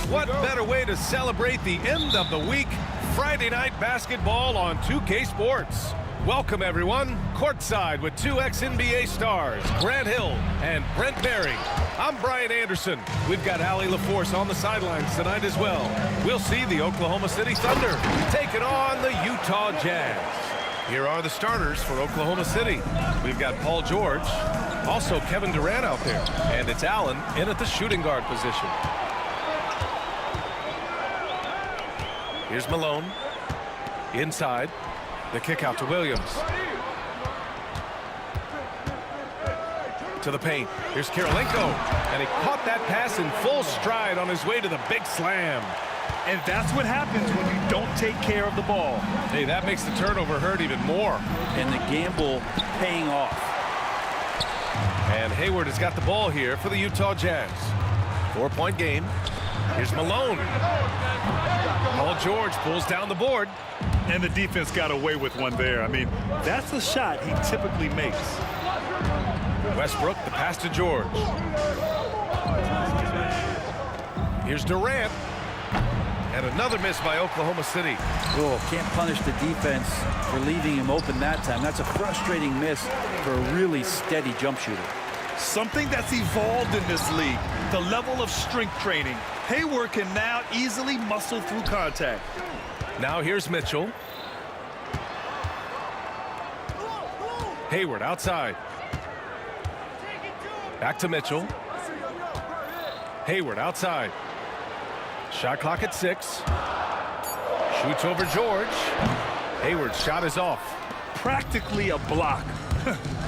What better way to celebrate the end of the week? Friday night basketball on 2K Sports. Welcome, everyone. Courtside with two ex-NBA stars, Grant Hill and Brent Berry. I'm Brian Anderson. We've got Allie LaForce on the sidelines tonight as well. We'll see the Oklahoma City Thunder taking on the Utah Jazz. Here are the starters for Oklahoma City. We've got Paul George, also Kevin Durant out there, and it's Allen in at the shooting guard position. Here's Malone. Inside. The kick out to Williams. To the paint. Here's Kirilenko. And he caught that pass in full stride on his way to the big slam. And that's what happens when you don't take care of the ball. Hey, that makes the turnover hurt even more. And the gamble paying off. And Hayward has got the ball here for the Utah Jazz. 4-point game. Here's Malone. Paul George pulls down the board. And the defense got away with one there. I mean, that's the shot he typically makes. Westbrook, the pass to George. Here's Durant. And another miss by Oklahoma City. Oh, can't punish the defense for leaving him open that time. That's a frustrating miss for a really steady jump shooter. Something that's evolved in this league, the level of strength training. Hayward can now easily muscle through contact. Now here's Mitchell. Hayward outside. Back to Mitchell. Hayward outside. Shot clock at 6. Shoots over George. Hayward's shot is off. Practically a block.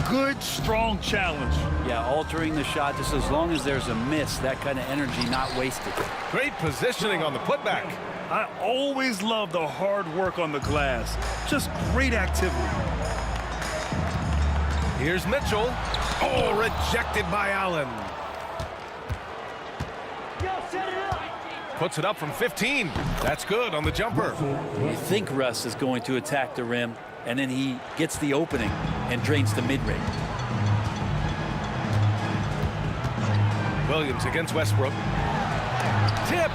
Good, strong challenge. Yeah, altering the shot just as long as there's a miss, that kind of energy not wasted. Great positioning on the putback. I always love the hard work on the glass. Just great activity. Here's Mitchell. Oh, rejected by Allen. Puts it up from 15. That's good on the jumper. You think Russ is going to attack the rim, and then he gets the opening and drains the mid-range. Williams against Westbrook. Tipped.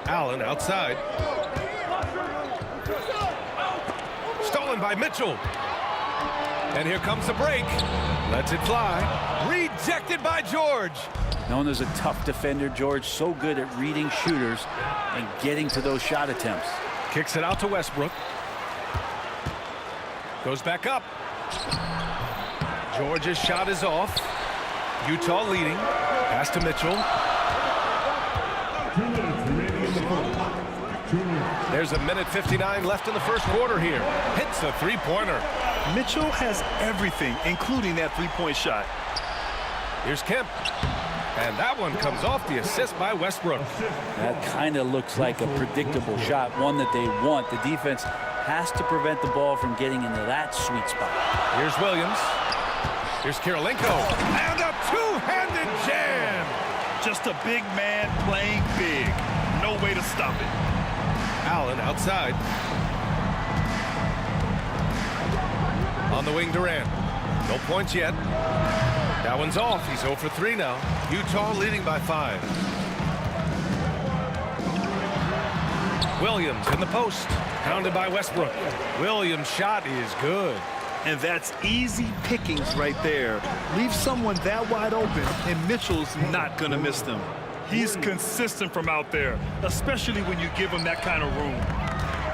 Allen outside. Stolen by Mitchell. And here comes the break. Lets it fly. Rejected by George. Known as a tough defender, George so good at reading shooters and getting to those shot attempts. Kicks it out to Westbrook. Goes back up. George's shot is off. Utah leading. Pass to Mitchell. There's a minute 59 left in the first quarter here. Hits the three-pointer. Mitchell has everything, including that three-point shot. Here's Kemp. And that one comes off the assist by Westbrook. That kind of looks like a predictable shot, one that they want. The defense has to prevent the ball from getting into that sweet spot. Here's Williams. Here's Kirilenko. And a two-handed jam. Just a big man playing big. No way to stop it. Allen outside. On the wing, Durant. No points yet. That one's off. He's 0 for 3 now. Utah leading by 5. Williams in the post. Pounded by Westbrook. Williams' shot is good. And that's easy pickings right there. Leave someone that wide open, and Mitchell's not going to miss them. He's consistent from out there, especially when you give him that kind of room.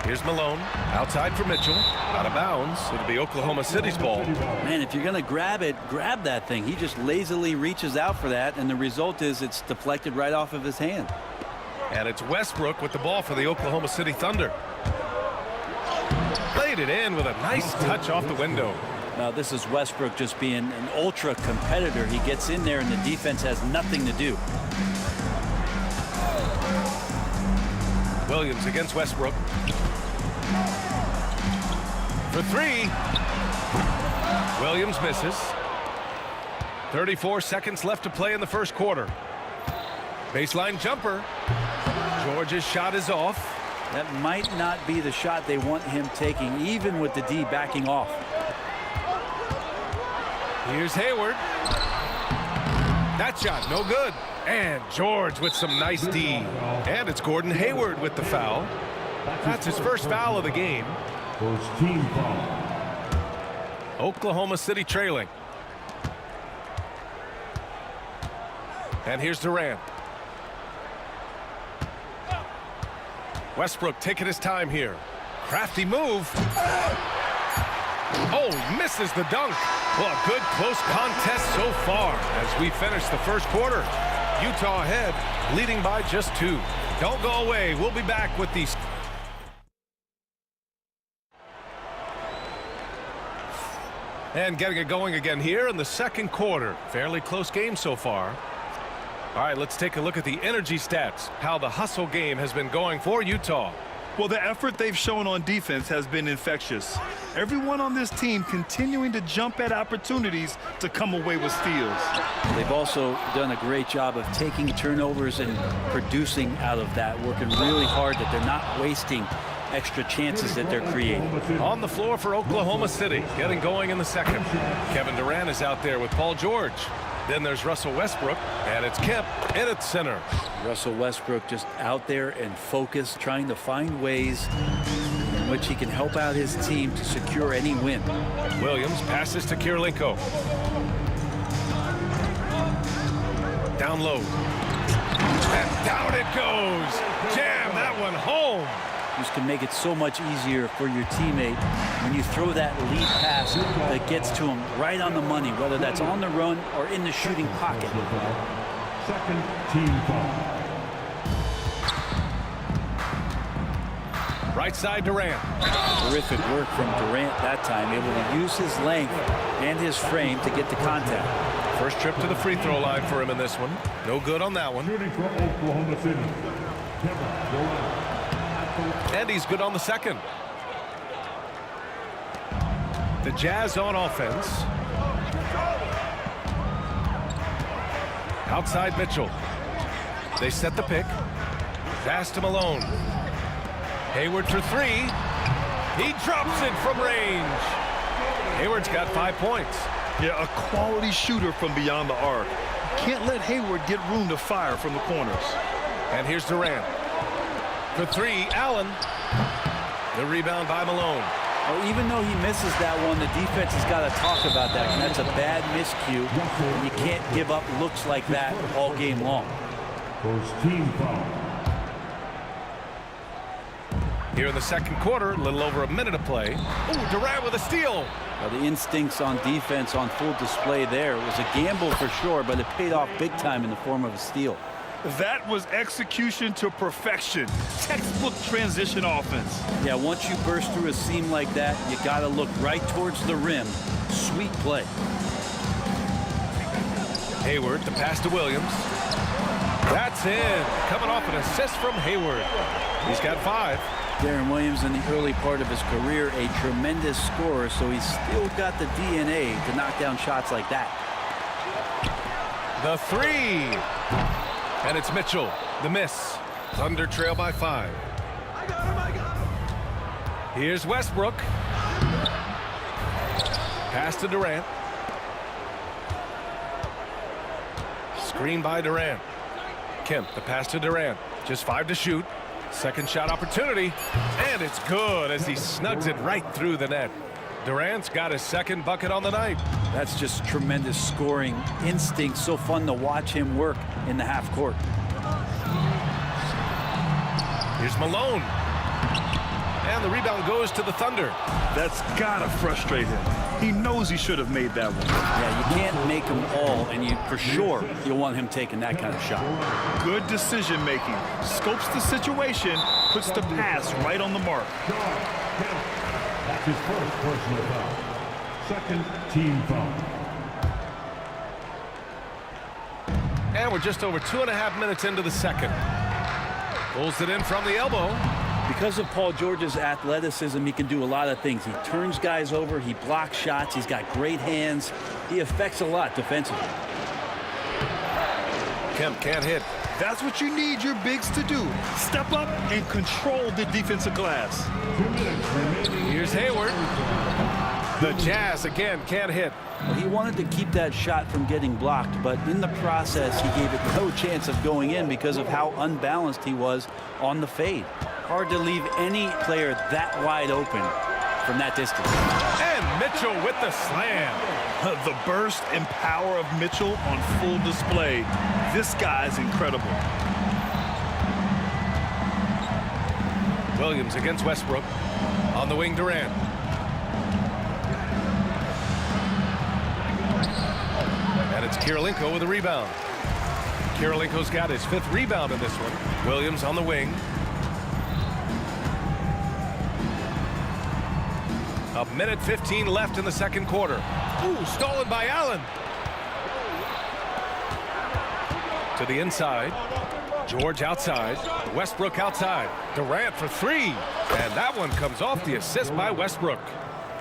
Here's Malone. Outside for Mitchell. Out of bounds. It'll be Oklahoma City's ball. Man, if you're going to grab it, grab that thing. He just lazily reaches out for that, and the result is it's deflected right off of his hand. And it's Westbrook with the ball for the Oklahoma City Thunder. Played it in with a nice touch off the window. Now, this is Westbrook just being an ultra competitor. He gets in there, and the defense has nothing to do. Williams against Westbrook. For 3. Williams misses. 34 seconds left to play in the first quarter. Baseline jumper. Georgia's shot is off. That might not be the shot they want him taking, even with the D backing off. Here's Hayward. That shot, no good. And George with some nice D. And it's Gordon Hayward with the foul. That's his first foul of the game. First team foul. Oklahoma City trailing. And here's Durant. Westbrook taking his time here. Crafty move. Oh, misses the dunk. Well, a good close contest so far as we finish the first quarter. Utah ahead, leading by just 2. Don't go away. We'll be back with these. And getting it going again here in the second quarter. Fairly close game so far. All right, let's take a look at the energy stats. How the hustle game has been going for Utah. Well, the effort they've shown on defense has been infectious. Everyone on this team continuing to jump at opportunities to come away with steals. They've also done a great job of taking turnovers and producing out of that, working really hard that they're not wasting extra chances that they're creating. On the floor for Oklahoma City, getting going in the second. Kevin Durant is out there with Paul George. Then there's Russell Westbrook, and it's Kemp in at center. Russell Westbrook just out there and focused, trying to find ways in which he can help out his team to secure any win. Williams passes to Kirilenko. Down low. And down it goes. Jam that one home. Just can make it so much easier for your teammate when you throw that lead pass that gets to him right on the money, whether that's on the run or in the shooting pocket. Second team foul. Right side Durant. Terrific work from Durant that time, able to use his length and his frame to get the contact. First trip to the free throw line for him in this one. No good on that one. Shooting for Oklahoma City. Kevin Durant. And he's good on the second. The Jazz on offense. Outside Mitchell. They set the pick. Pass to Malone. Hayward for 3. He drops it from range. Hayward's got 5 points. Yeah, a quality shooter from beyond the arc. Can't let Hayward get room to fire from the corners. And here's Durant. For 3, Allen. The rebound by Malone. Well, even though he misses that one, the defense has got to talk about that. And that's a bad miscue. And you can't give up looks like that all game long. First team foul. Here in the second quarter, a little over a minute of play. Oh, Durant with a steal. Well, the instincts on defense on full display there. It was a gamble for sure, but it paid off big time in the form of a steal. That was execution to perfection. Textbook transition offense. Yeah, once you burst through a seam like that, you got to look right towards the rim. Sweet play. Hayward, the pass to Williams. That's in. Coming off an assist from Hayward. He's got 5. Darren Williams in the early part of his career, a tremendous scorer, so he's still got the DNA to knock down shots like that. The 3. And it's Mitchell. The miss. Thunder trail by 5. Here's Westbrook. Pass to Durant. Screen by Durant. Kemp, the pass to Durant. Just 5 to shoot. Second shot opportunity. And it's good as he snugs it right through the net. Durant's got his second bucket on the night. That's just tremendous scoring instinct. So fun to watch him work in the half court. Here's Malone. And the rebound goes to the Thunder. That's gotta frustrate him. He knows he should have made that one. Yeah, you can't make them all, and you for sure you'll want him taking that kind of shot. Good decision making. Scopes the situation, puts the pass right on the mark. That's his first personal foul. Second team foul. And we're just over 2.5 minutes into the second. Pulls it in from the elbow. Because of Paul George's athleticism, he can do a lot of things. He turns guys over, he blocks shots, he's got great hands. He affects a lot defensively. Kemp can't hit. That's what you need your bigs to do. Step up and control the defensive glass. 2 minutes remaining. Here's Hayward. The Jazz again can't hit. Well, he wanted to keep that shot from getting blocked, but in the process, he gave it no chance of going in because of how unbalanced he was on the fade. Hard to leave any player that wide open from that distance. And Mitchell with the slam. The burst and power of Mitchell on full display. This guy's incredible. Williams against Westbrook. On the wing, Durant. And it's Kirilenko with a rebound. Kirilenko's got his 5th rebound in this one. Williams on the wing. A minute 15 left in the second quarter. Ooh, stolen by Allen. To the inside. George outside. Westbrook outside. Durant for 3. And that one comes off the assist by Westbrook.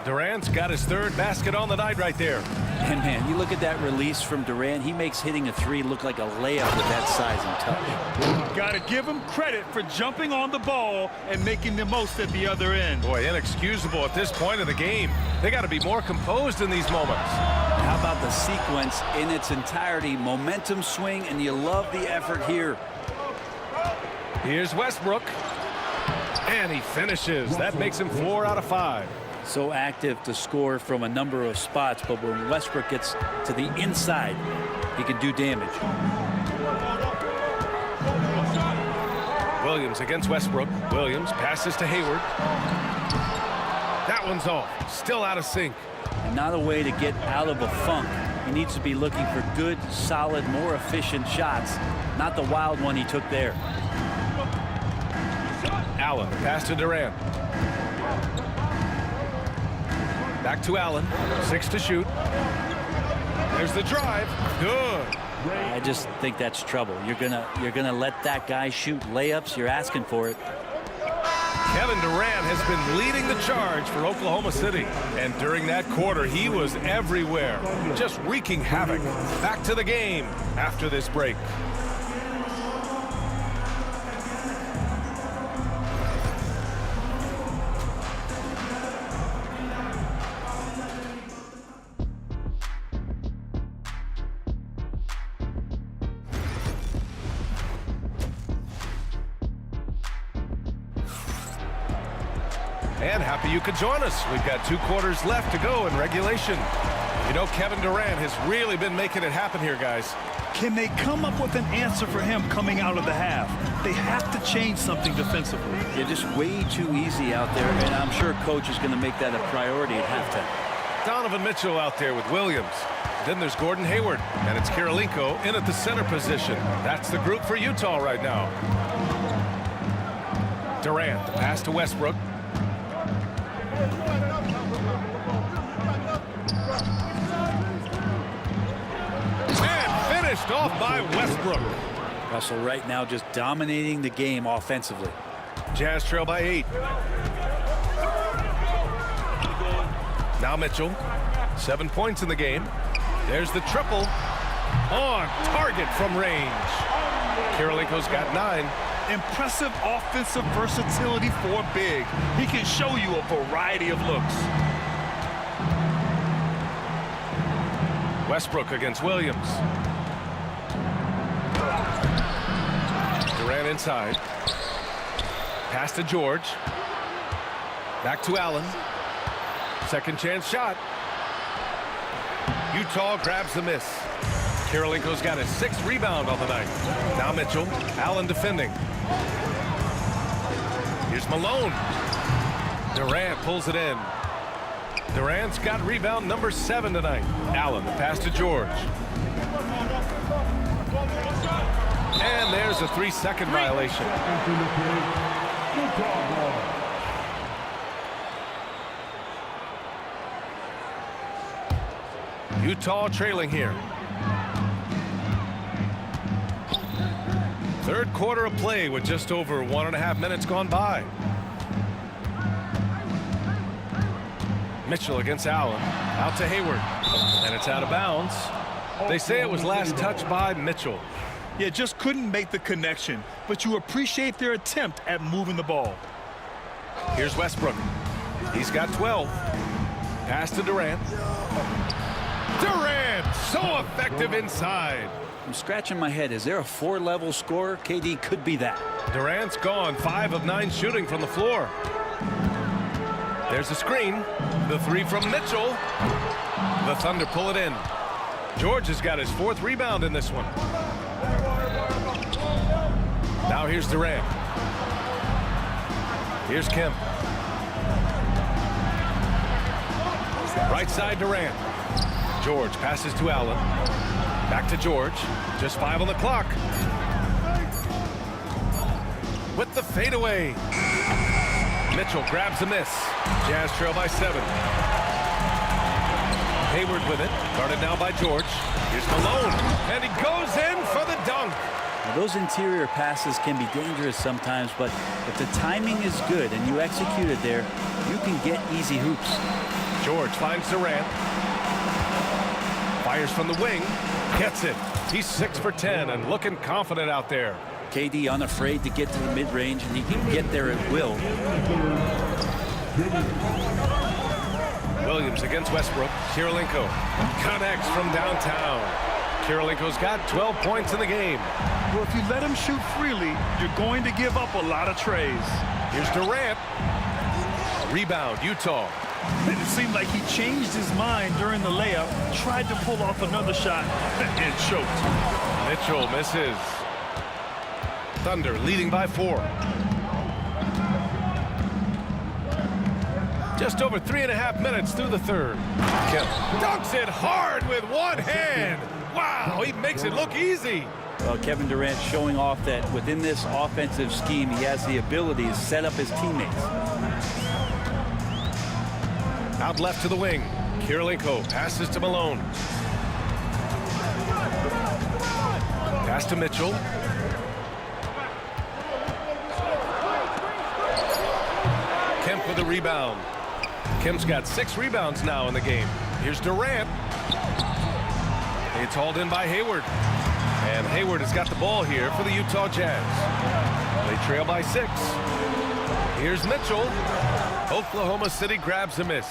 Durant's got his 3rd basket on the night right there. And man, you look at that release from Durant, he makes hitting a 3 look like a layup with that size and touch. Got to give him credit for jumping on the ball and making the most at the other end. Boy, inexcusable at this point of the game. They got to be more composed in these moments. How about the sequence in its entirety? Momentum swing, and you love the effort here. Here's Westbrook. And he finishes. That makes him 4 out of 5. So active to score from a number of spots, but when Westbrook gets to the inside, he can do damage. Williams against Westbrook. Williams passes to Hayward. That one's off. Still out of sync. And not a way to get out of a funk. He needs to be looking for good, solid, more efficient shots, not the wild one he took there. Allen, pass to Durant. Back to Allen. 6 to shoot. There's the drive. Good. I just think that's trouble. You're gonna let that guy shoot layups. You're asking for it. Kevin Durant has been leading the charge for Oklahoma City. And during that quarter, he was everywhere, just wreaking havoc. Back to the game after this break. And happy you could join us. We've got 2 quarters left to go in regulation. You know, Kevin Durant has really been making it happen here, guys. Can they come up with an answer for him coming out of the half? They have to change something defensively. They're just way too easy out there, and I'm sure coach is going to make that a priority at halftime. Donovan Mitchell out there with Williams. Then there's Gordon Hayward, and it's Kirilenko in at the center position. That's the group for Utah right now. Durant, the pass to Westbrook. And finished off by Westbrook. Russell right now just dominating the game offensively. Jazz trail by 8. Now Mitchell. 7 points in the game. There's the triple. On target from range. Kirilenko's got 9. Impressive offensive versatility for a big. He can show you a variety of looks. Westbrook against Williams. Durant inside. Pass to George. Back to Allen. Second chance shot. Utah grabs the miss. Kirilenko's got his 6th rebound on the night. Now Mitchell. Allen defending. Here's Malone. Durant pulls it in. Durant's got rebound number 7 tonight. Allen, the pass to George. And there's a 3-second violation. Utah trailing here. Third quarter of play with just over 1.5 minutes gone by. Mitchell against Allen. Out to Hayward. And it's out of bounds. They say it was last touched by Mitchell. Yeah, just couldn't make the connection, but you appreciate their attempt at moving the ball. Here's Westbrook. He's got 12. Pass to Durant. Durant, so effective inside. I'm scratching my head. Is there a 4-level scorer? KD could be that. Durant's gone 5 of 9 shooting from the floor. There's a screen. The 3 from Mitchell. The Thunder pull it in. George has got his 4th rebound in this one. Now here's Durant. Here's Kemp. Right side Durant. George passes to Allen. Back to George. Just 5 on the clock. With the fadeaway. Mitchell grabs a miss. Jazz trail by 7. Hayward with it. Guarded now by George. Here's Malone. And he goes in for the dunk. Now, those interior passes can be dangerous sometimes, but if the timing is good and you execute it there, you can get easy hoops. George finds Durant. Fires from the wing. Gets it. He's 6 for 10 and looking confident out there. KD unafraid to get to the mid-range, and he can get there at will. Williams against Westbrook. Kirilenko connects from downtown. Kirilenko's got 12 points in the game. Well, if you let him shoot freely, you're going to give up a lot of trays. Here's Durant. Rebound, Utah. It seemed like he changed his mind during the layup, tried to pull off another shot, and choked. Mitchell misses. Thunder leading by 4. Just over 3.5 minutes through the third. Kemp dunks it hard with one hand. Wow, he makes it look easy. Well, Kevin Durant showing off that within this offensive scheme, he has the ability to set up his teammates. Out left to the wing. Kirilenko passes to Malone. Pass to Mitchell. Kemp with a rebound. Kemp's got 6 rebounds now in the game. Here's Durant. It's hauled in by Hayward. And Hayward has got the ball here for the Utah Jazz. They trail by 6. Here's Mitchell. Oklahoma City grabs a miss.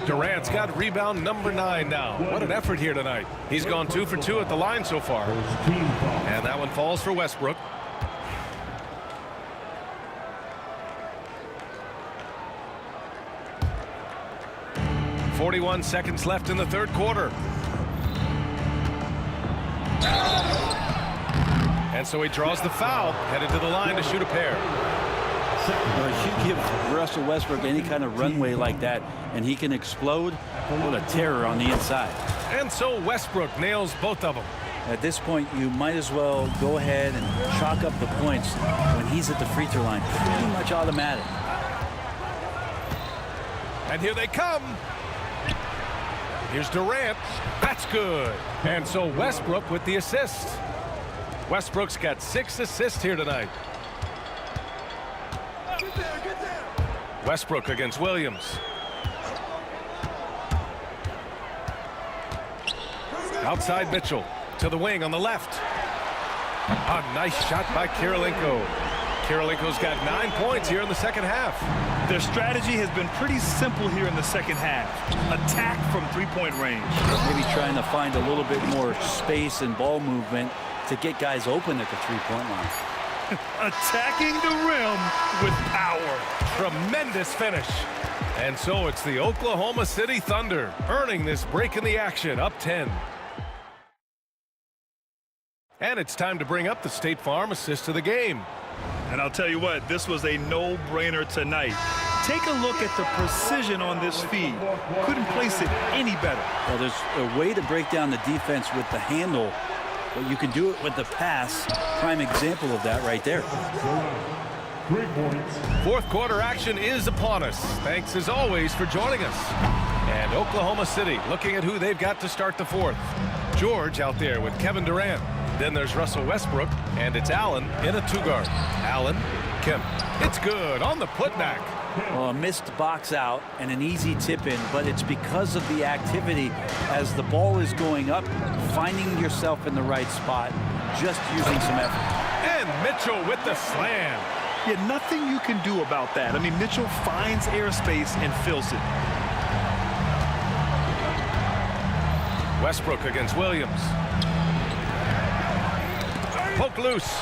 Durant's got rebound number 9 now. What an effort here tonight. He's gone 2 for 2 at the line so far. And that one falls for Westbrook. .41 seconds left in the third quarter. And so he draws the foul, headed to the line to shoot a pair. Well, if you give Russell Westbrook any kind of runway like that and he can explode, what a terror on the inside. And so Westbrook nails both of them. At this point, you might as well go ahead and chalk up the points when he's at the free throw line. Pretty much automatic. And here they come. Here's Durant. That's good. And so Westbrook with the assist. Westbrook's got 6 assists here tonight. Westbrook against Williams. Outside Mitchell to the wing on the left. A nice shot by Kirilenko. Kirilenko's got 9 points here in the second half. Their strategy has been pretty simple here in the second half. Attack from three-point range. Maybe trying to find a little bit more space and ball movement to get guys open at the three-point line. Attacking the rim with power. Tremendous finish. And so it's the Oklahoma City Thunder earning this break in the action, up 10. And it's time to bring up the State Farm assist of the game. And I'll tell you what, this was a no-brainer tonight. Take a look at the precision on this feed. Couldn't place it any better. Well, there's a way to break down the defense with the handle, but you can do it with the pass. Prime example of that right there. 3 points. Fourth quarter action is upon us. Thanks as always for joining us. And Oklahoma City looking at who they've got to start the fourth. George out there with Kevin Durant. Then there's Russell Westbrook, and it's Allen in a 2-guard. Allen, Kemp. It's good on the putback. Well, a missed box out and an easy tip in, but it's because of the activity as the ball is going up, finding yourself in the right spot, just using some effort. And Mitchell with the slam. Yeah, nothing you can do about that. I mean, Mitchell finds airspace and fills it. Westbrook against Williams. Poke loose.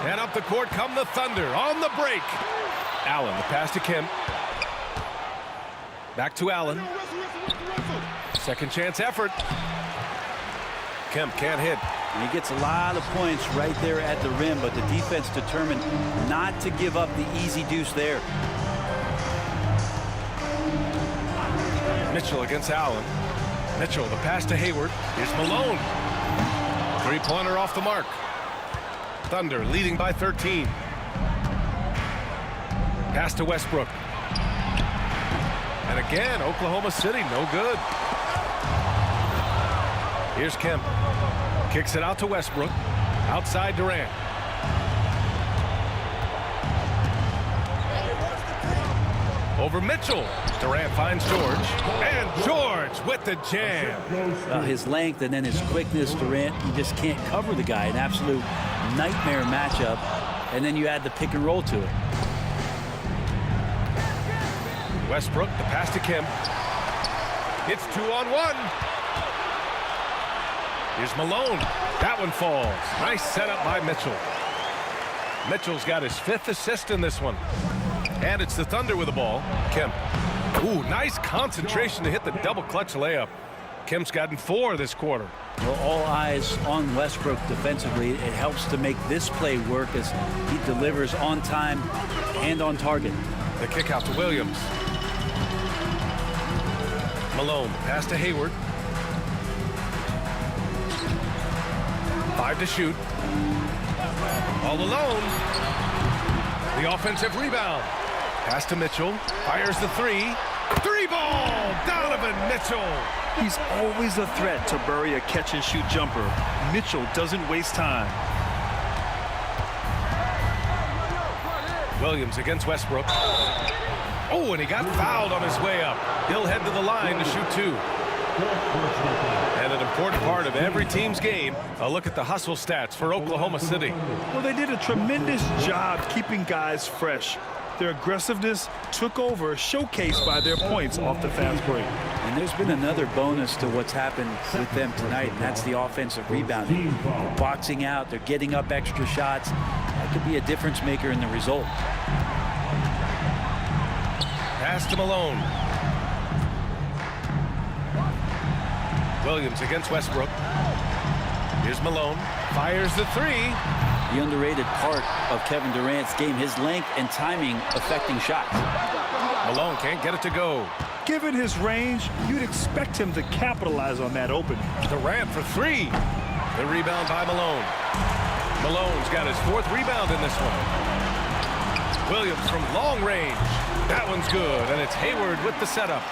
And up the court come the Thunder on the break. Allen, the pass to Kemp. Back to Allen. Second chance effort. Kemp can't hit. And he gets a lot of points right there at the rim, but the defense determined not to give up the easy deuce there. Mitchell against Allen. Mitchell, the pass to Hayward. Here's Malone. Three-pointer off the mark. Thunder leading by 13. Pass to Westbrook. And again, Oklahoma City, no good. Here's Kemp. Kicks it out to Westbrook. Outside Durant. Over Mitchell. Durant finds George. And George with the jam. His length and then his quickness, Durant, you just can't cover the guy. An absolute nightmare matchup. And then you add the pick and roll to it. Westbrook, the pass to Kemp. It's 2-on-1. Here's Malone. That one falls. Nice setup by Mitchell. Mitchell's got his 5th assist in this one. And it's the Thunder with the ball. Kemp. Ooh, nice concentration to hit the double clutch layup. Kemp's gotten 4 this quarter. Well, all eyes on Westbrook defensively. It helps to make this play work as he delivers on time and on target. The kick out to Williams. Malone, pass to Hayward. 5 to shoot. All alone. The offensive rebound. Pass to Mitchell. Fires the 3. 3-ball! Donovan Mitchell. He's always a threat to bury a catch-and-shoot jumper. Mitchell doesn't waste time. Williams against Westbrook. Oh, and he got fouled on his way up. He'll head to the line to shoot 2. And an important part of every team's game, a look at the hustle stats for Oklahoma City. Well, they did a tremendous job keeping guys fresh. Their aggressiveness took over, showcased by their points off the fast break. And there's been another bonus to what's happened with them tonight, and that's the offensive rebounding. They're boxing out, they're getting up extra shots. That could be a difference maker in the result. Pass to Malone. Williams against Westbrook. Here's Malone. Fires the 3. The underrated part of Kevin Durant's game, his length and timing affecting shots. Malone can't get it to go. Given his range, you'd expect him to capitalize on that opening. Durant for 3. The rebound by Malone. Malone's got his 4th rebound in this one. Williams from long range. That one's good, and it's Hayward with the setup.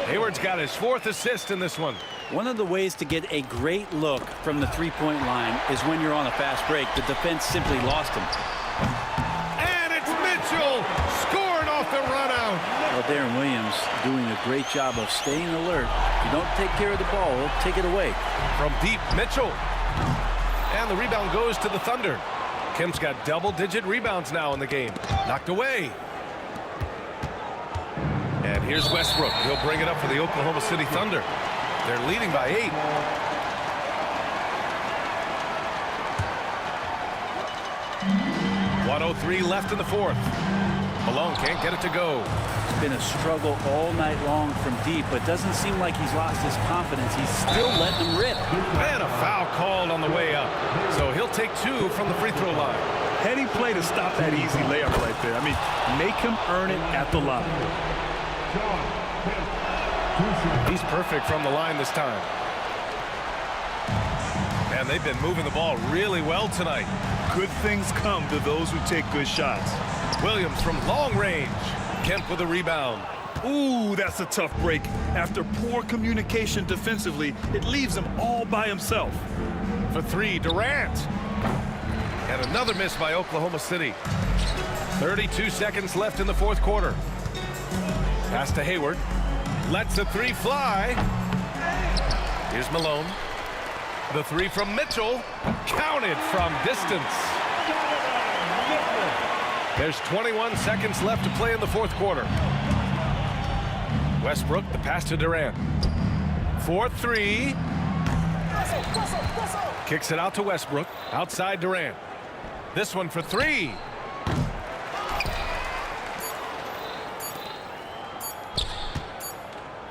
Hayward's got his 4th assist in this one. One of the ways to get a great look from the three-point line is when you're on a fast break. The defense simply lost him. And it's Mitchell scoring off the run out. Well, Darren Williams doing a great job of staying alert. If you don't take care of the ball, he'll take it away. From deep, Mitchell. And the rebound goes to the Thunder. Kemp's got double-digit rebounds now in the game. Knocked away. And here's Westbrook. He'll bring it up for the Oklahoma City Thunder. They're leading by 8. .103 left in the 4th. Malone can't get it to go. It's been a struggle all night long from deep, but doesn't seem like he's lost his confidence. He's still letting them rip. And a foul called on the way up. So he'll take 2 from the free throw line. Heady play to stop that easy layup right there. I mean, make him earn it at the line. He's perfect from the line this time. And they've been moving the ball really well tonight. Good things come to those who take good shots. Williams from long range. Kemp with a rebound. Ooh, that's a tough break. After poor communication defensively, it leaves him all by himself. For 3, Durant. And another miss by Oklahoma City. 32 seconds left in the 4th quarter. Pass to Hayward. Lets a 3 fly. Here's Malone. The three from Mitchell. Counted from distance. There's 21 seconds left to play in the fourth quarter. Westbrook, the pass to Durant. 4-3. Kicks it out to Westbrook. Outside Durant. This one for three.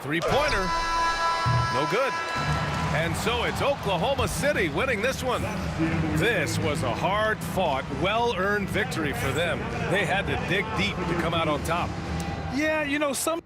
Three-pointer. No good. And so it's Oklahoma City winning this one. This was a hard-fought, well-earned victory for them. They had to dig deep to come out on top. Yeah, you know, some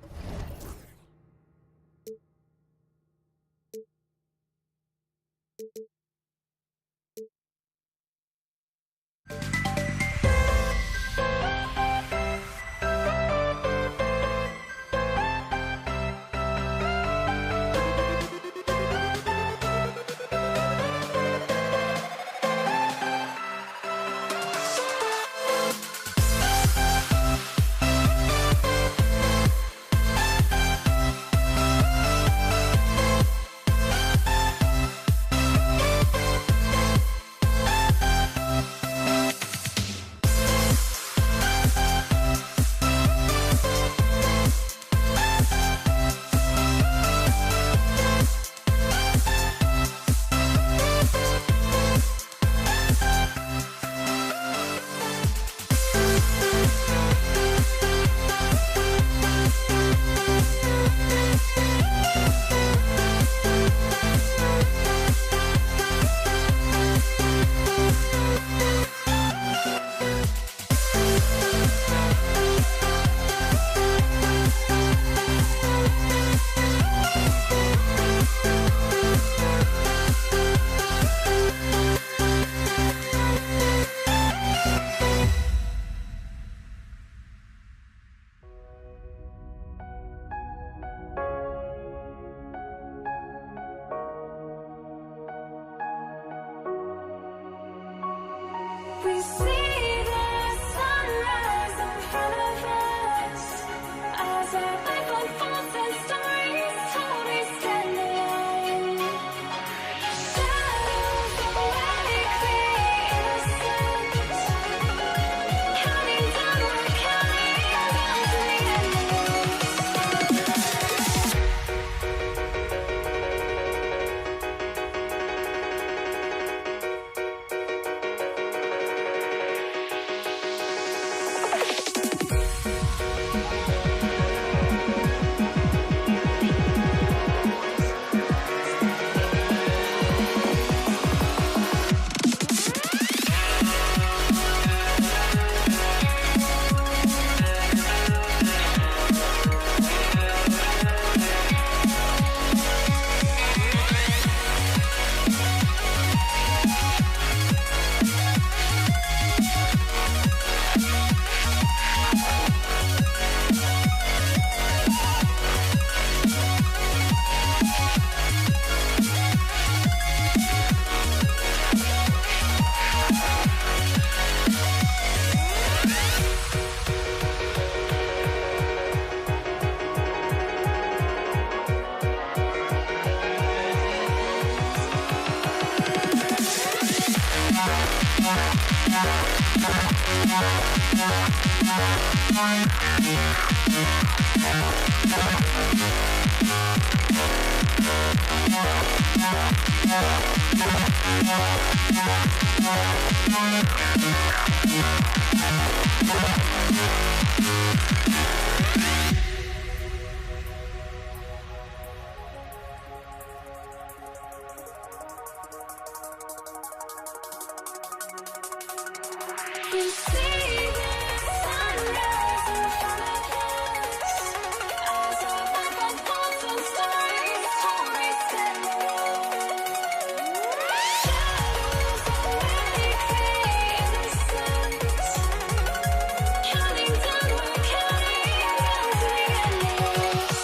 We see the sunrise in front of us as our life unfolds and stories told we stand alone. Shadows awake the innocence, counting down, we're counting down to the endless. We see the sunrise in front of us as our life unfolds and stories told we stand alone. Shadows awake the innocence, counting down, we're counting down to the endless.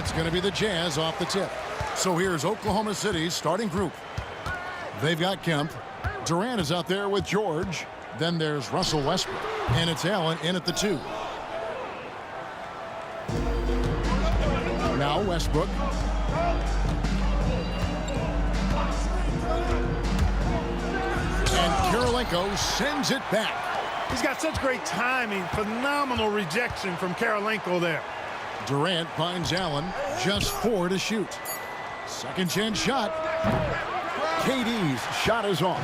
it's going to be the Jazz off the tip. So here's Oklahoma City's starting group. They've got Kemp. Durant is out there with George. Then there's Russell Westbrook. And it's Allen in at the 2. Now Westbrook. And Karolinko sends it back. He's got such great timing. Phenomenal rejection from Karolinko there. Durant finds Allen. Just 4 to shoot. Second chance shot. KD's shot is off.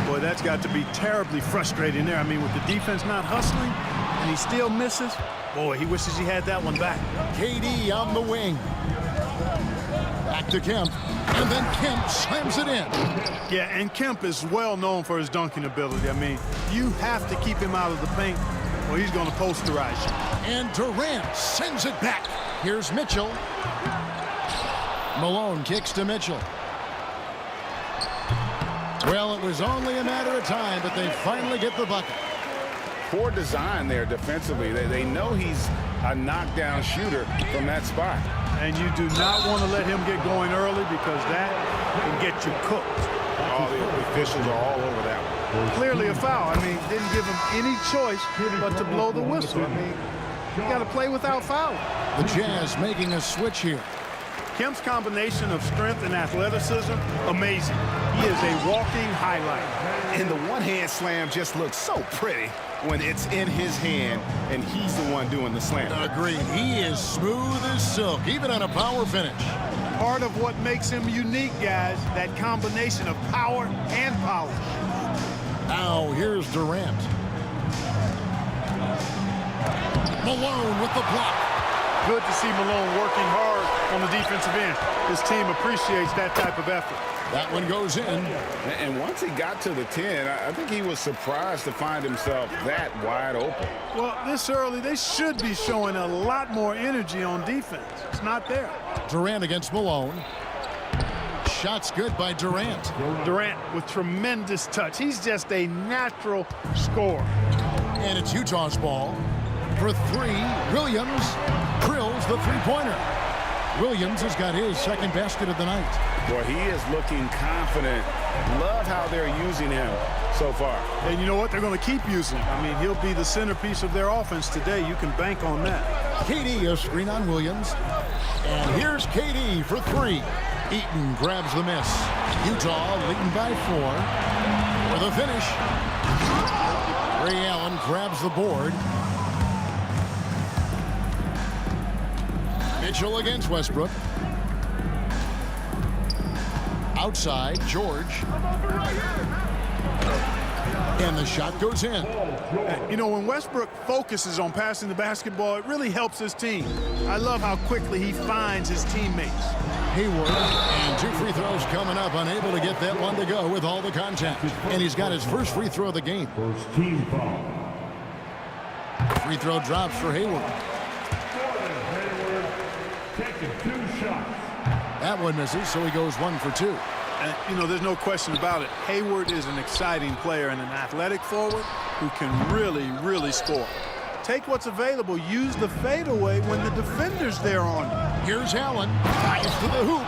Boy, that's got to be terribly frustrating there. I mean, with the defense not hustling and he still misses. Boy, he wishes he had that one back. KD on the wing. Back to Kemp. And then Kemp slams it in. Yeah, and Kemp is well known for his dunking ability. I mean, you have to keep him out of the paint or he's going to posterize you. And Durant sends it back. Here's Mitchell. Malone kicks to Mitchell. Well, it was only a matter of time, but they finally get the bucket. Poor design there defensively. They know he's a knockdown shooter from that spot. And you do not want to let him get going early because that can get you cooked. All the officials are all over that one. Clearly a foul. I mean, didn't give him any choice but to blow the whistle. I mean, you got to play without fouling. The Jazz making a switch here. Kemp's combination of strength and athleticism, amazing. He is a walking highlight. And the one-hand slam just looks so pretty when it's in his hand and he's the one doing the slam. Agreed. He is smooth as silk, even on a power finish. Part of what makes him unique, guys, that combination of power and polish. Now here's Durant. Malone with the block. Good to see Malone working hard on the defensive end. His team appreciates that type of effort. That one goes in. And once he got to the 10, I think he was surprised to find himself that wide open. Well, this early, they should be showing a lot more energy on defense. It's not there. Durant against Malone. Shot's good by Durant. Durant with tremendous touch. He's just a natural scorer. And it's Utah's ball. For 3, Williams drills the three-pointer. Williams has got his second basket of the night. Boy, he is looking confident. Love how they're using him so far. And you know what? They're going to keep using him. I mean, he'll be the centerpiece of their offense today. You can bank on that. KD, a screen on Williams. And here's KD for 3. Eaton grabs the miss. Utah leading by 4. For the finish. Ray Allen grabs the board. Mitchell against Westbrook. Outside, George. And the shot goes in. You know, when Westbrook focuses on passing the basketball, it really helps his team. I love how quickly he finds his teammates. Hayward, and 2 free throws coming up, unable to get that one to go with all the contact. And he's got his first free throw of the game. First team foul. Free throw drops for Hayward. Taking 2 shots. That one misses, so he goes 1 for 2. And, you know, there's no question about it. Hayward is an exciting player and an athletic forward who can really, really score. Take what's available. Use the fadeaway when the defender's there on you. Here's Allen. Ties to the hoop.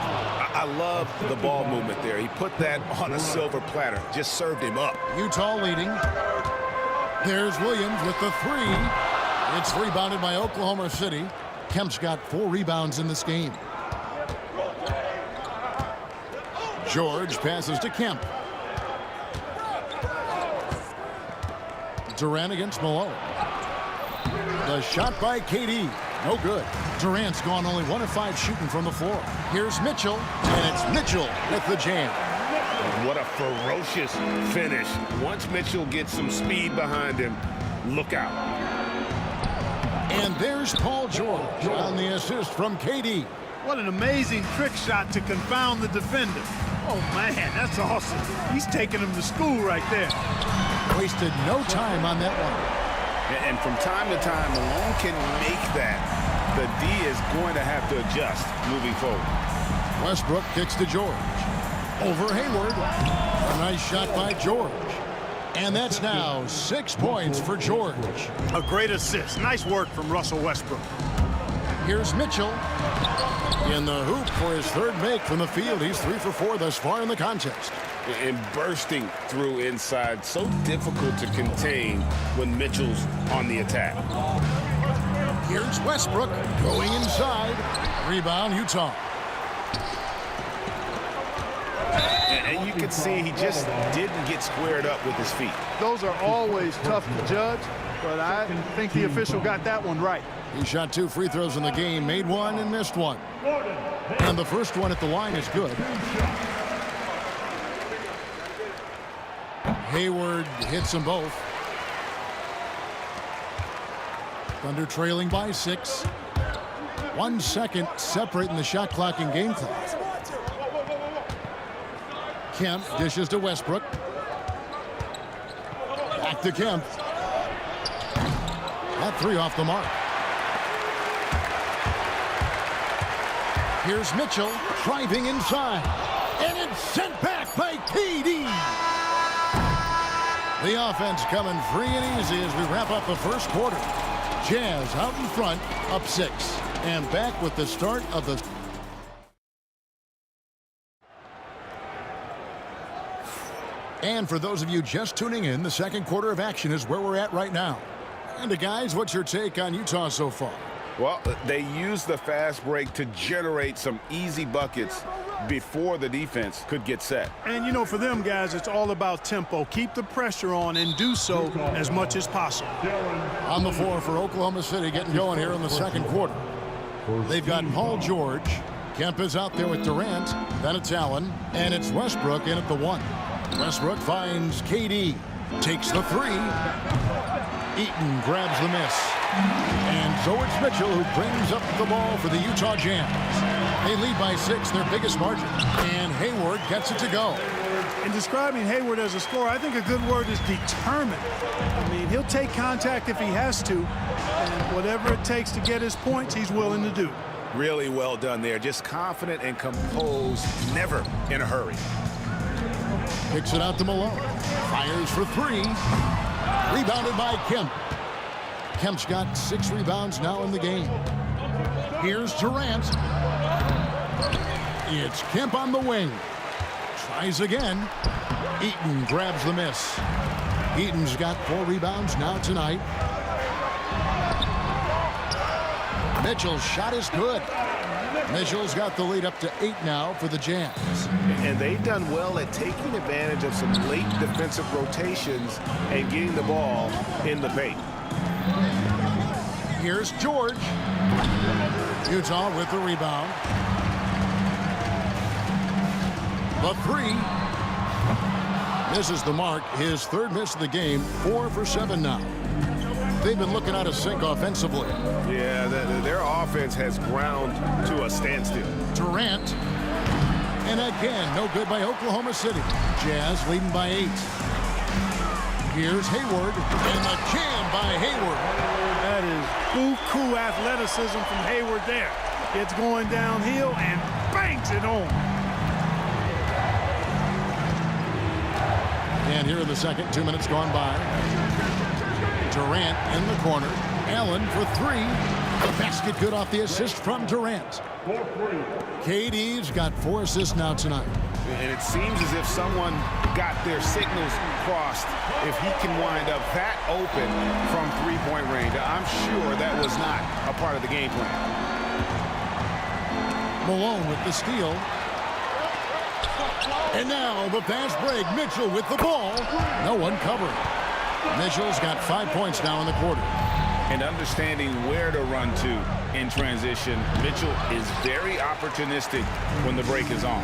I love the ball movement there. He put that on a silver platter. Just served him up. Utah leading. There's Williams with the 3. It's rebounded by Oklahoma City. Kemp's got 4 rebounds in this game. George passes to Kemp. Durant against Malone. The shot by KD. No good. Durant's gone only 1 of 5 shooting from the floor. Here's Mitchell, and it's Mitchell with the jam. What a ferocious finish. Once Mitchell gets some speed behind him, look out. And there's Paul George on the assist from KD. What an amazing trick shot to confound the defender. Oh, man, that's awesome. He's taking him to school right there. Wasted no time on that one. And from time to time, Malone can make that. The D is going to have to adjust moving forward. Westbrook kicks to George. Over Hayward. A nice shot by George. And that's now 6 points for George. A great assist. Nice work from Russell Westbrook. Here's Mitchell in the hoop for his third make from the field. He's 3 for 4 thus far in the contest. And bursting through inside, so difficult to contain when Mitchell's on the attack. Here's Westbrook going inside. Rebound, Utah. And you can see he just didn't get squared up with his feet. Those are always tough to judge, but I think the official got that one right. He shot 2 free throws in the game, made 1 and missed 1. And the first one at the line is good. Hayward hits them both. Thunder trailing by 6. 1 second separating the shot clock and game clock. Kemp dishes to Westbrook. Back to Kemp. That 3 off the mark. Here's Mitchell driving inside. And it's sent back by KD. The offense coming free and easy as we wrap up the first quarter. Jazz out in front, up 6. And back with the start of the... And for those of you just tuning in, the second quarter of action is where we're at right now. And guys, what's your take on Utah so far? Well, they used the fast break to generate some easy buckets before the defense could get set. And, you know, for them guys, it's all about tempo. Keep the pressure on and do so as much as possible. On the floor for Oklahoma City getting going here in the second quarter. They've got Paul George. Kemp is out there with Durant. Then it's Allen. And it's Westbrook in at the 1. Westbrook finds KD. Takes the 3. Eaton grabs the miss. And so it's Mitchell who brings up the ball for the Utah Jazz. They lead by 6, their biggest margin. And Hayward gets it to go. In describing Hayward as a scorer, I think a good word is determined. I mean, he'll take contact if he has to. And whatever it takes to get his points, he's willing to do. Really well done there. Just confident and composed, never in a hurry. Kicks it out to Malone. Fires for 3. Rebounded by Kemp. Kemp's got 6 rebounds now in the game. Here's Durant. It's Kemp on the wing. Tries again. Eaton grabs the miss. Eaton's got 4 rebounds now tonight. Mitchell's shot is good. Mitchell's got the lead up to 8 now for the Jazz. And they've done well at taking advantage of some late defensive rotations and getting the ball in the paint. Here's George. Utah with the rebound. The 3. Misses the mark. His 3rd miss of the game. 4 for 7 now. They've been looking out of sync offensively. Yeah, their offense has ground to a standstill. Durant. And again, no good by Oklahoma City. Jazz leading by 8. Here's Hayward. And the jam by Hayward. That is buku athleticism from Hayward there. Gets going downhill and bangs it home. And here in the second, 2 minutes gone by. Durant in the corner. Allen for 3. The basket good off the assist from Durant. KD's got 4 assists now tonight. And it seems as if someone got their signals crossed if he can wind up that open from three-point range. I'm sure that was not a part of the game plan. Malone with the steal. And now the fast break. Mitchell with the ball. No one covering. Mitchell's got 5 points now in the quarter. And understanding where to run to in transition, Mitchell is very opportunistic when the break is on.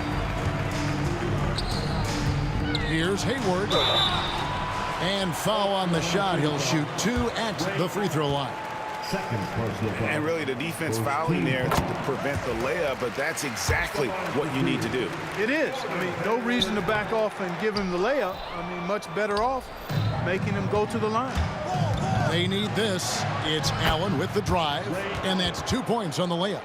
Here's Hayward. And foul on the shot. He'll shoot 2 at the free throw line. And really the defense fouling there to prevent the layup, but that's exactly what you need to do. It is. I mean, no reason to back off and give him the layup. I mean, much better off making him go to the line. They need this. It's Allen with the drive, and that's 2 points on the layup.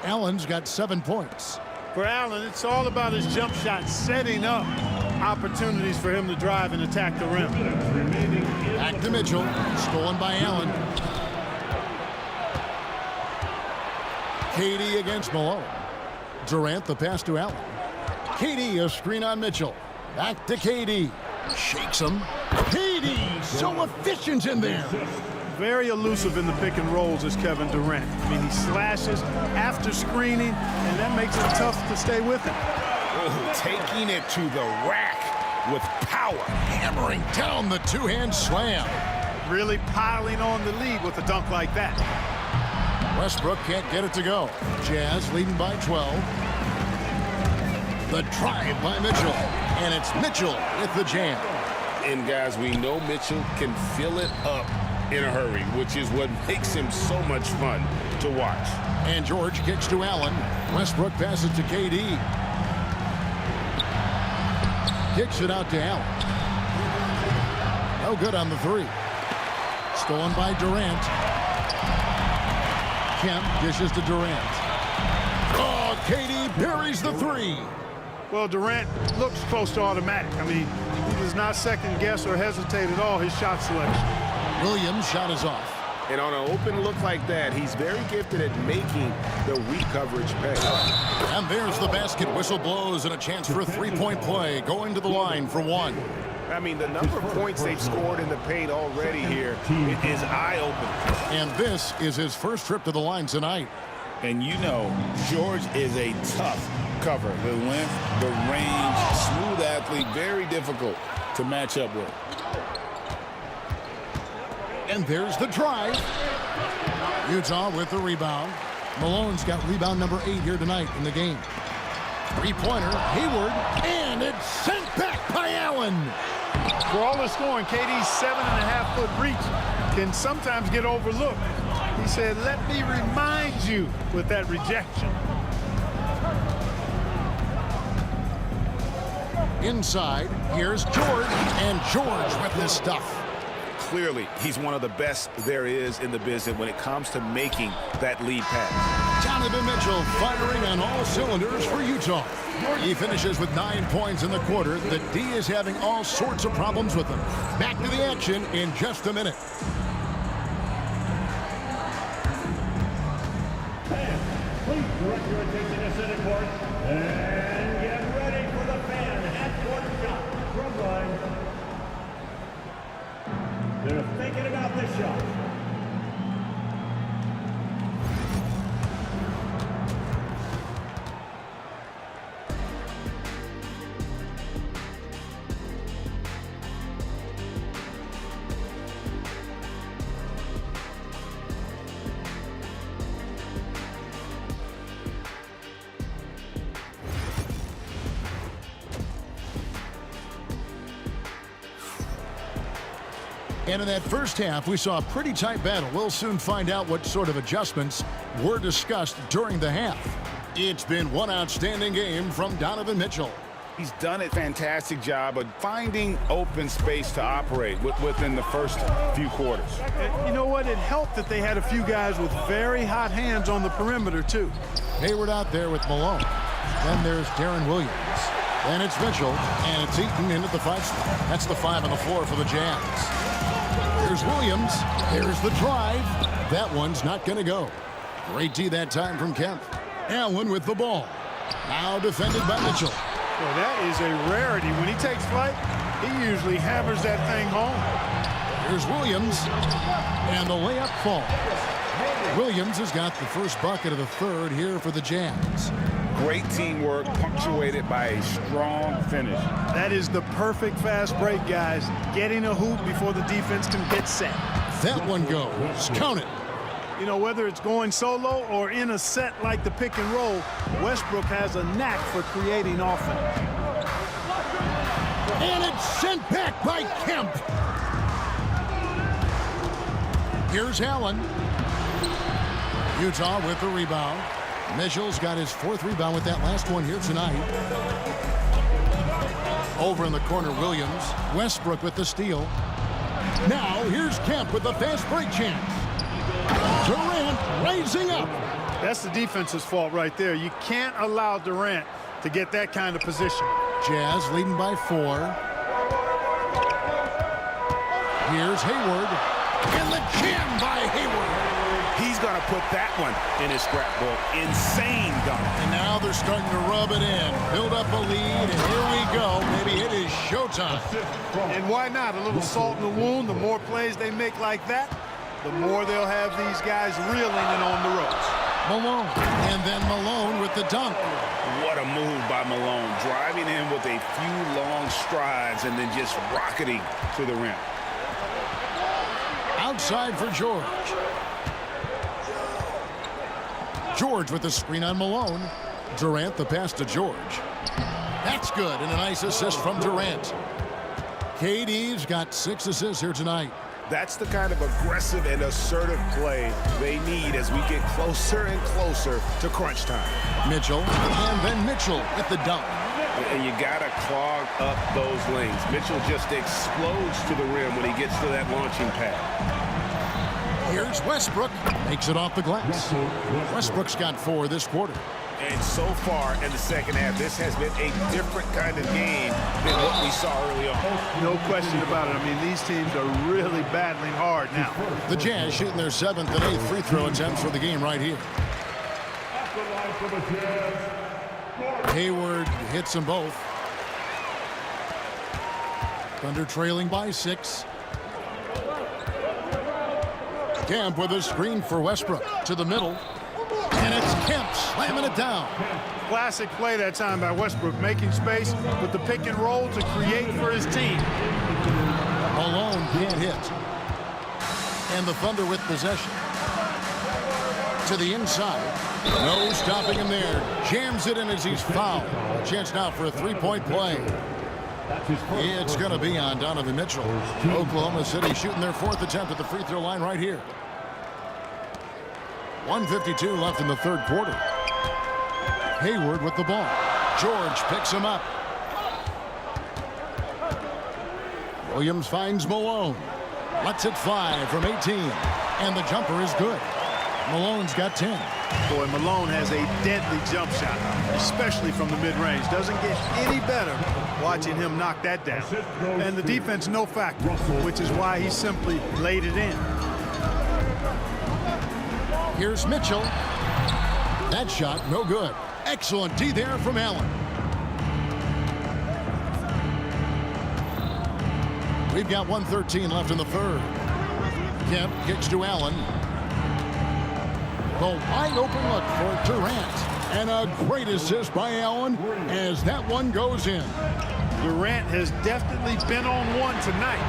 Allen's got 7 points. For Allen, it's all about his jump shot, setting up opportunities for him to drive and attack the rim. Back to Mitchell, stolen by Allen. KD against Malone. Durant the pass to Allen. KD a screen on Mitchell. Back to KD. Shakes him. KD so efficient in there. Very elusive in the pick and rolls is Kevin Durant. I mean, he slashes after screening, and that makes it tough to stay with him. Oh, taking it to the rack with power. Hammering down the two-hand slam. Really piling on the lead with a dunk like that. Westbrook can't get it to go. Jazz leading by 12. The drive by Mitchell. And it's Mitchell with the jam. And guys, we know Mitchell can fill it up in a hurry, which is what makes him so much fun to watch. And George kicks to Allen. Westbrook passes to KD. Kicks it out to Allen. No good on the three. Stolen by Durant. Kemp dishes to Durant. Oh, KD buries the three. Well, Durant looks close to automatic. I mean, he does not second guess or hesitate at all his shot selection. Williams' shot is off. And on an open look like that, he's very gifted at making the weak coverage pay. And there's the basket. Whistle blows and a chance for a three-point play. Going to the line for one. I mean, the number of points they've scored in the paint already here, it is eye-opening. And this is his first trip to the line tonight. And you know, George is a tough cover. The length, the range, smooth athlete, very difficult to match up with. And there's the drive. Utah with the rebound. Malone's got rebound number 8 here tonight in the game. Three-pointer, Hayward, and it's sent back by Allen. For all the scoring, KD's 7.5-foot reach can sometimes get overlooked. He said, "Let me remind you," with that rejection. Inside, here's George, and George with this stuff. Clearly, he's one of the best there is in the business when it comes to making that lead pass. Donovan Mitchell firing on all cylinders for Utah. He finishes with 9 points in the quarter. The D is having all sorts of problems with him. Back to the action in just a minute. Please direct your attention to center court and get ready for the fan half-court shot. Scrub line. They're thinking about this shot. And in that first half, we saw a pretty tight battle. We'll soon find out what sort of adjustments were discussed during the half. It's been one outstanding game from Donovan Mitchell. He's done a fantastic job of finding open space to operate within the first few quarters. You know what? It helped that they had a few guys with very hot hands on the perimeter, too. Hayward out there with Malone. Then there's Darren Williams. Then it's Mitchell, and it's Eaton into the 5 slot. That's the 5 on the floor for the Jazz. There's Williams. There's the drive. That one's not going to go. Great D that time from Kemp. Allen with the ball. Now defended by Mitchell. Well, that is a rarity. When he takes flight, he usually hammers that thing home. Here's Williams. And the layup falls. Williams has got the first bucket of the third here for the Jazz. Great teamwork punctuated by a strong finish. That is the perfect fast break, guys. Getting a hoop before the defense can get set. That one goes. Count it. You know, whether it's going solo or in a set like the pick and roll, Westbrook has a knack for creating offense. And it's sent back by Kemp. Here's Allen. Utah with the rebound. Mitchell's got his 4th rebound with that last one here tonight. Over in the corner, Williams. Westbrook with the steal. Now here's Kemp with the fast break chance. Durant raising up. That's the defense's fault right there. You can't allow Durant to get that kind of position. Jazz leading by 4. Here's Hayward. And the jam by Hayward. He's he's going to put that one in his scrapbook. Insane dunk. And now they're starting to rub it in. Build up a lead, and here we go. Maybe it is showtime. And why not? A little salt in the wound. The more plays they make like that, the more they'll have these guys reeling and on the ropes. Malone. And then Malone with the dunk. What a move by Malone. Driving in with a few long strides and then just rocketing to the rim. Outside for George. George with the screen on Malone. Durant the pass to George. That's good, and a nice assist from Durant. KD's got 6 assists here tonight. That's the kind of aggressive and assertive play they need as we get closer and closer to crunch time. Mitchell, and then Mitchell with the dunk. And you got to clog up those lanes. Mitchell just explodes to the rim when he gets to that launching pad. Here's Westbrook. Makes it off the glass. Westbrook's got 4 this quarter. And so far in the second half, this has been a different kind of game than what we saw early on. No question about it. I mean, these teams are really battling hard now. The Jazz shooting their 7th and 8th free throw attempts for the game right here. Hayward hits them both. Thunder trailing by 6. Kemp with a screen for Westbrook to the middle. And it's Kemp slamming it down. Classic play that time by Westbrook, making space with the pick and roll to create for his team. Malone can't hit. And the Thunder with possession. To the inside. No stopping him there. Jams it in as he's fouled. A chance now for a 3-point play. It's going to be on Donovan Mitchell. Oklahoma City shooting their 4th attempt at the free throw line right here. 1:52 left in the 3rd quarter. Hayward with the ball. George picks him up. Williams finds Malone. Lets it fly from 18. And the jumper is good. Malone's got 10. Boy, Malone has a deadly jump shot, especially from the mid-range. Doesn't get any better watching him knock that down. And the defense no factor, which is why he simply laid it in. Here's Mitchell. That shot no good. Excellent D there from Allen. We've got 1:13 left in the 3rd. Kemp kicks to Allen. The wide open look for Durant. And a great assist by Allen as that one goes in. Durant has definitely been on one tonight,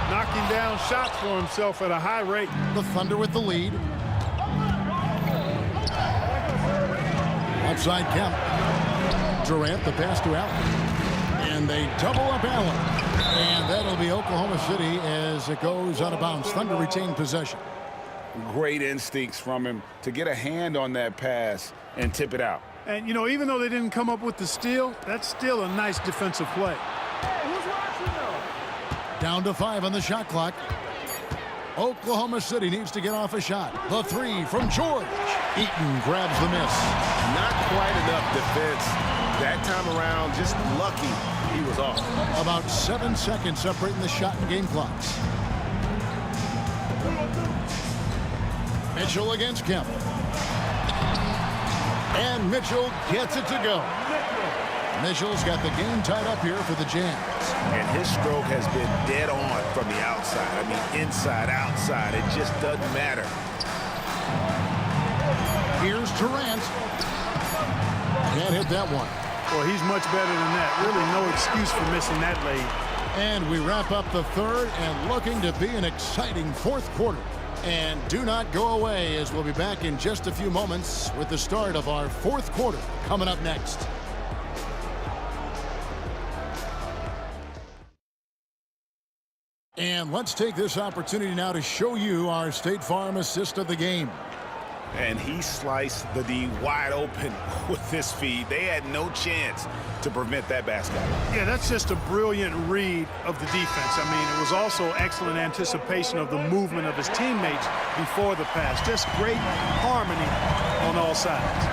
knocking down shots for himself at a high rate. The Thunder with the lead. Outside Kemp. Durant the pass to Allen. And they double up Allen. And that'll be Oklahoma City as it goes out of bounds. Thunder retain possession. Great instincts from him to get a hand on that pass and tip it out. And, you know, even though they didn't come up with the steal, that's still a nice defensive play. Down to 5 on the shot clock. Oklahoma City needs to get off a shot. The 3 from George. Eaton grabs the miss. Not quite enough defense that time around. Just lucky he was off. About 7 seconds separating the shot and game clocks. Mitchell against Kemp. And Mitchell gets it to go. Mitchell's got the game tied up here for the Jazz. And his stroke has been dead on from the outside. I mean, inside, outside. It just doesn't matter. Here's Durant. Can't hit that one. Well, he's much better than that. Really no excuse for missing that lead. And we wrap up the 3rd and looking to be an exciting 4th quarter. And do not go away as we'll be back in just a few moments with the start of our 4th quarter coming up next. And let's take this opportunity now to show you our State Farm assist of the game. And he sliced the D wide open with this feed. They had no chance to prevent that basket. Yeah, that's just a brilliant read of the defense. I mean, it was also excellent anticipation of the movement of his teammates before the pass. Just great harmony on all sides.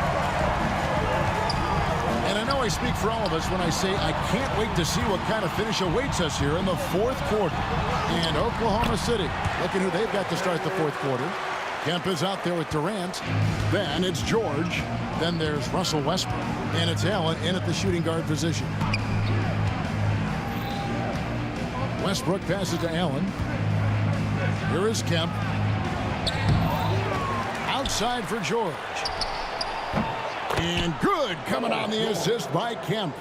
And I know I speak for all of us when I say I can't wait to see what kind of finish awaits us here in the 4th quarter. And Oklahoma City, looking who they've got to start the 4th quarter. Kemp is out there with Durant. Then it's George. Then there's Russell Westbrook. And it's Allen in at the shooting guard position. Westbrook passes to Allen. Here is Kemp. Outside for George. And good coming on the assist by Kemp.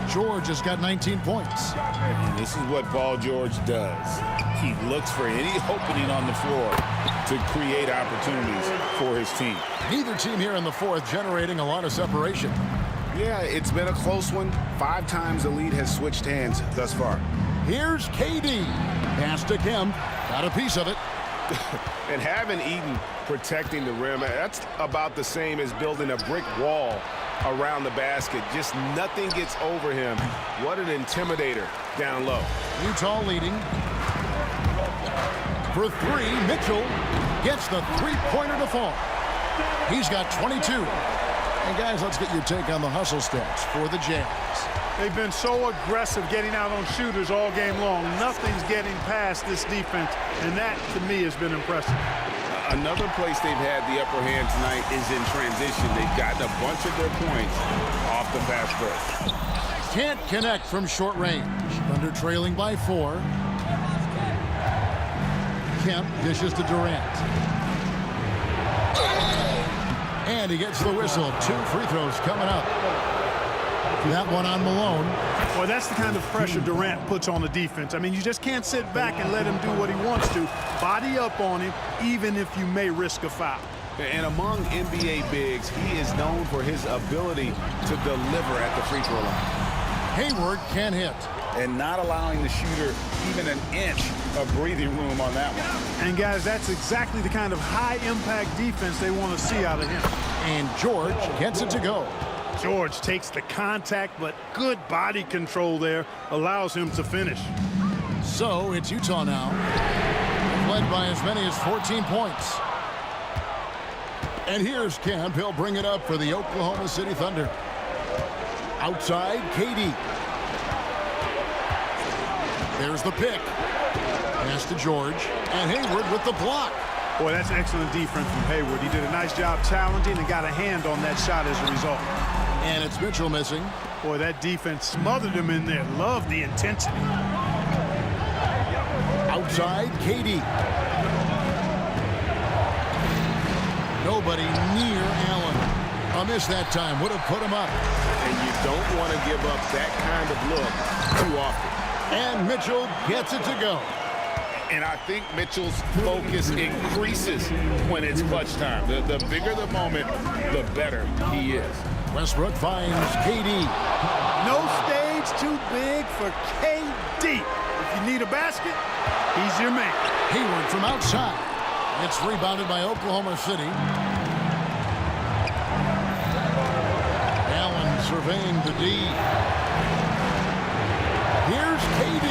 George has got 19 points. And this is what Paul George does. He looks for any opening on the floor to create opportunities for his team. Neither team here in the fourth generating a lot of separation. Yeah, it's been a close one. 5 times the lead has switched hands thus far. Here's KD. Pass to Kemp. Got a piece of it. And having Eaton protecting the rim, that's about the same as building a brick wall around the basket. Just nothing gets over him. What an intimidator down low. Utah leading. For 3, Mitchell gets the three-pointer to fall. He's got 22. And guys, let's get your take on the hustle stats for the Jazz. They've been so aggressive getting out on shooters all game long. Nothing's getting past this defense, and that, to me, has been impressive. Another place they've had the upper hand tonight is in transition. They've gotten a bunch of their points off the fast break. Can't connect from short range. Thunder trailing by 4. Kemp dishes to Durant. And he gets the whistle. 2 free throws coming up. That one on Malone. Well, that's the kind of pressure Durant puts on the defense. I mean, you just can't sit back and let him do what he wants to. Body up on him, even if you may risk a foul. And among NBA bigs, he is known for his ability to deliver at the free throw line. Hayward can't hit. And not allowing the shooter even an inch of breathing room on that one. And, guys, that's exactly the kind of high-impact defense they want to see out of him. And George gets it to go. George takes the contact, but good body control there allows him to finish. So it's Utah now, led by as many as 14 points. And here's Kemp. He'll bring it up for the Oklahoma City Thunder. Outside, KD. There's the pick. Pass to George. And Hayward with the block. Boy, that's excellent defense from Hayward. He did a nice job challenging and got a hand on that shot as a result. And it's Mitchell missing. Boy, that defense smothered him in there. Love the intensity. Outside, KD. Nobody near Allen. A miss that time. Would have put him up. And you don't want to give up that kind of look too often. And Mitchell gets it to go. And I think Mitchell's focus increases when it's clutch time. The bigger the moment, the better he is. Westbrook finds KD. No stage too big for KD. If you need a basket, he's your man. Hayward from outside. It's rebounded by Oklahoma City. Allen surveying the D. Here's KD.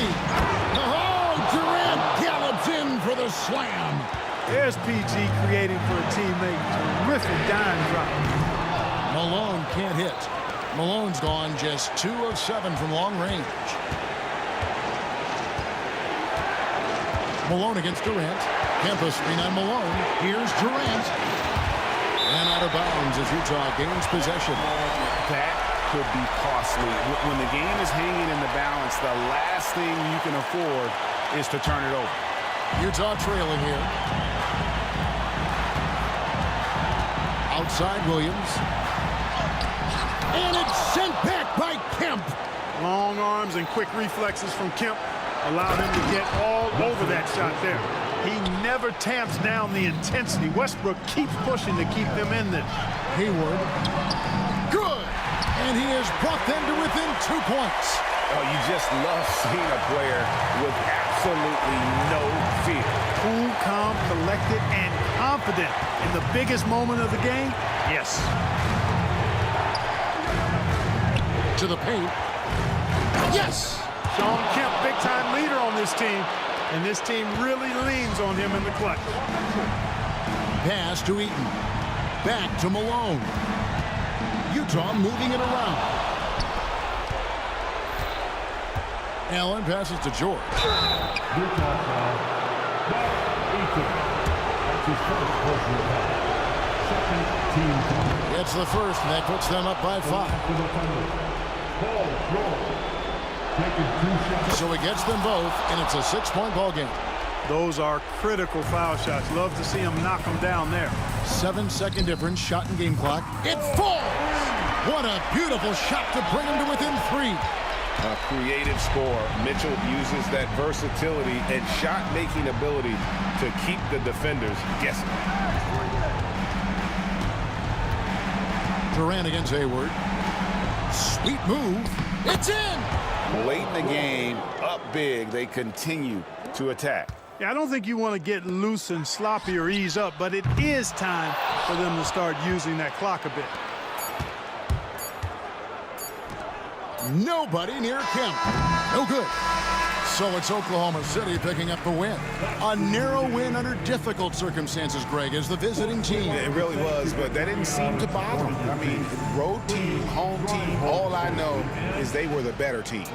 Oh, Durant gallops in for the slam. There's PG creating for a teammate. Terrific dime drop. Malone can't hit. Malone's gone just 2 of 7 from long range. Malone against Durant. Kemp screen on Malone. Here's Durant. And out of bounds as Utah gains possession. That could be costly. When the game is hanging in the balance, the last thing you can afford is to turn it over. Utah trailing here. Outside Williams. And it's sent back by Kemp. Long arms and quick reflexes from Kemp allowed him to get all over that shot there. He never tamps down the intensity. Westbrook keeps pushing to keep them in this. Hayward. Good. And he has brought them to within 2 points. Oh, you just love seeing a player with absolutely no fear. Cool, calm, collected, and confident in the biggest moment of the game. Yes. To the paint. Yes! Sean Kemp, big-time leader on this team, and this team really leans on him in the clutch. Pass to Eaton. Back to Malone. Utah moving it around. Allen passes to George. his first personal foul. Second team foul. It's the first, and that puts them up by 5. For the Thunder, Paul George. Taking 2 shots. So he gets them both, and it's a 6-point ball game. Those are critical foul shots. Love to see him knock them down there. 7-second difference, shot and game clock. It falls! What a beautiful shot to bring him to within 3. A creative score. Mitchell uses that versatility and shot-making ability to keep the defenders guessing. Durant against Hayward. Sweet move. It's in! Late in the game, up big, they continue to attack. Yeah, I don't think you want to get loose and sloppy or ease up, but it is time for them to start using that clock a bit. Nobody near Kemp. No good. So it's Oklahoma City picking up the win. A narrow win under difficult circumstances, Greg, as the visiting team. It really was, but that didn't seem to bother them. I mean, road team, home team, all I know is they were the better team.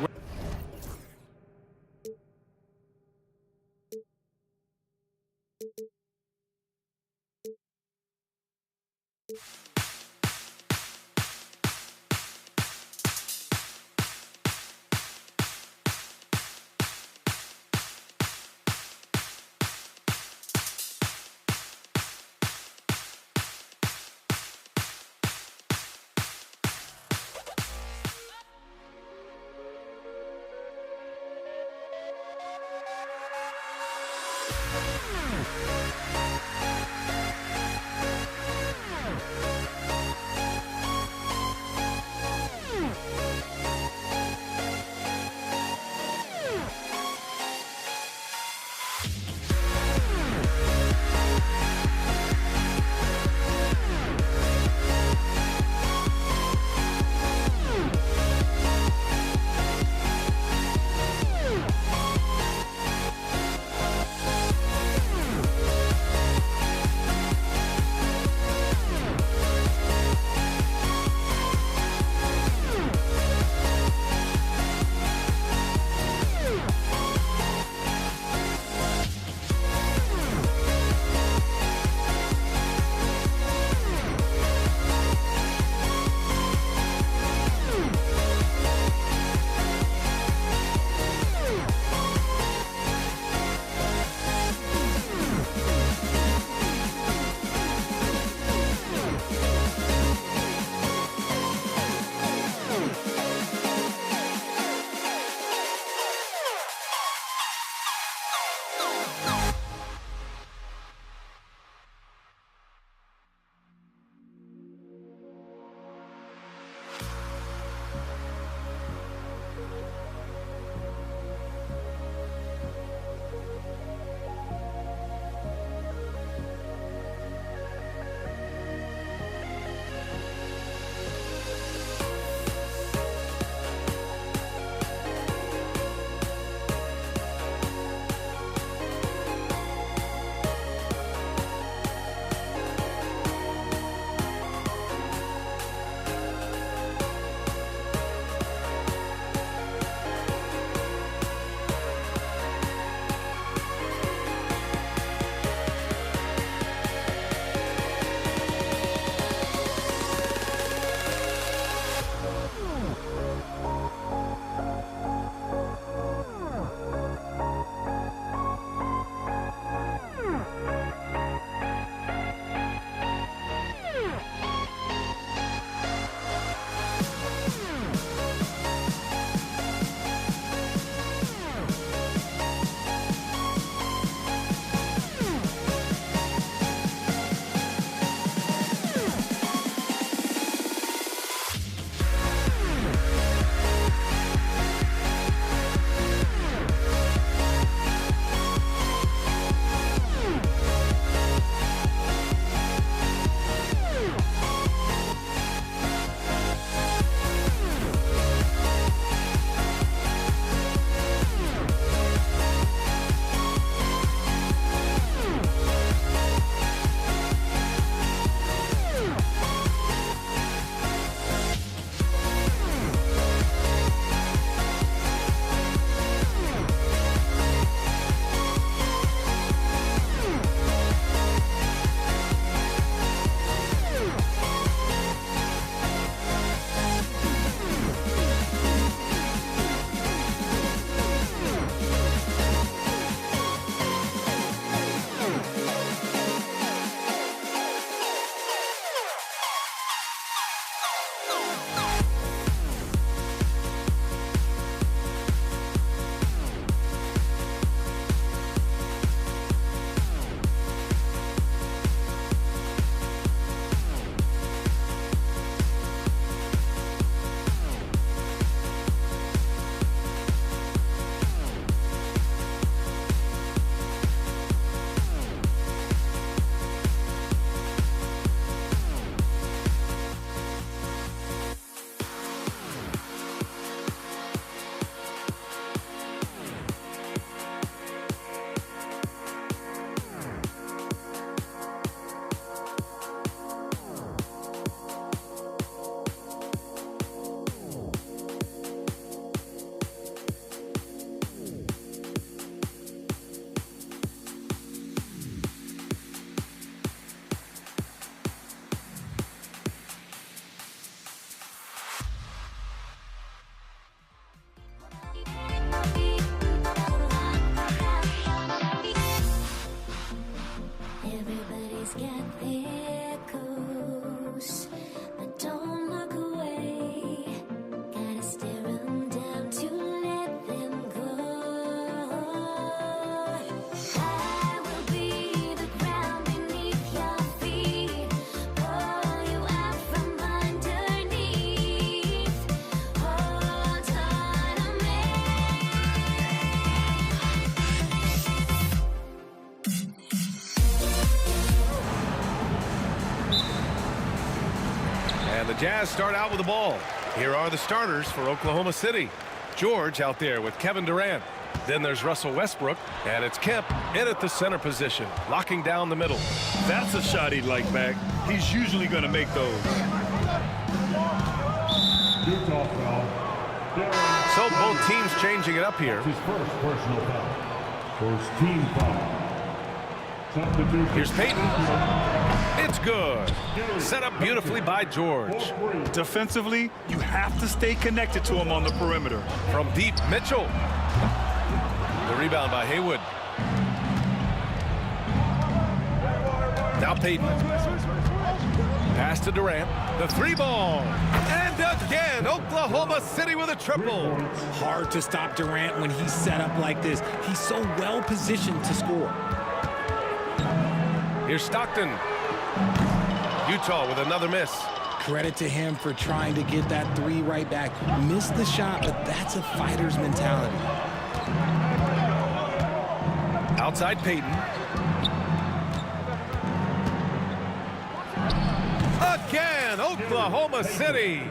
there it goes. But don't look away. Gotta stare 'em down to let them go. I will be the ground beneath your feet. Pull you out from underneath. Hold on to me. And the Jazz start out with the ball. Here are the starters for Oklahoma City. George out there with Kevin Durant. Then there's Russell Westbrook, and it's Kemp in at the center position, locking down the middle. That's a shot he'd like back. He's usually going to make those. Utah foul. So both teams changing it up here. His first personal foul. First team foul. Substitution. Here's Peyton. It's good. Set up beautifully by George. Defensively, you have to stay connected to him on the perimeter. From deep, Mitchell. The rebound by Haywood. Now Peyton. Pass to Durant. The three ball. And again, Oklahoma City with a triple. Hard to stop Durant when he's set up like this. He's so well positioned to score. Here's Stockton. Utah with another miss. Credit to him for trying to get that three right back. Missed the shot, but that's a fighter's mentality. Outside Peyton. Again, Oklahoma City.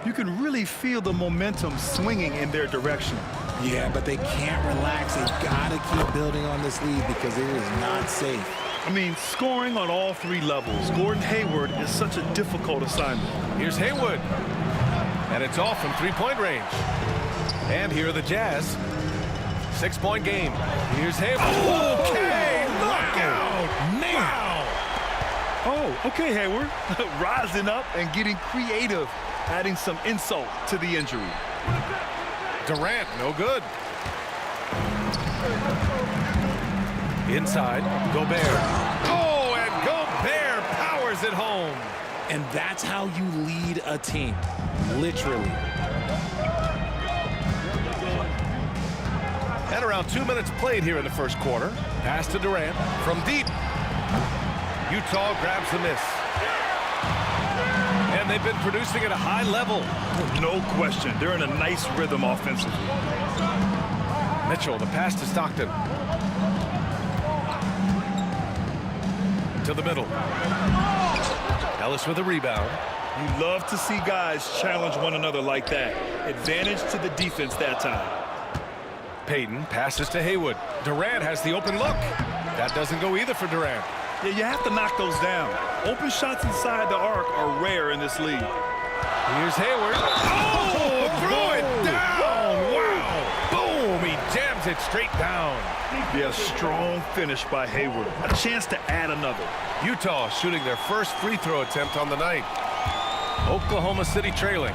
You can really feel the momentum swinging in their direction. Yeah, but they can't relax. They've got to keep building on this lead because it is not safe. I mean, scoring on all three levels. Gordon Hayward is such a difficult assignment. Here's Haywood. And it's off from three-point range. And here are the Jazz. 6-point game. Here's Haywood. Okay, knockout. Man. Oh, okay, Hayward. Rising up and getting creative, adding some insult to the injury. Durant, no good. Inside, Gobert. Oh, and Gobert powers it home. And that's how you lead a team, literally. And around 2 minutes played here in the first quarter. Pass to Durant from deep. Utah grabs the miss. And they've been producing at a high level. No question. They're in a nice rhythm offensively. Mitchell, the pass to Stockton. To the middle. Ellis with a rebound. You love to see guys challenge one another like that. Advantage to the defense that time. Payton passes to Haywood. Durant has the open look. That doesn't go either for Durant. Yeah, you have to knock those down. Open shots inside the arc are rare in this league. Here's Hayward. Oh, threw it down. Wow. Boom. He jams it straight down. Yeah, strong finish by Hayward. A chance to add another. Utah shooting their first free throw attempt on the night. Oklahoma City trailing.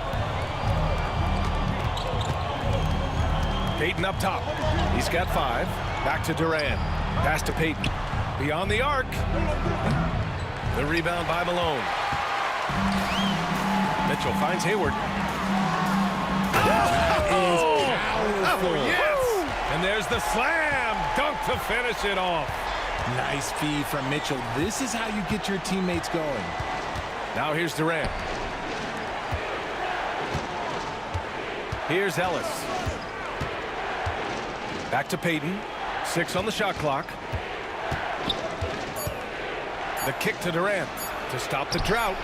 Payton up top. He's got 5. Back to Durant. Pass to Payton. Beyond the arc. The rebound by Malone. Mitchell finds Hayward. Oh, yes! And there's the slam dunk to finish it off. Nice feed from Mitchell. This is how you get your teammates going. Now here's Durant. Here's Ellis. Back to Payton. 6 on the shot clock. The kick to Durant to stop the drought.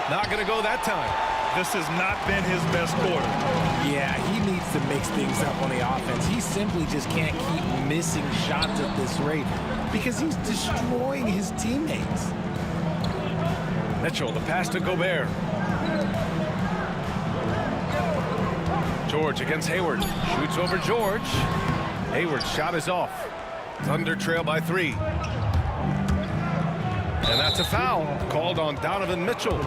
Not going to go that time. This has not been his best quarter. Yeah, he needs to mix things up on the offense. He simply just can't keep missing shots at this rate because he's destroying his teammates. Mitchell, the pass to Gobert. George against Hayward. Shoots over George. Hayward's shot is off. Thunder trail by 3. And that's a foul called on Donovan Mitchell.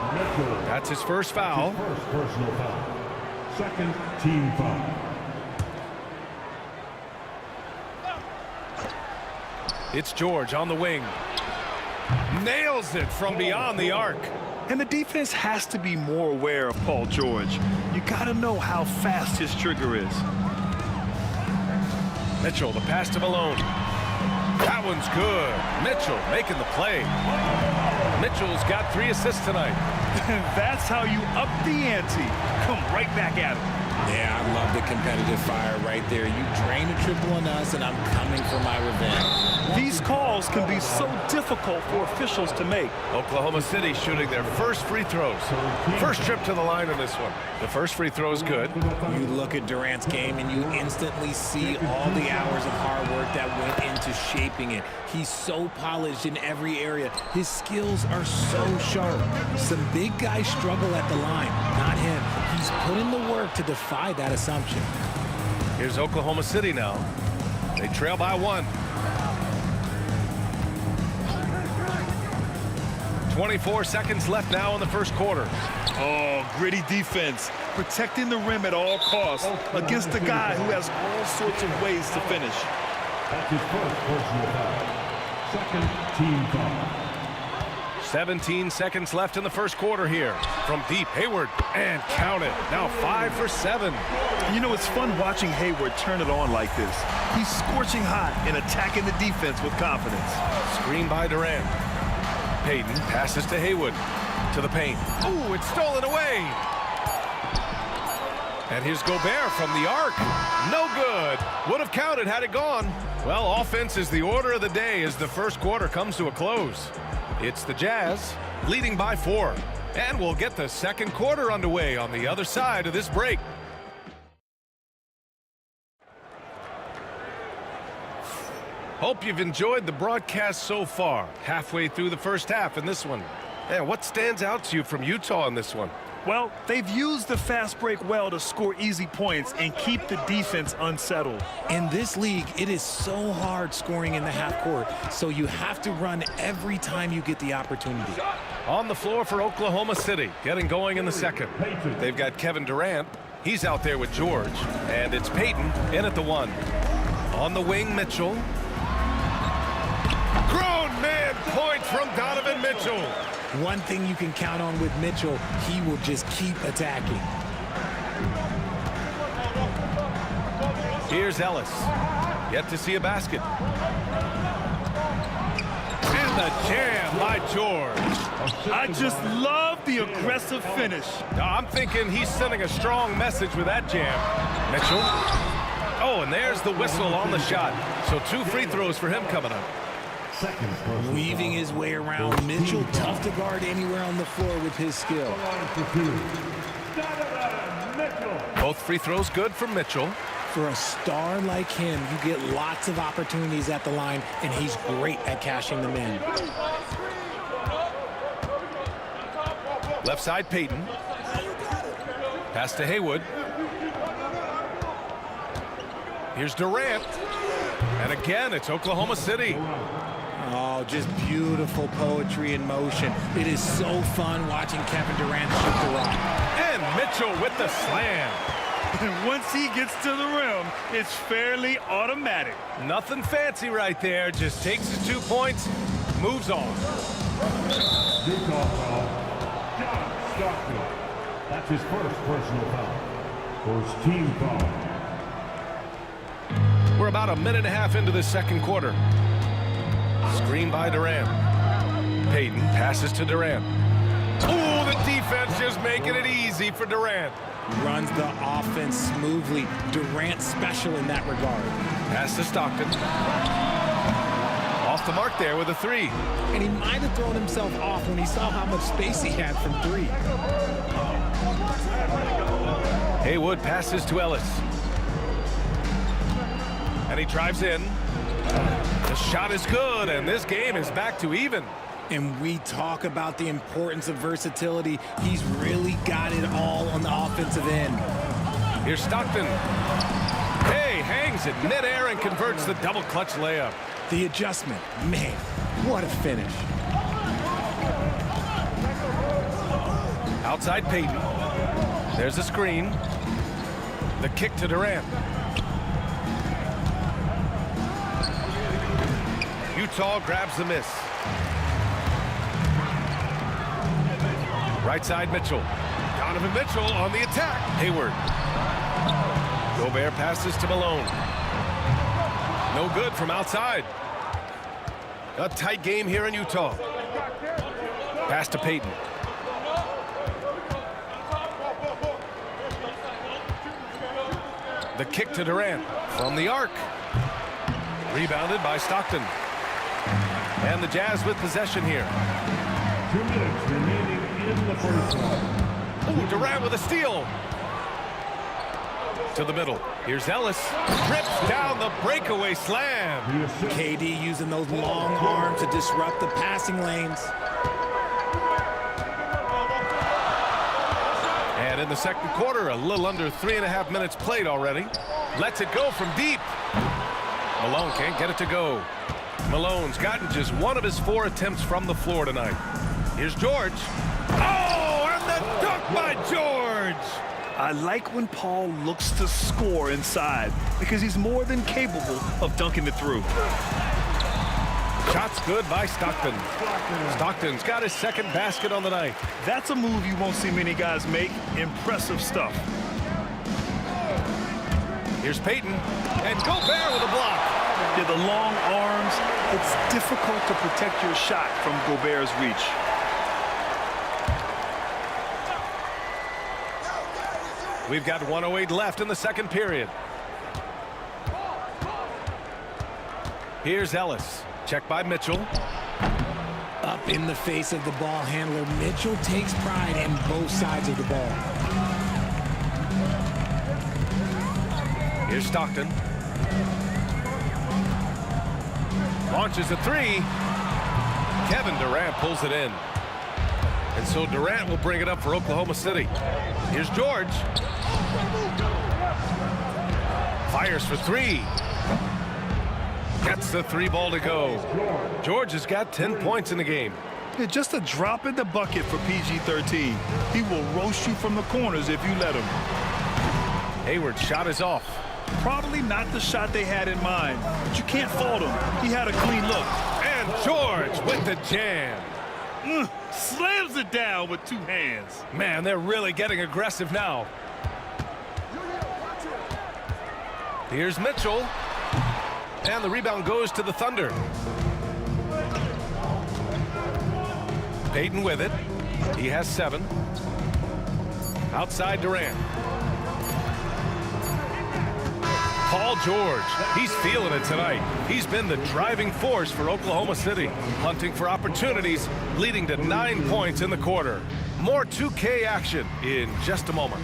That's his first foul. First personal foul. Second team foul. It's George on the wing. nails it from beyond the arc. And the defense has to be more aware of Paul George. You got to know how fast his trigger is. Mitchell, the pass to Malone. That one's good. Mitchell making the play. Mitchell's got 3 assists tonight. That's how you up the ante. Come right back at him. Yeah, I love the competitive fire right there. You drain a triple on us, and I'm coming for my revenge. These calls can be so difficult for officials to make. Oklahoma City shooting their first free throws. First trip to the line in this one. The first free throw is good. You look at Durant's game, and you instantly see all the hours of hard work that went into shaping it. He's so polished in every area. His skills are so sharp. Some big guys struggle at the line, not him. He's put in the work to defy that assumption. Here's Oklahoma City now. They trail by 1. 24 seconds left now in the first quarter. Oh, gritty defense. Protecting the rim at all costs against a guy who has all sorts of ways to finish. That's his first personal foul. Second team foul. 17 seconds left in the first quarter here. From deep, Hayward, and count it. Now 5 for 7. You know, it's fun watching Hayward turn it on like this. He's scorching hot and attacking the defense with confidence. Screen by Durant. Payton passes to Hayward. To the paint. Ooh, it's stolen away. And here's Gobert from the arc. No good. Would have counted had it gone. Well, offense is the order of the day as the first quarter comes to a close. It's the Jazz leading by 4. And we'll get the second quarter underway on the other side of this break. Hope you've enjoyed the broadcast so far. Halfway through the first half in this one. And what stands out to you from Utah in this one? Well, they've used the fast break well to score easy points and keep the defense unsettled. In this league, it is so hard scoring in the half court, so you have to run every time you get the opportunity. On the floor for Oklahoma City, getting going in the second. They've got Kevin Durant. He's out there with George. And it's Payton in at the 1. On the wing, Mitchell. Grown man point from Donovan Mitchell. One thing you can count on with Mitchell, he will just keep attacking. Here's Ellis. Yet to see a basket. And the jam by George. I just love the aggressive finish. I'm thinking he's sending a strong message with that jam. Mitchell. Oh, and there's the whistle on the shot. So 2 free throws for him coming up. Weaving his way around. Mitchell, tough to guard anywhere on the floor with his skill. Both free throws good from Mitchell. For a star like him, you get lots of opportunities at the line, and he's great at cashing them in. Left side, Payton. Pass to Hayward. Here's Durant. And again, it's Oklahoma City. Oh, just beautiful poetry in motion. It is so fun watching Kevin Durant shoot the rock. And Mitchell with the slam. And once he gets to the rim, it's fairly automatic. Nothing fancy right there. Just takes his 2 points, moves on. Utah foul. John Stockton. That's his first personal foul. First team foul. We're about a minute and a half into the second quarter. Screen by Durant. Payton passes to Durant. Oh, the defense just making it easy for Durant. Runs the offense smoothly. Durant special in that regard. Pass to Stockton. Off the mark there with a 3. And he might have thrown himself off when he saw how much space he had from 3. Haywood passes to Ellis. And he drives in. The shot is good, and this game is back to even. And we talk about the importance of versatility. He's really got it all on the offensive end. Here's Stockton. Hey, hangs it midair and converts the double clutch layup. The adjustment, man, what a finish. Outside Payton. There's a screen. The kick to Durant. Utah grabs the miss. Right side Mitchell. Donovan Mitchell on the attack. Hayward. Gobert passes to Malone. No good from outside. A tight game here in Utah. Pass to Payton. The kick to Durant from the arc. Rebounded by Stockton. And the Jazz with possession here. 2 minutes remaining in the first half. Ooh, Durant with a steal. To the middle. Here's Ellis. Rips down the breakaway slam. KD using those long arms to disrupt the passing lanes. And in the second quarter, a little under 3.5 minutes played already. Lets it go from deep. Malone can't get it to go. Malone's gotten just one of his 4 attempts from the floor tonight. Here's George. Oh, and the dunk by George. I like when Paul looks to score inside because he's more than capable of dunking it through. Shots good by Stockton. Stockton's got his second basket on the night. That's a move you won't see many guys make. Impressive stuff. Here's Payton. And Gobert with a block. Yeah, the long arms, it's difficult to protect your shot from Gobert's reach. We've got 1:08 left in the second period. Here's Ellis. Check by Mitchell. Up in the face of the ball handler. Mitchell takes pride in both sides of the ball. Here's Stockton. Launches a 3. Kevin Durant pulls it in. And so Durant will bring it up for Oklahoma City. Here's George. Fires for 3. Gets the 3 ball to go. George has got 10 points in the game. Yeah, just a drop in the bucket for PG-13. He will roast you from the corners if you let him. Hayward's shot is off. Probably not the shot they had in mind, but you can't fault him. He had a clean look. And George with the jam. Slams it down with 2 hands. Man, they're really getting aggressive now. Here's Mitchell. And the rebound goes to the Thunder. Payton with it. He has 7. Outside Durant. Paul George, he's feeling it tonight. He's been the driving force for Oklahoma City, hunting for opportunities, leading to 9 points in the quarter. More 2K action in just a moment.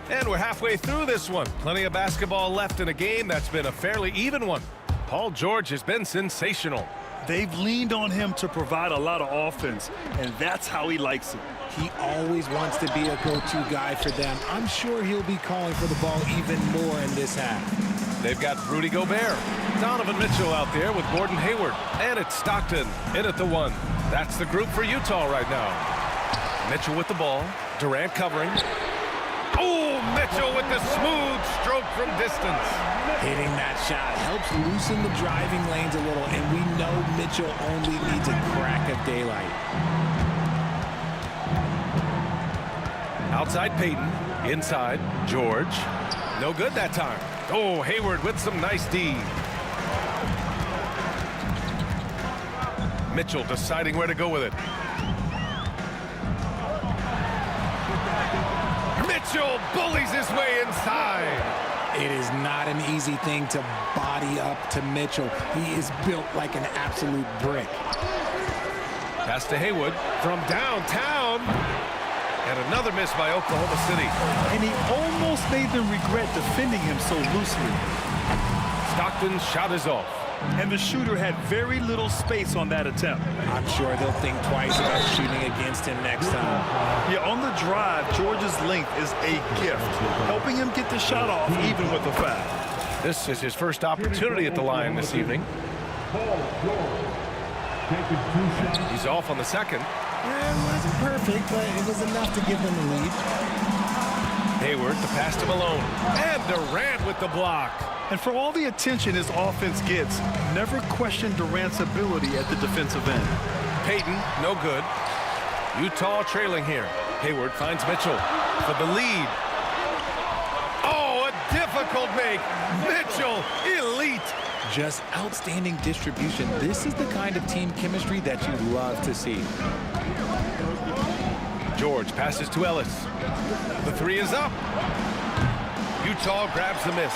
And we're halfway through this one. Plenty of basketball left in a game that's been a fairly even one. Paul George has been sensational. They've leaned on him to provide a lot of offense, and that's how he likes it. He always wants to be a go-to guy for them. I'm sure he'll be calling for the ball even more in this half. They've got Rudy Gobert, Donovan Mitchell out there with Gordon Hayward, and it's Stockton in at the 1. That's the group for Utah right now. Mitchell with the ball, Durant covering. Oh, Mitchell with the smooth stroke from distance. Hitting that shot helps loosen the driving lanes a little, and we know Mitchell only needs a crack of daylight. Outside Payton, inside George. No good that time. Oh, Hayward with some nice D. Mitchell deciding where to go with it. Mitchell bullies his way inside. It is not an easy thing to body up to Mitchell. He is built like an absolute brick. Pass to Hayward from downtown. And another miss by Oklahoma City. And he almost made them regret defending him so loosely. Stockton's shot is off. And the shooter had very little space on that attempt. I'm sure they'll think twice about shooting against him next time. Yeah, on the drive, George's length is a gift, helping him get the shot off even with a foul. This is his first opportunity at the line this evening. taking 2 shots. He's off on the second. It wasn't perfect, but it was enough to give them the lead. Hayward, the pass to Malone. And Durant with the block. And for all the attention his offense gets, never question Durant's ability at the defensive end. Payton, no good. Utah trailing here. Hayward finds Mitchell for the lead. Oh, a difficult make. Mitchell, elite. Just outstanding distribution. This is the kind of team chemistry that you love to see. George passes to Ellis. The three is up. Utah grabs the miss.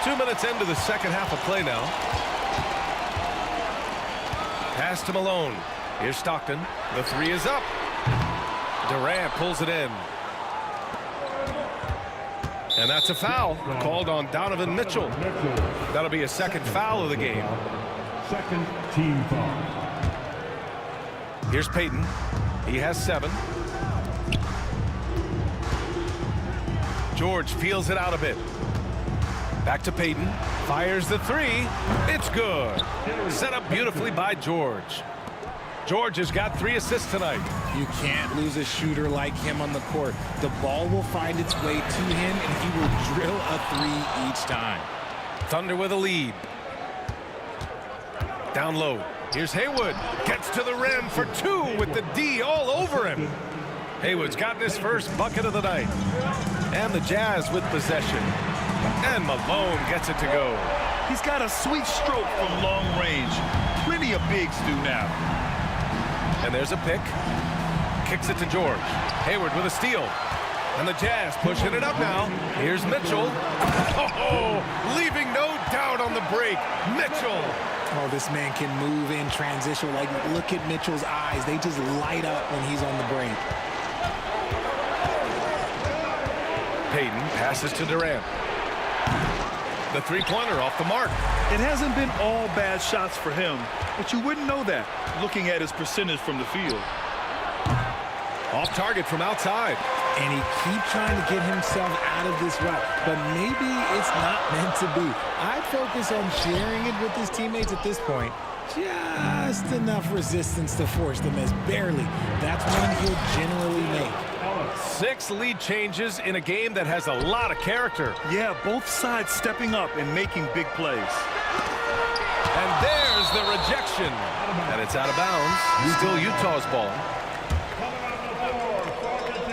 2 minutes into the second half of play now. Pass to Malone. Here's Stockton. The three is up. Durant pulls it in. And that's a foul called on Donovan Mitchell. That'll be a second foul of the game. Second team foul. Here's Payton. He has 7. George feels it out a bit. Back to Payton. Fires the three. It's good. Set up beautifully by George. George has got 3 assists tonight. You can't lose a shooter like him on the court. The ball will find its way to him, and he will drill a 3 each time. Thunder with a lead. Down low. Here's Haywood. Gets to the rim for 2 with the D all over him. Haywood's gotten his first bucket of the night. And the Jazz with possession. And Malone gets it to go. He's got a sweet stroke from long range. Plenty of bigs do now. And there's a pick. Kicks it to George. Hayward with a steal. And the Jazz pushing it up now. Here's Mitchell. Oh, leaving no doubt on the break. Mitchell. Oh, this man can move in transition. Like, look at Mitchell's eyes. They just light up when he's on the break. Payton passes to Durant. The three-pointer off the mark. It hasn't been all bad shots for him, but you wouldn't know that looking at his percentage from the field. Off target from outside. And he keeps trying to get himself out of this rut, but maybe it's not meant to be. I'd focus on sharing it with his teammates at this point. Just enough resistance to force the miss. Barely. That's one he'll generally make. 6 lead changes in a game that has a lot of character. Yeah, both sides stepping up and making big plays. And there's the rejection. And it's out of bounds. Still Utah's ball.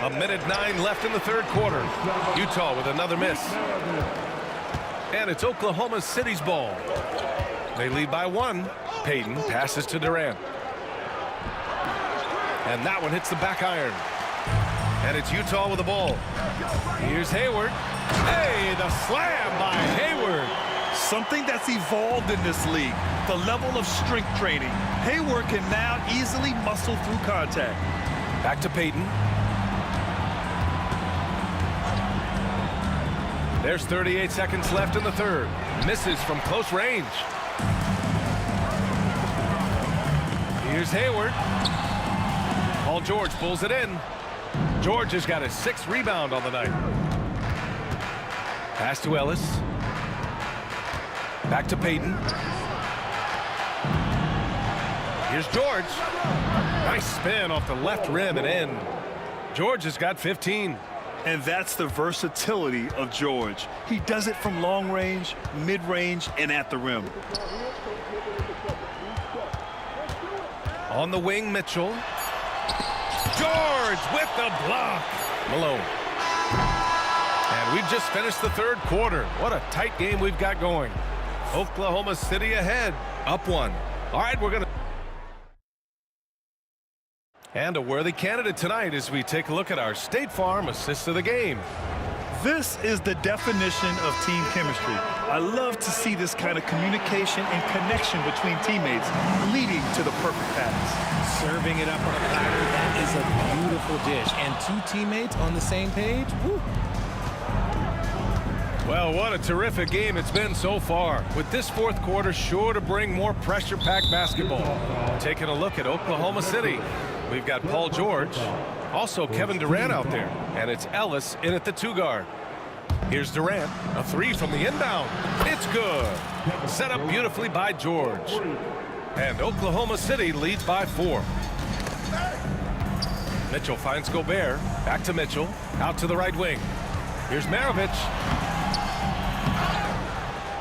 1:09 left in the third quarter. Utah with another miss. And it's Oklahoma City's ball. They lead by 1. Payton passes to Durant. And that one hits the back iron. And it's Utah with the ball. Here's Hayward. Hey, the slam by Hayward. Something that's evolved in this league, the level of strength training. Hayward can now easily muscle through contact. Back to Payton. There's 38 seconds left in the third. Misses from close range. Here's Hayward. Paul George pulls it in. George has got his 6th rebound on the night. Pass to Ellis. Back to Payton. Here's George. Nice spin off the left rim and in. George has got 15. And that's the versatility of George. He does it from long range, mid-range, and at the rim. On the wing, Mitchell. George with the block. Malone. And we've just finished the third quarter. What a tight game we've got going. Oklahoma City ahead, up 1. All right, we're going to... And a worthy candidate tonight as we take a look at our State Farm assist of the game. This is the definition of team chemistry. I love to see this kind of communication and connection between teammates leading to the perfect pass. Serving it up on a platter, that is a beautiful dish. And 2 teammates on the same page, woo. Well, what a terrific game it's been so far. With this fourth quarter sure to bring more pressure-packed basketball. Taking a look at Oklahoma City. We've got Paul George, also Kevin Durant out there, and it's Ellis in at the 2 guard. Here's Durant, a 3 from the inbound. It's good. Set up beautifully by George. And Oklahoma City leads by 4. Mitchell finds Gobert. Back to Mitchell. Out to the right wing. Here's Maravich.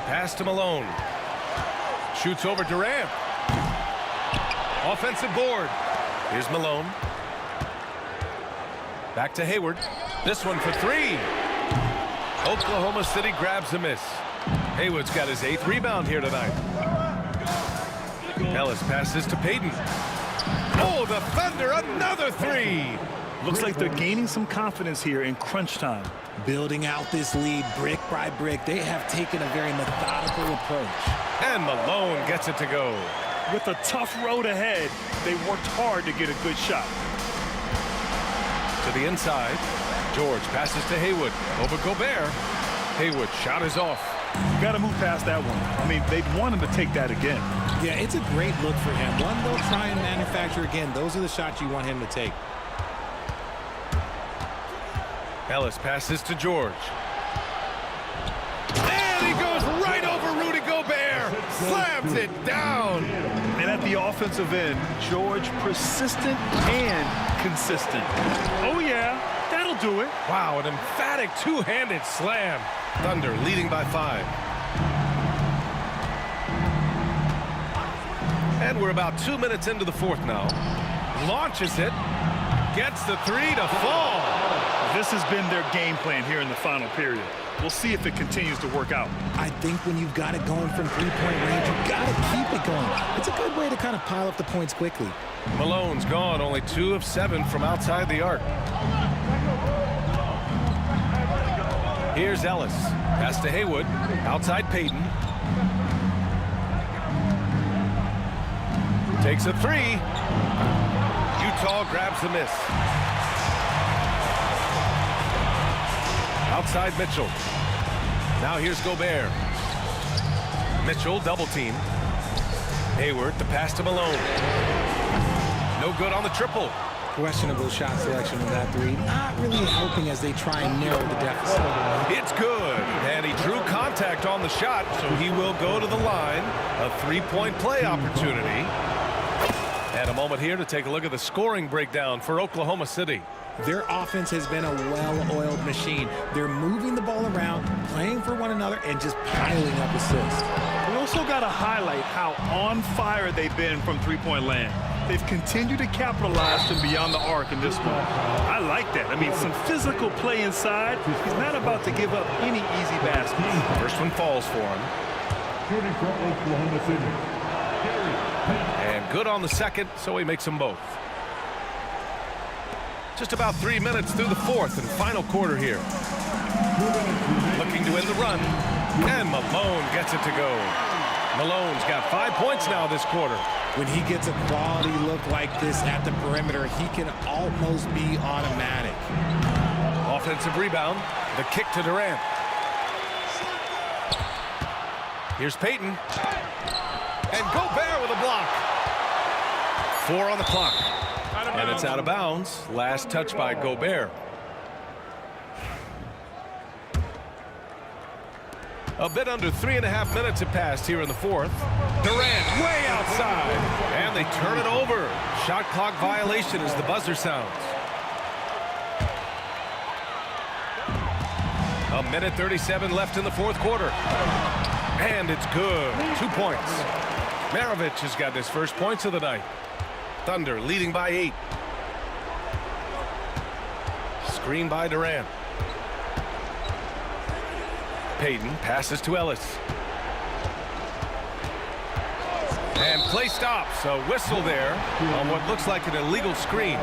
Pass to Malone. Shoots over Durant. Offensive board. Here's Malone. Back to Hayward. This one for 3. Oklahoma City grabs a miss. Hayward's got his 8th rebound here tonight. Ellis passes to Payton. Oh, the Thunder, another 3. Looks like they're gaining some confidence here in crunch time. Building out this lead brick by brick. They have taken a very methodical approach. And Malone gets it to go. With a tough road ahead, they worked hard to get a good shot. To the inside. George passes to Haywood. Over Gobert. Haywood shot is off. Got to move past that one. I mean, they'd want him to take that again. Yeah, it's a great look for him. One they'll try and manufacture again. Those are the shots you want him to take. Ellis passes to George. And he goes right over Rudy Gobert. Slams it down. And at the offensive end, George persistent and consistent. Oh, yeah, that'll do it. Wow, an emphatic two-handed slam. Thunder leading by 5. And we're about 2 minutes into the 4th now. Launches it. Gets the 3 to fall. This has been their game plan here in the final period. We'll see if it continues to work out. I think when you've got it going from 3-point range, you've got to keep it going. It's a good way to kind of pile up the points quickly. Malone's gone, only 2 of 7 from outside the arc. Here's Ellis. Pass to Haywood. Outside Payton. Takes a 3. Utah grabs the miss. Outside Mitchell. Now here's Gobert. Mitchell double team. Hayward, the pass to Malone. No good on the triple. Questionable shot selection on that 3. Not really helping as they try and narrow the deficit. It's good. And he drew contact on the shot, so he will go to the line. A 3-point play opportunity. And a moment here to take a look at the scoring breakdown for Oklahoma City. Their offense has been a well-oiled machine. They're moving the ball around, playing for one another, and just piling up assists. We also got to highlight how on fire they've been from three-point land. They've continued to capitalize from beyond the arc in this one. I like that. I mean, some physical play inside. He's not about to give up any easy baskets. First one falls for him. Shooting for Oklahoma City. And good on the second, so he makes them both. Just about 3 minutes through the 4th and final quarter here. Looking to end the run. And Malone gets it to go. Malone's got 5 points now this quarter. When he gets a quality look like this at the perimeter, he can almost be automatic. Offensive rebound. The kick to Durant. Here's Payton. And Gobert with a block. 4 on the clock. And it's out of bounds. Last touch by Gobert. A bit under 3.5 minutes have passed here in the 4th. Durant way outside. And they turn it over. Shot clock violation as the buzzer sounds. A minute 37 left in the 4th quarter. And it's good. 2 points. Maravich has got his first points of the night. Thunder leading by 8. Screen by Durant. Payton passes to Ellis. And play stops. A whistle there on what looks like an illegal screen.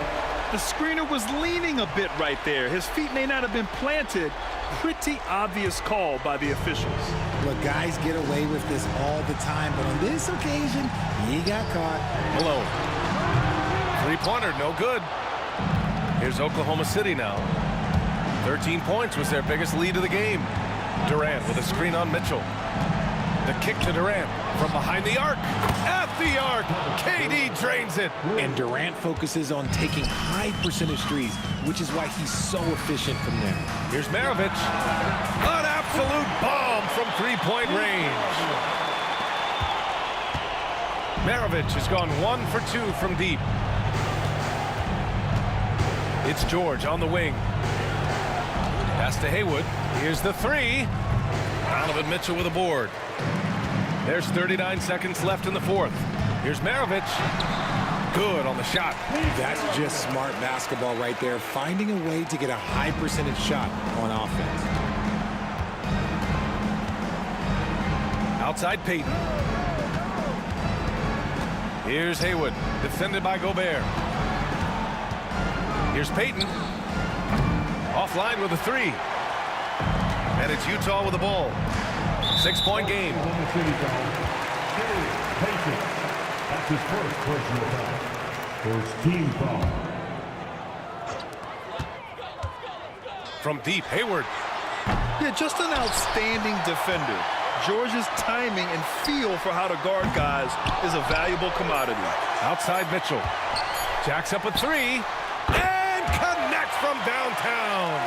The screener was leaning a bit right there. His feet may not have been planted. Pretty obvious call by the officials. Look, guys get away with this all the time, but on this occasion, he got caught. Malone. 3-pointer, no good. Here's Oklahoma City now. 13 points was their biggest lead of the game. Durant with a screen on Mitchell. The kick to Durant from behind the arc. At the arc, KD drains it. And Durant focuses on taking high percentage threes, which is why he's so efficient from there. Here's Maravich. An absolute bomb from 3-point range. Maravich has gone 1 for 2 from deep. It's George on the wing. Pass to Haywood. Here's the three. Donovan Mitchell with a board. There's 39 seconds left in the fourth. Here's Maravich. Good on the shot. That's just smart basketball right there, finding a way to get a high percentage shot on offense. Outside Payton. Here's Haywood, defended by Gobert. Here's Payton. Offline with a three. And it's Utah with the ball. 6-point game. That's his first personal foul. First team foul. From deep, Hayward. Yeah, just an outstanding defender. George's timing and feel for how to guard guys is a valuable commodity. Outside Mitchell. Jacks up a three. And connects from downtown.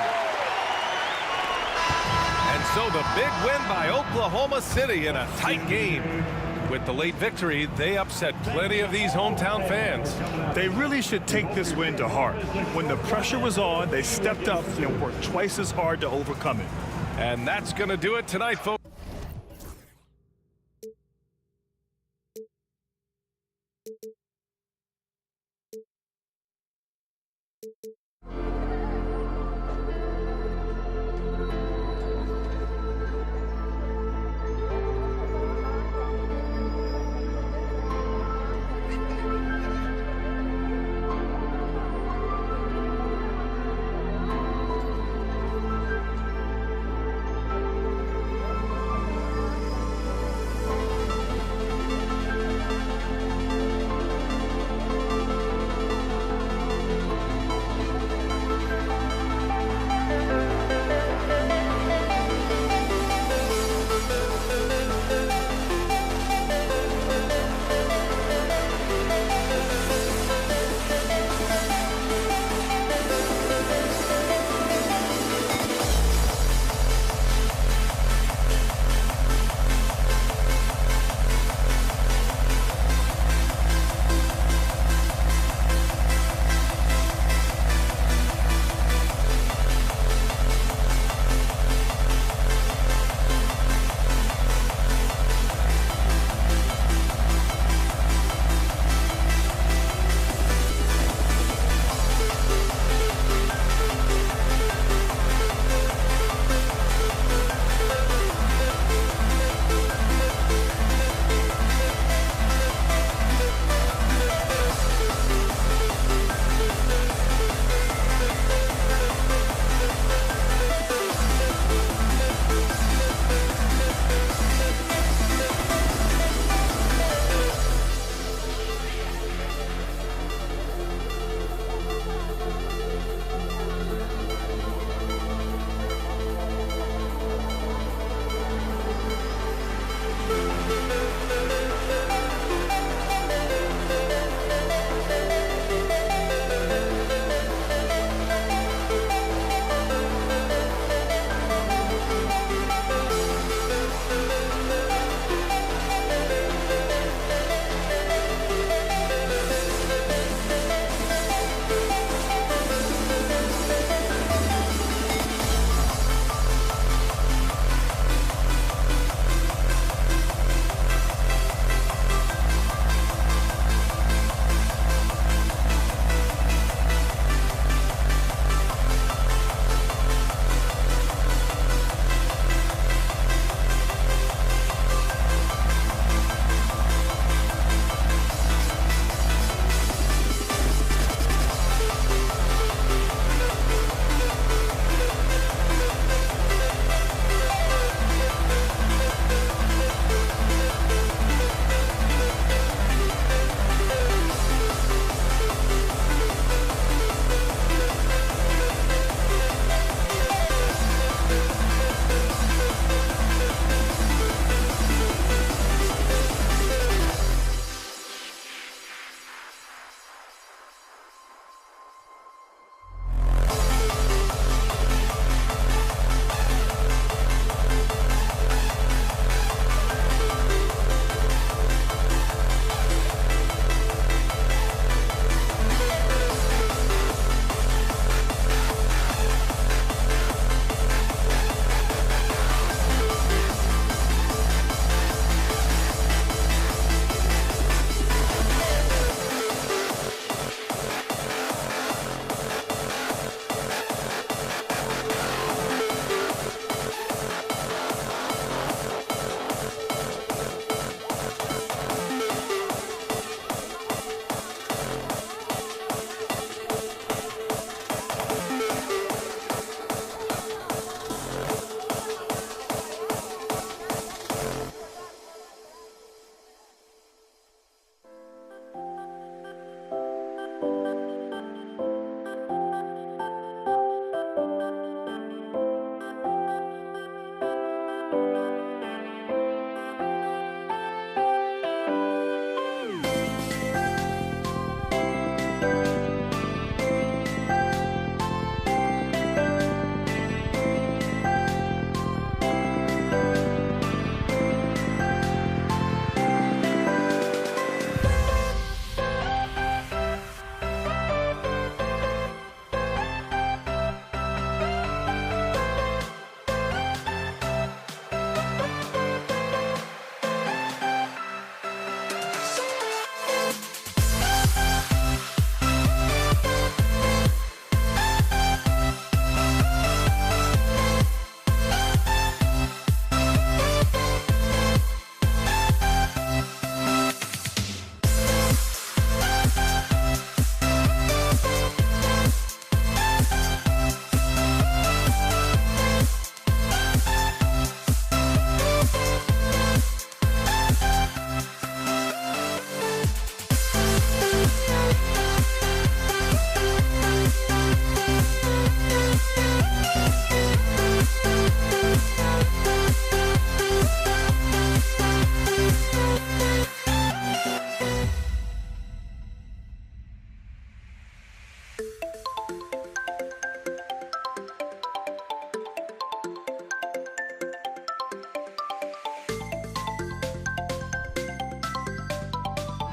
And so the big win by Oklahoma City in a tight game. With the late victory, they upset plenty of these hometown fans. They really should take this win to heart. When the pressure was on, they stepped up and worked twice as hard to overcome it. And that's going to do it tonight, folks.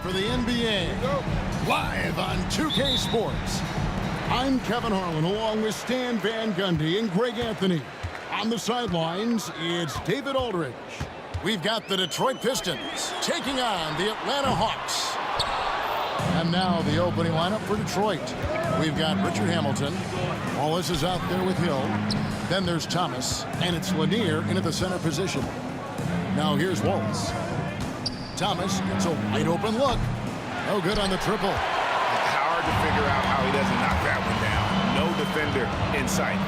for the NBA. Live on 2K Sports. I'm Kevin Harlan along with Stan Van Gundy and Greg Anthony. On the sidelines, it's David Aldridge. We've got the Detroit Pistons taking on the Atlanta Hawks. And now the opening lineup for Detroit. We've got Richard Hamilton. Wallace is out there with Hill. Then there's Thomas, and it's Lanier in at the center position. Now here's Wallace. Thomas gets a wide open look. No good on the triple. Hard to figure out how he doesn't knock that one down. No defender in sight.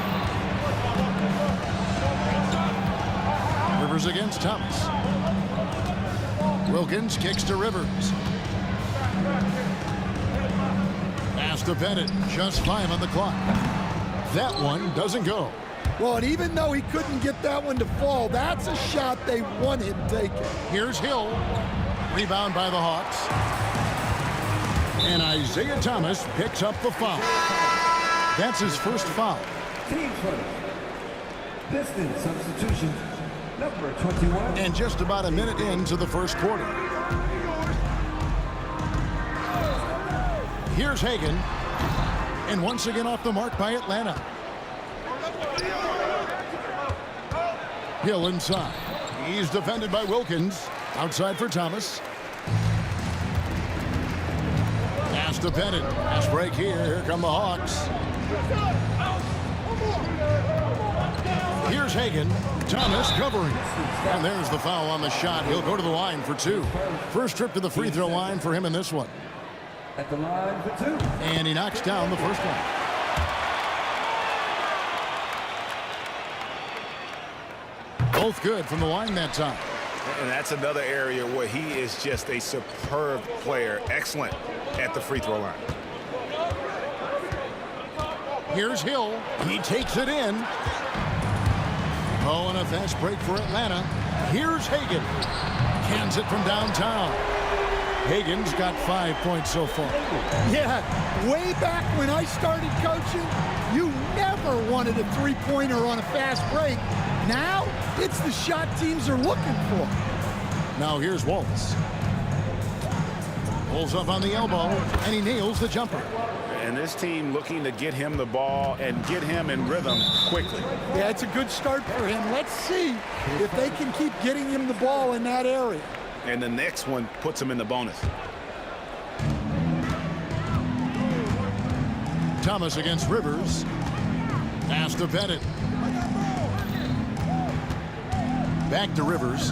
Rivers against Thomas. Wilkins kicks to Rivers. Pass to Bennett. Just 5 on the clock. That one doesn't go. Well, and even though he couldn't get that one to fall, that's a shot they want him taken. Here's Hill. Rebound by the Hawks. And Isaiah Thomas picks up the foul. That's his first foul. Team first. Piston substitution, number 21. And just about a minute into the first quarter. Here's Hagan. And once again off the mark by Atlanta. Hill inside. He's defended by Wilkins. Outside for Thomas. Pass to Bennett. Pass break here. Here come the Hawks. Here's Hagan. Thomas covering. And there's the foul on the shot. He'll go to the line for 2. First trip to the free throw line for him in this one. At the line for 2. And he knocks down the first one. Both good from the line that time. And that's another area where he is just a superb player. Excellent at the free throw line. Here's Hill. He takes it in. Oh, and a fast break for Atlanta. Here's Hagan. Cans it from downtown. Hagan's got 5 points so far. Yeah, way back when I started coaching, you never wanted a three-pointer on a fast break. Now, it's the shot teams are looking for. Now here's Wallace. Pulls up on the elbow, and he nails the jumper. And this team looking to get him the ball and get him in rhythm quickly. Yeah, it's a good start for him. Let's see if they can keep getting him the ball in that area. And the next one puts him in the bonus. Thomas against Rivers. Pass to Bennett. Back to Rivers.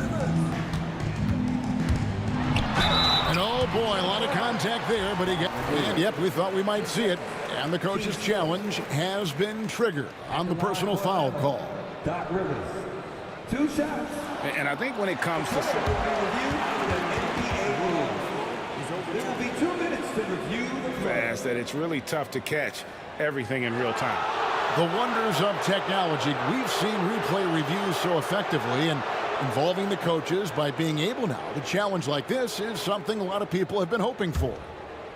And oh boy, a lot of contact there, but he got. And yep, we thought we might see it. And the coach's challenge has been triggered on the personal foul call. Doc Rivers. 2 shots. And I think when it comes to There will be 2 minutes to review the fast, that it's really tough to catch everything in real time. The wonders of technology. We've seen replay reviews so effectively, and involving the coaches by being able now to challenge like this is something a lot of people have been hoping for.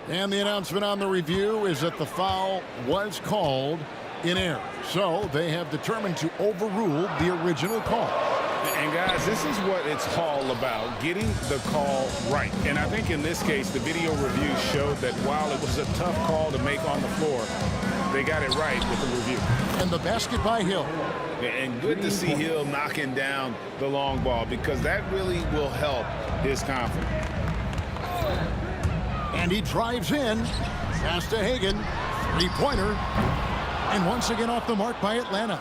And the announcement on the review is that the foul was called in error. So they have determined to overrule the original call. And guys, this is what it's all about, getting the call right. And I think in this case, the video review showed that while it was a tough call to make on the floor, they got it right with the review. And the basket by Hill. And good to see Hill knocking down the long ball, because that really will help his confidence. And he drives in. Pass to Hagan. 3-pointer. And once again off the mark by Atlanta.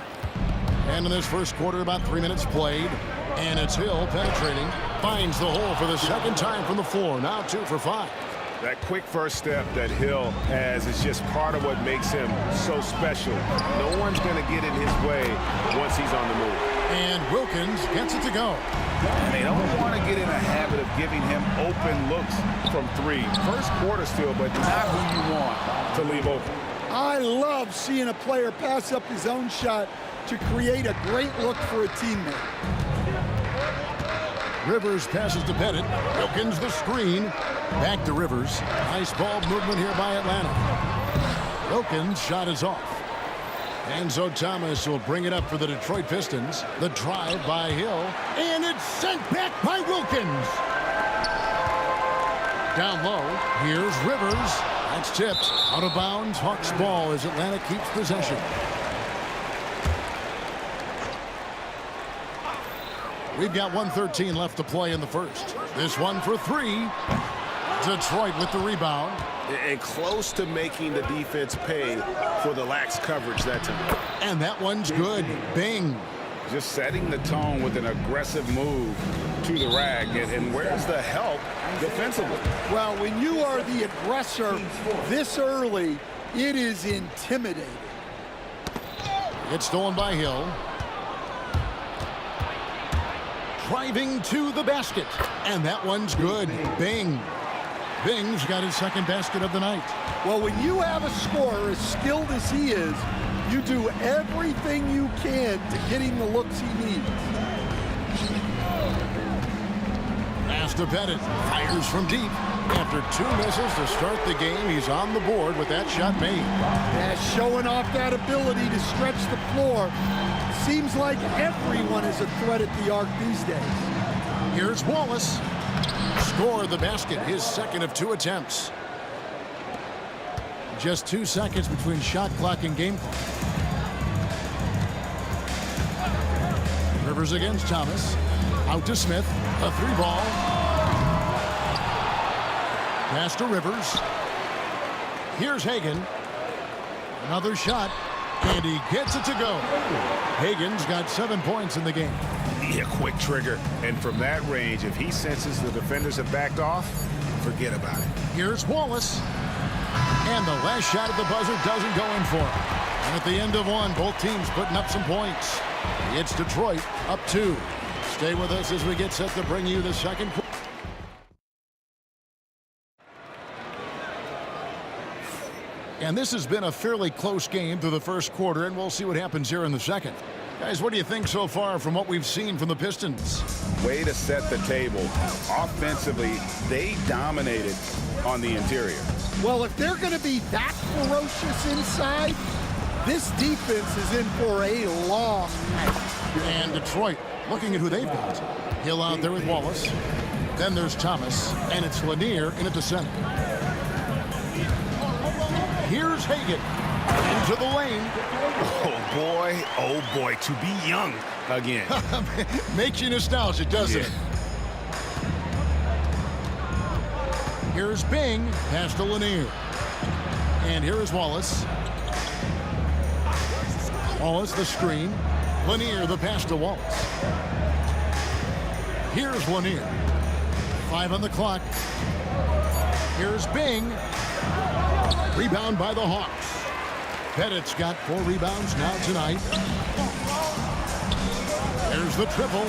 And in this first quarter, about 3 minutes played. And it's Hill penetrating. Finds the hole for the second time from the floor. Now 2 for 5. That quick first step that Hill has is just part of what makes him so special. No one's going to get in his way once he's on the move. And Wilkins gets it to go. And they don't want to get in a habit of giving him open looks from 3. First quarter still, but not who you want to leave open. I love seeing a player pass up his own shot to create a great look for a teammate. Rivers passes to Bennett. Wilkins the screen. Back to Rivers. Nice ball movement here by Atlanta. Wilkins' shot is off. And so Thomas will bring it up for the Detroit Pistons. The drive by Hill. And it's sent back by Wilkins. Down low, here's Rivers. That's tipped. Out of bounds, Hawks ball as Atlanta keeps possession. We've got 1:13 left to play in the first. This one for three. Detroit with the rebound. And close to making the defense pay for the lax coverage that time. And that one's good. Bing. Just setting the tone with an aggressive move to the rack. And where's the help defensively? Well, when you are the aggressor this early, it is intimidating. It's stolen by Hill. Driving to the basket. And that one's good. Bing. Bing's got his second basket of the night. Well, when you have a scorer as skilled as he is, you do everything you can to get him the looks he needs. Pass to Pettit. Fires from deep. After 2 misses to start the game, he's on the board with that shot made. Yeah, showing off that ability to stretch the floor. Seems like everyone is a threat at the arc these days. Here's Wallace. Scored the basket, his second of 2 attempts. Just 2 seconds between shot clock and game clock. Rivers against Thomas. Out to Smith. A 3-ball. Pass to Rivers. Here's Hagan. Another shot. And he gets it to go. Hagan's got 7 points in the game. Yeah, quick trigger. And from that range, if he senses the defenders have backed off, forget about it. Here's Wallace. And the last shot at the buzzer doesn't go in for him. And at the end of one, both teams putting up some points. It's Detroit up 2. Stay with us as we get set to bring you the second quarter. And this has been a fairly close game through the first quarter, and we'll see what happens here in the second. Guys, what do you think so far from what we've seen from the Pistons? Way to set the table. Offensively, they dominated on the interior. Well, if they're going to be that ferocious inside, this defense is in for a long night. And Detroit, looking at who they've got. Hill out there with Wallace. Then there's Thomas, and it's Lanier in at the center. Here's Hagan into the lane. Oh boy, to be young again. Makes you nostalgic, doesn't it? Here's Bing, pass to Lanier. And here is Wallace. Wallace the screen. Lanier the pass to Wallace. Here's Lanier. 5 on the clock. Here's Bing. Rebound by the Hawks. Pettit's got 4 rebounds now tonight. There's the triple.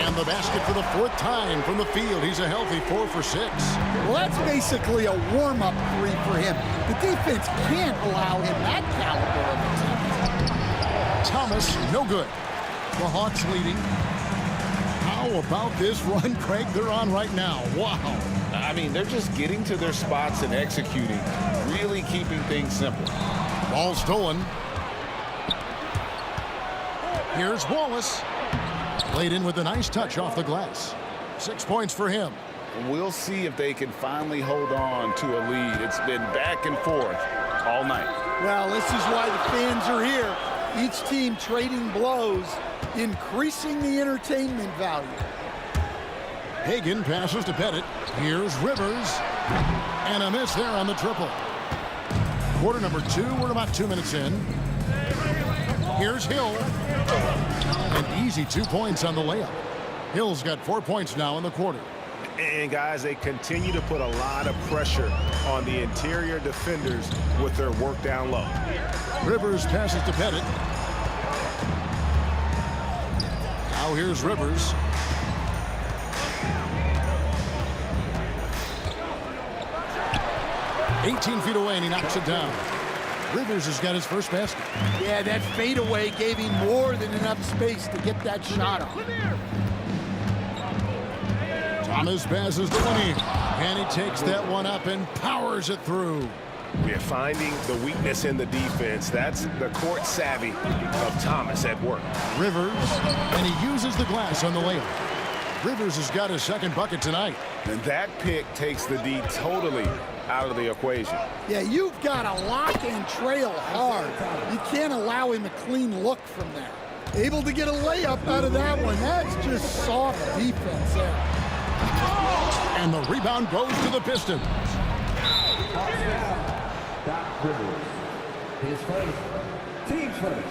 And the basket for the 4th time from the field. He's a healthy 4 for 6. Well, that's basically a warm-up 3 for him. The defense can't allow him that caliber of attempt. Thomas, no good. The Hawks leading. How about this run, Craig, they're on right now? Wow. I mean, they're just getting to their spots and executing, really keeping things simple. Ball stolen. Here's Wallace. Laid in with a nice touch off the glass. 6 points for him. We'll see if they can finally hold on to a lead. It's been back and forth all night. Well, this is why the fans are here. Each team trading blows, increasing the entertainment value. Hagan passes to Pettit. Here's Rivers. And a miss there on the triple. Quarter number 2. We're about 2 minutes in. Here's Hill. An easy 2 points on the layup. Hill's got 4 points now in the quarter. And guys, they continue to put a lot of pressure on the interior defenders with their work down low. Rivers passes to Pettit. Now here's Rivers. "18 feet away, and he knocks it down." Rivers has got his first basket. Yeah, that fadeaway gave him more than enough space to get that shot off. Thomas passes to Lanier, and he takes that one up and powers it through. We're finding the weakness in the defense. That's the court savvy of Thomas at work. Rivers, and he uses the glass on the layup. Rivers has got his second bucket tonight. And that pick takes the D totally out of the equation. Yeah, you've got to lock and trail hard. You can't allow him a clean look from there. Able to get a layup out of that one. That's just soft defense there. And the rebound goes to the Pistons. Doc Rivers. His first. Team's first.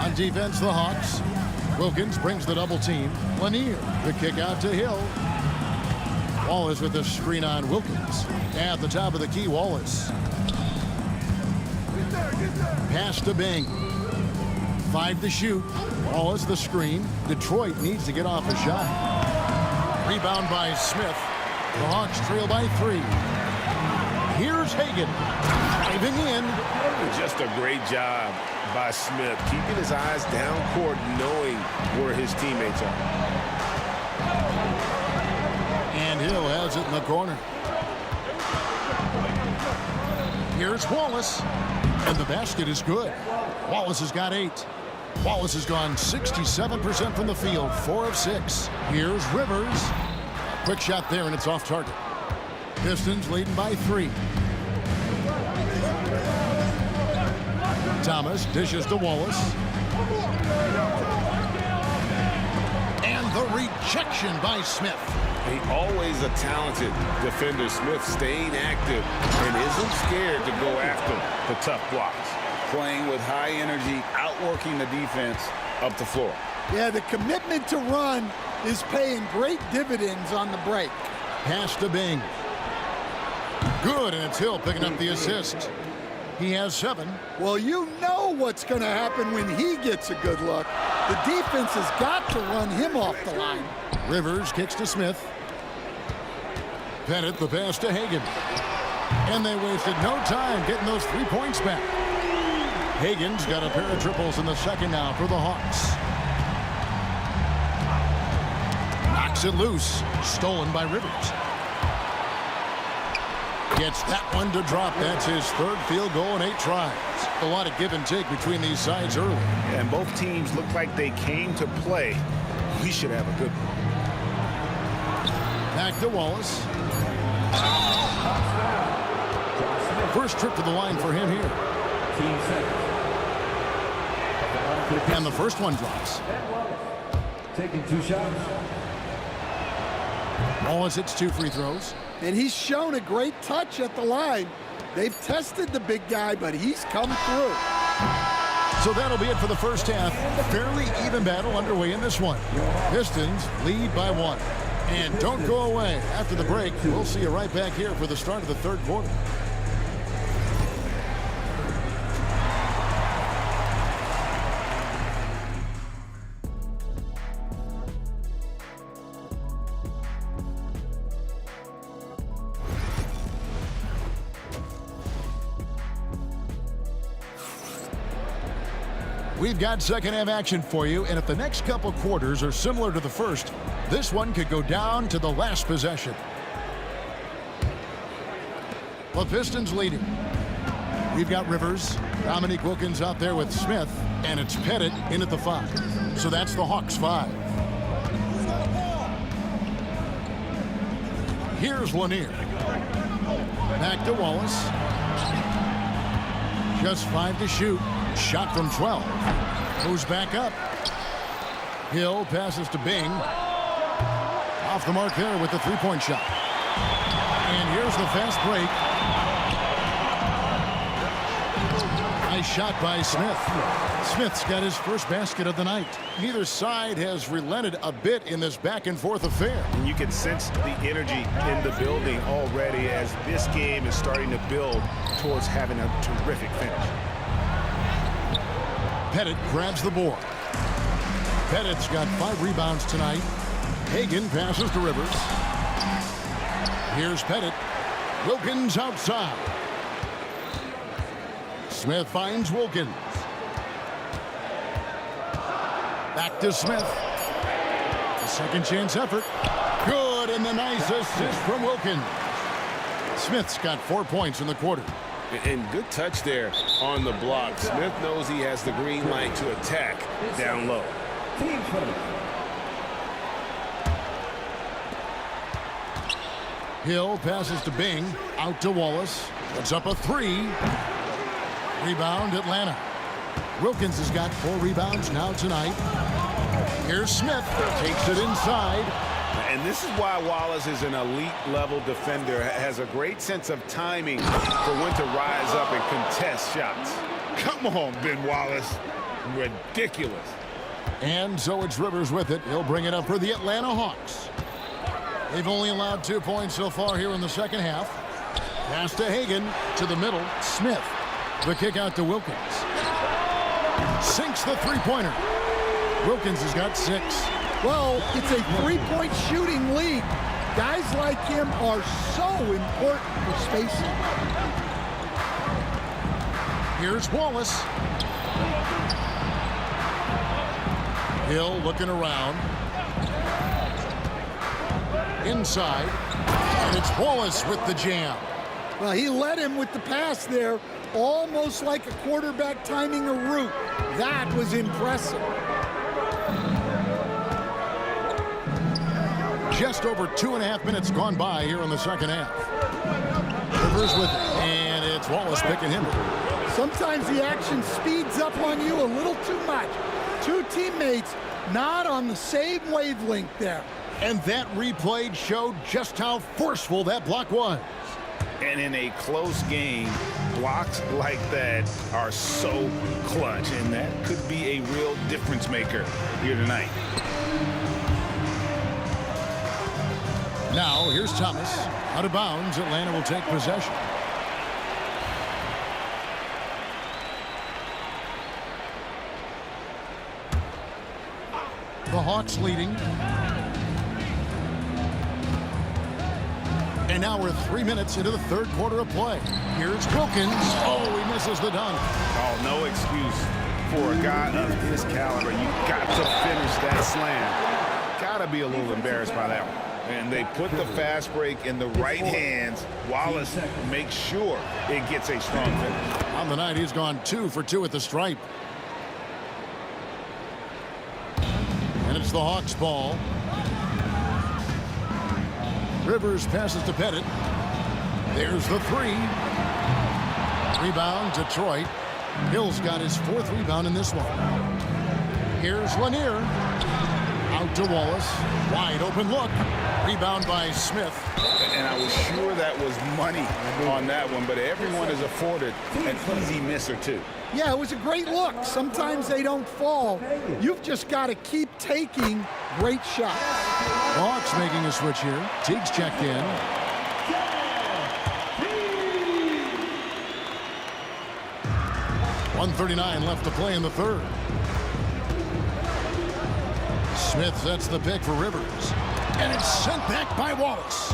On defense, the Hawks. Wilkins brings the double team. Lanier, the kick out to Hill. Wallace with the screen on Wilkins. At the top of the key, Wallace. Pass to Bing. 5 to shoot. Wallace the screen. Detroit needs to get off a shot. Rebound by Smith. The Hawks trail by 3. Here's Hagan. Driving in. Just a great job by Smith, keeping his eyes down court, knowing where his teammates are. And Hill has it in the corner. Here's Wallace. And the basket is good. Wallace has got 8. Wallace has gone 67% from the field, 4 of 6. Here's Rivers. A quick shot there, and it's off target. Pistons leading by 3. Thomas dishes to Wallace. And the rejection by Smith. Always a talented defender. Smith staying active and isn't scared to go after the tough blocks. Playing with high energy, outworking the defense up the floor. Yeah, the commitment to run is paying great dividends on the break. Pass to Bing. Good, and it's Hill picking up the assist. He has 7. Well, you know what's going to happen when he gets a good look. The defense has got to run him off the line. Rivers kicks to Smith. Pettit the pass to Hagan. And they wasted no time getting those 3 points back. Hagan's got a pair of triples in the second now for the Hawks. Knocks it loose. Stolen by Rivers. Gets that one to drop. That's his 3rd field goal in 8 tries. A lot of give and take between these sides early. And both teams look like they came to play. We should have a good one. Back to Wallace. First trip to the line for him here. And the first one drops. Taking 2 shots. Wallace hits 2 free throws. And he's shown a great touch at the line. They've tested the big guy, but he's come through. So that'll be it for the first half. Fairly even battle underway in this one. Pistons lead by 1. And don't go away. After the break, we'll see you right back here for the start of the 3rd quarter. We've got second half action for you, and if the next couple quarters are similar to the first, this one could go down to the last possession. The Pistons leading. We've got Rivers, Dominique Wilkins out there with Smith, and it's Pettit in at the 5. So that's the Hawks 5. Here's Lanier. Back to Wallace. Just 5 to shoot. Shot from 12. Goes back up. Hill passes to Bing. Off the mark there with the 3-point shot. And here's the fast break. Nice shot by Smith. Smith's got his first basket of the night. Neither side has relented a bit in this back-and-forth affair. And you can sense the energy in the building already as this game is starting to build towards having a terrific finish. Pettit grabs the board. Pettit's got 5 rebounds tonight. Hagan passes to Rivers. Here's Pettit. Wilkins outside. Smith finds Wilkins. Back to Smith. A second chance effort. Good, and the nice assist from Wilkins. Smith's got 4 points in the quarter. And good touch there on the block. Smith knows he has the green light to attack down low. Hill passes to Bing. Out to Wallace. Puts up a three. Rebound, Atlanta. Wilkins has got 4 rebounds now tonight. Here's Smith. Takes it inside. And this is why Wallace is an elite-level defender. Has a great sense of timing for when to rise up and contest shots. Come on, Ben Wallace. Ridiculous. And so it's Rivers with it. He'll bring it up for the Atlanta Hawks. They've only allowed 2 points so far here in the second half. Pass to Hagan to the middle. Smith. The kick out to Wilkins. Sinks the three-pointer. Wilkins has got 6. Well, it's a 3-point shooting league. Guys like him are so important for spacing. Here's Wallace. Hill looking around. Inside. And it's Wallace with the jam. Well, he led him with the pass there, almost like a quarterback timing a route. That was impressive. Just over 2.5 minutes gone by here in the second half. Rivers with it, and it's Wallace picking him. Sometimes the action speeds up on you a little too much. 2 teammates not on the same wavelength there. And that replay showed just how forceful that block was. And in a close game, blocks like that are so clutch, and that could be a real difference maker here tonight. Now, here's Thomas. Out of bounds, Atlanta will take possession. The Hawks leading. And now we're 3 minutes into the third quarter of play. Here's Wilkins. Oh, he misses the dunk. Oh, no excuse for a guy of his caliber. You got to finish that slam. Got to be a little embarrassed by that one. And they put the fast break in the right hands. Wallace makes sure it gets a strong finish. On the night, he's gone 2 for 2 at the stripe. And it's the Hawks' ball. Rivers passes to Pettit. There's the 3. Rebound, Detroit. Hill's got his 4th rebound in this one. Here's Lanier. Out to Wallace. Wide open look. Rebound by Smith. And I was sure that was money on that one, but everyone is afforded an easy miss or 2. Yeah, it was a great look. Sometimes they don't fall. You've just got to keep taking great shots. Hawks making a switch here. Teague's checked in. .139 left to play in the third. Smith sets the pick for Rivers. And it's sent back by Wallace.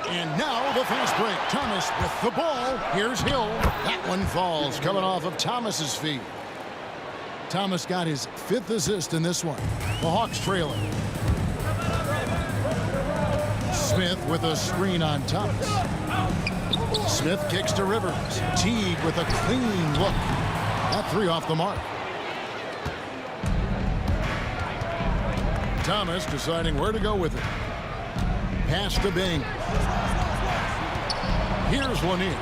And now the fast break. Thomas with the ball. Here's Hill. That one falls, coming off of Thomas's feet. Thomas got his 5th assist in this one. The Hawks trailing. Smith with a screen on Thomas. Smith kicks to Rivers. Teague with a clean look. That 3 off the mark. Thomas deciding where to go with it. Pass to Bing. Here's Lanier.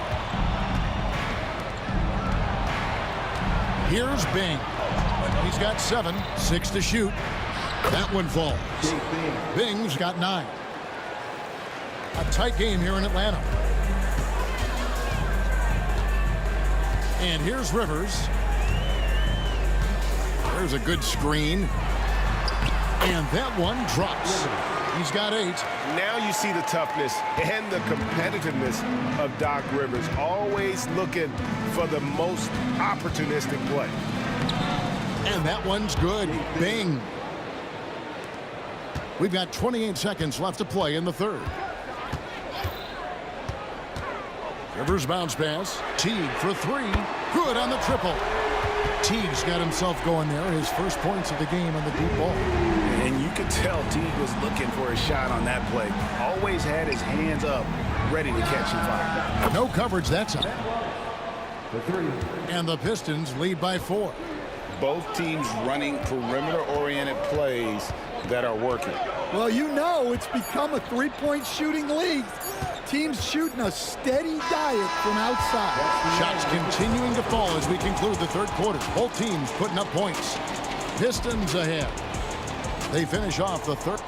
Here's Bing. He's got 7, 6 to shoot. That one falls. Bing's got 9. A tight game here in Atlanta. And here's Rivers. There's a good screen. And that one drops. He's got 8. Now you see the toughness and the competitiveness of Doc Rivers. Always looking for the most opportunistic play. And that one's good. Bing. We've got 28 seconds left to play in the third. Rivers bounce pass. Teague for 3. Good on the triple. Teague's got himself going there. His first points of the game on the deep ball. And you could tell Teague was looking for a shot on that play. Always had his hands up ready to catch and fire. No coverage that time. And the Pistons lead by 4. Both teams running perimeter-oriented plays that are working. Well, you know it's become a three-point shooting league. Teams shooting a steady diet from outside. Shots continuing to fall as we conclude the third quarter. Both teams putting up points. Pistons ahead. They finish off the third.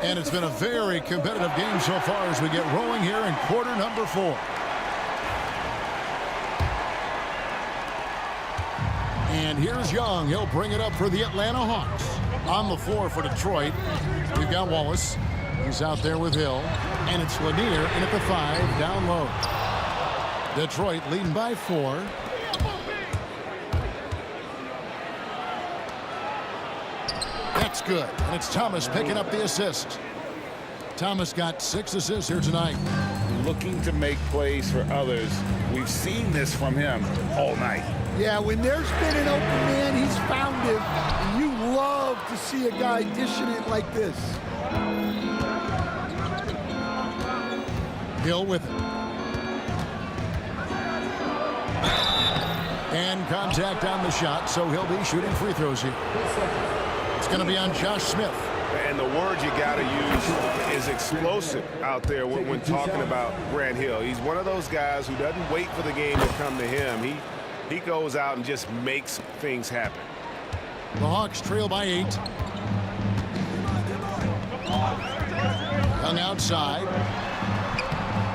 And it's been a very competitive game so far as we get rolling here in quarter number 4. And here's Young. He'll bring it up for the Atlanta Hawks. On the floor for Detroit, we've got Wallace. He's out there with Hill. And it's Lanier in at the 5, down low. Detroit leading by 4. That's good. And it's Thomas picking up the assist. Thomas got 6 assists here tonight. Looking to make plays for others. We've seen this from him all night. Yeah, when there's been an open man, he's found him. And you love to see a guy dishing it like this. Hill with it. And contact on the shot, so he'll be shooting free throws here. It's going to be on Josh Smith. And the word you got to use is explosive out there when talking about Grant Hill. He's one of those guys who doesn't wait for the game to come to him. He goes out and just makes things happen. The Hawks trail by 8. Young outside.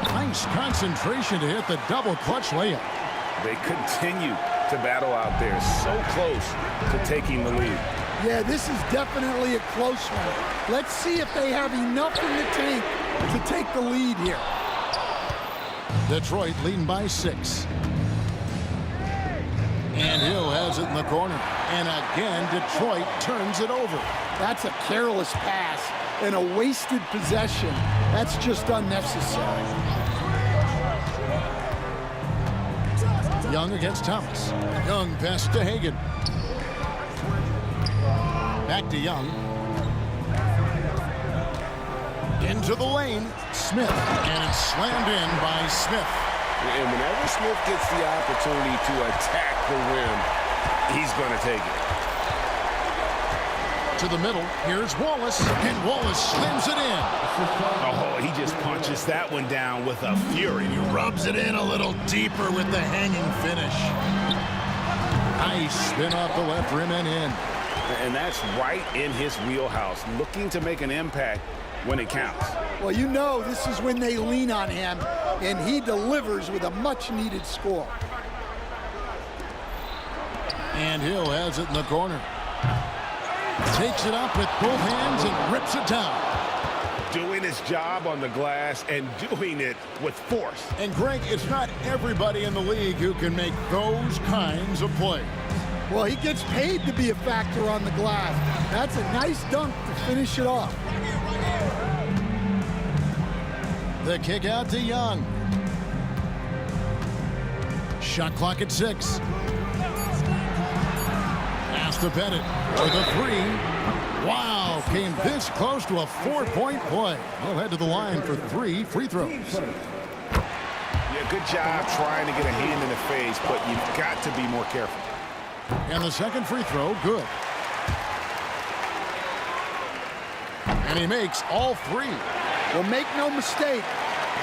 Nice concentration to hit the double clutch layup. They continue to battle out there, so close to taking the lead. Yeah, this is definitely a close one. Let's see if they have enough in the tank to take the lead here. Detroit leading by 6. And Hill has it in the corner. And again, Detroit turns it over. That's a careless pass and a wasted possession. That's just unnecessary. Young against Thomas. Young pass to Hagan. Back to Young. Into the lane. Smith. And it's slammed in by Smith. And whenever Smith gets the opportunity to attack the rim, he's going to take it. To the middle. Here's Wallace. And Wallace slams it in. Oh, he just punches that one down with a fury. He rubs it in a little deeper with the hanging finish. Nice spin off the left rim and in. And that's right in his wheelhouse, looking to make an impact when it counts. Well, you know this is when they lean on him, and he delivers with a much-needed score. And Hill has it in the corner. Takes it up with both hands and rips it down. Doing his job on the glass and doing it with force. And Greg, it's not everybody in the league who can make those kinds of plays. Well, he gets paid to be a factor on the glass. That's a nice dunk to finish it off. The kick out to Young. Shot clock at 6. Pass to Bennett for the 3. Wow, came this close to a 4-point play. He'll head to the line for 3 free throws. Yeah, good job trying to get a hand in the face, but you've got to be more careful. And the second free throw, good. And he makes all 3. Well, make no mistake,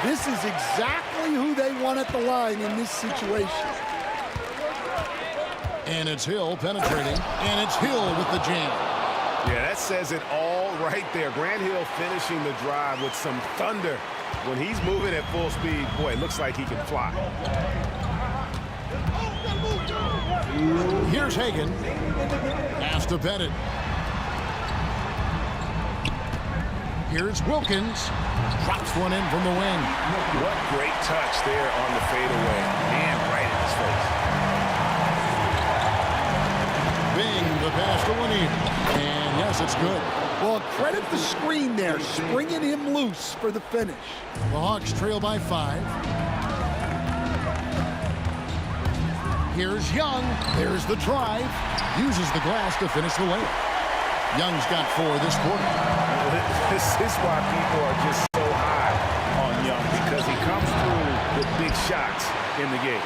this is exactly who they want at the line in this situation. And it's Hill penetrating, and it's Hill with the jam. Yeah, that says it all right there. Grant Hill finishing the drive with some thunder. When he's moving at full speed, boy, it looks like he can fly. Here's Hagan. Pass to Bennett. Here's Wilkins. Drops one in from the wing. What great touch there on the fadeaway. Man, right in his face. Bing, the pass to Lanier. And yes, it's good. Well, credit the screen there, springing him loose for the finish. The Hawks trail by 5. Here's Young. There's the drive. Uses the glass to finish the layup. Young's got 4 this quarter. This is why people are just so high on Young, because he comes through with big shots in the game.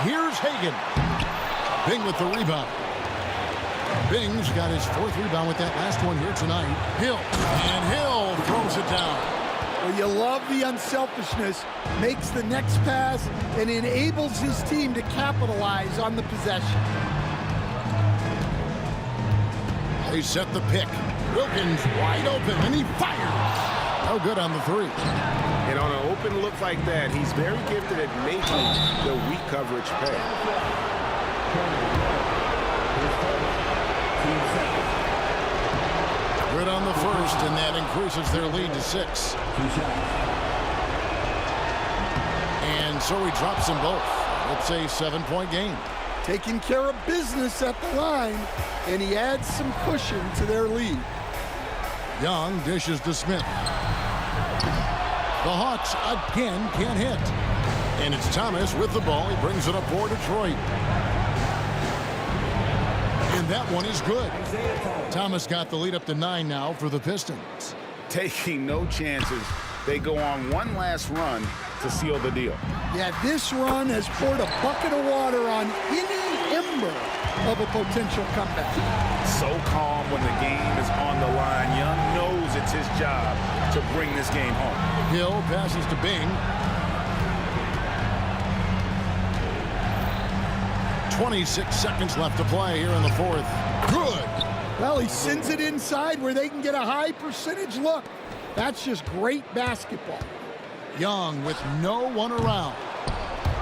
Here's Hagan. Bing with the rebound. Bing's got his 4th rebound with that last one here tonight. Hill. And Hill throws it down. Well, you love the unselfishness, makes the next pass, and enables his team to capitalize on the possession. They set the pick. Wilkins wide open, and he fires. No good on the 3. And on an open look like that, he's very gifted at making the weak coverage pay. Good on the first, and that increases their lead to 6. And so he drops them both. It's a 7-point game. Taking care of business at the line, and he adds some cushion to their lead. Young dishes to Smith. The Hawks again can't hit. And it's Thomas with the ball. He brings it up for Detroit. And that one is good. Thomas got the lead up to 9 now for the Pistons. Taking no chances. They go on one last run to seal the deal. Yeah, this run has poured a bucket of water on any ember of a potential comeback. So calm when the game is on the line. Young knows it's his job to bring this game home. Hill passes to Bing. 26 seconds left to play here in the 4th. Good. Well, he sends it inside where they can get a high percentage look. That's just great basketball. Young with no one around.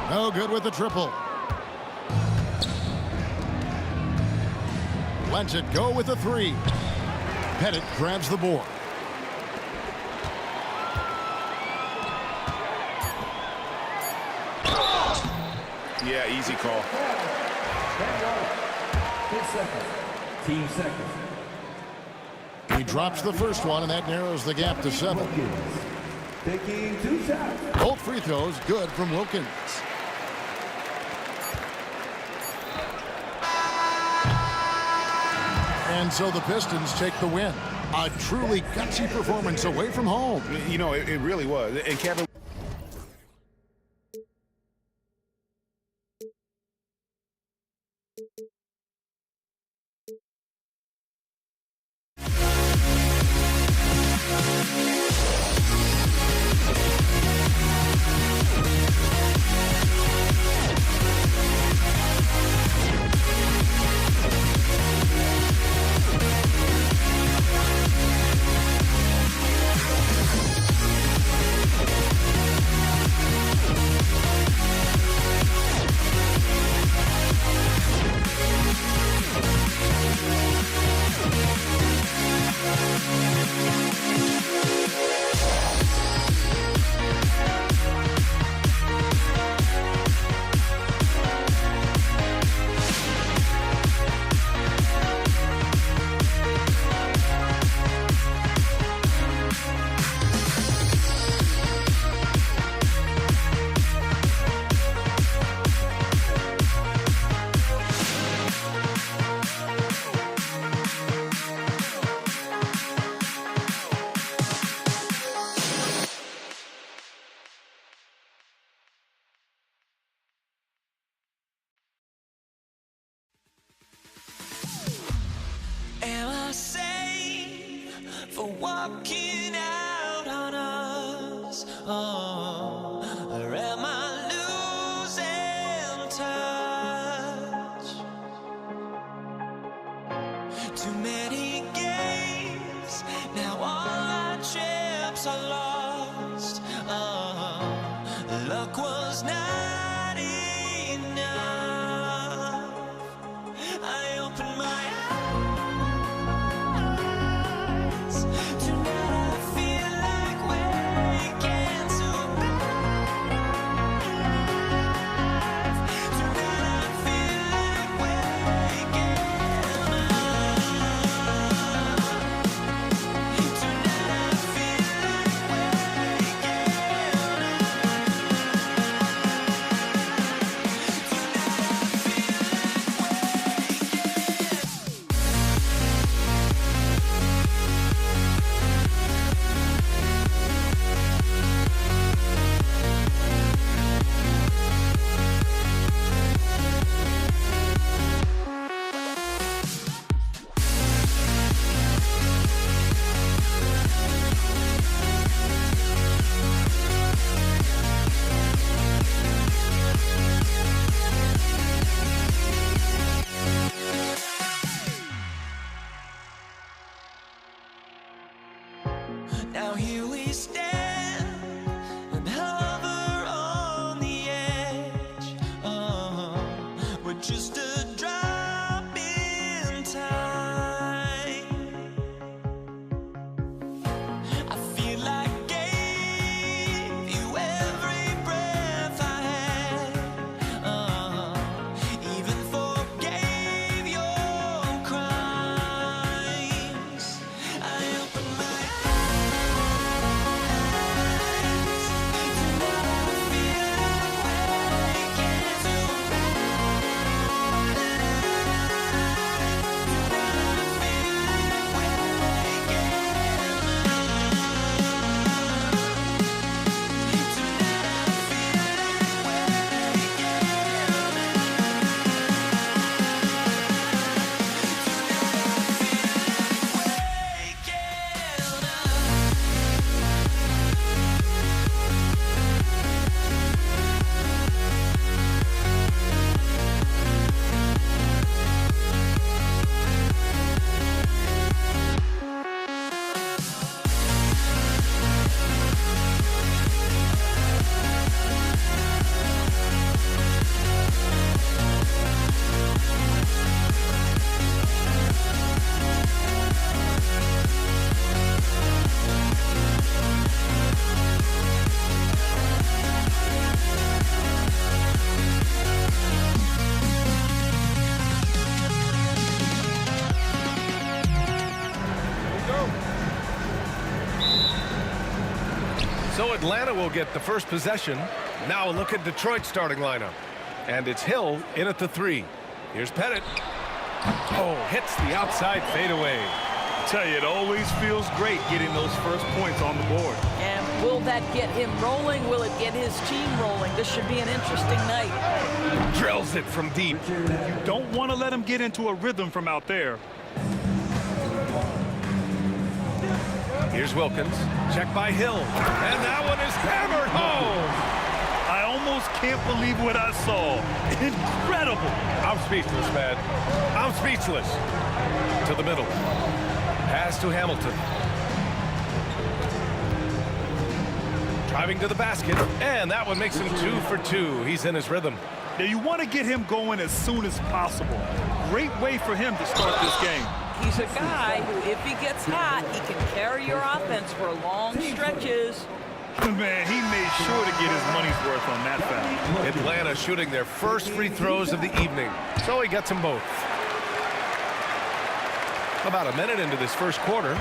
No good with the triple. Lets it go with the 3. Pettit grabs the board. Yeah, easy call. Team second. He drops the first one, and that narrows the gap to 7. Taking 2 shots. Both free throws good from Wilkins. And so the Pistons take the win. A truly gutsy performance away from home. You know, it really was. And Kevin, Am I safe for walking out on us? Oh, or am I losing touch? Too many games, now all our chips are lost. Oh, luck was not enough. I opened my eyes to not Now here we stand and hover on the edge. We're just a drop in time. I feel like gave you every breath I had. Even forgave your crimes. I open my eyes to never feel awake and to So Atlanta will get the first possession. Now a look at Detroit's starting lineup. And it's Hill in at the 3. Here's Pettit. Oh, hits the outside fadeaway. I tell you, it always feels great getting those first points on the board. And will that get him rolling? Will it get his team rolling? This should be an interesting night. Drills it from deep. You don't want to let him get into a rhythm from out there. Here's Wilkins. Check by Hill. And that one is hammered home. I almost can't believe what I saw. Incredible. I'm speechless, man. I'm speechless. To the middle. Pass to Hamilton. Driving to the basket. And that one makes him 2 for 2. He's in his rhythm. Now you want to get him going as soon as possible. Great way for him to start this game. He's a guy who, if he gets hot, he can carry your offense for long stretches. Man, he made sure to get his money's worth on that foul. Atlanta shooting their first free throws of the evening. So he gets them both. About a minute into this first quarter.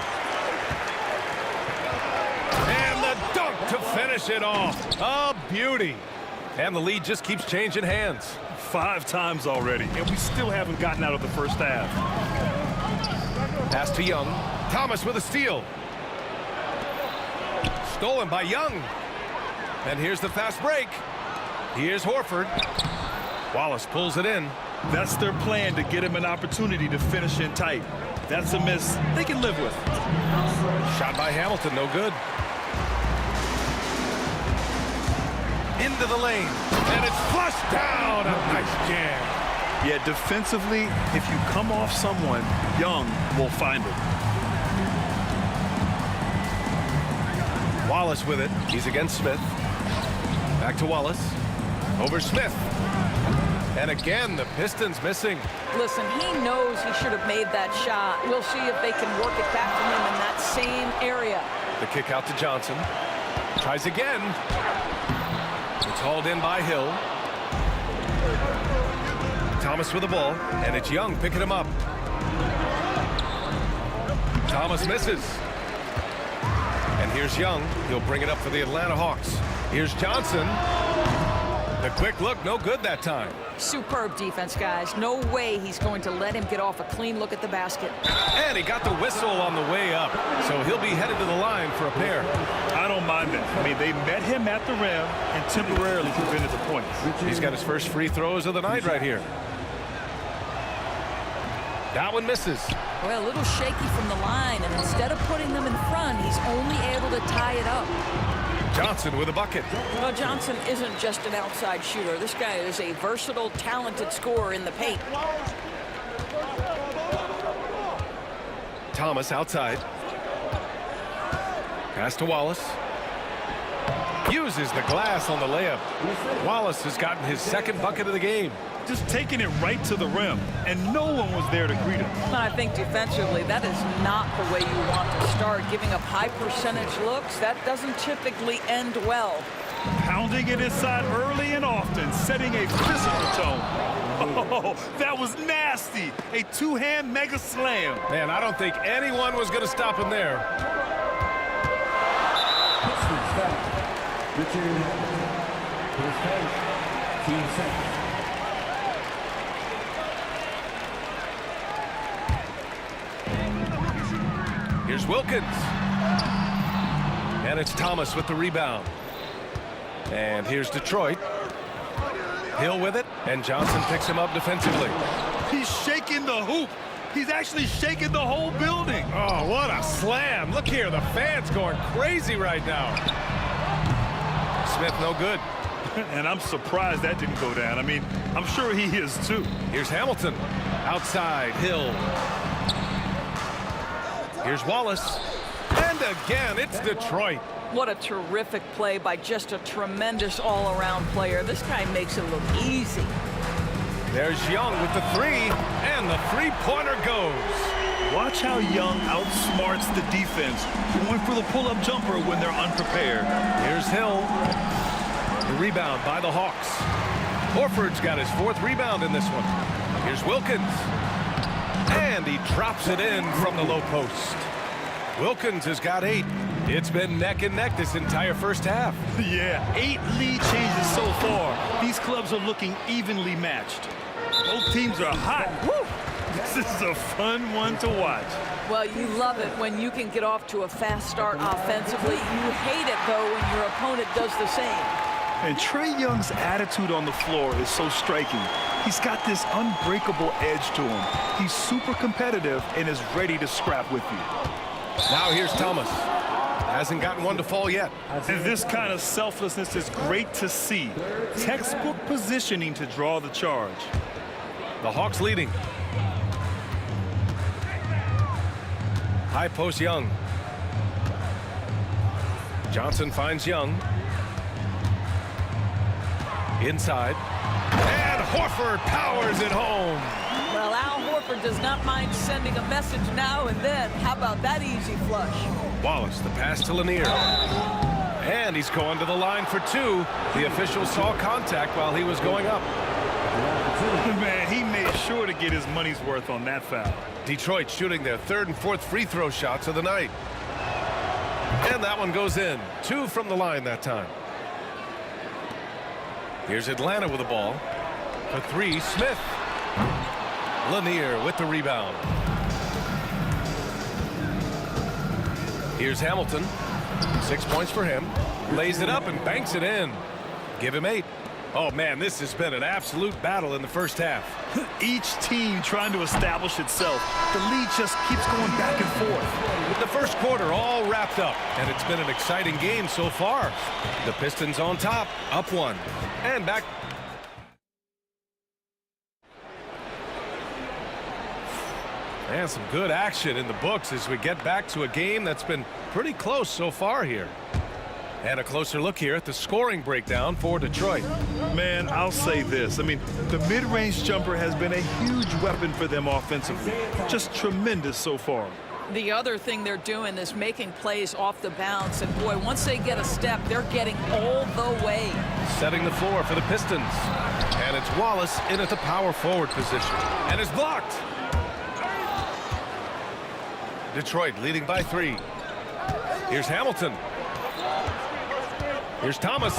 And the dunk to finish it off. A beauty. And the lead just keeps changing hands. 5 times already, and we still haven't gotten out of the first half. Pass to Young. Thomas with a steal. Stolen by Young. And here's the fast break. Here's Horford. Wallace pulls it in. That's their plan, to get him an opportunity to finish in tight. That's a miss they can live with. Shot by Hamilton, no good. Into the lane. And it's flushed down. A nice jam. Yeah, defensively, if you come off someone, Young will find it. Wallace with it. He's against Smith. Back to Wallace. Over Smith. And again, the Pistons missing. Listen, he knows he should have made that shot. We'll see if they can work it back to him in that same area. The kick out to Johnson. Tries again. It's hauled in by Hill. Thomas with the ball, and it's Young picking him up. Thomas misses. And here's Young. He'll bring it up for the Atlanta Hawks. Here's Johnson. The quick look, no good that time. Superb defense, guys. No way he's going to let him get off a clean look at the basket. And he got the whistle on the way up, so he'll be headed to the line for a pair. I don't mind that. I mean, they met him at the rim and temporarily prevented the points. He's got his first free throws of the night right here. That one misses. Well, a little shaky from the line, and instead of putting them in front, he's only able to tie it up. Johnson with a bucket. Well, Johnson isn't just an outside shooter. This guy is a versatile, talented scorer in the paint. Thomas outside. Pass to Wallace. Uses the glass on the layup. Wallace has gotten his second bucket of the game. Just taking it right to the rim, and no one was there to greet him. And I think defensively, that is not the way you want to start. Giving up high percentage looks, that doesn't typically end well. Pounding it inside early and often, setting a physical tone. Oh, that was nasty. A two-hand mega slam. Man, I don't think anyone was going to stop him there. Richard, first bench, team second. Here's Wilkins. And it's Thomas with the rebound. And here's Detroit. Hill with it, and Johnson picks him up defensively. He's shaking the hoop. He's actually shaking the whole building. Oh, what a slam. Look here, the fans going crazy right now. Smith no good. And I'm surprised that didn't go down. I mean, I'm sure he is too. Here's Hamilton. Outside, Hill. Here's Wallace. And again, it's Detroit. What a terrific play by just a tremendous all-around player. This guy makes it look easy. There's Young with the three, and the three-pointer goes. Watch how Young outsmarts the defense, going for the pull-up jumper when they're unprepared. Here's Hill. The rebound by the Hawks. Horford's got his fourth rebound in this one. Here's Wilkins. And he drops it in from the low post. Wilkins has got 8. It's been neck and neck this entire first half. Yeah, 8 lead changes so far. These clubs are looking evenly matched. Both teams are hot. Woo! This is a fun one to watch. Well, you love it when you can get off to a fast start offensively. You hate it, though, when your opponent does the same. And Trae Young's attitude on the floor is so striking. He's got this unbreakable edge to him. He's super competitive and is ready to scrap with you. Now here's Thomas. Hasn't gotten one to fall yet. And this kind of selflessness is great to see. Textbook positioning to draw the charge. The Hawks leading. High post Young. Johnson finds Young. Inside. And Horford powers it home. Well, Al Horford does not mind sending a message now and then. How about that easy flush? Wallace, the pass to Lanier. And he's going to the line for 2. The official saw contact while he was going up. Man, he made sure to get his money's worth on that foul. Detroit shooting their 3rd and 4th free throw shots of the night. And that one goes in. 2 from the line that time. Here's Atlanta with the ball. For 3, Smith. Lanier with the rebound. Here's Hamilton. 6 points for him. Lays it up and banks it in. Give him 8. Oh, man, this has been an absolute battle in the first half. Each team trying to establish itself. The lead just keeps going back and forth. With the first quarter all wrapped up, and it's been an exciting game so far. The Pistons on top, up 1. And back. And some good action in the books as we get back to a game that's been pretty close so far here. And a closer look here at the scoring breakdown for Detroit. Man, I'll say this. I mean, the mid-range jumper has been a huge weapon for them offensively. Just tremendous so far. The other thing they're doing is making plays off the bounce. And, boy, once they get a step, they're getting all the way. Setting the floor for the Pistons. And it's Wallace in at the power forward position. And it's blocked. Detroit leading by 3. Here's Hamilton. Here's Thomas.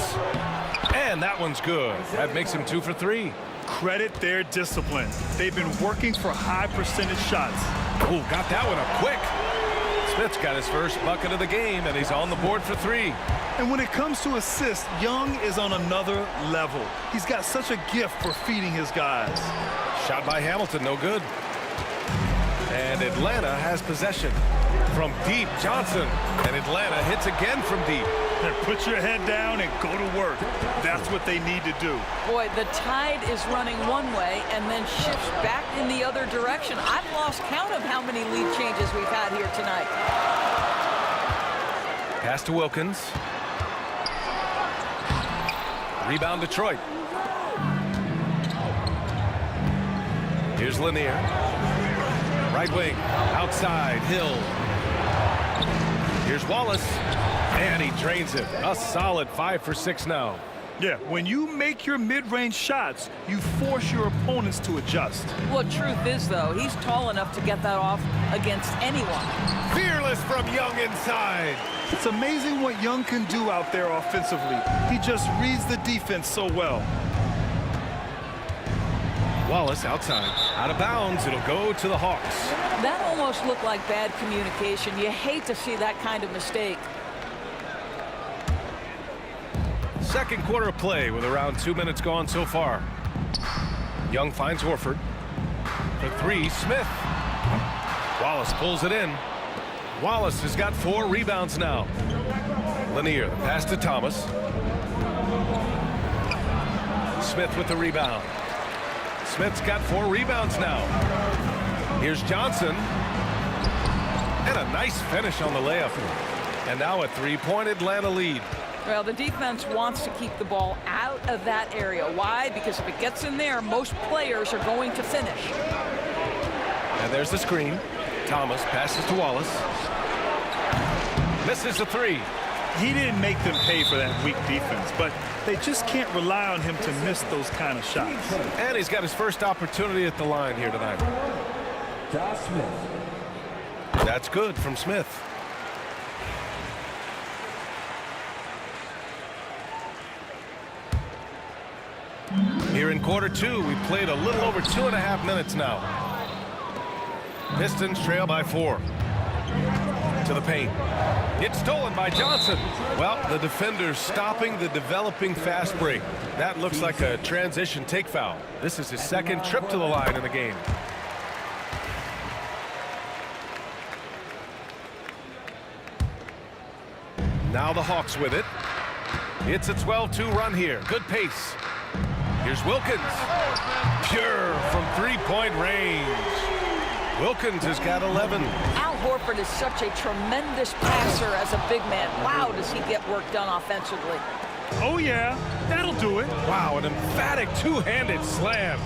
And that one's good. That makes him 2 for 3. Credit their discipline. They've been working for high percentage shots. Oh, got that one up quick. Smith's got his first bucket of the game, and he's on the board for 3. And when it comes to assists, Young is on another level. He's got such a gift for feeding his guys. Shot by Hamilton, no good. And Atlanta has possession. From deep, Johnson. And Atlanta hits again from deep. And put your head down and go to work. That's what they need to do. Boy, the tide is running one way and then shifts back in the other direction. I've lost count of how many lead changes we've had here tonight. Pass to Wilkins. Rebound Detroit. Here's Lanier. Right wing. Outside. Hill. Here's Wallace. And he drains it. A solid 5 for 6 now. Yeah, when you make your mid-range shots, you force your opponents to adjust. Well, truth is, though, he's tall enough to get that off against anyone. Fearless from Young inside. It's amazing what Young can do out there offensively. He just reads the defense so well. Wallace outside. Out of bounds. It'll go to the Hawks. That almost looked like bad communication. You hate to see that kind of mistake. Second quarter of play with around 2 minutes gone so far. Young finds Horford. For 3, Smith. Wallace pulls it in. Wallace has got 4 rebounds now. Lanier, the pass to Thomas. Smith with the rebound. Smith's got 4 rebounds now. Here's Johnson. And a nice finish on the layup. And now a 3-point Atlanta lead. Well, the defense wants to keep the ball out of that area. Why? Because if it gets in there, most players are going to finish. And there's the screen. Thomas passes to Wallace. Misses the 3. He didn't make them pay for that weak defense, but they just can't rely on him to miss those kind of shots. And he's got his first opportunity at the line here tonight. Josh Smith. That's good from Smith. Here in quarter 2, we've played a little over 2.5 minutes now. Pistons trail by 4. To the paint. It's stolen by Johnson. Well, the defender's stopping the developing fast break. That looks like a transition take foul. This is his second trip to the line in the game. Now the Hawks with it. It's a 12-2 run here. Good pace. Here's Wilkins. Pure from 3-point range. Wilkins has got 11. Al Horford is such a tremendous passer as a big man. Wow, does he get work done offensively. Oh, yeah, that'll do it. Wow, an emphatic two-handed slam.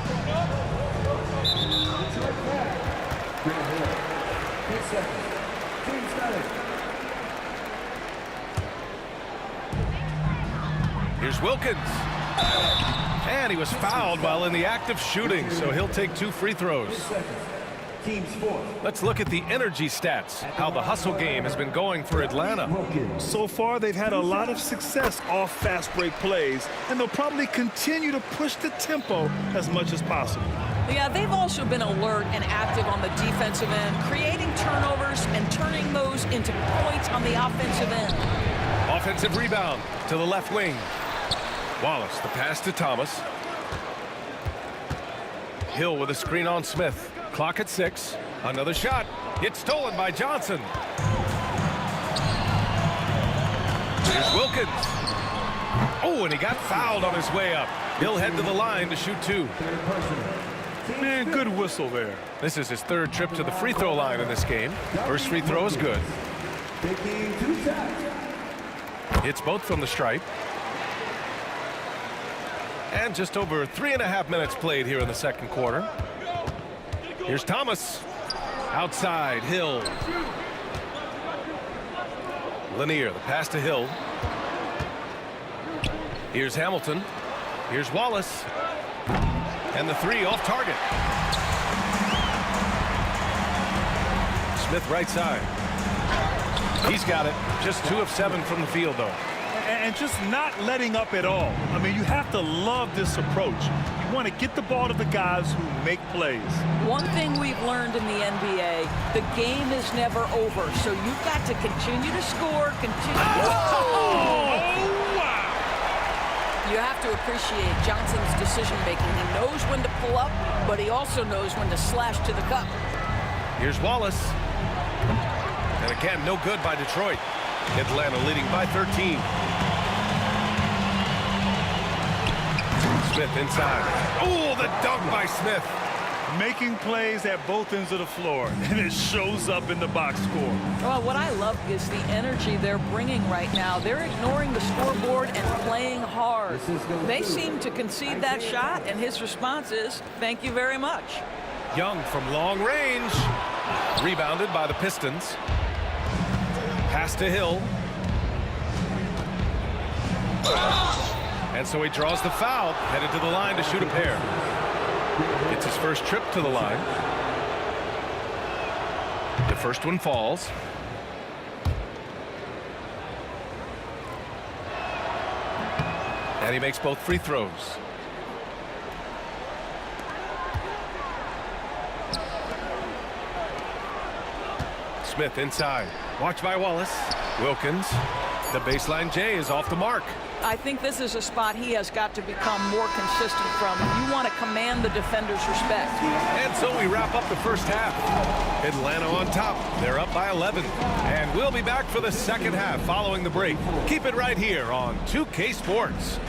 Here's Wilkins. And he was fouled while in the act of shooting, so he'll take 2 free throws. Let's look at the energy stats, how the hustle game has been going for Atlanta. So far, they've had a lot of success off fast break plays, and they'll probably continue to push the tempo as much as possible. Yeah, they've also been alert and active on the defensive end, creating turnovers and turning those into points on the offensive end. Offensive rebound to the left wing. Wallace, the pass to Thomas. Hill with a screen on Smith. Clock at 6. Another shot. It's stolen by Johnson. Here's Wilkins. Oh, and he got fouled on his way up. He'll head to the line to shoot 2. Man, good whistle there. This is his 3rd trip to the free throw line in this game. First free throw is good. Hits both from the stripe. And just over 3.5 minutes played here in the second quarter. Here's Thomas. Outside, Hill. Lanier, the pass to Hill. Here's Hamilton. Here's Wallace. And the 3 off target. Smith right side. He's got it. Just 2 of 7 from the field, though. And just not letting up at all. I mean, you have to love this approach. You want to get the ball to the guys who make plays. One thing we've learned in the NBA, the game is never over. So you've got to continue to score, continue. Oh, wow! You have to appreciate Johnson's decision-making. He knows when to pull up, but he also knows when to slash to the cup. Here's Wallace. And again, no good by Detroit. Atlanta leading by 13. Smith inside. Oh, the dunk by Smith. making plays at both ends of the floor, and it shows up in the box score. Well, what I love is the energy they're bringing right now. They're ignoring the scoreboard and playing hard. They seem to concede that shot, and his response is, thank you very much. Young from long range. Rebounded by the Pistons. Pass to Hill. And so he draws the foul, headed to the line to shoot a pair. It's his first trip to the line. The first one falls. And he makes both free throws. Smith inside. Watch by Wallace. Wilkins. The baseline J is off the mark. I think this is a spot he has got to become more consistent from. You want to command the defender's respect. And so we wrap up the first half. Atlanta on top. They're up by 11. And we'll be back for the second half following the break. Keep it right here on 2K Sports.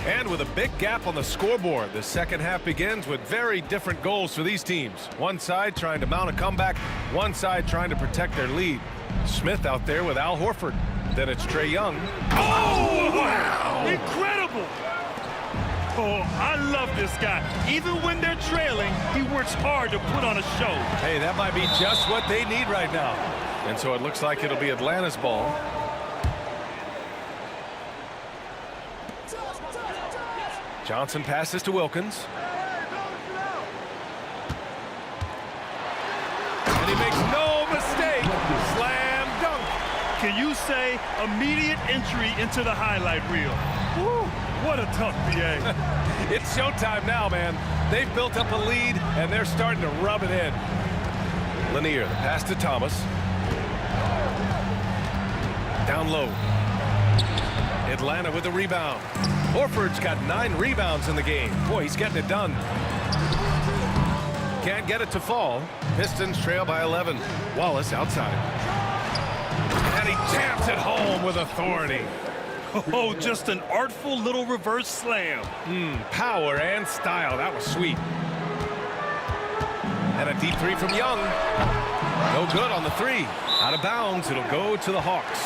And with a big gap on the scoreboard, the second half begins with very different goals for these teams. One side trying to mount a comeback, one side trying to protect their lead. Smith out there with Al Horford. Then it's Trae Young. Oh, wow! Incredible! Oh, I love this guy. Even when they're trailing, he works hard to put on a show. Hey, that might be just what they need right now. And so it looks like it'll be Atlanta's ball. Johnson passes to Wilkins. And he makes no mistake. Slam dunk. Can you say immediate entry into the highlight reel? Woo, what a tough BA. It's showtime now, man. They've built up a lead, and they're starting to rub it in. Lanier, the pass to Thomas. Down low. Atlanta with the rebound. Horford's got 9 rebounds in the game. Boy, he's getting it done. Can't get it to fall. Pistons trail by 11. Wallace outside. And he jams it home with authority. Oh, just an artful little reverse slam. Power and style. That was sweet. And a deep three from Young. No good on the three. Out of bounds. It'll go to the Hawks.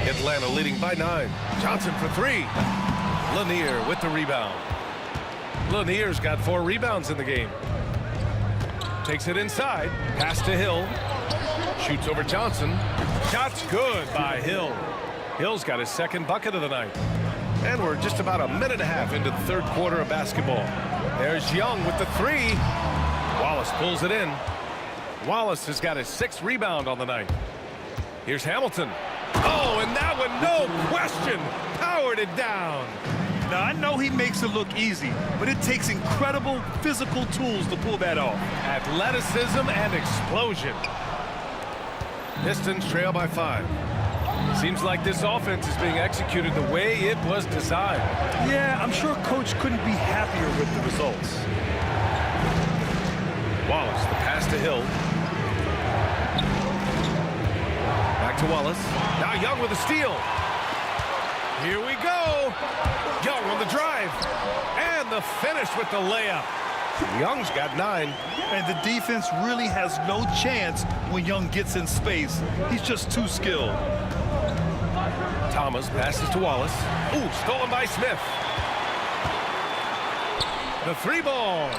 Atlanta leading by 9. Johnson for 3. Lanier with the rebound. Lanier's got 4 rebounds in the game. Takes it inside. Pass to Hill. Shoots over Johnson. Shot's good by Hill. Hill's got his second bucket of the night. And we're just about a minute and a half into the third quarter of basketball. There's Young with the 3. Wallace pulls it in. Wallace has got his 6th rebound on the night. Here's Hamilton. Oh, and that one, no question, powered it down. Now, I know he makes it look easy, but it takes incredible physical tools to pull that off. Athleticism and explosion. Pistons trail by 5. Seems like this offense is being executed the way it was designed. Yeah, I'm sure Coach couldn't be happier with the results. Wallace, the pass to Hill. Back to Wallace. Now Young with a steal. Here we go. Young on the drive. And the finish with the layup. Young's got 9. And the defense really has no chance when Young gets in space. He's just too skilled. Thomas passes to Wallace. Ooh, stolen by Smith. The 3 ball.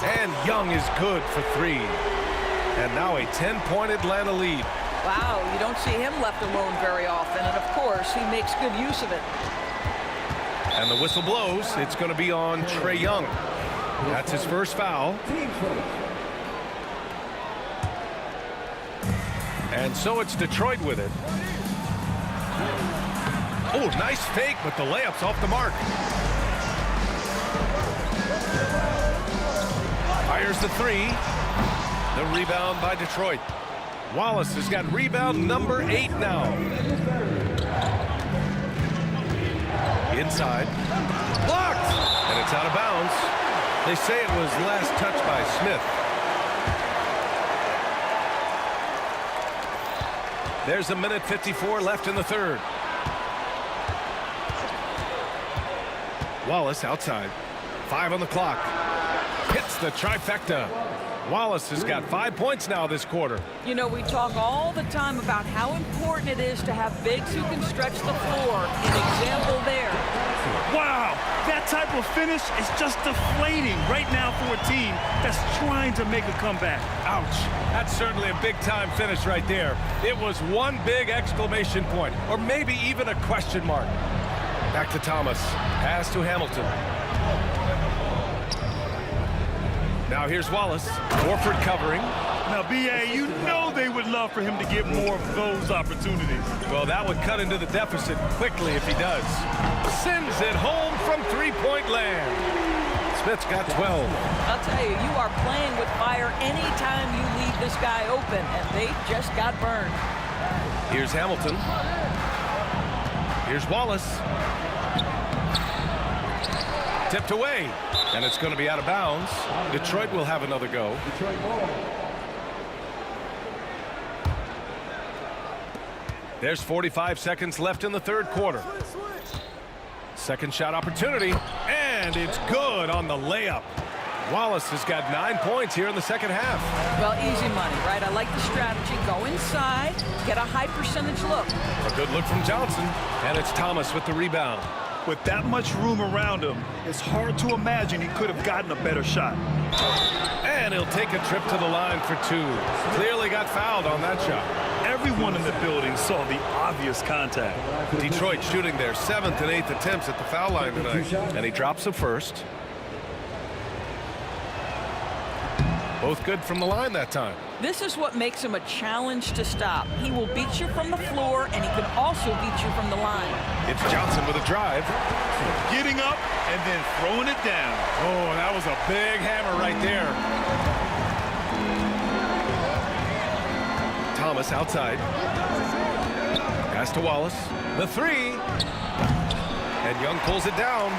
And Young is good for 3. And now a 10-point Atlanta lead. Wow, you don't see him left alone very often, and of course, he makes good use of it. And the whistle blows. It's going to be on Trae Young. That's his first foul. And so it's Detroit with it. Oh, nice fake, but the layup's off the mark. Fires the three. The rebound by Detroit. Wallace has got rebound number 8 now. Inside. Blocked! And it's out of bounds. They say it was last touched by Smith. There's a minute 54 left in the third. Wallace outside. 5 on the clock. Hits the trifecta. Wallace has got 5 points now this quarter. You know, we talk all the time about how important it is to have bigs who can stretch the floor. An example there. Wow, that type of finish is just deflating right now for a team that's trying to make a comeback. Ouch. That's certainly a big-time finish right there. It was one big exclamation point, or maybe even a question mark. Back to Thomas. Pass to Hamilton. Now here's Wallace. Horford covering. Now, B.A., you know they would love for him to get more of those opportunities. Well, that would cut into the deficit quickly if he does. Sends it home from three-point land. Smith's got 12. I'll tell you, you are playing with fire anytime you leave this guy open, and they just got burned. Here's Hamilton. Here's Wallace. Tipped away, and it's going to be out of bounds. Detroit will have another go. There's 45 seconds left in the third quarter. Second shot opportunity, and it's good on the layup. Wallace has got 9 points here in the second half. Well, easy money, right? I like the strategy. Go inside, get a high percentage look. A good look from Johnson, and it's Thomas with the rebound. With that much room around him, it's hard to imagine he could have gotten a better shot. And he'll take a trip to the line for 2. Clearly got fouled on that shot. Everyone in the building saw the obvious contact. Detroit shooting their 7th and 8th attempts at the foul line tonight. And he drops the first. Both good from the line that time. This is what makes him a challenge to stop. He will beat you from the floor, and he can also beat you from the line. It's Johnson with a drive. Getting up and then throwing it down. Oh, that was a big hammer right there. Thomas outside. Pass to Wallace. The three. And Young pulls it down.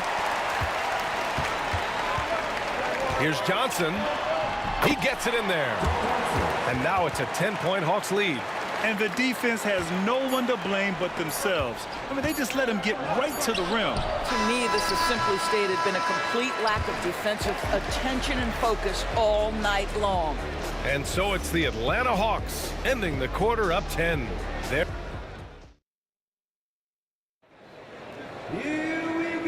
Here's Johnson. He gets it in there. And now it's a 10-point Hawks lead. And the defense has no one to blame but themselves. I mean, they just let him get right to the rim. To me, this has simply stated been a complete lack of defensive attention and focus all night long. And so it's the Atlanta Hawks ending the quarter up 10. There.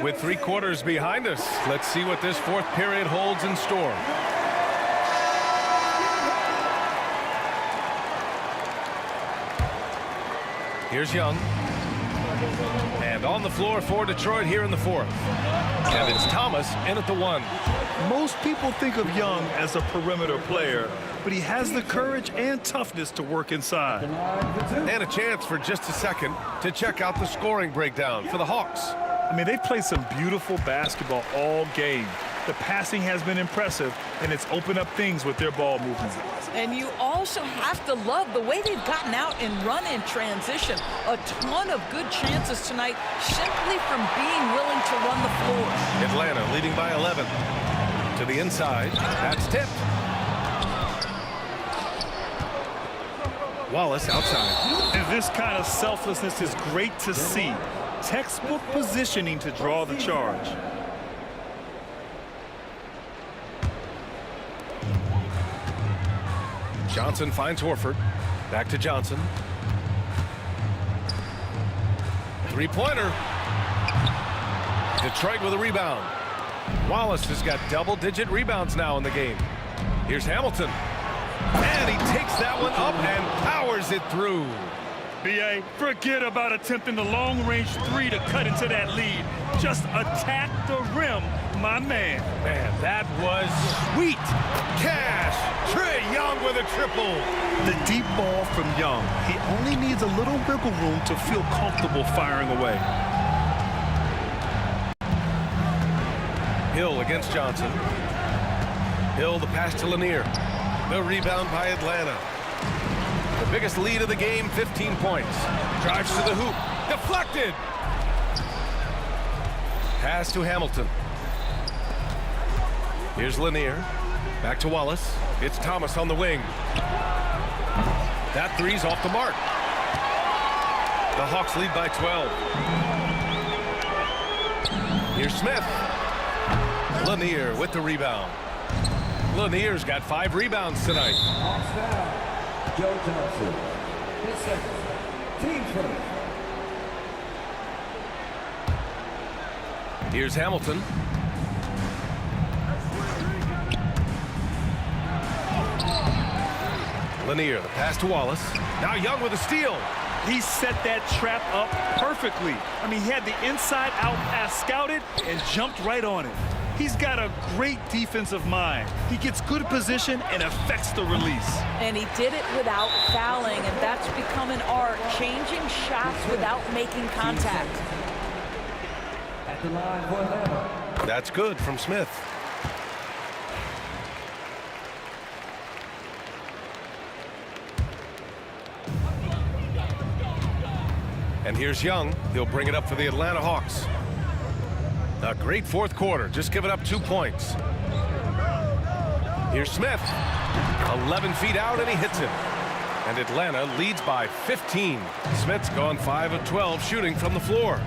With 3 quarters behind us, let's see what this fourth period holds in store. Here's Young. And on the floor for Detroit here in the fourth. And it's Thomas in at the 1. Most people think of Young as a perimeter player, but he has the courage and toughness to work inside. And a chance for just a second to check out the scoring breakdown for the Hawks. I mean, they've played some beautiful basketball all game. The passing has been impressive, and it's opened up things with their ball movement. And you also have to love the way they've gotten out and run in transition. A ton of good chances tonight simply from being willing to run the floor. Atlanta leading by 11. To the inside. That's tipped. Wallace outside. And this kind of selflessness is great to see. Textbook positioning to draw the charge. Johnson finds Horford. Back to Johnson. Three-pointer. Detroit with a rebound. Wallace has got double-digit rebounds now in the game. Here's Hamilton. And he takes that one up and powers it through. B.A., forget about attempting the long-range 3 to cut into that lead. Just attack the rim, my man. Man, that was sweet. Cash. Trae Young with a triple. The deep ball from Young. He only needs a little wiggle room to feel comfortable firing away. Hill against Johnson. Hill, the pass to Lanier. The rebound by Atlanta. The biggest lead of the game, 15 points. Drives to the hoop. Deflected. Pass to Hamilton. Here's Lanier. Back to Wallace. It's Thomas on the wing. That three's off the mark. The Hawks lead by 12. Here's Smith. Lanier with the rebound. Lanier's got 5 rebounds tonight. Hawks down. Joe Johnson. His second. Team first. Here's Hamilton. Lanier, the pass to Wallace. Now Young with a steal. He set that trap up perfectly. I mean, he had the inside-out pass scouted and jumped right on it. He's got a great defensive mind. He gets good position and affects the release. And he did it without fouling, and that's become an art, changing shots without making contact. At the line for Atlanta. That's good from Smith. And here's Young. He'll bring it up for the Atlanta Hawks. A great fourth quarter, just giving up 2 points. Here's Smith. 11 feet out, and he hits it. And Atlanta leads by 15. Smith's gone 5 of 12 shooting from the floor.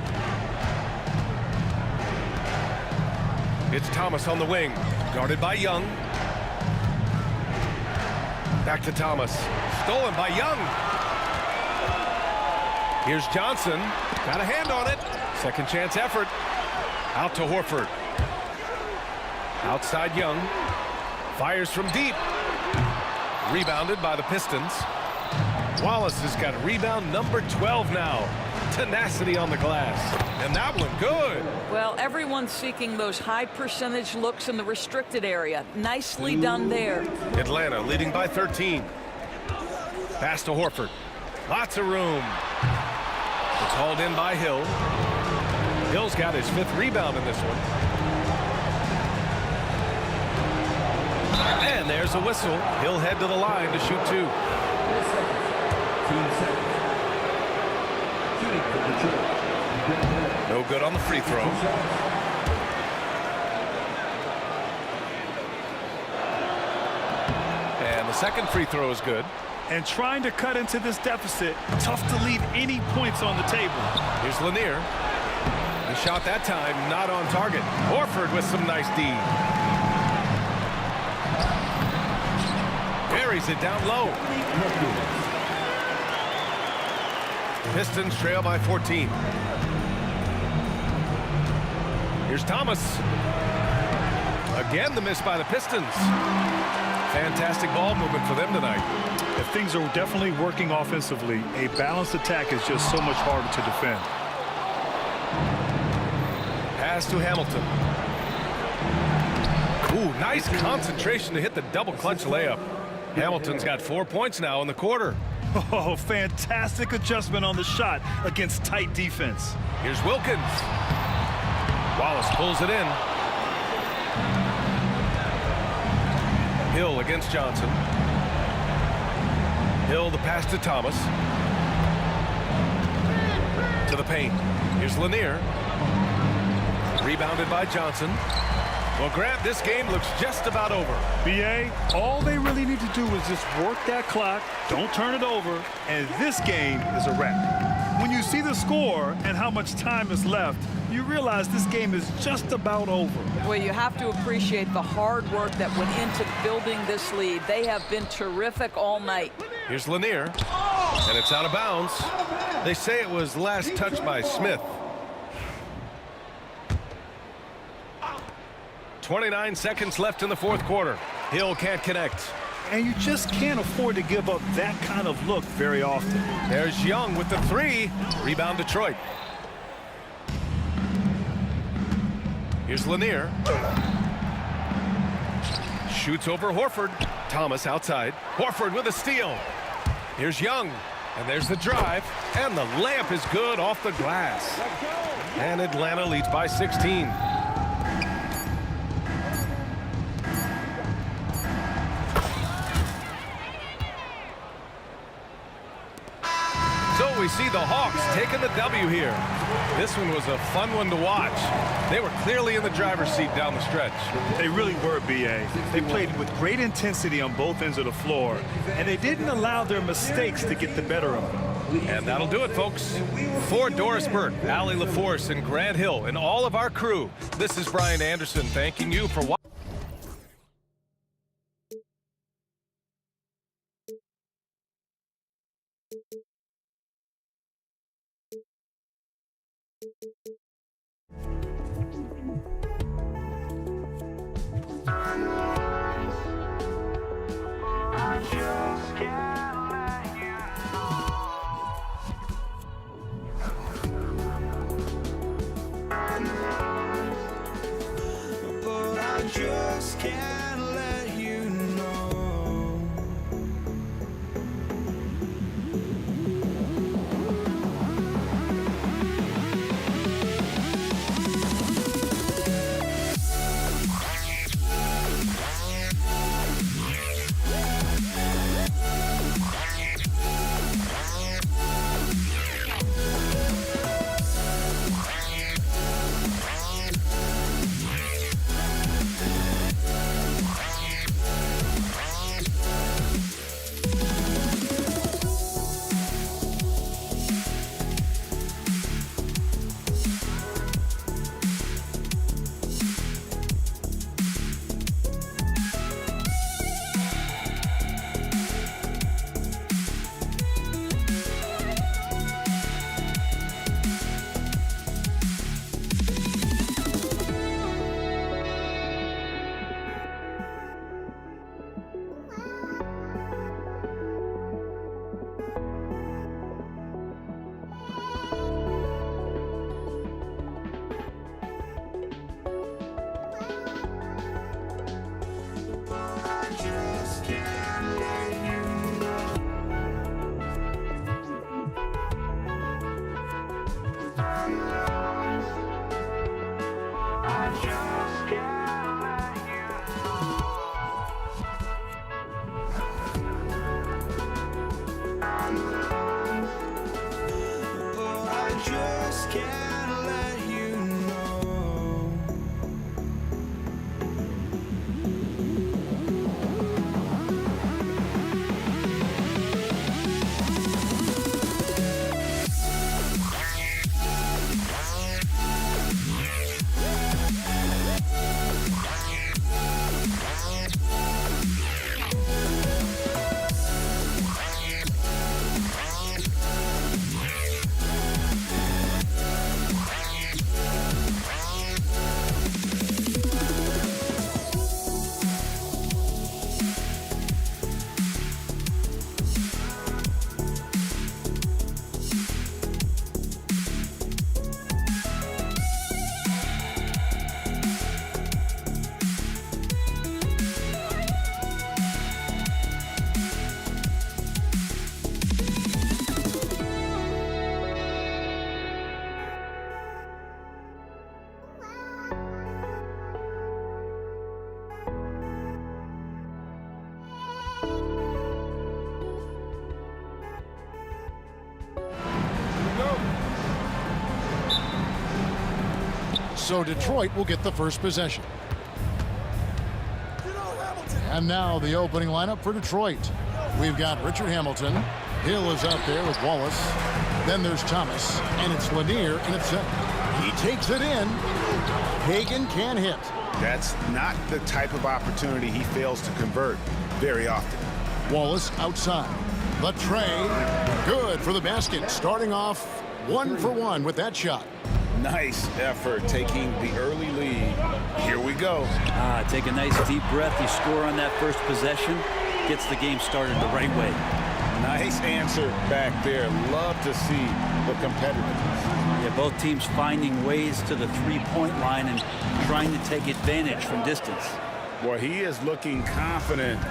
It's Thomas on the wing, guarded by Young. Back to Thomas. Stolen by Young. Here's Johnson. Got a hand on it. Second chance effort. Out to Horford. Outside Young. Fires from deep. Rebounded by the Pistons. Wallace has got rebound number 12 now. Tenacity on the glass. And that one good. Well, everyone's seeking those high percentage looks in the restricted area. Nicely done there. Atlanta leading by 13. Pass to Horford. Lots of room. It's hauled in by Hill. Hill's got his 5th rebound in this one. And there's a whistle. He'll head to the line to shoot 2. No good on the free throw. And the second free throw is good. And trying to cut into this deficit, tough to leave any points on the table. Here's Lanier. The shot that time not on target. Horford with some nice D. Buries it down low. Pistons trail by 14. Here's Thomas. Again, the miss by the Pistons. Fantastic ball movement for them tonight. If things are definitely working offensively, a balanced attack is just so much harder to defend. Pass to Hamilton. Ooh, nice concentration to hit the double clutch layup. Hamilton's got 4 points now in the quarter. Oh, fantastic adjustment on the shot against tight defense. Here's Wilkins. Wallace pulls it in. Hill against Johnson. Hill, the pass to Thomas. To the paint. Here's Lanier. Rebounded by Johnson. Well, Grant, this game looks just about over. BA, all they really need to do is just work that clock, don't turn it over, and this game is a wrap. When you see the score and how much time is left, you realize this game is just about over. Well, you have to appreciate the hard work that went into building this lead. They have been terrific all night. Here's Lanier, and it's out of bounds. They say it was last touched by Smith. 29 seconds left in the fourth quarter. Hill can't connect. And you just can't afford to give up that kind of look very often. There's Young with the 3. Rebound Detroit. Here's Lanier. Shoots over Horford. Thomas outside. Horford with a steal. Here's Young. And there's the drive. And the layup is good off the glass. And Atlanta leads by 16. we see the Hawks taking the W here. This one was a fun one to watch. They were clearly in the driver's seat down the stretch. They really were, B.A. They played with great intensity on both ends of the floor, and they didn't allow their mistakes to get the better of them. And that'll do it, folks. For Doris Burke, Allie LaForce, and Grant Hill, and all of our crew, this is Brian Anderson thanking you for watching. Just can't let you know. So Detroit will get the first possession. And now the opening lineup for Detroit. We've got Richard Hamilton. Hill is out there with Wallace. Then there's Thomas, and it's Lanier in its center. He takes it in. Hagan can't hit. That's not the type of opportunity he fails to convert very often. Wallace outside. The tray. Good for the basket. Starting off 1 for 1 with that shot. Nice effort taking the early lead. Here we go. Take a nice deep breath. You score on that first possession. Gets the game started the right way. Nice answer back there. Love to see the competitiveness. Yeah, both teams finding ways to the three-point line and trying to take advantage from distance. Boy, he is looking confident.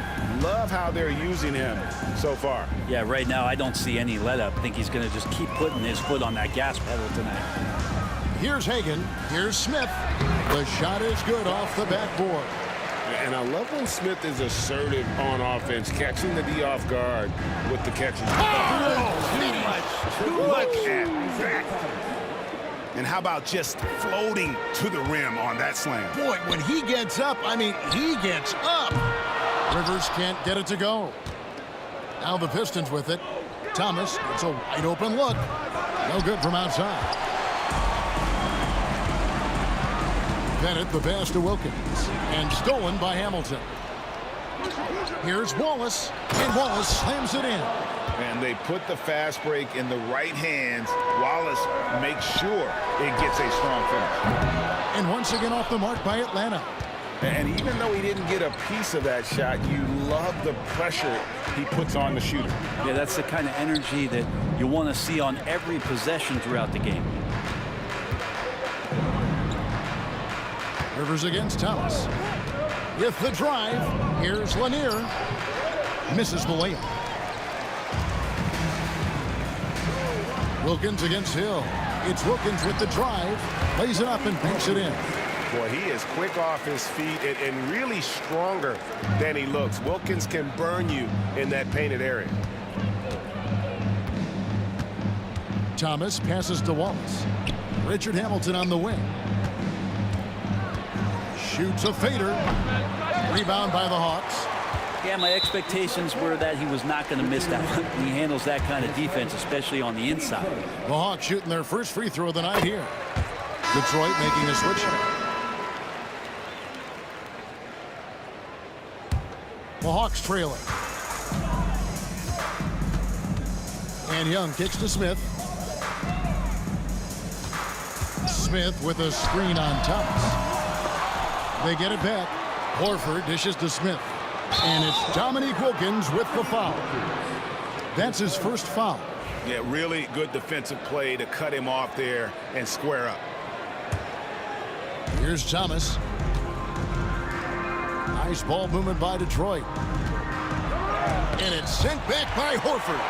Love how they're using him so far. Yeah, right now I don't see any let-up. I think he's going to just keep putting his foot on that gas pedal tonight. Here's Hagan. Here's Smith. The shot is good off the backboard. And I love when Smith is assertive on offense, catching the D off guard with the catches. Oh, too how about just floating to the rim on that slam? Boy, when he gets up, I mean, he gets up. Rivers can't get it to go. Now the Pistons with it. Thomas, it's a wide open look. No good from outside. Bennett, the pass to Wilkins. And stolen by Hamilton. Here's Wallace. And Wallace slams it in. And they put the fast break in the right hands. Wallace makes sure it gets a strong finish. And once again off the mark by Atlanta. And even though he didn't get a piece of that shot, you love the pressure he puts on the shooter. Yeah, that's the kind of energy that you want to see on every possession throughout the game. Rivers against Thomas. With the drive, here's Lanier. Misses the layup. Wilkins against Hill. It's Wilkins with the drive. Lays it up and banks it in. Boy, he is quick off his feet and really stronger than he looks. Wilkins can burn you in that painted area. Thomas passes to Wallace. Richard Hamilton on the wing. Shoots a fader. Rebound by the Hawks. Yeah, my expectations were that he was not going to miss that one. He handles that kind of defense, especially on the inside. The Hawks shooting their first free throw of the night here. Detroit making a switch. The Hawks trailing. And Young kicks to Smith. Smith with a screen on Thomas. They get it back. Horford dishes to Smith. And it's Dominique Wilkins with the foul. That's his first foul. Yeah, really good defensive play to cut him off there and square up. Here's Thomas. Nice ball movement by Detroit. And it's sent back by Horford.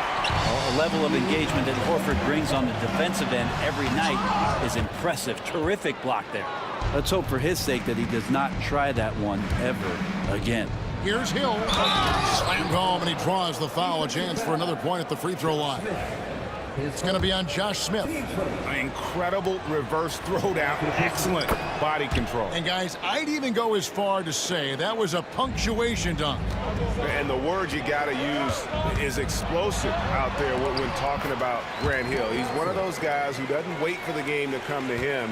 A level of engagement that Horford brings on the defensive end every night is impressive. Terrific block there. Let's hope for his sake that he does not try that one ever again. Here's Hill. Slammed home, and he draws the foul. A chance for another point at the free throw line. It's going to be on Josh Smith. An incredible reverse throwdown. Excellent body control. And guys, I'd even go as far to say that was a punctuation dunk. And the word you got to use is explosive out there when talking about Grant Hill. He's one of those guys who doesn't wait for the game to come to him.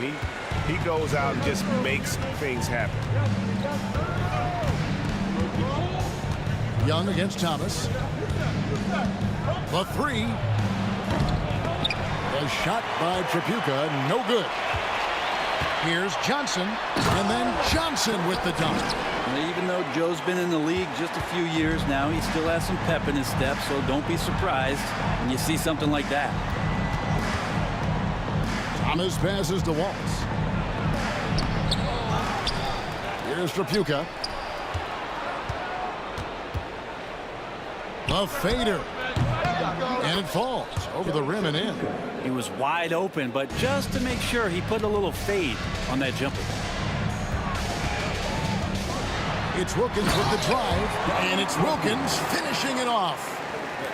He goes out and just makes things happen. Young against Thomas. The three. A shot by Tripucka, no good. Here's Johnson, and then Johnson with the dunk. And even though Joe's been in the league just a few years now, he still has some pep in his step, so don't be surprised when you see something like that. Thomas passes to Wallace. Here's Tripucka. The fader. And it falls over the rim and in. He was wide open, but just to make sure, he put a little fade on that jumper. It's Wilkins with the drive, and it's Wilkins finishing it off.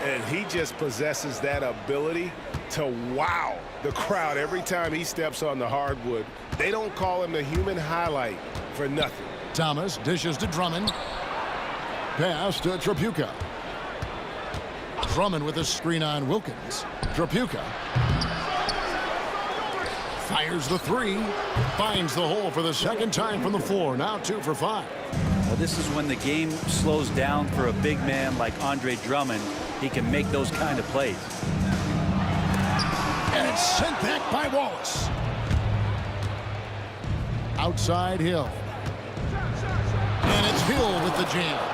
And he just possesses that ability to wow the crowd every time he steps on the hardwood. They don't call him the human highlight for nothing. Thomas dishes to Drummond. Pass to Tripucka. Drummond with a screen on Wilkins. Tripucka fires the three. Finds the hole for the second time from the floor. Now 2 for 5. Well, this is when the game slows down for a big man like Andre Drummond. He can make those kind of plays. And it's sent back by Wallace. Outside Hill. And it's Hill with the jam.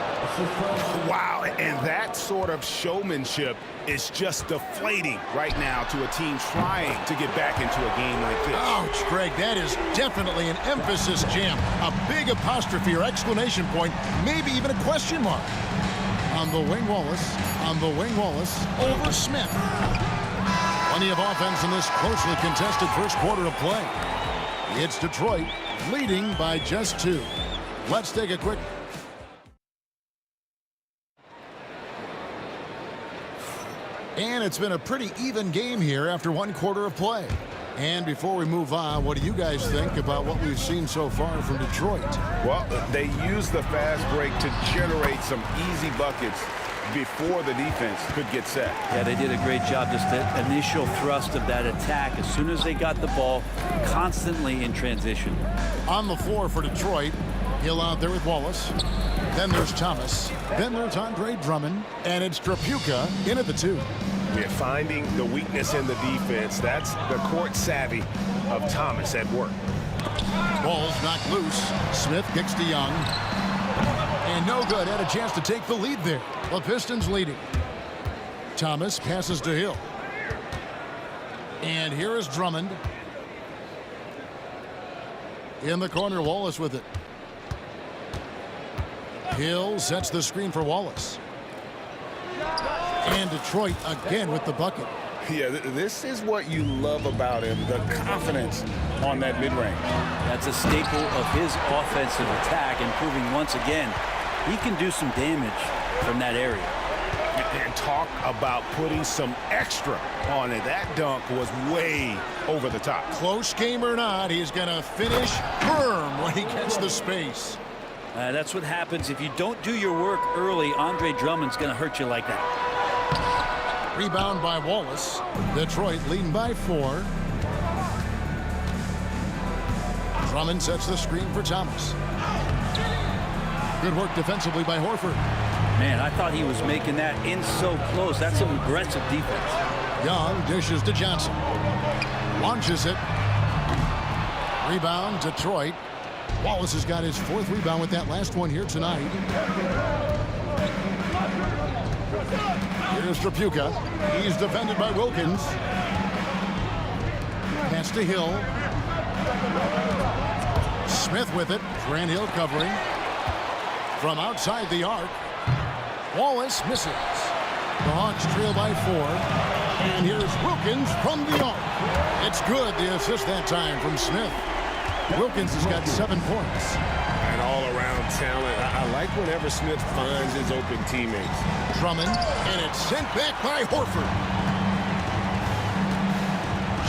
Wow, and that sort of showmanship is just deflating right now to a team trying to get back into a game like this. Ouch, Greg, that is definitely an emphasis jam. A big apostrophe or exclamation point, maybe even a question mark. On the wing, Wallace. On the wing, Wallace. Over Smith. Plenty of offense in this closely contested first quarter of play. It's Detroit leading by just 2. Let's take a quick... And it's been a pretty even game here after 1 quarter of play. And before we move on, what do you guys think about what we've seen so far from Detroit? Well, they used the fast break to generate some easy buckets before the defense could get set. Yeah, they did a great job. Just the initial thrust of that attack, as soon as they got the ball, constantly in transition. On the floor for Detroit, Hill out there with Wallace. Then there's Thomas. Then there's Andre Drummond. And it's Trapuka in at the 2. We're finding the weakness in the defense. That's the court savvy of Thomas at work. Ball's knocked loose. Smith kicks to Young. And no good. Had a chance to take the lead there. The Pistons leading. Thomas passes to Hill. And here is Drummond. In the corner, Wallace with it. Hill sets the screen for Wallace. And Detroit again with the bucket. Yeah, this is what you love about him, the confidence on that mid-range. That's a staple of his offensive attack, and proving once again he can do some damage from that area. And talk about putting some extra on it. That dunk was way over the top. Close game or not, he's going to finish firm when he gets the space. That's what happens if you don't do your work early. Andre Drummond's going to hurt you like that. Rebound by Wallace. Detroit leading by 4. Drummond sets the screen for Thomas. Good work defensively by Horford. Man, I thought he was making that in so close. That's some aggressive defense. Young dishes to Johnson. Launches it. Rebound, Detroit. Wallace has got his 4th rebound with that last one here tonight. Here's Trapuka. He's defended by Wilkins. Pass to Hill. Smith with it. Grant Hill covering. From outside the arc. Wallace misses. The Hawks trail by 4. And here's Wilkins from the arc. It's good. The assist that time from Smith. Wilkins has got 7 points. And all-around talent. I like whenever Smith finds his open teammates. Drummond, and it's sent back by Horford.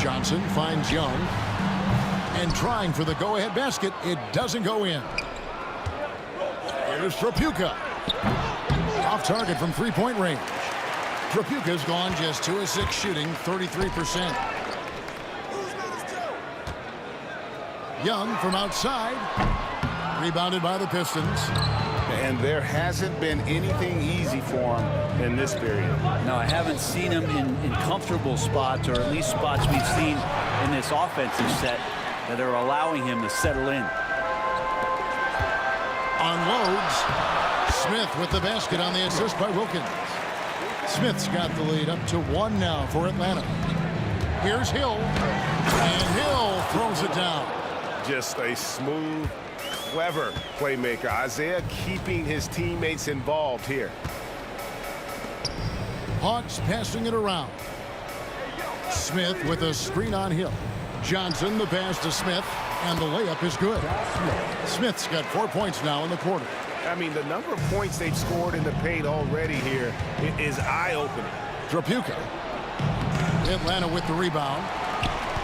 Johnson finds Young. And trying for the go-ahead basket. It doesn't go in. Here's Trapuka. Off target from 3-point range. Trapuka's gone just 2 of 6 shooting, 33%. Young from outside. Rebounded by the Pistons. And there hasn't been anything easy for him in this period. No, I haven't seen him in comfortable spots, or at least spots we've seen in this offensive set that are allowing him to settle in. Unloads. Smith with the basket on the assist by Wilkins. Smith's got the lead up to 1 now for Atlanta. Here's Hill. And Hill throws it down. Just a smooth, clever playmaker. Isaiah keeping his teammates involved here. Hawks passing it around. Smith with a screen on Hill. Johnson the pass to Smith, and the layup is good. Smith's got 4 points now in the quarter. I mean, the number of points they've scored in the paint already here is eye-opening. Trapuka. Atlanta with the rebound.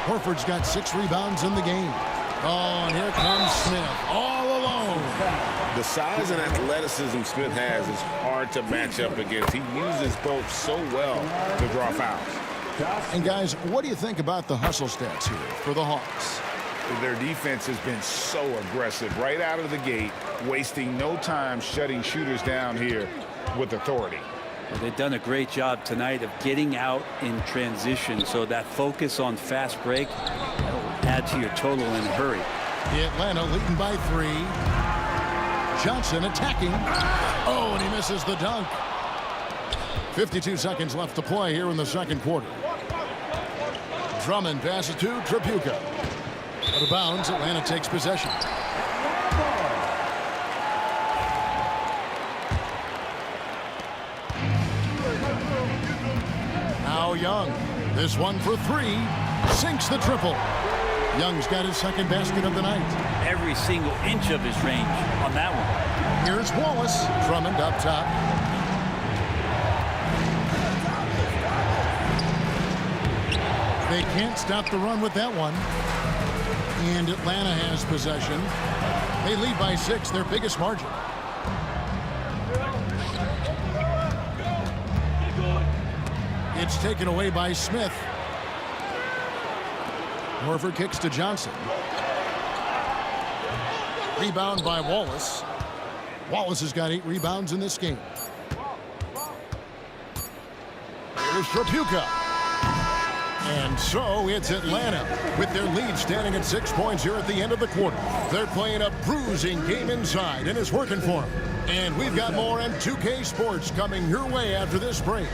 Horford's got 6 rebounds in the game. Oh, and here comes Smith, all alone. The size and athleticism Smith has is hard to match up against. He uses both so well to draw fouls. And guys, what do you think about the hustle stats here for the Hawks? Their defense has been so aggressive right out of the gate, wasting no time shutting shooters down here with authority. Well, they've done a great job tonight of getting out in transition, so that focus on fast break will add to your total in a hurry. Atlanta leading by 3. Johnson attacking. Oh, and he misses the dunk. 52 seconds left to play here in the second quarter. Drummond passes to Trapuka. Out of bounds, Atlanta takes possession. Now Young. This one for 3. Sinks the triple. Young's got his second basket of the night. Every single inch of his range on that one. Here's Wallace. Drummond up top. They can't stop the run with that one. And Atlanta has possession. They lead by 6, their biggest margin. It's taken away by Smith. Horford kicks to Johnson. Rebound by Wallace. Wallace has got 8 rebounds in this game. Here's Trapuka. And so it's Atlanta with their lead standing at 6 points here at the end of the quarter. They're playing a bruising game inside, and it's working for them. And we've got more on 2K Sports coming your way after this break.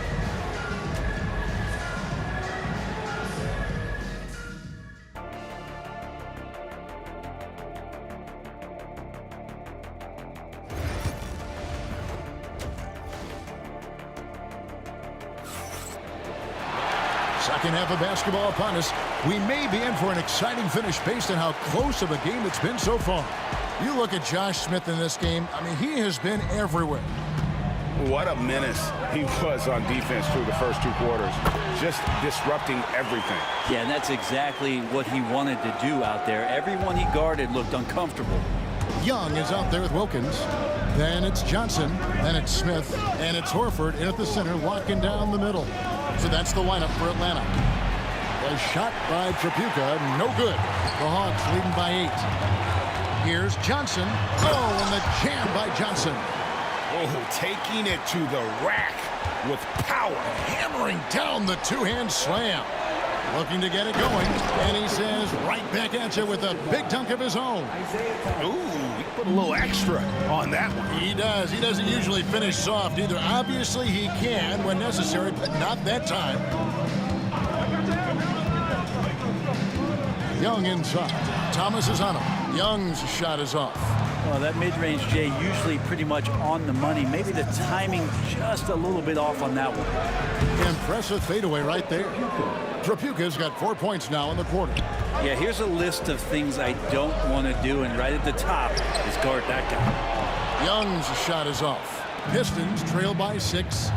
Second half of basketball upon us. We may be in for an exciting finish based on how close of a game it's been so far. You look at Josh Smith in this game, I mean, he has been everywhere. What a menace he was on defense through the first 2 quarters. Just disrupting everything. Yeah, and that's exactly what he wanted to do out there. Everyone he guarded looked uncomfortable. Young is out there with Wilkins. Then it's Johnson. Then it's Smith. And it's Horford in at the center, locking down the middle. So that's the lineup for Atlanta. A shot by Trapuka, no good. The Hawks leading by 8. Here's Johnson. Oh, and the jam by Johnson. Oh, taking it to the rack with power. Hammering down the two-hand slam. Looking to get it going. And he says right back at you with a big dunk of his own. Ooh, he put a little extra on that one. He does. He doesn't usually finish soft either. Obviously, he can when necessary, but not that time. Young inside. Thomas is on him. Young's shot is off. Well, that mid-range, Jay, usually pretty much on the money. Maybe the timing just a little bit off on that one. Impressive fadeaway right there. Trapuka's got 4 points now in the quarter. Yeah, here's a list of things I don't want to do, and right at the top is guard that guy. Young's shot is off. Pistons trail by 6.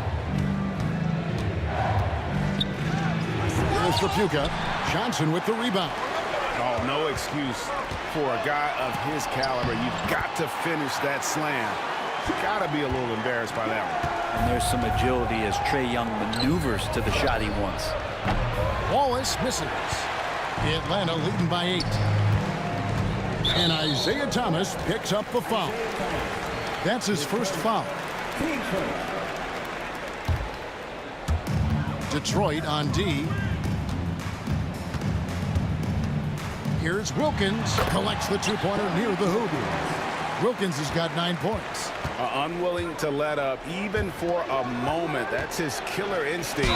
Here's Trapuka. Johnson with the rebound. Oh, no excuse for a guy of his caliber. You've got to finish that slam. You've got to be a little embarrassed by that one. And there's some agility as Trae Young maneuvers to the shot he wants. Wallace misses. Atlanta leading by 8. And Isaiah Thomas picks up the foul. That's his first foul. Detroit on D. Here's Wilkins. Collects the 2-pointer near the hoop. Wilkins has got 9 points. Unwilling to let up even for a moment. That's his killer instinct,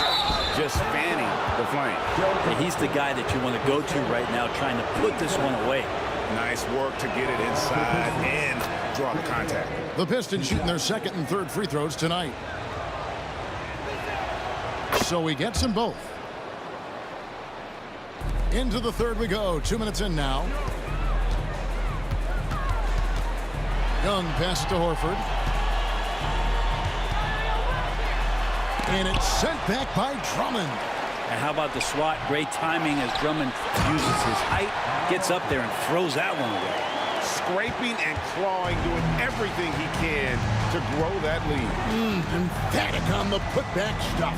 just fanning the flame. Yeah, he's the guy that you want to go to right now, trying to put this one away. Nice work to get it inside and draw the contact. The Pistons shooting their second and third free throws tonight. So he gets them both. Into the third we go. 2 minutes in now. Young passes to Horford. And it's sent back by Drummond. And how about the swat? Great timing as Drummond uses his height, gets up there and throws that one away. Scraping and clawing, doing everything he can to grow that lead. Emphatic on the putback stuff.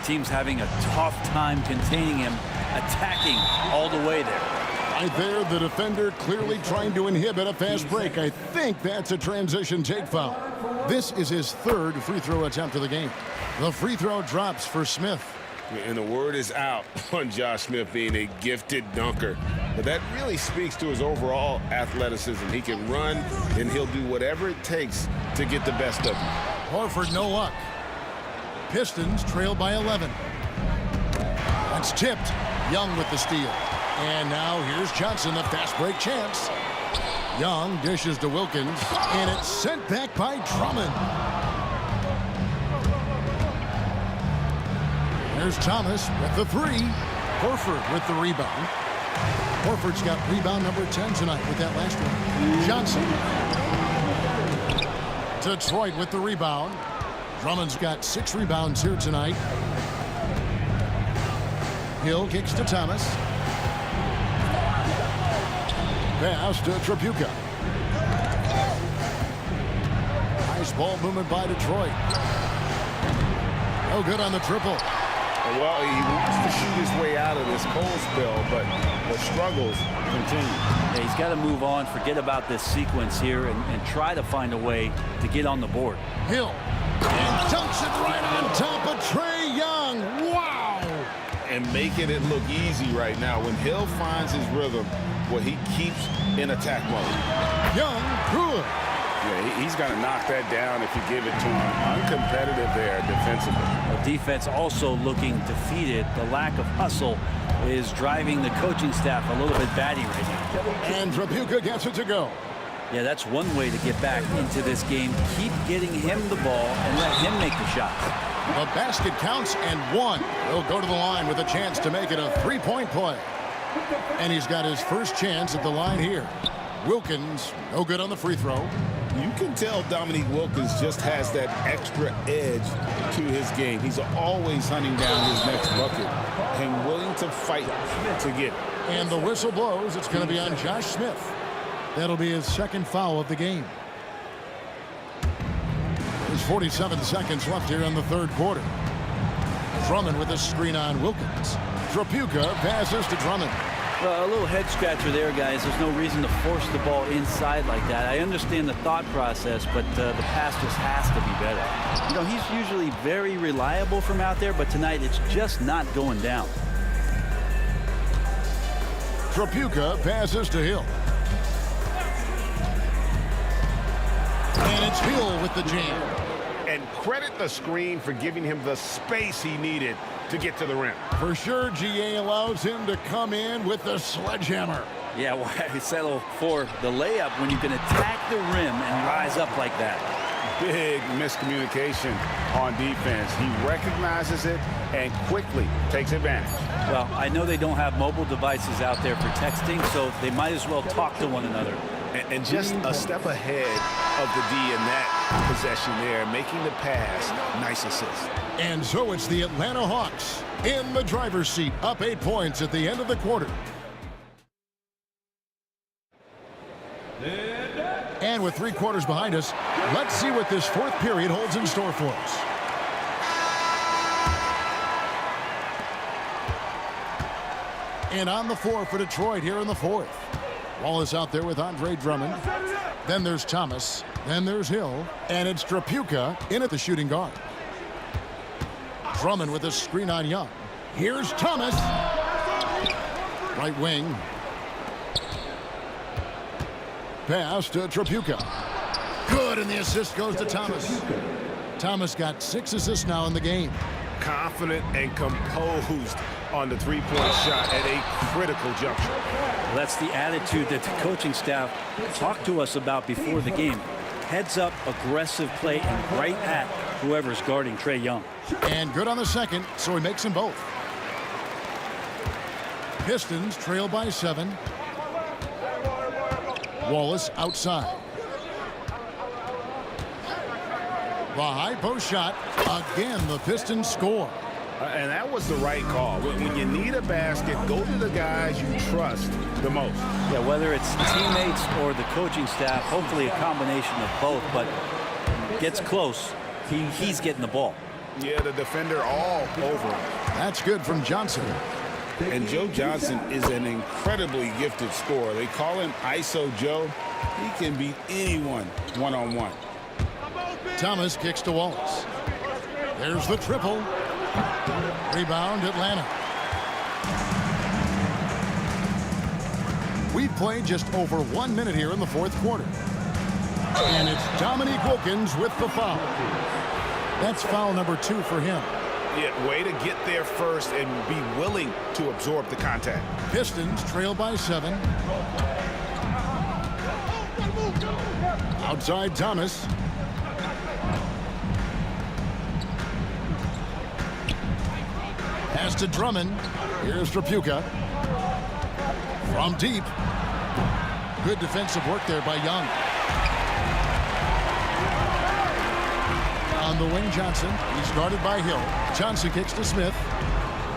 Team's having a tough time containing him, attacking all the way there. Right there, the defender clearly trying to inhibit a fast break. I think that's a transition take foul. This is his third free throw attempt of the game. The free throw drops for Smith. And the word is out on Josh Smith being a gifted dunker. But that really speaks to his overall athleticism. He can run, and he'll do whatever it takes to get the best of him. Horford, no luck. Pistons trail by 11. That's tipped. Young with the steal. And now here's Johnson, the fast break chance. Young dishes to Wilkins, and it's sent back by Drummond. There's Thomas with the 3. Horford with the rebound. Horford's got rebound number 10 tonight with that last one. Johnson. Detroit with the rebound. Drummond's got 6 rebounds here tonight. Hill kicks to Thomas. Pass to Tripucka. Nice ball movement by Detroit. No good on the triple. Well, he wants to shoot his way out of this cold spell, but the struggles continue. Yeah, he's got to move on, forget about this sequence here, and try to find a way to get on the board. Hill. And dunks it right on top of Trae Young. Wow! And making it look easy right now. When Hill finds his rhythm, well, he keeps in attack mode. Young, good. Yeah, he's going to knock that down if you give it to him. Uncompetitive there defensively. The defense also looking defeated. The lack of hustle is driving the coaching staff a little bit batty right now. And Tripucka gets it to go. Yeah, that's one way to get back into this game. Keep getting him the ball and let him make the shots. The basket counts and one. He'll go to the line with a chance to make it a three-point play. And he's got his first chance at the line here. Wilkins, no good on the free throw. You can tell Dominique Wilkins just has that extra edge to his game. He's always hunting down his next bucket and willing to fight to get it. And the whistle blows. It's going to be on Josh Smith. That'll be his second foul of the game. There's 47 seconds left here in the third quarter. Drummond with a screen on Wilkins. Tripucka passes to Drummond. Well, a little head scratcher there, guys. There's no reason to force the ball inside like that. I understand the thought process, but the pass just has to be better. You know, he's usually very reliable from out there, but tonight it's just not going down. Tripucka passes to Hill. And it's Hill with the jam. And credit the screen for giving him the space he needed to get to the rim. For sure, GA allows him to come in with the sledgehammer. Yeah, why settle for the layup when you can attack the rim and rise up like that? Big miscommunication on defense. He recognizes it and quickly takes advantage. Well, I know they don't have mobile devices out there for texting, so they might as well talk to one another. And just a step ahead of the D in that possession there, making the pass. Nice assist. And so it's the Atlanta Hawks in the driver's seat, up 8 points at the end of the quarter. And with 3 quarters behind us, let's see what this fourth period holds in store for us. And on the floor for Detroit here in the fourth. Wallace out there with Andre Drummond. Then there's Thomas. Then there's Hill. And it's Tripucka in at the shooting guard. Drummond with a screen on Young. Here's Thomas. Right wing. Pass to Tripucka. Good, and the assist goes to Thomas. Thomas got 6 assists now in the game. Confident and composed on the three-point shot at a critical juncture. Well, that's the attitude that the coaching staff talked to us about before the game. Heads up, aggressive play, and right at whoever's guarding Trae Young. And good on the second, so he makes them both. Pistons trail by 7. Wallace outside. The high post shot. Again, the Pistons score. And that was the right call. When you need a basket, go to the guys you trust the most. Yeah, whether it's teammates or the coaching staff, hopefully a combination of both, but gets close, he's getting the ball. Yeah, the defender all over him. That's good from Johnson. And Joe Johnson is an incredibly gifted scorer. They call him ISO Joe. He can beat anyone one-on-one. Thomas kicks to Wallace. There's the triple. Rebound, Atlanta. We've played just over 1 minute here in the fourth quarter. And it's Dominique Wilkins with the foul. That's foul number 2 for him. Yeah, way to get there first and be willing to absorb the contact. Pistons trail by 7. Outside Thomas. Pass to Drummond. Here's Tripucka. From deep. Good defensive work there by Young. On the wing, Johnson. He's guarded by Hill. Johnson kicks to Smith.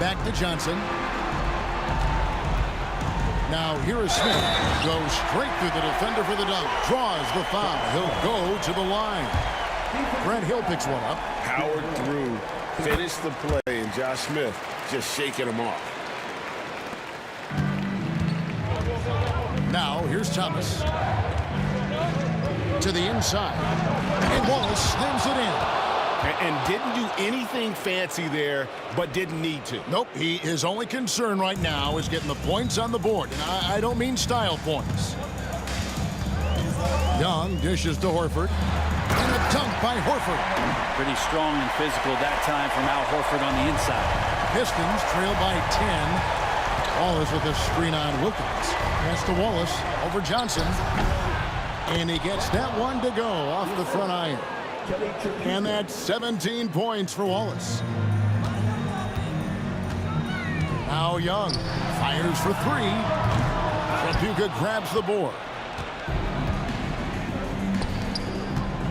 Back to Johnson. Now here is Smith. Goes straight through the defender for the dunk. Draws the foul. He'll go to the line. Grant Hill picks one up. Powered through, finished the play, and Josh Smith just shaking him off. Now here's Thomas. To the inside. And Wallace slams it in. And didn't do anything fancy there, but didn't need to. Nope, his only concern right now is getting the points on the board. And I don't mean style points. Young dishes to Horford. And a dunk by Horford. Pretty strong and physical that time from Al Horford on the inside. Pistons trail by 10. Wallace with a screen on Wilkins. Pass to Wallace over Johnson. And he gets that one to go off the front iron. And that's 17 points for Wallace. Now Young fires for three. Trapuka grabs the board.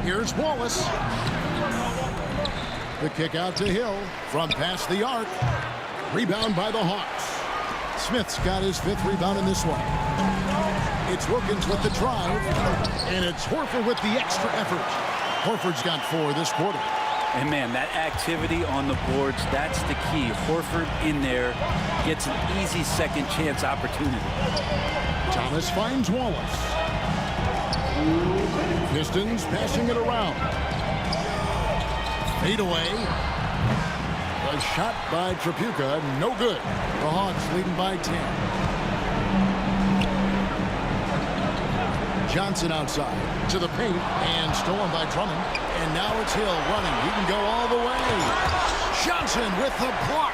Here's Wallace. The kick out to Hill from past the arc. Rebound by the Hawks. Smith's got his 5th rebound in this one. It's Wilkins with the drive. And it's Horford with the extra effort. Horford's got 4 this quarter. And man, that activity on the boards, that's the key. Horford in there gets an easy second chance opportunity. Thomas finds Wallace. Pistons passing it around. Fade away. A shot by Trapuka, no good. The Hawks leading by 10. Johnson outside to the paint and stolen by Drummond. And now it's Hill running. He can go all the way. Johnson with the block.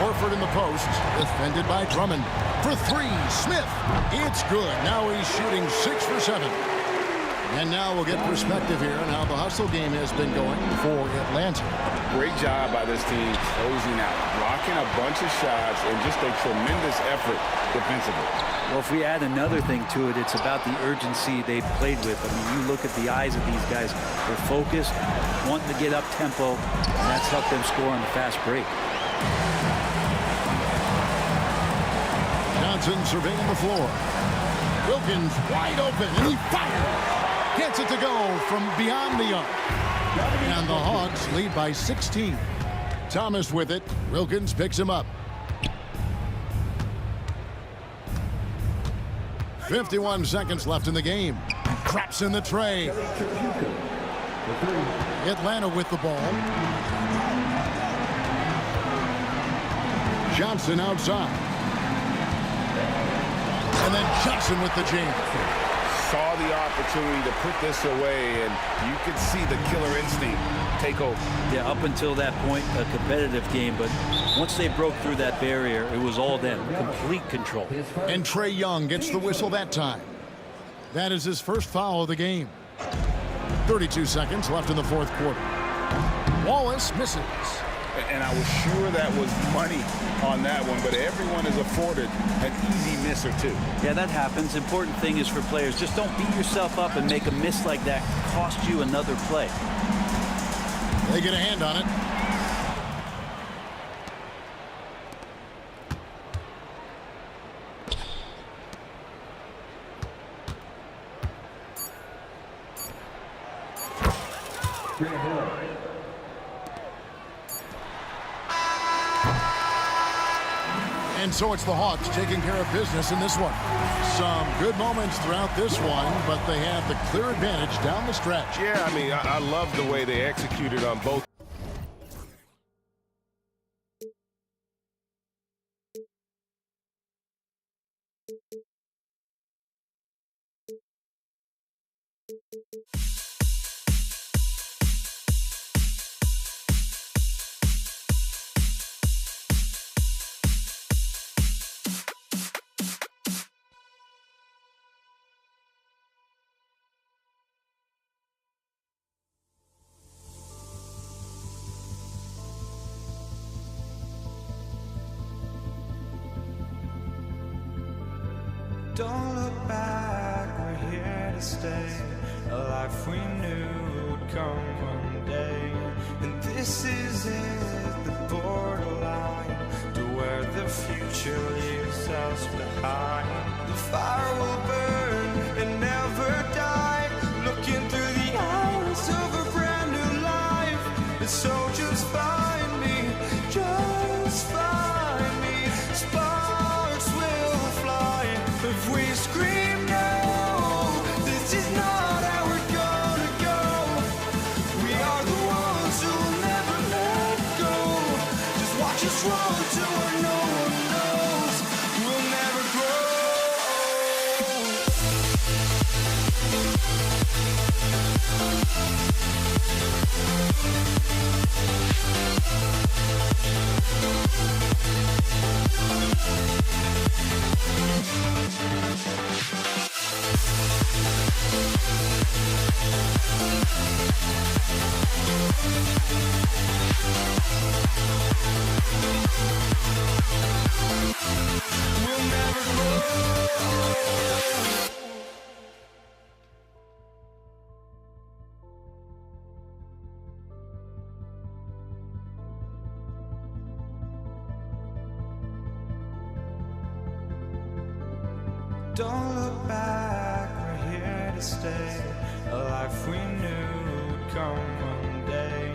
Horford in the post, defended by Drummond. For 3, Smith. It's good. Now he's shooting 6 for 7. And now we'll get perspective here on how the hustle game has been going for Atlanta. Great job by this team closing out, blocking a bunch of shots, and just a tremendous effort defensively. Well, if we add another thing to it, it's about the urgency they played with. I mean, you look at the eyes of these guys. They're focused, wanting to get up tempo, and that's helped them score on the fast break. Johnson surveying the floor. Wilkins wide open, and he fires. Gets it to go from beyond the arc. And the Hawks lead by 16. Thomas with it. Wilkins picks him up. 51 seconds left in the game. Drops in the tray. Atlanta with the ball. Johnson outside. And then Johnson with the jam. Saw the opportunity to put this away, and you could see the killer instinct take over. Yeah, up until that point, a competitive game, but once they broke through that barrier, it was all them. Complete control. And Trae Young gets the whistle that time. That is his first foul of the game. 32 seconds left in the 4th quarter. Wallace misses. And I was sure that was money on that one, but everyone is afforded an easy miss or two. Yeah, that happens. Important thing is for players, just don't beat yourself up and make a miss like that cost you another play. They get a hand on it. And so it's the Hawks taking care of business in this one. Some good moments throughout this one, but they have the clear advantage down the stretch. Yeah, I mean, I love the way they executed on both. Don't look back, we're here to stay. A life we knew would come one day. And this is it, the borderline to where So just find me, just find me. Sparks will fly if we scream no. This is not how we're gonna go. We are the ones who will never let go. Just watch us run to where no one knows. We'll never grow. We'll never grow. Don't look back, we're here to stay. A life we knew would come one day.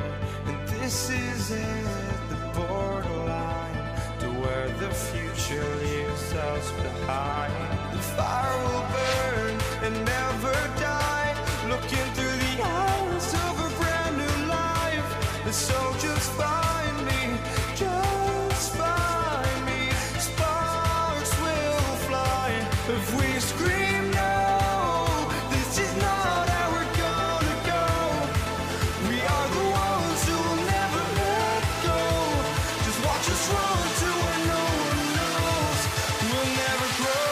And this is it, the borderline to where the future leaves us behind. The fire will burn and never die, looking through the eyes of a brand new life. And so just find me, just find me. Sparks will fly if we scream no. This is not how we're gonna go. We are the ones who will never let go. Just watch us run to where no one knows. We'll never grow.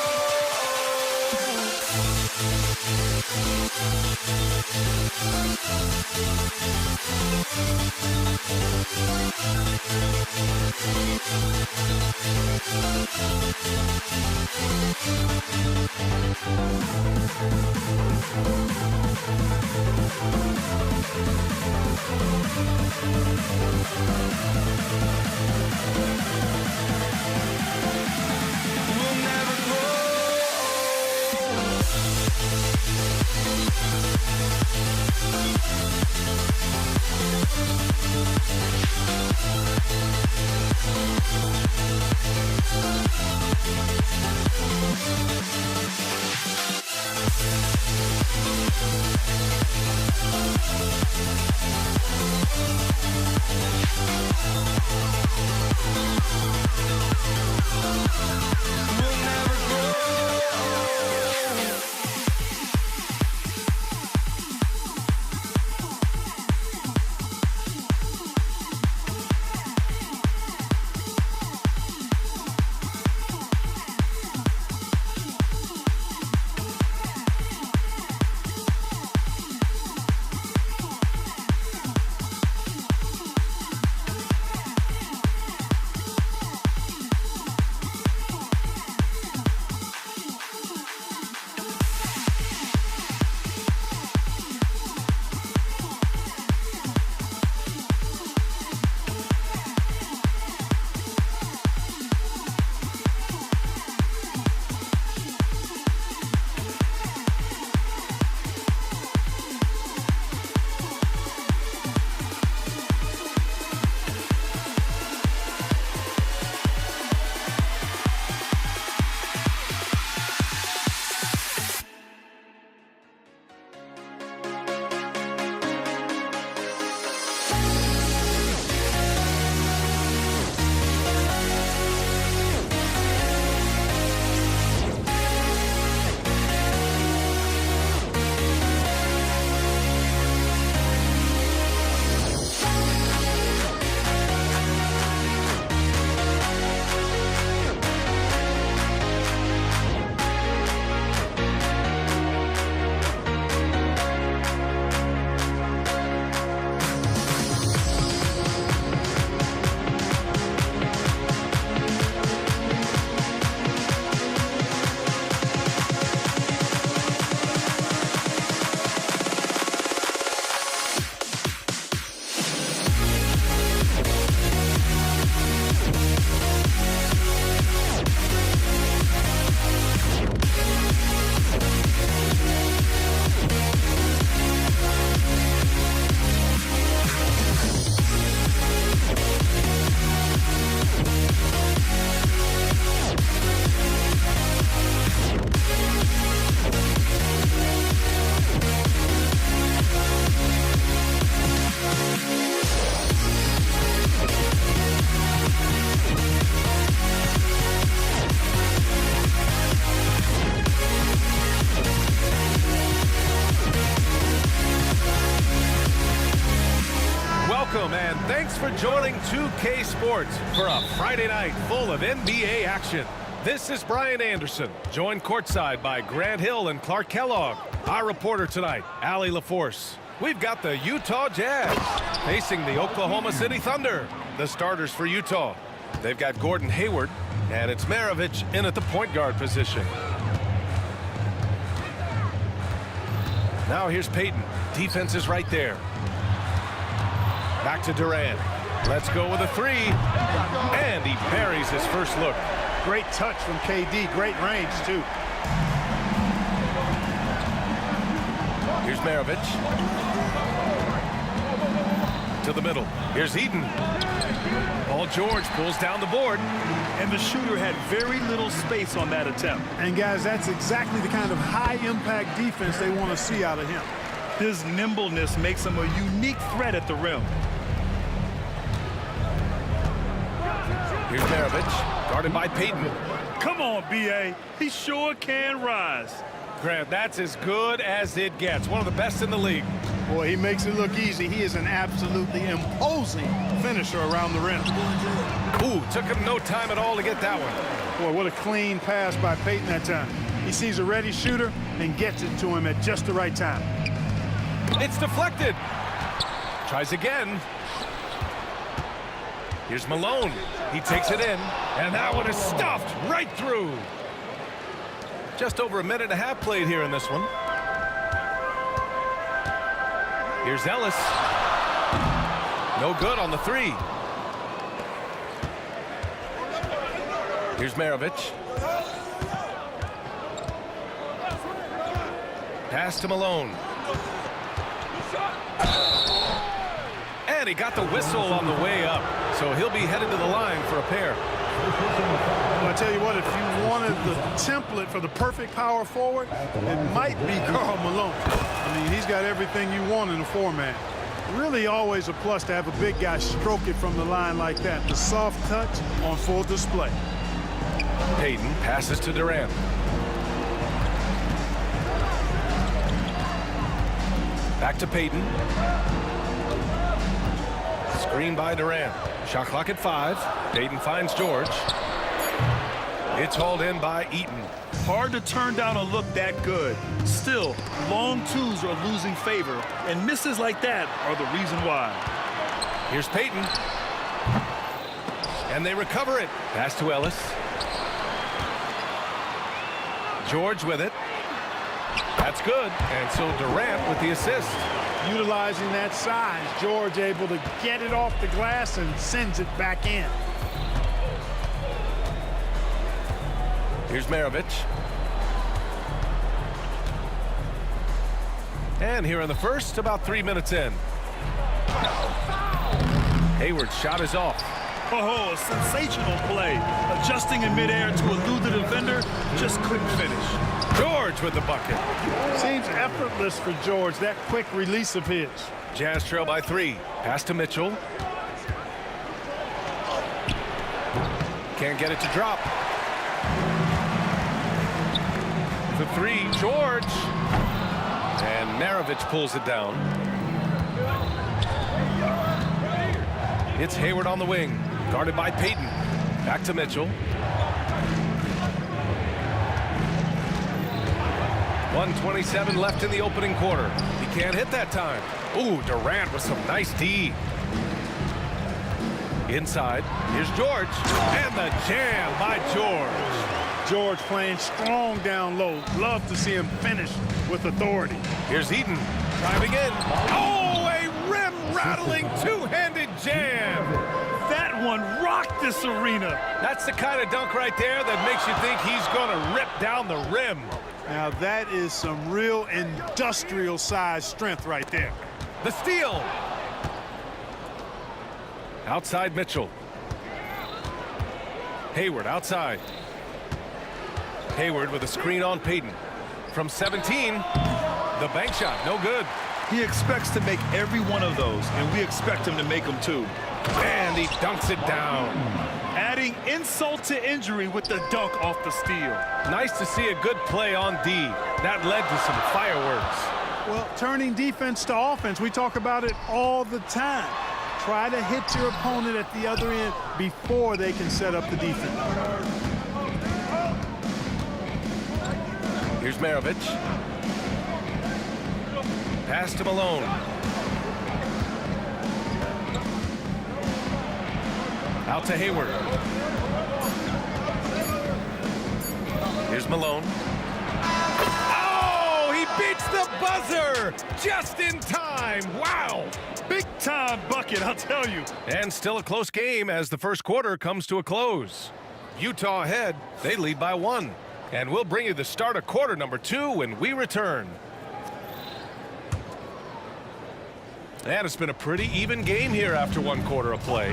Sports for a Friday night full of NBA action. This is Brian Anderson, joined courtside by Grant Hill and Clark Kellogg. Our reporter tonight, Allie LaForce. We've got the Utah Jazz facing the Oklahoma City Thunder. The starters for Utah. They've got Gordon Hayward, and it's Maravich in at the point guard position. Now here's Payton. Defense is right there. Back to Durant. Let's go with a three. And he buries his first look. Great touch from KD. Great range, too. Here's Maravich. To the middle. Here's Eden. Paul George pulls down the board. And the shooter had very little space on that attempt. And, guys, that's exactly the kind of high-impact defense they want to see out of him. His nimbleness makes him a unique threat at the rim. Here's Maravich, guarded by Payton. Come on, B.A. He sure can rise. Grant, that's as good as it gets. One of the best in the league. Boy, he makes it look easy. He is an absolutely imposing finisher around the rim. Ooh, took him no time at all to get that one. Boy, what a clean pass by Payton that time. He sees a ready shooter and gets it to him at just the right time. It's deflected. Tries again. Here's Malone. He takes it in, and that one is stuffed right through. Just over a minute and a half played here in this one. Here's Ellis. No good on the three. Here's Maravich. Pass to Malone. And he got the whistle on the way up, so he'll be headed to the line for a pair. Well, I tell you what, if you wanted the template for the perfect power forward, it might be Karl Malone. I mean, he's got everything you want in a four-man. Really always a plus to have a big guy stroke it from the line like that. The soft touch on full display. Payton passes to Durant. Back to Payton. Screen by Durant. Shot clock at 5. Payton finds George. It's hauled in by Eaton. Hard to turn down a look that good. Still, long twos are losing favor, and misses like that are the reason why. Here's Payton. And they recover it. Pass to Ellis. George with it. That's good. And so Durant with the assist. Utilizing that size, George able to get it off the glass and sends it back in. Here's Maravich. And here in the first, about 3 minutes in. Hayward's shot is off. Oh, a sensational play. Adjusting in midair to elude the defender, just couldn't finish. George with the bucket. Seems effortless for George, that quick release of his. Jazz trail by 3. Pass to Mitchell. Can't get it to drop. The 3, George. And Maravich pulls it down. It's Hayward on the wing, guarded by Payton. Back to Mitchell. 1:27 left in the opening quarter. He can't hit that time. Ooh, Durant with some nice D. Inside, here's George. And the jam by George. George playing strong down low. Love to see him finish with authority. Here's Eaton. Driving in. Oh, a rim-rattling two-handed jam. That one rocked this arena. That's the kind of dunk right there that makes you think he's going to rip down the rim. Now that is some real industrial size strength right there. The steal. Outside Mitchell. Hayward outside. Hayward with a screen on Payton. From 17, the bank shot, no good. He expects to make every one of those, and we expect him to make them too. And he dunks it down. Adding insult to injury with the dunk off the steal. Nice to see a good play on D. That led to some fireworks. Well, turning defense to offense, we talk about it all the time. Try to hit your opponent at the other end before they can set up the defense. Here's Maravich. Pass to Malone. Out to Hayward. Here's Malone. Oh, he beats the buzzer just in time. Wow. Big time bucket, I'll tell you. And still a close game as the first quarter comes to a close. Utah ahead. They lead by 1. And we'll bring you the start of quarter number 2 when we return. And it's been a pretty even game here after 1 quarter of play.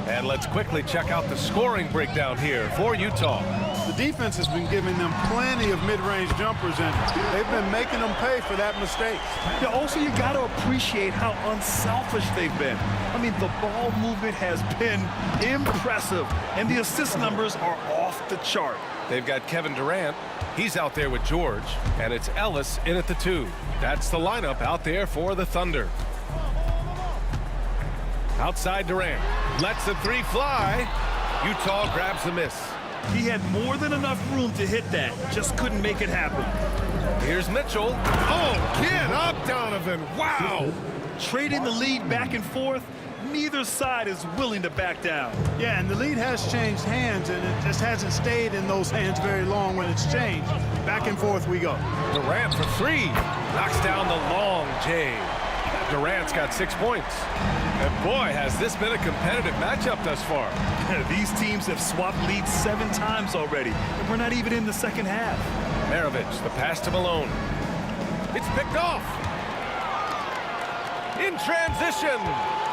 And let's quickly check out the scoring breakdown here for Utah. The defense has been giving them plenty of mid-range jumpers, and they've been making them pay for that mistake. Yeah, also, you got to appreciate how unselfish they've been. I mean, the ball movement has been impressive, and the assist numbers are off the chart. They've got Kevin Durant. He's out there with George, and it's Ellis in at the 2. That's the lineup out there for the Thunder. Outside Durant. Lets the 3 fly. Utah grabs the miss. He had more than enough room to hit that. Just couldn't make it happen. Here's Mitchell. Oh, get up, Donovan. Wow. Trading the lead back and forth, neither side is willing to back down. Yeah, and the lead has changed hands, and it just hasn't stayed in those hands very long when it's changed. Back and forth we go. Durant for 3. Knocks down the long J. Durant's got 6 points. And boy, has this been a competitive matchup thus far. These teams have swapped leads 7 times already, and we're not even in the second half. Maravich, the pass to Malone. It's picked off. In transition.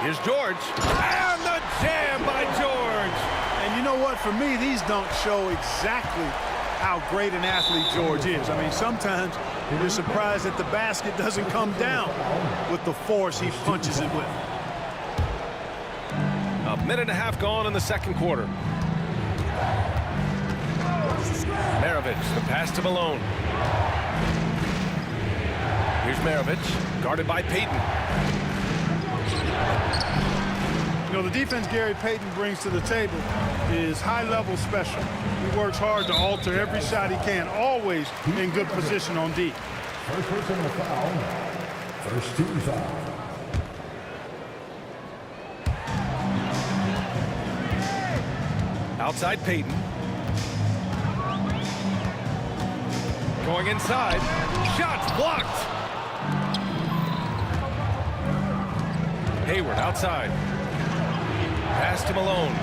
Here's George. And the jam by George. And you know what? For me, these don't show exactly how great an athlete George is. I mean, sometimes you're surprised that the basket doesn't come down with the force he punches it with. A minute and a half gone in the second quarter. Maravich, the pass to Malone. Here's Maravich, guarded by Payton. You know, the defense Gary Payton brings to the table is high-level special. He works hard to alter every shot he can, always in good position on D. First personal foul. First team foul. Outside Payton. Going inside. Shots blocked. Hayward outside. Pass to Malone.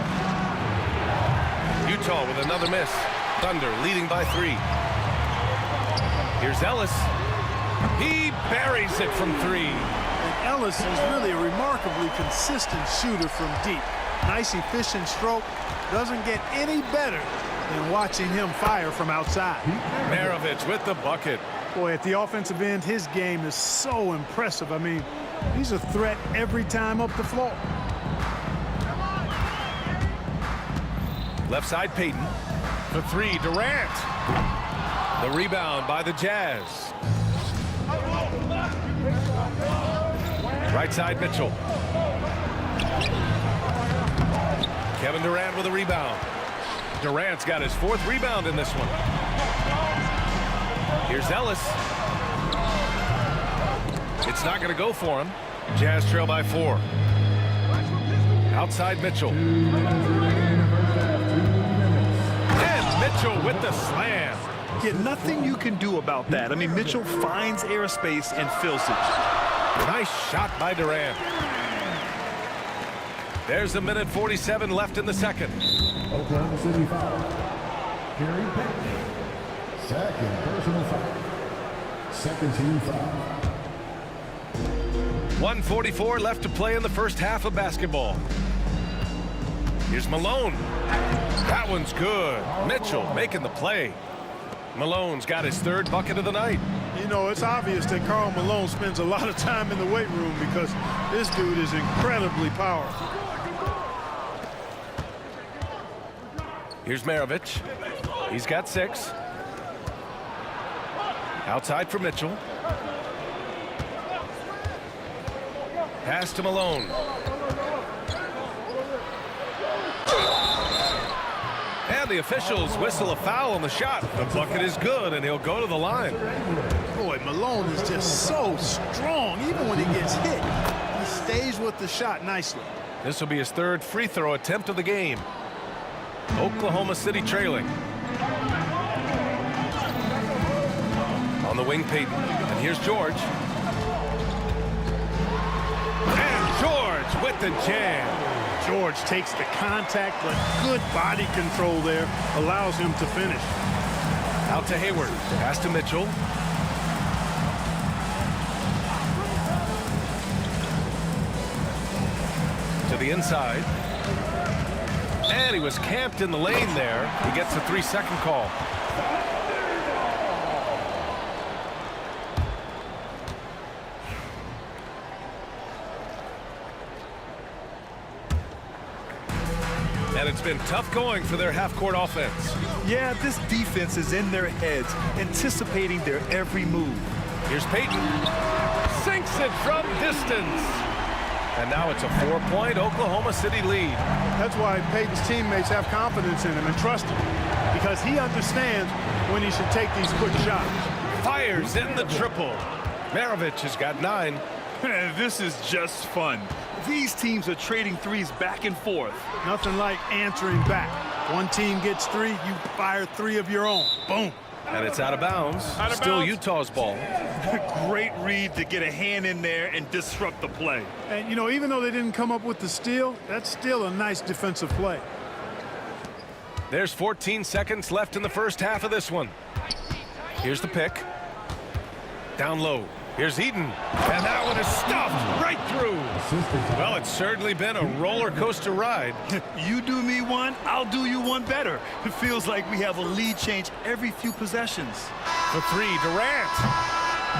Utah with another miss. Thunder leading by 3. Here's Ellis. He buries it from 3. And Ellis is really a remarkably consistent shooter from deep. Nice, efficient stroke. Doesn't get any better than watching him fire from outside. Maravich with the bucket. Boy, at the offensive end, his game is so impressive. I mean, he's a threat every time up the floor. Left side Payton. The 3, Durant. The rebound by the Jazz. Right side Mitchell. Kevin Durant with a rebound. Durant's got his 4th rebound in this one. Here's Ellis. It's not going to go for him. Jazz trail by 4. Outside Mitchell. And Mitchell with the slam. Yeah, nothing you can do about that. I mean, Mitchell finds airspace and fills it. Nice shot by Durant. There's a minute 47 left in the second. Oklahoma City foul. Gary Payton. Second personal foul. Second team foul. 1:44 left to play in the first half of basketball. Here's Malone. That one's good. Mitchell making the play. Malone's got his 3rd bucket of the night. You know, it's obvious that Karl Malone spends a lot of time in the weight room because this dude is incredibly powerful. Here's Maravich. He's got 6. Outside for Mitchell. Pass to Malone. And the officials whistle a foul on the shot. The bucket is good, and he'll go to the line. Boy, Malone is just so strong. Even when he gets hit, he stays with the shot nicely. This will be his third free throw attempt of the game. Oklahoma City trailing. On the wing, Peyton. And here's George. And George with the jam. George takes the contact, but good body control there allows him to finish. Out to Hayward. Pass to Mitchell. To the inside. And he was camped in the lane there. He gets a 3-second call. And it's been tough going for their half-court offense. Yeah, this defense is in their heads, anticipating their every move. Here's Peyton. Sinks it from distance. And now it's a 4-point Oklahoma City lead. That's why Peyton's teammates have confidence in him and trust him, because he understands when he should take these quick shots. Fires in the triple. Maravich has got 9. This is just fun. These teams are trading threes back and forth. Nothing like answering back. One team gets 3, you fire 3 of your own. Boom. And it's out of bounds. Still Utah's ball. Great read to get a hand in there and disrupt the play. And, you know, even though they didn't come up with the steal, that's still a nice defensive play. There's 14 seconds left in the first half of this one. Here's the pick. Down low. Here's Eden. And that one is stuffed right through. Well, it's certainly been a roller coaster ride. You do me one, I'll do you one better. It feels like we have a lead change every few possessions. For 3, Durant.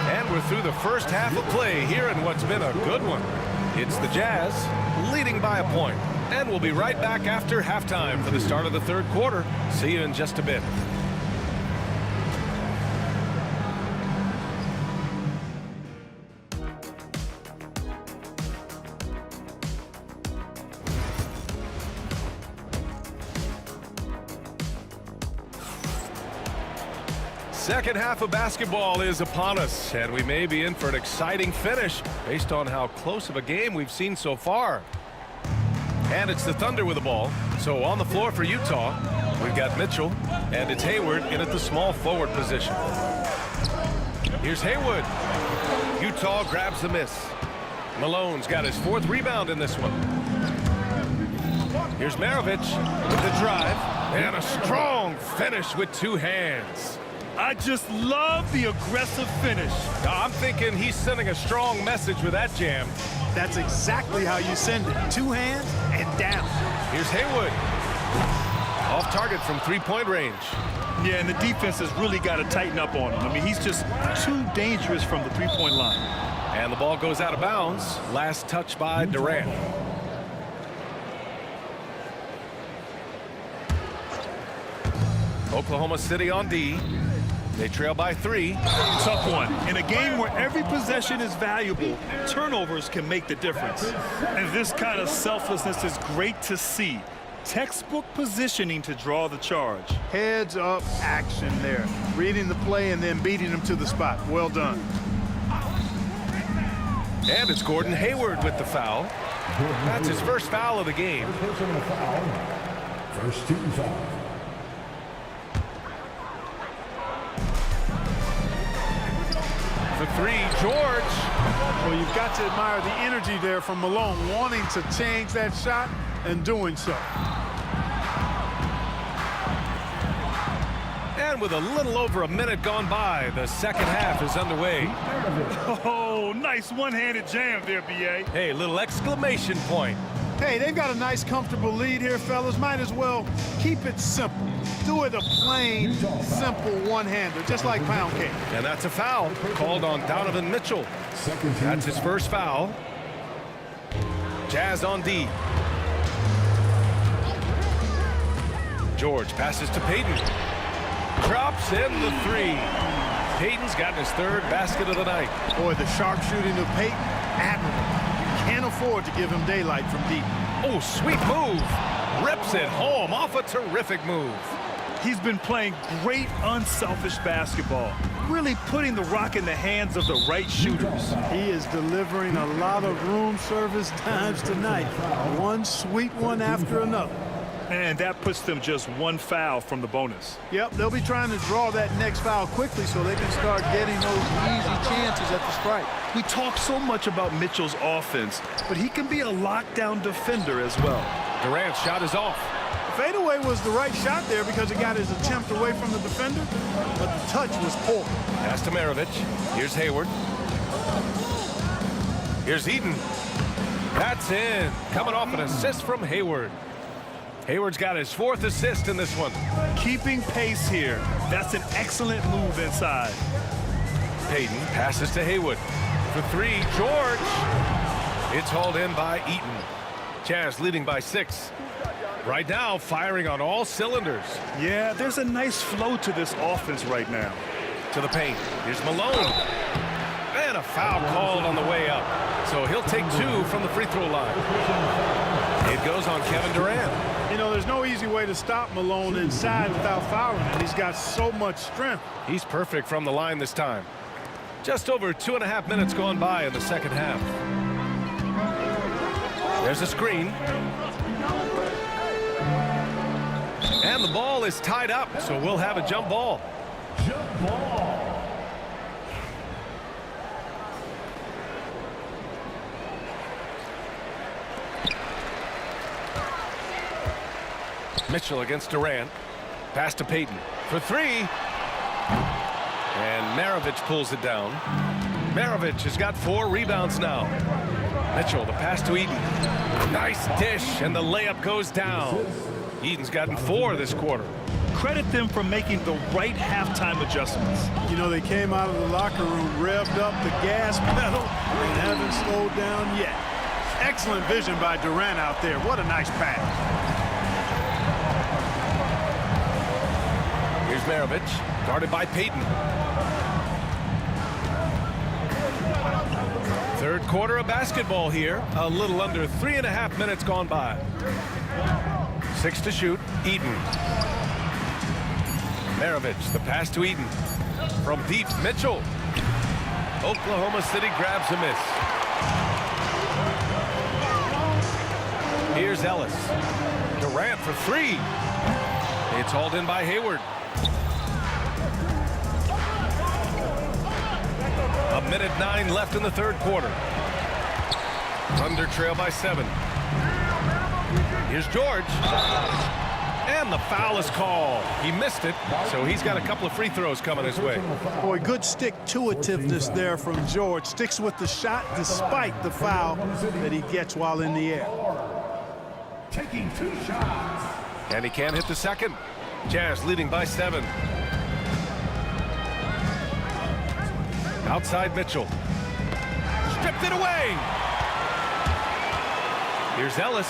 And we're through the first half of play here in what's been a good one. It's the Jazz leading by a point. And we'll be right back after halftime for the start of the third quarter. See you in just a bit. Second half of basketball is upon us, and we may be in for an exciting finish based on how close of a game we've seen so far. And it's the Thunder with the ball. So on the floor for Utah, we've got Mitchell, and it's Hayward in at the small forward position. Here's Hayward. Utah grabs the miss. Malone's got his 4th rebound in this one. Here's Maravich with the drive, and a strong finish with 2 hands. I just love the aggressive finish. I'm thinking he's sending a strong message with that jam. That's exactly how you send it. 2 hands and down. Here's Hayward. Off target from 3-point range. Yeah, and the defense has really got to tighten up on him. I mean, he's just too dangerous from the 3-point line. And the ball goes out of bounds. Last touch by Durant. Oklahoma City on D. They trail by 3. Tough one. In a game where every possession is valuable, turnovers can make the difference. And this kind of selflessness is great to see. Textbook positioning to draw the charge. Heads up action there. Reading the play and then beating them to the spot. Well done. And it's Gordon Hayward with the foul. That's his first foul of the game. First team foul. For 3, George. Well, you've got to admire the energy there from Malone, wanting to change that shot and doing so. And with a little over a minute gone by, the second half is underway. Oh, nice one-handed jam there, B.A. Hey, little exclamation point. Hey, they've got a nice, comfortable lead here, fellas. Might as well keep it simple. Do it a plain, simple one-hander, just like pound cake. And that's a foul called on Donovan Mitchell. That's his first foul. Jazz on D. George passes to Peyton. Drops in the 3. Peyton's gotten his 3rd basket of the night. Boy, the sharp shooting of Peyton, admirable. You can't afford to give him daylight from deep. Oh, sweet move. Rips it home off a terrific move. He's been playing great unselfish basketball, really putting the rock in the hands of the right shooters. He is delivering a lot of room service times tonight. One sweet one after another. And that puts them just one foul from the bonus. Yep, they'll be trying to draw that next foul quickly so they can start getting those easy chances at the strike. We talk so much about Mitchell's offense, but he can be a lockdown defender as well. Durant's shot is off. Fadeaway was the right shot there because it got his attempt away from the defender, but the touch was poor. Pass to Maravich. Here's Hayward. Here's Eden. That's in. Coming off an assist from Hayward. Hayward's got his 4th assist in this one. Keeping pace here. That's an excellent move inside. Payton passes to Hayward. For 3, George. It's hauled in by Eaton. Jazz leading by 6. Right now, firing on all cylinders. Yeah, there's a nice flow to this offense right now. To the paint. Here's Malone. And a foul called on the way up. So he'll take 2 from the free throw line. It goes on Kevin Durant. You know, there's no easy way to stop Malone inside without fouling him. He's got so much strength. He's perfect from the line this time. Just over 2.5 minutes gone by in the second half. There's a screen. And the ball is tied up, so we'll have a jump ball. Jump ball. Mitchell against Durant. Pass to Payton for 3. And Maravich pulls it down. Maravich has got 4 rebounds now. Mitchell, the pass to Eden. Nice dish, and the layup goes down. Eden's gotten 4 this quarter. Credit them for making the right halftime adjustments. You know, they came out of the locker room, revved up the gas pedal, and haven't slowed down yet. Excellent vision by Durant out there. What a nice pass. Here's Maravich, guarded by Payton. Third quarter of basketball here. A little under 3.5 minutes gone by. 6 to shoot. Eden. Maravich, the pass to Eden. From deep, Mitchell. Oklahoma City grabs a miss. Here's Ellis. Durant for 3. It's hauled in by Hayward. A minute 9 left in the third quarter. Thunder trail by 7. Here's George. And the foul is called. He missed it, so he's got a couple of free throws coming his way. Boy, good stick-to-itiveness there from George. Sticks with the shot despite the foul that he gets while in the air. Taking 2 shots. And he can't hit the second. Jazz leading by 7. Outside Mitchell. Stripped it away. Here's Ellis.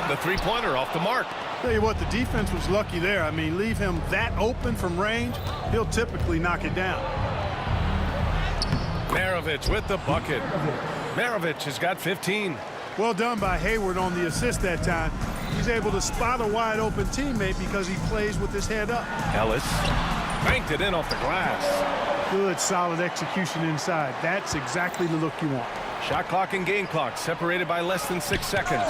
The three-pointer off the mark. Tell you what, the defense was lucky there. I mean, leave him that open from range, he'll typically knock it down. Maravich with the bucket. Maravich has got 15. Well done by Hayward on the assist that time. He's able to spot a wide open teammate because he plays with his head up. Ellis banked it in off the glass. Good, solid execution inside. That's exactly the look you want. Shot clock and game clock separated by less than 6 seconds.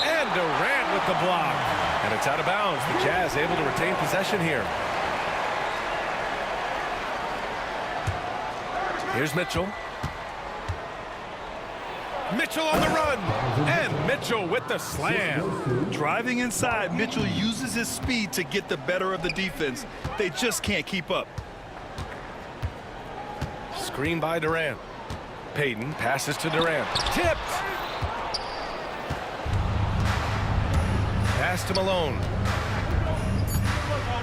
And Durant with the block. And it's out of bounds. The Jazz able to retain possession here. Here's Mitchell. Mitchell on the run. And Mitchell with the slam. Driving inside, Mitchell uses his speed to get the better of the defense. They just can't keep up. Screen by Durant. Payton passes to Durant. Tipped. Pass to Malone.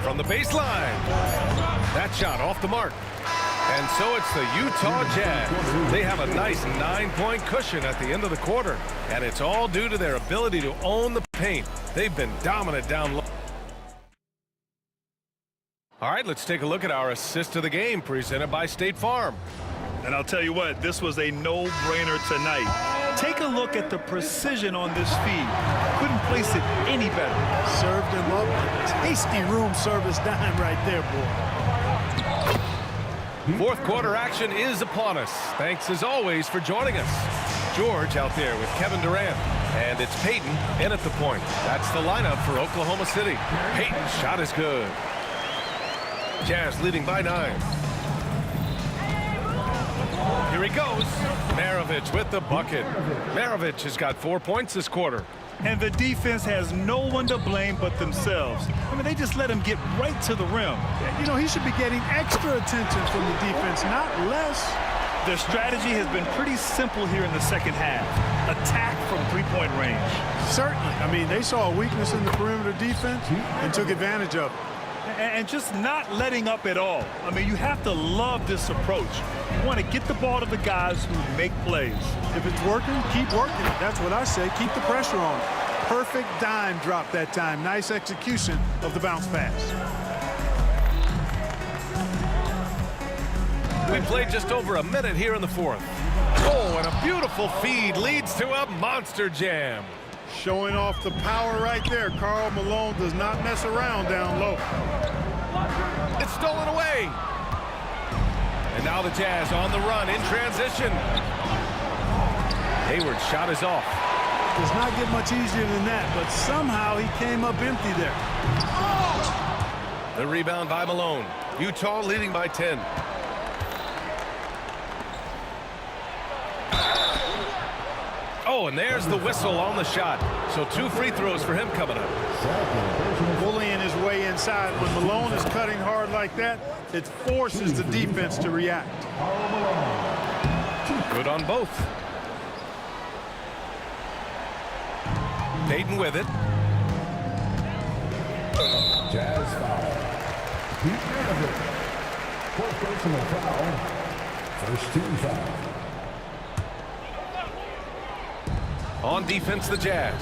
From the baseline. That shot off the mark. And so it's the Utah Jazz. They have a nice 9-point cushion at the end of the quarter. And it's all due to their ability to own the paint. They've been dominant down low. All right, let's take a look at our assist of the game presented by State Farm. And I'll tell you what, this was a no-brainer tonight. Take a look at the precision on this feed. Couldn't place it any better. Served him up a tasty room service dime right there, boy. Fourth quarter action is upon us. Thanks as always for joining us. George out there with Kevin Durant. And it's Peyton in at the point. That's the lineup for Oklahoma City. Peyton's shot is good. Jazz leading by 9. Here he goes. Maravich with the bucket. Maravich has got 4 points this quarter. And the defense has no one to blame but themselves. I mean, they just let him get right to the rim. You know, he should be getting extra attention from the defense, not less. Their strategy has been pretty simple here in the second half. Attack from three-point range. Certainly. I mean, they saw a weakness in the perimeter defense and took advantage of it. And just not letting up at all. I mean, you have to love this approach. You want to get the ball to the guys who make plays. If it's working, keep working it. That's what I say. Keep the pressure on. Perfect dime drop that time. Nice execution of the bounce pass. We played just over a minute here in the fourth. Oh, and a beautiful feed leads to a monster jam. Showing off the power right there. Karl Malone does not mess around down low. It's stolen away. And now the Jazz on the run in transition. Hayward's shot is off. Does not get much easier than that, but somehow he came up empty there. The rebound by Malone. Utah leading by 10. Oh, and there's the whistle on the shot. So 2 free throws for him coming up. Bullying his way inside. When Malone is cutting hard like that, it forces the defense to react. Good on both. Peyton with it. Jazz foul. Pete Maravich. Fourth personal foul. First team foul. On defense, the Jazz.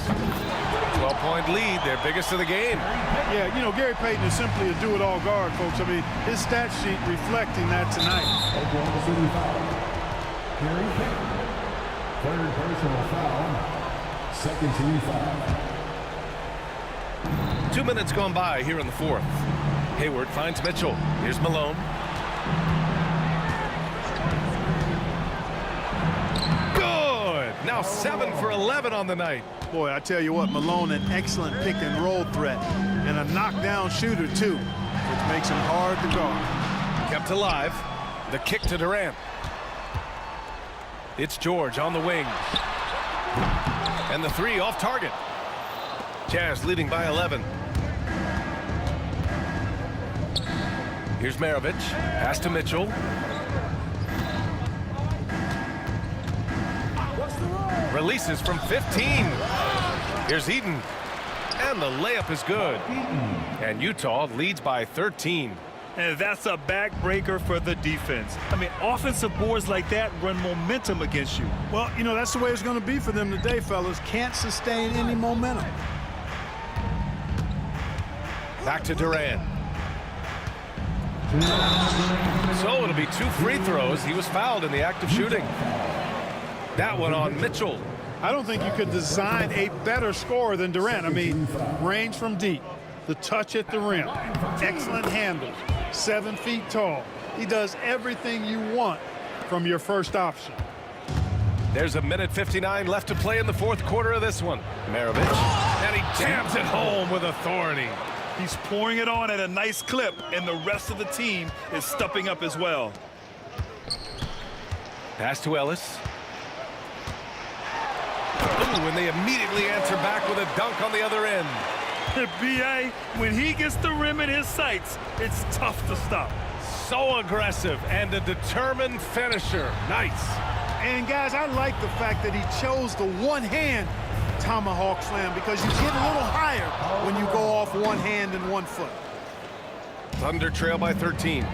12-point lead, their biggest of the game. Yeah, you know, Gary Payton is simply a do-it-all guard, folks. I mean, his stat sheet reflecting that tonight. Oklahoma City foul. Gary Payton. Third personal foul. Second team foul. 2 minutes gone by here in the fourth. Hayward finds Mitchell. Here's Malone. Now 7 for 11 on the night. Boy, I tell you what, Malone, an excellent pick and roll threat. And a knockdown shooter, too, which makes him hard to guard. Kept alive. The kick to Durant. It's George on the wing. And the 3 off target. Jazz leading by 11. Here's Maravich. Pass to Mitchell. Releases from 15. Here's Eden. And the layup is good. And Utah leads by 13. And that's a backbreaker for the defense. I mean, offensive boards like that run momentum against you. Well, you know, that's the way it's going to be for them today, fellas. Can't sustain any momentum. Back to Durant. So it'll be 2 free throws. He was fouled in the act of shooting. That one on Mitchell. I don't think you could design a better scorer than Durant. I mean, range from deep, the touch at the rim, excellent handles, 7 feet tall. He does everything you want from your first option. There's a minute 59 left to play in the fourth quarter of this one. Maravich, and he jams it home with authority. He's pouring it on at a nice clip, and the rest of the team is stepping up as well. Pass to Ellis. Ooh, and they immediately answer back with a dunk on the other end. B.A., when he gets the rim in his sights, it's tough to stop. So aggressive and a determined finisher. Nice. And, guys, I like the fact that he chose the one-hand tomahawk slam because you get a little higher when you go off one hand and 1 foot. Thunder trail by 13.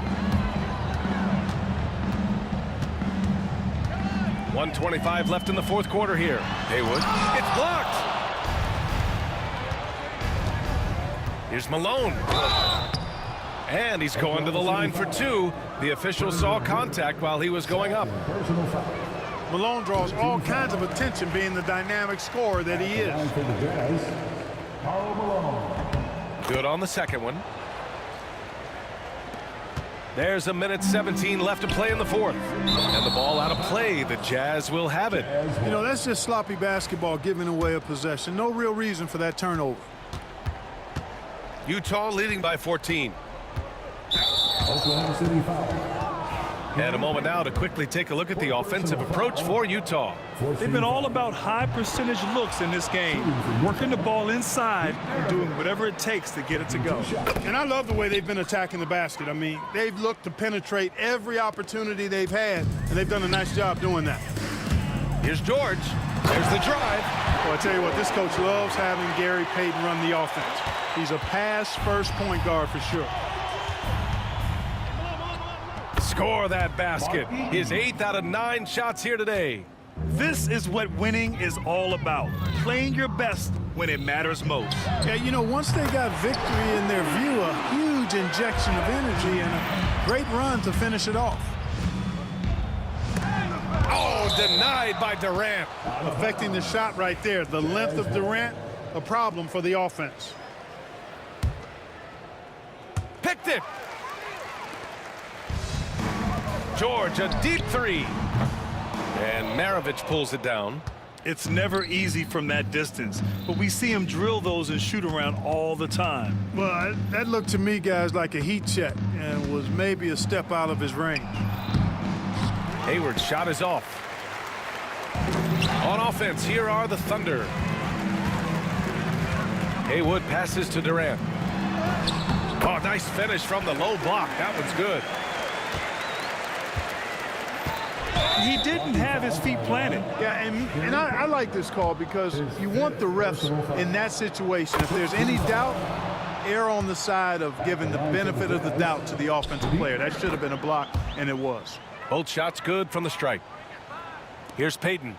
1:25 left in the fourth quarter here. Haywood. It's blocked. Here's Malone. And he's going to the line for 2. The official saw contact while he was going up. Malone draws all kinds of attention being the dynamic scorer that he is. For the Jazz, Karl Malone. Good on the second one. There's a minute 17 left to play in the fourth. And the ball out of play. The Jazz will have it. You know, that's just sloppy basketball, giving away a possession. No real reason for that turnover. Utah leading by 14. Oklahoma City foul. And a moment now to quickly take a look at the offensive approach for Utah. They've been all about high percentage looks in this game, working the ball inside and doing whatever it takes to get it to go. And I love the way they've been attacking the basket. I mean, they've looked to penetrate every opportunity they've had, and they've done a nice job doing that. Here's George. There's the drive. Well, I tell you what, this coach loves having Gary Payton run the offense. He's a pass-first point guard for sure. Score that basket. His 8th out of 9 shots here today. This is what winning is all about, playing your best when it matters most. Yeah, you know, once they got victory in their view, a huge injection of energy and a great run to finish it off. Oh, denied by Durant. Affecting the shot right there. The length of Durant, a problem for the offense. Picked it. George, a deep three. And Maravich pulls it down. It's never easy from that distance, but we see him drill those and shoot around all the time. Well, that looked to me, guys, like a heat check and was maybe a step out of his range. Hayward's shot is off. On offense, here are the Thunder. Haywood passes to Durant. Oh, nice finish from the low block. That one's good. He didn't have his feet planted. Yeah, and I like this call because you want the refs in that situation. If there's any doubt, err on the side of giving the benefit of the doubt to the offensive player. That should have been a block, and it was. Both shots good from the stripe. Here's Payton.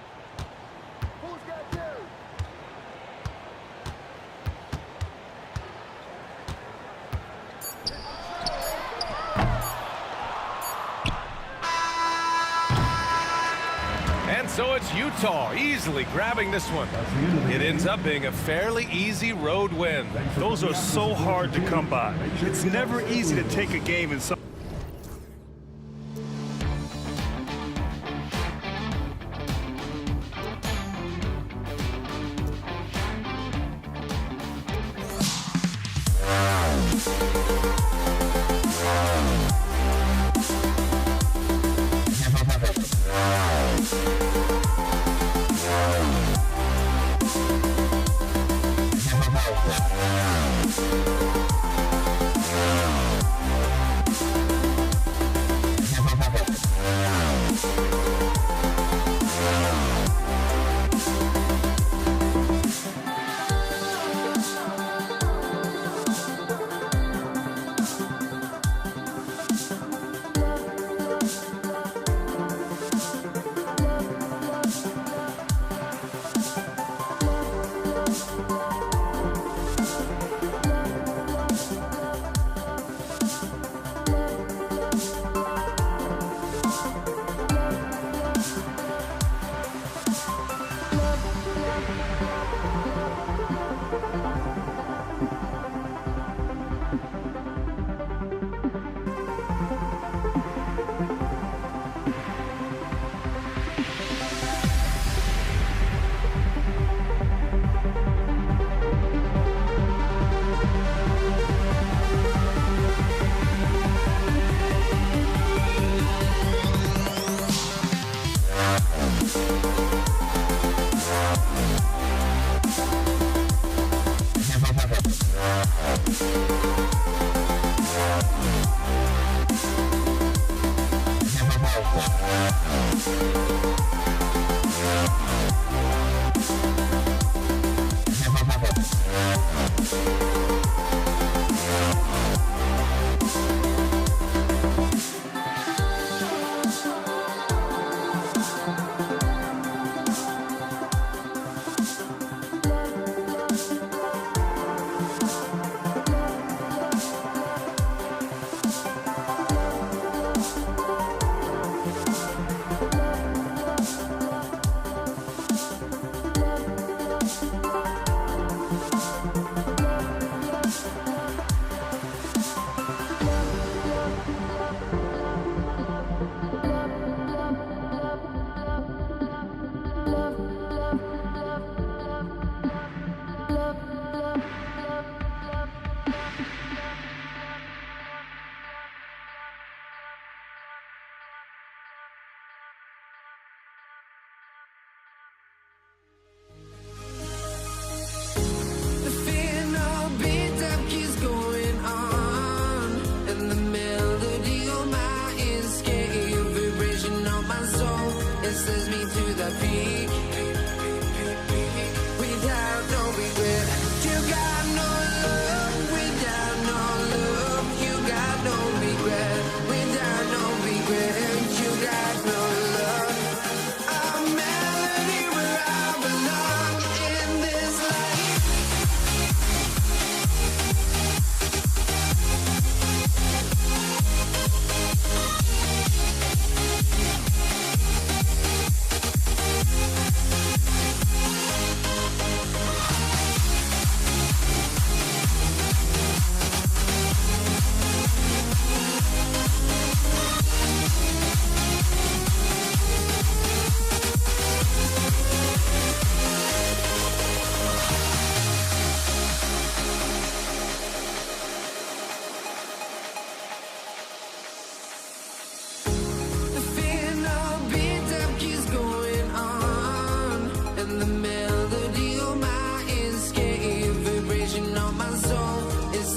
And so it's Utah easily grabbing this one. It ends up being a fairly easy road win. Those are so hard to come by. It's never easy to take a game in some.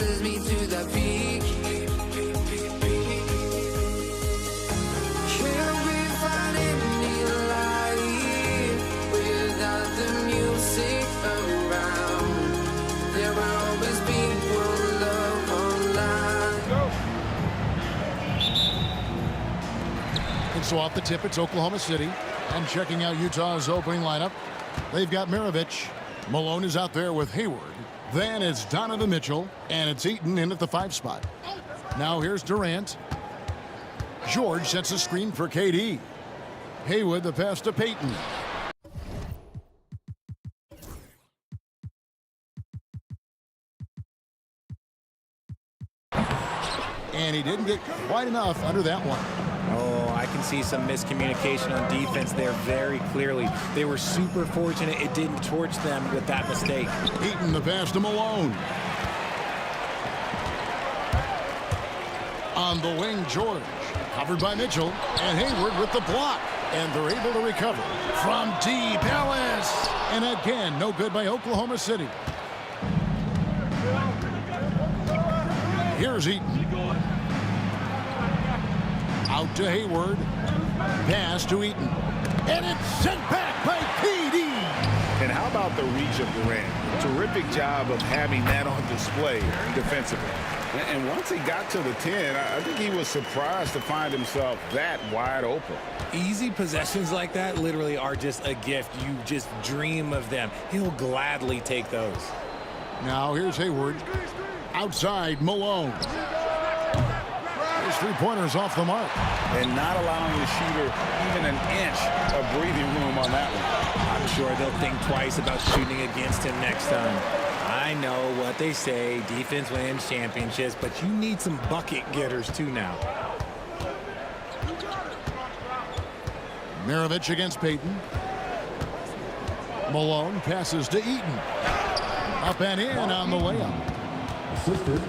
sends me to the peak. Can we find any light without the music around? There will always be one love online. And so off the tip, it's Oklahoma City. And checking out Utah's opening lineup, they've got Maravich. Malone is out there with Hayward. Then it's Donovan Mitchell, and it's Eaton in at the 5 spot. Now here's Durant. George sets a screen for KD. Haywood the pass to Payton. And he didn't get quite enough under that one. Oh, I can see some miscommunication on defense there very clearly. They were super fortunate it didn't torch them with that mistake. Eaton the pass to Malone. On the wing, George. Covered by Mitchell. And Hayward with the block. And they're able to recover. From deep, Ellis. And again, no good by Oklahoma City. Here's Eaton. Out to Hayward. Pass to Eaton. And it's sent back by KD. And how about the reach of Durant? Terrific job of having that on display defensively. And once he got to the 10, I think he was surprised to find himself that wide open. Easy possessions like that literally are just a gift. You just dream of them. He'll gladly take those. Now here's Hayward. Outside, Malone. His 3-pointers off the mark. And not allowing the shooter even an inch of breathing room on that one. I'm sure they'll think twice about shooting against him next time. I know what they say, defense wins championships, but you need some bucket getters too now. Maravich against Payton. Malone passes to Eaton. Up and in on the layup. Assisted,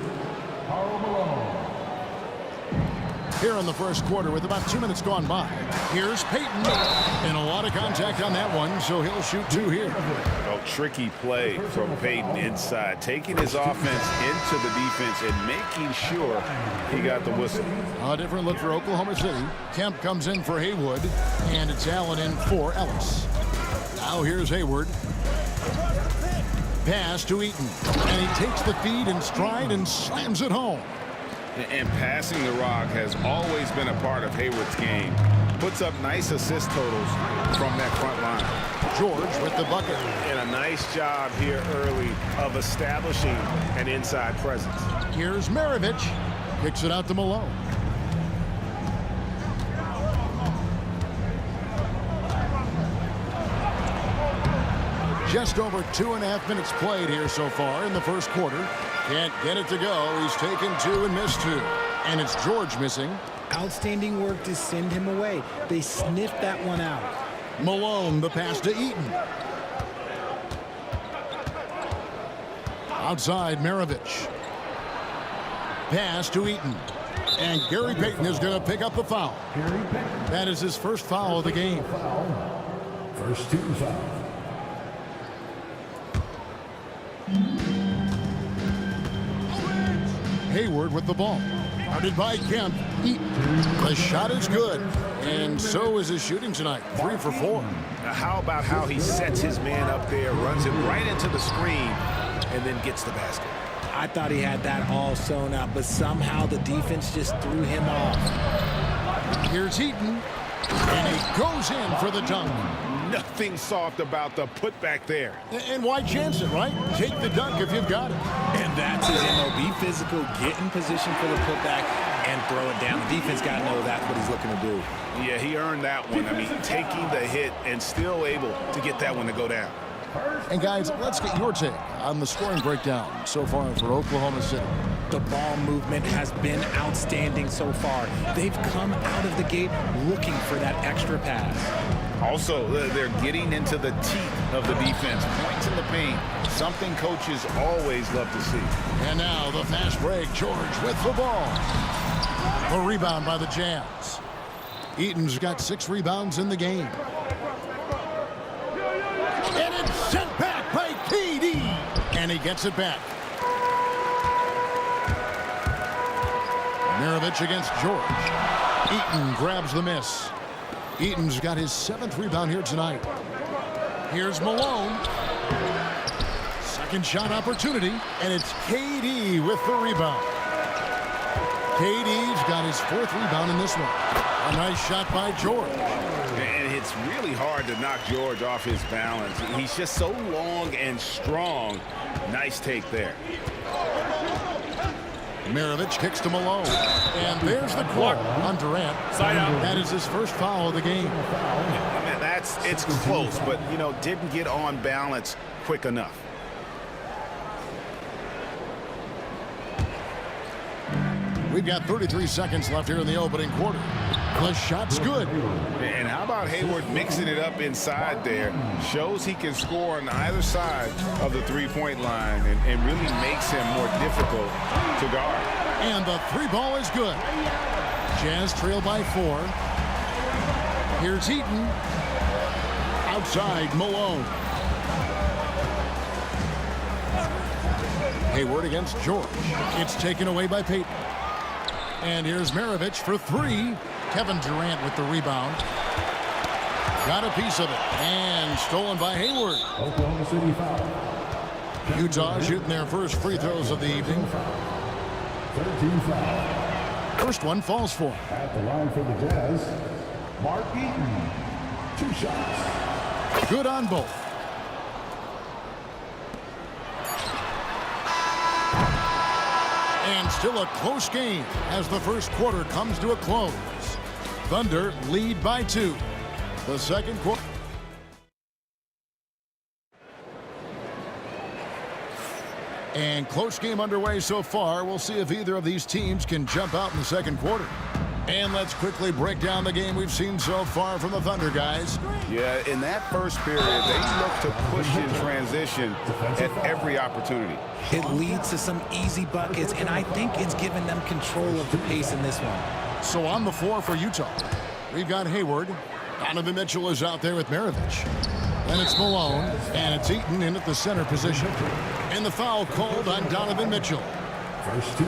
Karl Malone. Here in the first quarter with about 2 minutes gone by. Here's Payton. And a lot of contact on that one, so he'll shoot 2 here. Oh, tricky play from Payton inside. Taking his offense into the defense and making sure he got the whistle. A different look for Oklahoma City. Kemp comes in for Haywood. And it's Allen in for Ellis. Now here's Hayward. Pass to Eaton. And he takes the feed in stride and slams it home. And passing the rock has always been a part of Hayward's game. Puts up nice assist totals from that front line. George with the bucket. And a nice job here early of establishing an inside presence. Here's Maravich. Kicks it out to Malone. Just over 2.5 minutes played here so far in the first quarter. Can't get it to go. He's taken 2 and missed 2. And it's George missing. Outstanding work to send him away. They sniffed that one out. Malone, the pass to Eaton. Outside, Maravich. Pass to Eaton. And Gary Payton is going to pick up the foul. That is his first foul of the game. First team foul. Hayward with the ball. Guarded by Kemp. The shot is good. And so is his shooting tonight. 3 for 4. Now how about how he sets his man up there, runs it right into the screen, and then gets the basket. I thought he had that all sewn up, but somehow the defense just threw him off. Here's Eaton. And he goes in for the dunk. Nothing soft about the putback there. And why chance it, right? Take the dunk if you've got it. And that's his MO. Be physical, get in position for the putback, and throw it down. The defense got to know that's what he's looking to do. Yeah, he earned that one. I mean, taking the hit and still able to get that one to go down. And guys, let's get your take on the scoring breakdown so far for Oklahoma City. The ball movement has been outstanding so far. They've come out of the gate looking for that extra pass. Also, they're getting into the teeth of the defense. Points in the paint, something coaches always love to see. And now the fast break. George with the ball. The rebound by the Jazz. Eaton's got 6 rebounds in the game. And it's sent back by KD. And he gets it back. Maravich against George. Eaton grabs the miss. Eaton's got his 7th rebound here tonight. Here's Malone. Second shot opportunity, and it's KD with the rebound. KD's got his 4th rebound in this one. A nice shot by George. And it's really hard to knock George off his balance. He's just so long and strong. Nice take there. Maravich kicks to Malone. And there's the call on Durant. That is his first foul of the game. I mean, it's close, but, you know, didn't get on balance quick enough. We've got 33 seconds left here in the opening quarter. The shot's good. And how about Hayward mixing it up inside there? Shows he can score on either side of the three-point line and really makes him more difficult to guard. And the 3 ball is good. Jazz trail by 4. Here's Eaton. Outside, Malone. Hayward against George. It's taken away by Payton. And here's Maravich for 3. Kevin Durant with the rebound. Got a piece of it. And stolen by Hayward. Oklahoma City foul. Utah shooting their first free throws of the evening. 13 foul. First one falls for him. At the line for the Jazz, Mark Eaton. 2 shots. Good on both. And still a close game as the first quarter comes to a close. Thunder lead by 2. The second quarter. And close game underway so far. We'll see if either of these teams can jump out in the second quarter. And let's quickly break down the game we've seen so far from the Thunder, guys. Yeah, in that first period, they look to push in transition at every opportunity. It leads to some easy buckets, and I think it's given them control of the pace in this one. So on the floor for Utah, we've got Hayward. Donovan Mitchell is out there with Maravich. Then it's Malone, and it's Eaton in at the center position. And the foul called on Donovan Mitchell.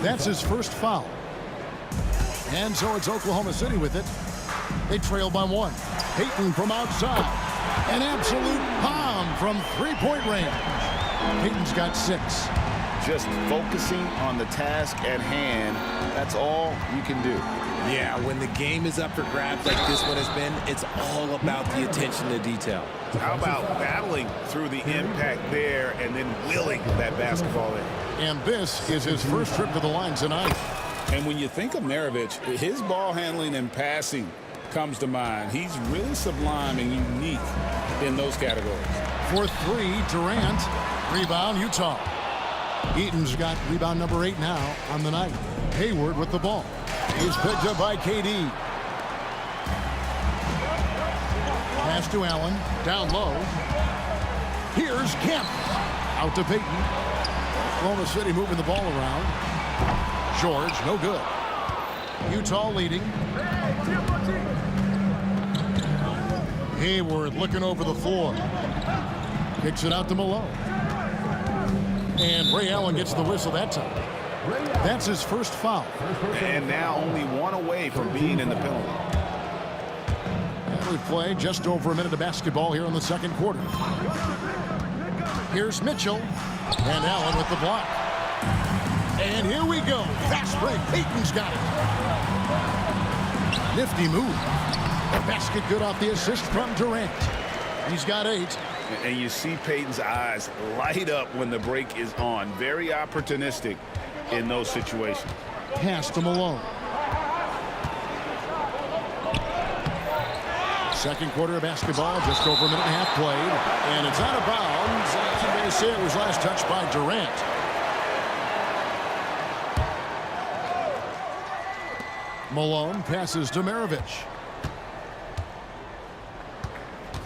That's his first foul. And so it's Oklahoma City with it. They trail by 1. Payton from outside. An absolute bomb from 3-point range. Payton's got 6. Just focusing on the task at hand, that's all you can do. Yeah, when the game is up for grabs like this one has been, it's all about the attention to detail. How about battling through the impact there and then willing that basketball in? And this is his first trip to the line tonight. And when you think of Maravich, his ball handling and passing comes to mind. He's really sublime and unique in those categories. For 3, Durant. Rebound, Utah. Eaton's got rebound number 8 now on the night. Hayward with the ball. He's picked up by KD. Pass to Allen. Down low. Here's Kemp. Out to Payton. Oklahoma City moving the ball around. George, no good. Utah leading. Hayward looking over the floor. Kicks it out to Malone. And Ray Allen gets the whistle that time. That's his first foul. And now only 1 away from being in the penalty. And we play just over a minute of basketball here in the second quarter. Here's Mitchell. And Allen with the block. And here we go. Fast break. Payton's got it. Nifty move. The basket good off the assist from Durant. He's got 8. And you see Payton's eyes light up when the break is on. Very opportunistic in those situations. Pass to Malone. Second quarter of basketball, just over a minute and a half played. And it's out of bounds. As you may say, it was last touched by Durant. Malone passes to Maravich.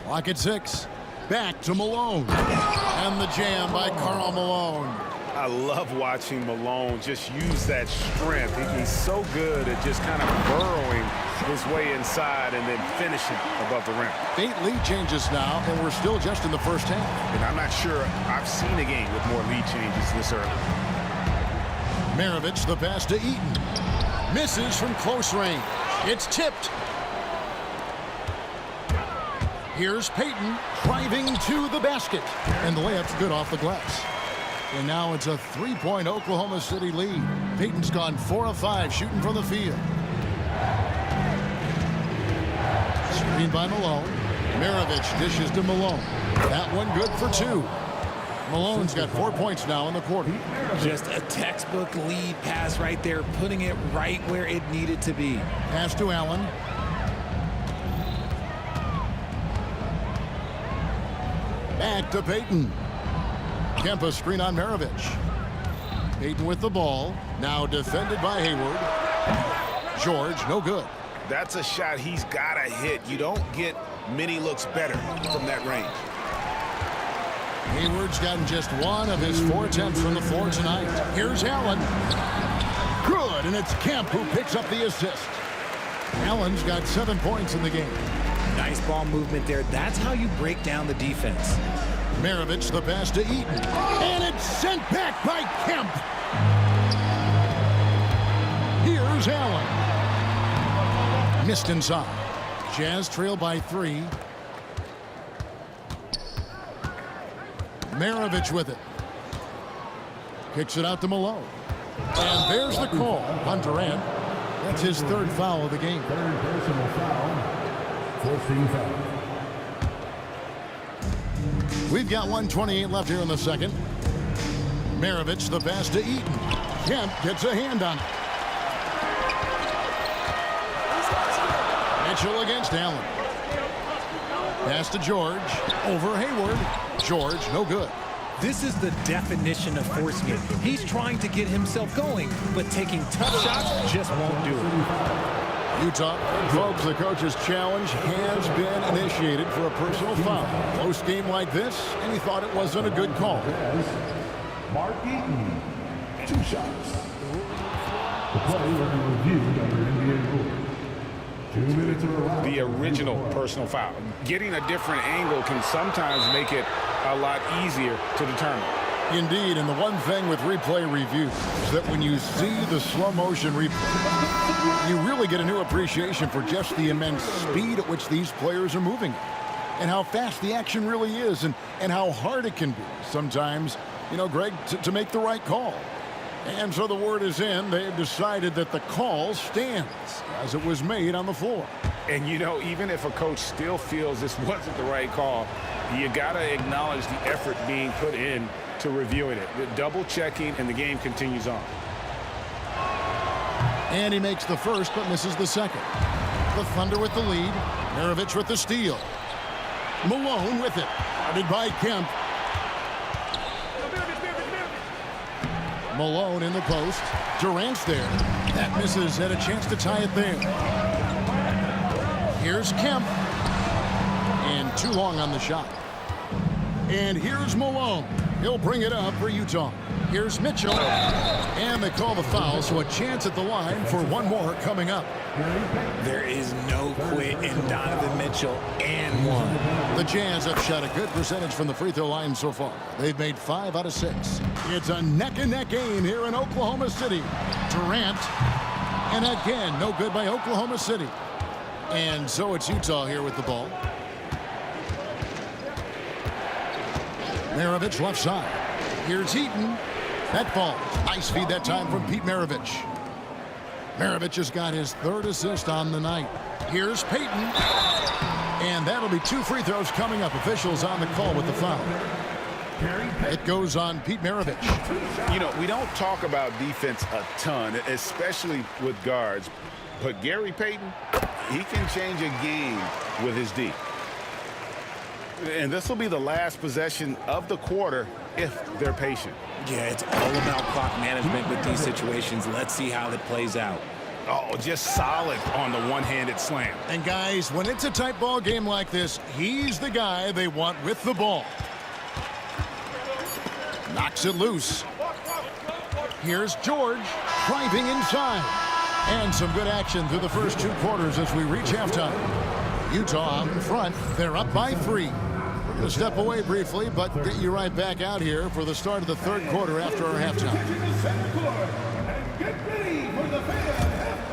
Clock at 6. Back to Malone. And the jam by Karl Malone. I love watching Malone just use that strength. He's so good at just kind of burrowing his way inside and then finishing above the rim. 8 lead changes now, and we're still just in the first half. And I'm not sure I've seen a game with more lead changes this early. Maravich, the pass to Eaton. Misses from close range. It's tipped. Here's Payton driving to the basket. And the layup's good off the glass. And now it's a 3-point Oklahoma City lead. Payton's gone 4 of 5 shooting from the field. Screen by Malone. Maravich dishes to Malone. That one good for 2. Malone's got 4 points now in the quarter. Just a textbook lead pass right there, putting it right where it needed to be. Pass to Allen. Back to Payton. Kempa screen on Maravich. Payton with the ball. Now defended by Hayward. George, no good. That's a shot he's got to hit. You don't get many looks better from that range. Hayward's gotten just 1 of his 4 attempts from the floor tonight. Here's Allen. Good, and it's Kemp who picks up the assist. Allen's got 7 points in the game. Nice ball movement there. That's how you break down the defense. Maravich the pass to Eaton. And it's sent back by Kemp. Here's Allen. Missed inside. Jazz trail by 3. Maravich with it. Kicks it out to Malone. And there's the call on Durant. That's his 3rd foul of the game. 3rd personal foul. 14 foul. We've got 1:28 left here in the second. Maravich the pass to Eaton. Kemp gets a hand on it. Mitchell against Allen. Pass to George. Over Hayward. George, no good. This is the definition of forcing it. He's trying to get himself going, but taking tough shots just won't do it. Utah, folks, the coach's challenge has been initiated for a personal foul. Close game like this, and he thought it wasn't a good call. Mark Eaton, 2 shots. The play will be reviewed under NBA rules. 2 minutes are allowed. The original personal foul. Getting a different angle can sometimes make it a lot easier to determine. Indeed, and the one thing with replay review is that when you see the slow motion replay, you really get a new appreciation for just the immense speed at which these players are moving and how fast the action really is and how hard it can be sometimes, you know, Greg, to make the right call. And so the word is in. They've decided that the call stands as it was made on the floor. And, you know, even if a coach still feels this wasn't the right call, you got to acknowledge the effort being put in to reviewing it. The double checking, and the game continues on. And he makes the first but misses the second. The Thunder with the lead. Maravich with the steal. Malone with it. Guarded by Kemp. Malone in the post. Durant's there. That misses. Had a chance to tie it there. Here's Kemp. And too long on the shot. And here's Malone. He'll bring it up for Utah. Here's Mitchell. And they call the foul, so a chance at the line for one more coming up. There is no quit in Donovan Mitchell and one. The Jazz have shot a good percentage from the free throw line so far. They've made 5 out of 6. It's a neck-and-neck game here in Oklahoma City. Durant. And again, no good by Oklahoma City. And so it's Utah here with the ball. Maravich left side. Here's Eaton. That falls. Nice feed that time from Pete Maravich. Maravich has got his 3rd assist on the night. Here's Payton. And that'll be 2 free throws coming up. Officials on the call with the foul. It goes on Pete Maravich. You know, we don't talk about defense a ton, especially with guards. But Gary Payton, he can change a game with his D. And this will be the last possession of the quarter if they're patient. Yeah, it's all about clock management with these situations. Let's see how it plays out. Oh, just solid on the one-handed slam. And guys, when it's a tight ball game like this, he's the guy they want with the ball. Knocks it loose. Here's George driving inside. And some good action through the first 2 quarters as we reach halftime. Utah out in front. They're up by 3. We're going to step away briefly, but get you right back out here for the start of the 3rd quarter after our halftime. Get ready for the fan halftime.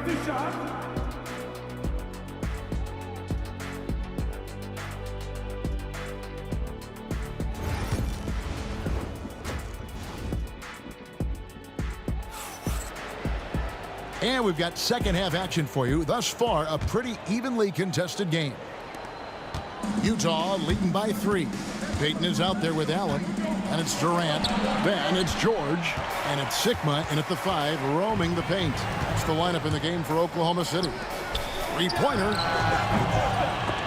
the shot. And we've got second half action for you. Thus far, a pretty evenly contested game. Utah leading by 3. Peyton is out there with Allen. And it's Durant. Then it's George. And it's Sigma in at the 5, roaming the paint. That's the lineup in the game for Oklahoma City. Three-pointer.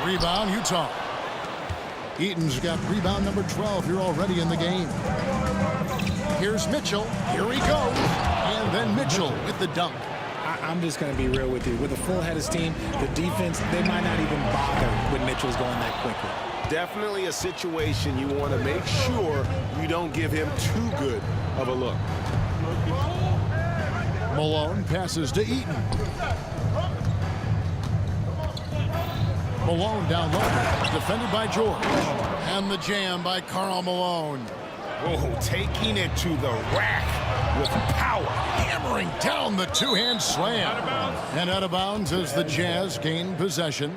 Rebound, Utah. Eaton's got rebound number 12 here already in the game. Here's Mitchell. Here he goes. And then Mitchell with the dunk. I'm just going to be real with you. With a full head of steam, the defense, they might not even bother when Mitchell's going that quickly. Definitely a situation you want to make sure you don't give him too good of a look. Malone passes to Eaton. Malone down low, defended by George. And the jam by Karl Malone. Oh, taking it to the rack with power. Hammering down the two-hand slam. And out of bounds as the Jazz gain possession.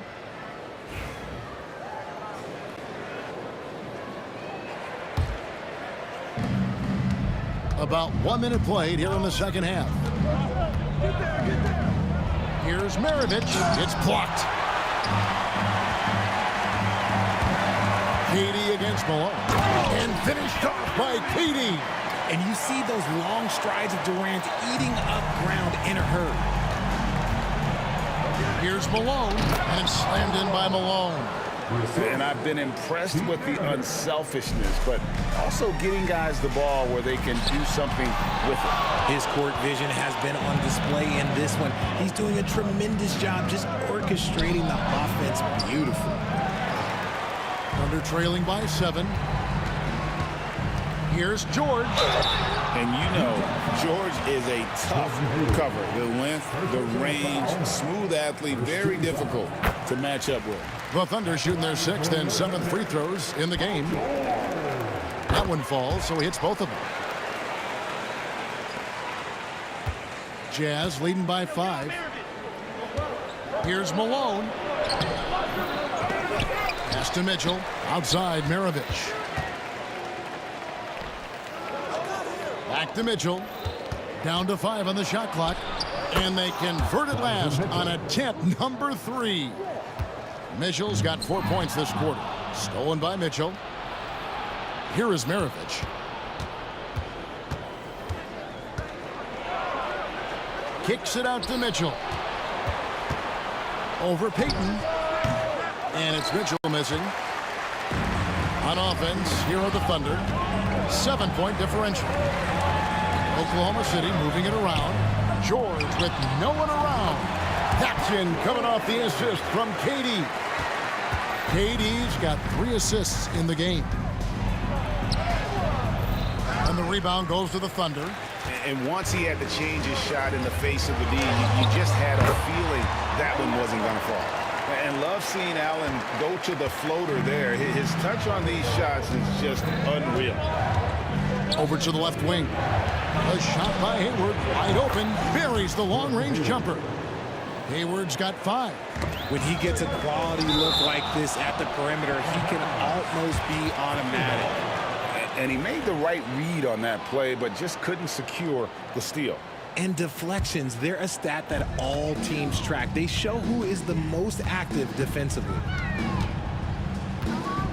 About 1 minute played here in the second half. Here's Maravich. It's blocked. KD against Malone. And finished off by KD. And you see those long strides of Durant eating up ground in a hurry. Here's Malone. And it's slammed in by Malone. And I've been impressed with the unselfishness, but also getting guys the ball where they can do something with it. His court vision has been on display in this one. He's doing a tremendous job just orchestrating the offense beautifully. Thunder trailing by 7. Here's George. And you know, George is a tough cover. The length, the range, smooth athlete, very difficult to match up with. The Thunder shooting their 6th and 7th free throws in the game. That one falls, so he hits both of them. Jazz leading by 5. Here's Malone. Pass to Mitchell. Outside, Maravich. Back to Mitchell. Down to 5 on the shot clock. And they convert it last on attempt number 3. Mitchell's got 4 points this quarter. Stolen by Mitchell. Here is Maravich. Kicks it out to Mitchell. Over Peyton. And it's Mitchell missing. On offense, here are the Thunder. 7-point differential. Oklahoma City moving it around. George with no one around. That's in, coming off the assist from KD. KD's got 3 assists in the game. And the rebound goes to the Thunder. And once he had to change his shot in the face of the D, you just had a feeling that one wasn't going to fall. And love seeing Allen go to the floater there. His touch on these shots is just unreal. Over to the left wing. A shot by Hayward, wide open, buries the long-range jumper. Hayward's got 5. When he gets a quality look like this at the perimeter, he can almost be automatic. And he made the right read on that play, but just couldn't secure the steal. And deflections, they're a stat that all teams track. They show who is the most active defensively.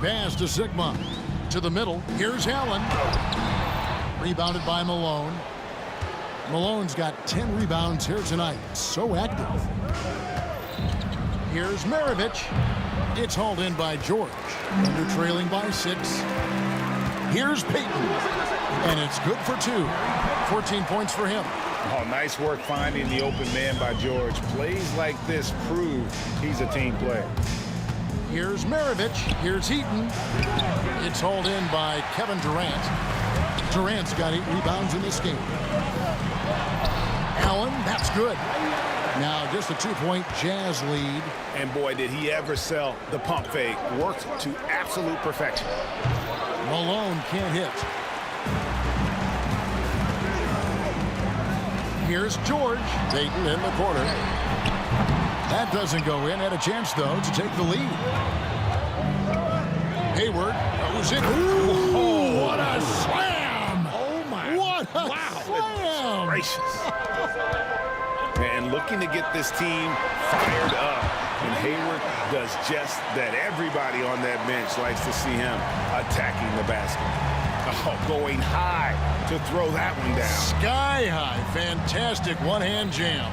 Pass to Sigma. To the middle. Here's Allen. Rebounded by Malone. Malone's got 10 rebounds here tonight. So active. Here's Maravich. It's hauled in by George. Under trailing by 6. Here's Peyton. And it's good for 2. 14 points for him. Oh, nice work finding the open man by George. Plays like this prove he's a team player. Here's Maravich. Here's Eaton. It's hauled in by Kevin Durant. Durant's got 8 rebounds in this game. Allen, that's good. Now just a 2-point Jazz lead. And boy, did he ever sell the pump fake. Worked to absolute perfection. Malone can't hit. Here's George. Payton in the corner. That doesn't go in. Had a chance, though, to take the lead. Hayward goes in. Ooh, what a slam! Oh, my. What a Wow. slam! Gracious. And looking to get this team fired up. And Hayward does just that. Everybody on that bench likes to see him attacking the basket. Oh, going high to throw that one down. Sky high. Fantastic one-hand jam.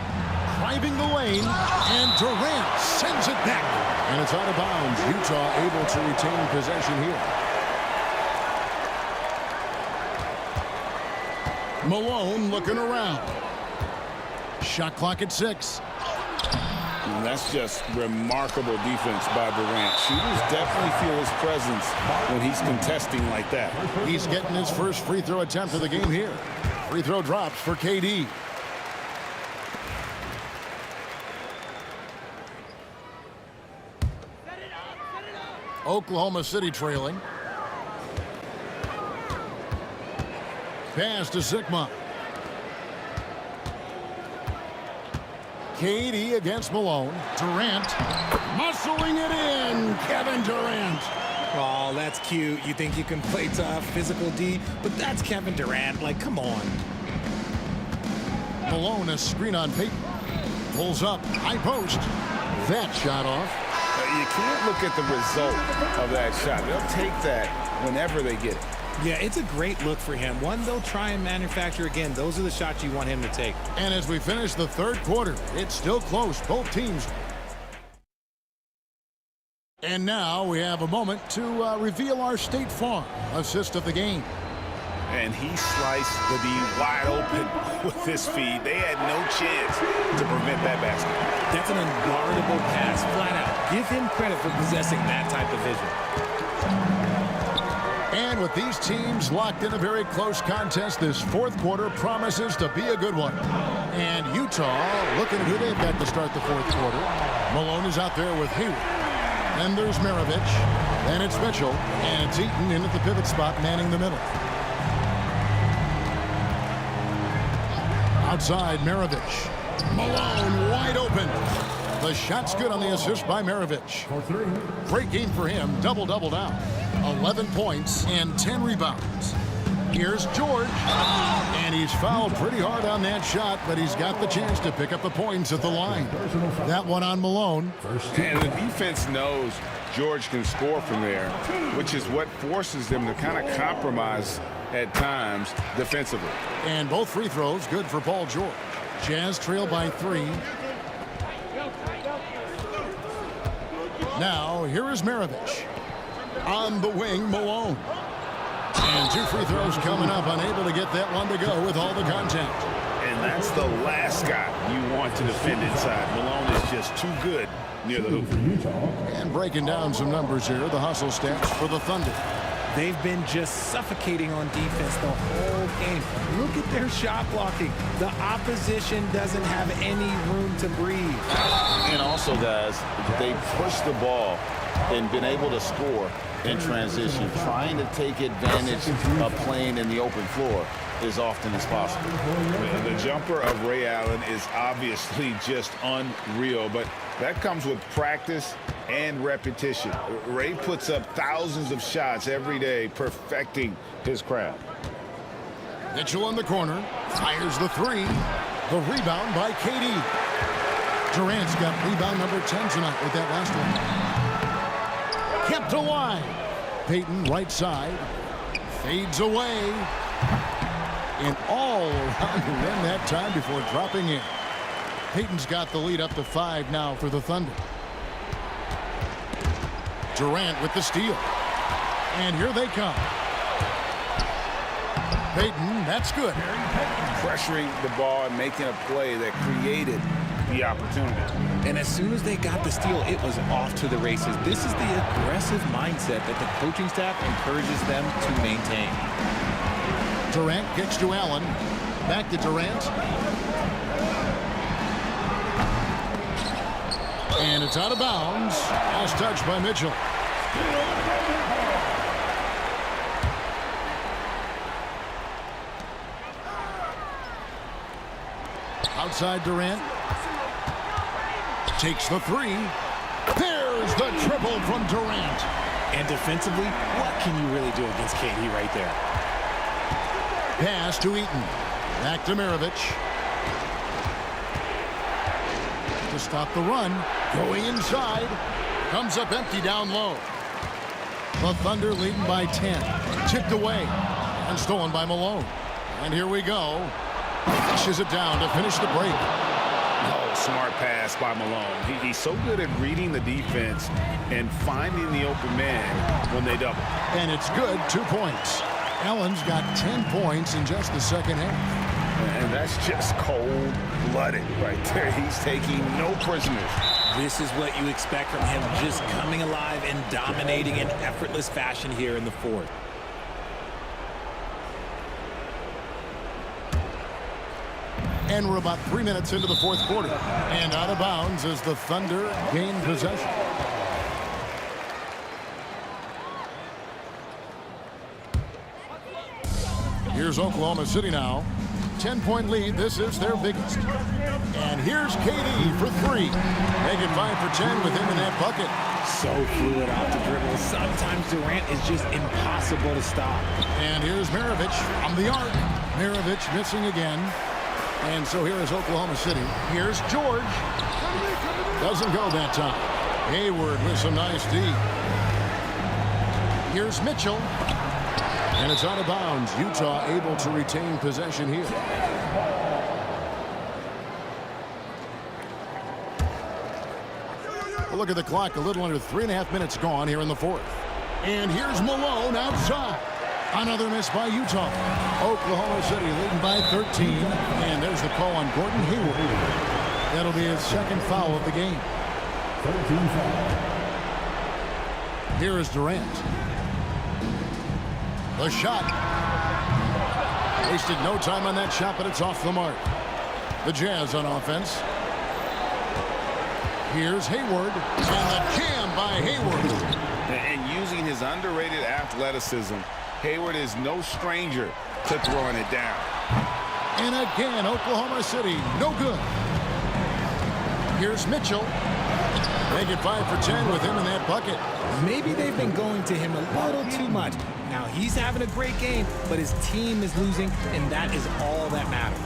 Driving the lane, and Durant sends it back. And it's out of bounds. Utah able to retain possession here. Malone looking around. Shot clock at 6. And that's just remarkable defense by Durant. Shooters definitely feel his presence when he's contesting like that. He's getting his first free throw attempt of the game here. Free throw drops for KD. Oklahoma City trailing. Pass to Sigma. KD against Malone. Durant muscling it in. Kevin Durant. Oh, that's cute. You think you can play tough, physical D, but that's Kevin Durant. Like, come on. Malone, a screen on Payton. Pulls up. High post. That shot off. You can't look at the result of that shot. They'll take that whenever they get it. Yeah, it's a great look for him. One they'll try and manufacture again. Those are the shots you want him to take. And as we finish the third quarter, it's still close. Both teams. And now we have a moment to reveal our State Farm assist of the game. And he sliced the D wide open with his feed. They had no chance to prevent that basket. That's an unguardable pass, flat out. Give him credit for possessing that type of vision. And with these teams locked in a very close contest, this fourth quarter promises to be a good one. And Utah looking at who they've got to start the fourth quarter. Malone is out there with Hayward. And there's Maravich. And it's Mitchell. And it's Eaton in at the pivot spot, manning the middle. Outside, Maravich. Malone wide open. The shot's good on the assist by Maravich. Great game for him. Double-double now. 11 points and 10 rebounds. Here's George. And he's fouled pretty hard on that shot, but he's got the chance to pick up the points at the line. That one on Malone. And the defense knows George can score from there, which is what forces them to kind of compromise at times defensively. And both free throws good for Paul George. Jazz trail by 3. Now, here is Maravich. On the wing, Malone. And 2 free throws coming up, unable to get that one to go with all the contact. And that's the last guy you want to defend inside. Malone is just too good near the hoop. And breaking down some numbers here, the hustle stats for the Thunder. They've been just suffocating on defense the whole game. Look at their shot blocking. The opposition doesn't have any room to breathe. And also, guys, they push the ball and been able to score in transition, trying to take advantage of playing in the open floor as often as possible. The jumper of Ray Allen is obviously just unreal, but that comes with practice and repetition. Ray puts up thousands of shots every day, perfecting his craft. Mitchell in the corner, fires the 3. The rebound by KD. Durant's got rebound number 10 tonight with that last one. Kept alive. Payton right side. Fades away. And all around the rim that time before dropping in. Payton's got the lead up to 5 now for the Thunder. Durant with the steal. And here they come. Payton, that's good. Pressuring the ball and making a play that created the opportunity. And as soon as they got the steal, it was off to the races. This is the aggressive mindset that the coaching staff encourages them to maintain. Durant kicks to Allen. Back to Durant. And it's out of bounds. Last touch by Mitchell. Outside Durant. Takes the three. There's the triple from Durant. And defensively, what can you really do against KD right there? Pass to Eaton. Back to Maravich. To stop the run. Going inside. Comes up empty down low. The Thunder leading by 10. Chipped away. And stolen by Malone. And here we go. Pushes it down to finish the break. Oh, smart pass by Malone. He's so good at reading the defense and finding the open man when they double. And it's good. 2 points. Allen's got 10 points in just the second half. And that's just cold-blooded right there. He's taking no prisoners. This is what you expect from him, just coming alive and dominating in effortless fashion here in the fourth. And we're about 3 minutes into the fourth quarter. And out of bounds as the Thunder gain possession. Here's Oklahoma City now. 10-point lead. This is their biggest. And here's KD for three. Make it 5 for 10 with him in that bucket. So fluid off the dribble. Sometimes Durant is just impossible to stop. And here's Maravich from the arc. Maravich missing again. And so here is Oklahoma City. Here's George. Doesn't go that time. Hayward with some nice D. Here's Mitchell. And it's out of bounds. Utah able to retain possession here. Well, look at the clock. A little under 3.5 minutes gone here in the fourth. And here's Malone outside. Another miss by Utah. Oklahoma City leading by 13. And there's the call on Gordon Hayward. That'll be his second foul of the game. 13 foul. Here is Durant. The shot. Wasted no time on that shot, but it's off the mark. The Jazz on offense. Here's Hayward. And the jam by Hayward. And using his underrated athleticism, Hayward is no stranger to throwing it down. And again, Oklahoma City, no good. Here's Mitchell. Make it 5 for 10 with him in that bucket. Maybe they've been going to him a little too much. Now he's having a great game, but his team is losing, and that is all that matters.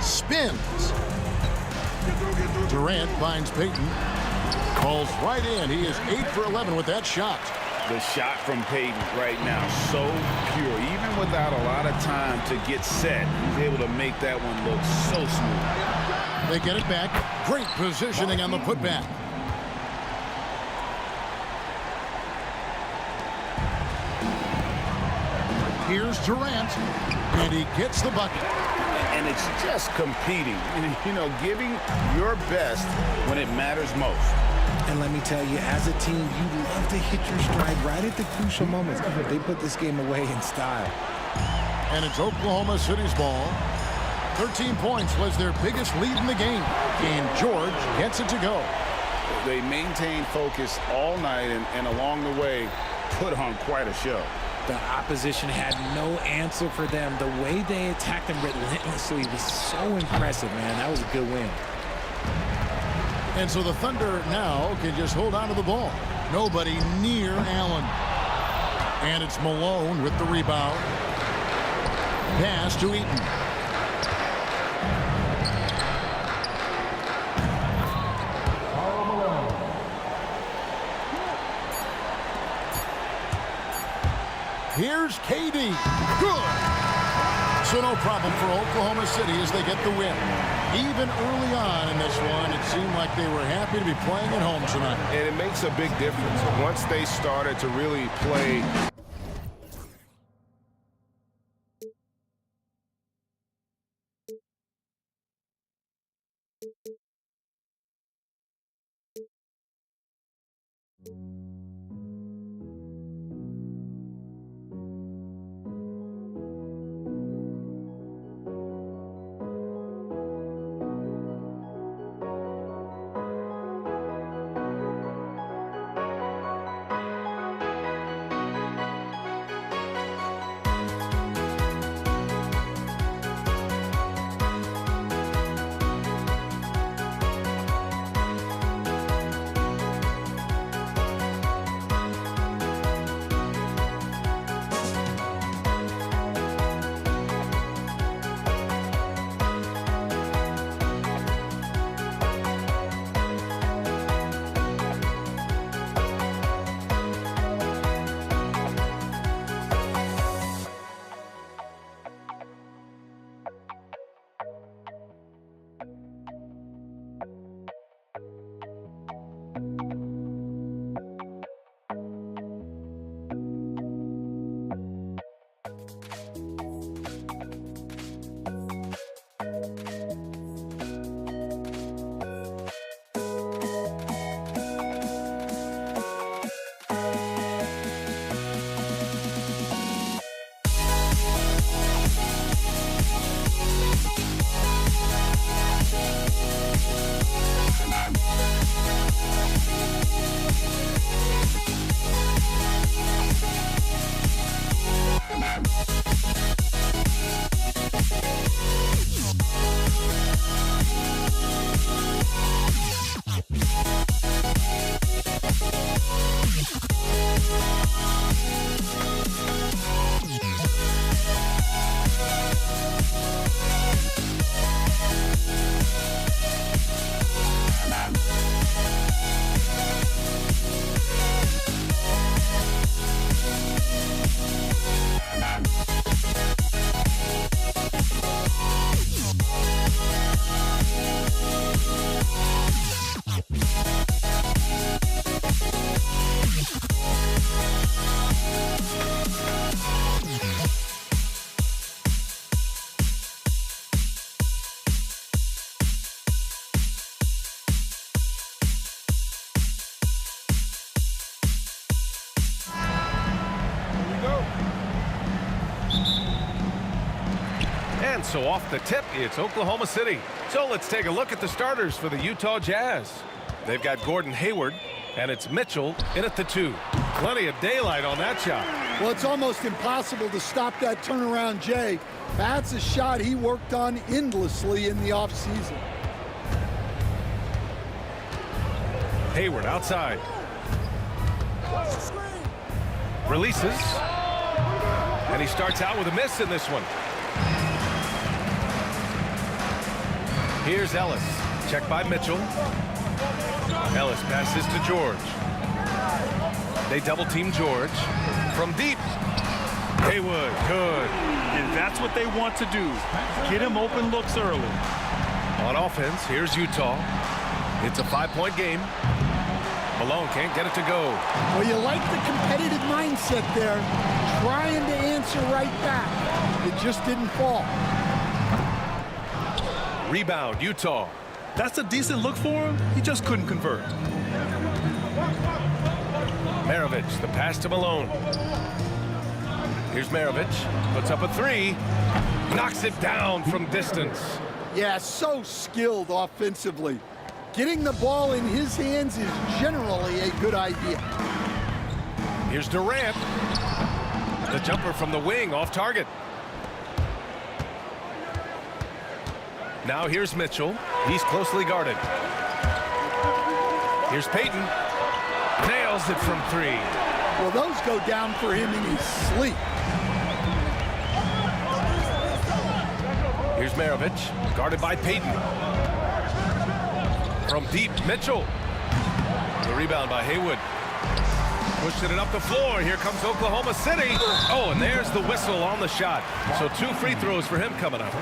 Spins. Durant finds Payton. Falls right in. He is 8 for 11 with that shot. The shot from Payton right now, so pure. Even without a lot of time to get set, he's able to make that one look so smooth. They get it back. Great positioning on the putback. Here's Durant, and he gets the bucket. And it's just competing, you know, giving your best when it matters most. And let me tell you, as a team, you love to hit your stride right at the crucial moments. They put this game away in style. And it's Oklahoma City's ball. 13 points was their biggest lead in the game. And George gets it to go. They maintained focus all night and along the way put on quite a show. The opposition had no answer for them. The way they attacked them relentlessly was so impressive, man. That was a good win. And so the Thunder now can just hold on to the ball. Nobody near Allen. And it's Malone with the rebound. Pass to Eaton. Here's KD. Good. So no problem for Oklahoma City as they get the win. Even early on in this one, it seemed like they were happy to be playing at home tonight. And it makes a big difference. Once they started to really play And so off the tip, it's Oklahoma City. So let's take a look at the starters for the Utah Jazz. They've got Gordon Hayward, and it's Mitchell in at the 2. Plenty of daylight on that shot. Well, it's almost impossible to stop that turnaround, Jay. That's a shot he worked on endlessly in the offseason. Hayward outside. Releases. And he starts out with a miss in this one. Here's Ellis. Check by Mitchell. Ellis passes to George. They double team George. From deep. Haywood, good. And that's what they want to do. Get him open looks early. On offense, here's Utah. It's a 5-point game. Malone can't get it to go. Well, you like the competitive mindset there, trying to answer right back. It just didn't fall. Rebound, Utah. That's a decent look for him. He just couldn't convert. Maravich, the pass to Malone. Here's Maravich, puts up a 3, knocks it down from distance. Yeah, so skilled offensively. Getting the ball in his hands is generally a good idea. Here's Durant. The jumper from the wing off target. Now here's Mitchell. He's closely guarded. Here's Payton. Nails it from 3. Well, those go down for him in his sleep. Here's Maravich, guarded by Payton. From deep, Mitchell. The rebound by Haywood. Pushing it up the floor. Here comes Oklahoma City. Oh, and there's the whistle on the shot. So 2 free throws for him coming up.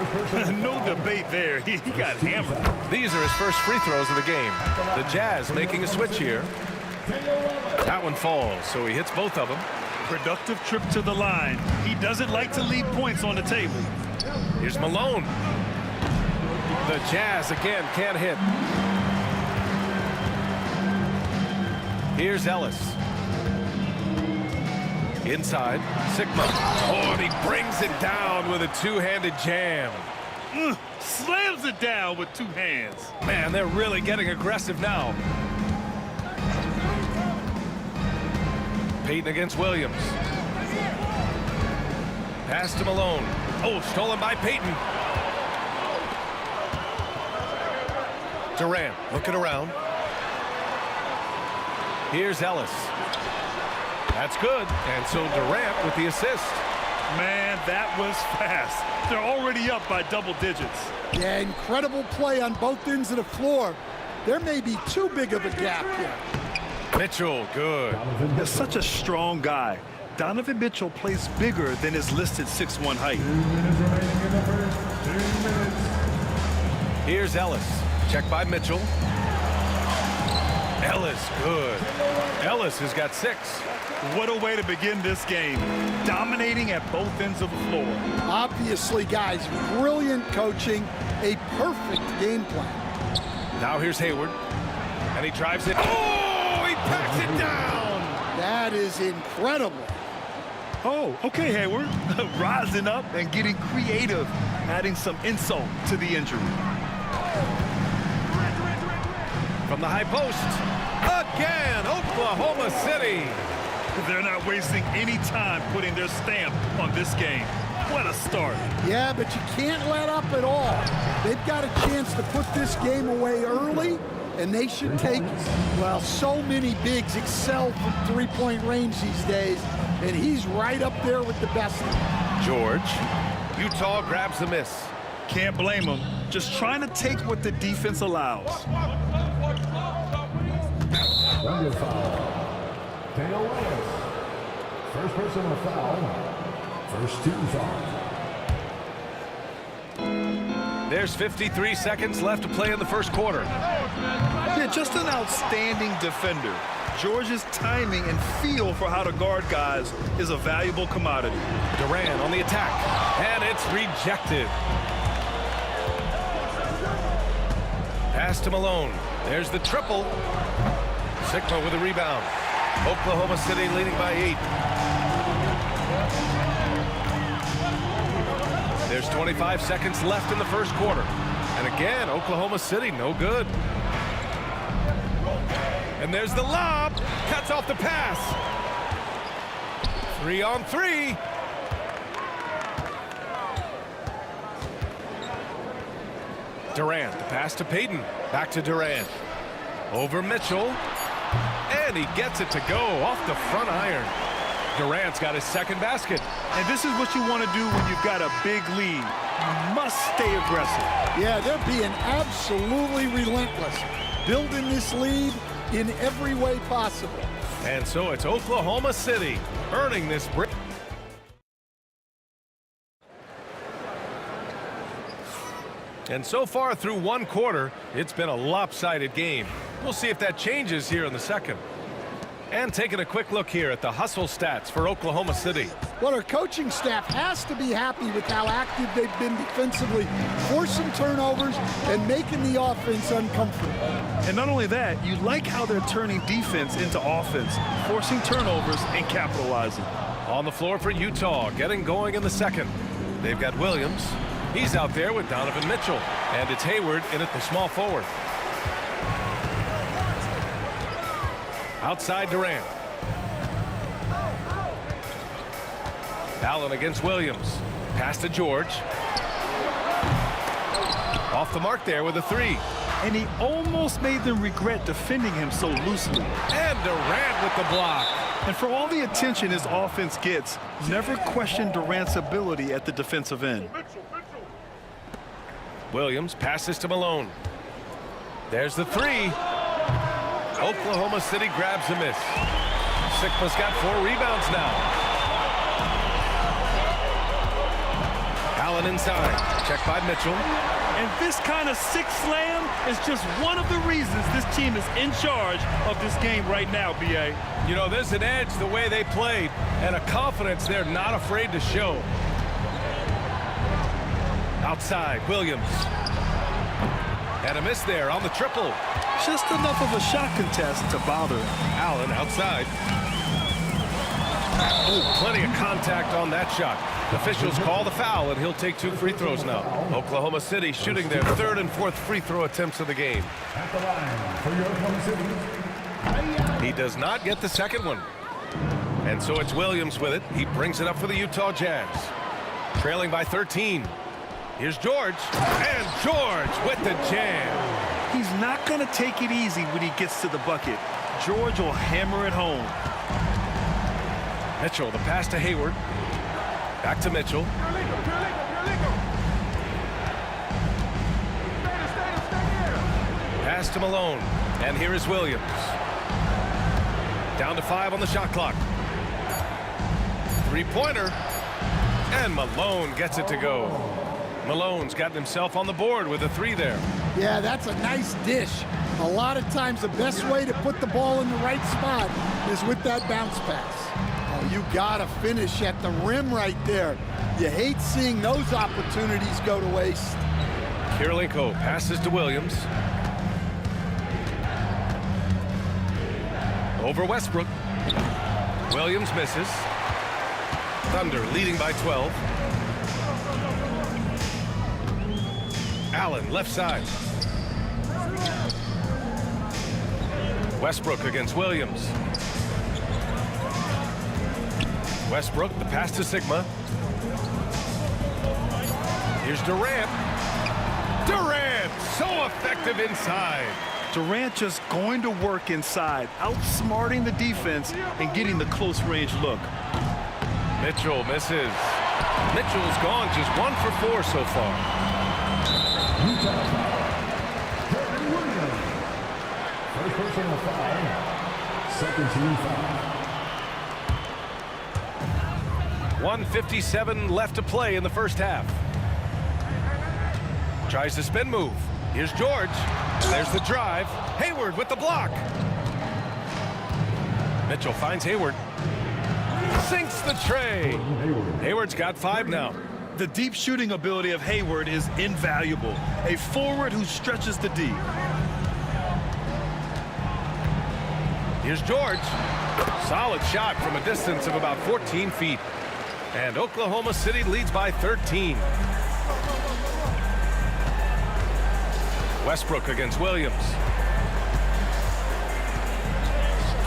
No debate there. He got hammered. These are his first free throws of the game. The Jazz making a switch here. That one falls, so he hits both of them. Productive trip to the line. He doesn't like to leave points on the table. Here's Malone. The Jazz again can't hit. Here's Ellis. Inside, Sigma. Oh, and he brings it down with a 2-handed jam. Slams it down with 2 hands. Man, they're really getting aggressive now. Payton against Williams. Pass to Malone. Oh, stolen by Payton. Durant looking around. Here's Ellis. That's good. And so Durant with the assist. Man, that was fast. They're already up by double digits. Yeah, incredible play on both ends of the floor. There may be too big of a gap here. Mitchell, good. They're such a strong guy. Donovan Mitchell plays bigger than his listed 6'1" height. 2 minutes remaining in the first. 2 minutes. Here's Ellis. Check by Mitchell. Ellis, good. Ellis has got 6. What a way to begin this game. Dominating at both ends of the floor. Obviously, guys, brilliant coaching, a perfect game plan. Now here's Hayward. And he drives it. Oh, he packs it down. That is incredible. Oh, okay, Hayward. Rising up and getting creative, adding some insult to the injury. From the high post. Again, Oklahoma City. They're not wasting any time putting their stamp on this game. What a start. Yeah, but you can't let up at all. They've got a chance to put this game away early, and they should take it. Well, so many bigs excel from three-point range these days, and he's right up there with the best of them. George. Utah grabs the miss. Can't blame him. Just trying to take what the defense allows. One foul. Dale Willis. First personal foul. First team foul. There's 53 seconds left to play in the first quarter. Yeah, just an outstanding defender. George's timing and feel for how to guard guys is a valuable commodity. Durant on the attack, and it's rejected. Pass to Malone. There's the triple. Sigma with a rebound. Oklahoma City leading by 8. There's 25 seconds left in the first quarter. And again, Oklahoma City, no good. And there's the lob. Cuts off the pass. 3-on-3. Durant, the pass to Payton. Back to Durant. Over Mitchell. And he gets it to go off the front iron. Durant's got his second basket. And this is what you want to do when you've got a big lead. You must stay aggressive. Yeah, they're being absolutely relentless, building this lead in every way possible. And so it's Oklahoma City earning this break. And so far through one quarter, it's been a lopsided game. We'll see if that changes here in the second. And taking a quick look here at the hustle stats for Oklahoma City. Well, our coaching staff has to be happy with how active they've been defensively, forcing turnovers and making the offense uncomfortable. And not only that, you like how they're turning defense into offense, forcing turnovers and capitalizing. On the floor for Utah, getting going in the second. They've got Williams. He's out there with Donovan Mitchell. And it's Hayward in at the small forward. Outside Durant. Allen against Williams. Pass to George. Off the mark there with a three. And he almost made them regret defending him so loosely. And Durant with the block. And for all the attention his offense gets, never question Durant's ability at the defensive end. Williams passes to Malone. There's the three. Oklahoma City grabs a miss. Sigma's got 4 rebounds now. Allen inside. Check by Mitchell. And this kind of six slam is just one of the reasons this team is in charge of this game right now, B.A. You know, there's an edge the way they played and a confidence they're not afraid to show. Outside, Williams. And a miss there on the triple. Just enough of a shot contest to bother him. Allen outside. Oh, plenty of contact on that shot. Officials call the foul, and he'll take 2 free throws now. Oklahoma City shooting their 3rd and 4th free throw attempts of the game. At the line for your Oklahoma City. He does not get the second one. And so it's Williams with it. He brings it up for the Utah Jazz. Trailing by 13. Here's George. And George with the jam. He's not going to take it easy when he gets to the bucket. George will hammer it home. Mitchell, the pass to Hayward. Back to Mitchell. Pass to Malone. And here is Williams. Down to 5 on the shot clock. 3-pointer. And Malone gets it to go. Malone's gotten himself on the board with a 3 there. Yeah, that's a nice dish. A lot of times the best way to put the ball in the right spot is with that bounce pass. Oh, you gotta finish at the rim right there. You hate seeing those opportunities go to waste. Kirilenko passes to Williams. Over Westbrook. Williams misses. Thunder leading by 12. Allen left side. Westbrook against Williams. Westbrook, the pass to Sigma. Here's Durant. Durant, so effective inside. Durant just going to work inside, outsmarting the defense and getting the close range look. Mitchell misses. Mitchell's gone just 1 for 4 so far. Utah foul. Jordan Williams. First personal foul. Second team foul. 1:57 left to play in the first half. Tries the spin move. Here's George. There's the drive. Hayward with the block. Mitchell finds Hayward. Sinks the tray. Hayward's got 5 now. The deep shooting ability of Hayward is invaluable. A forward who stretches the D. Here's George. Solid shot from a distance of about 14 feet. And Oklahoma City leads by 13. Westbrook against Williams.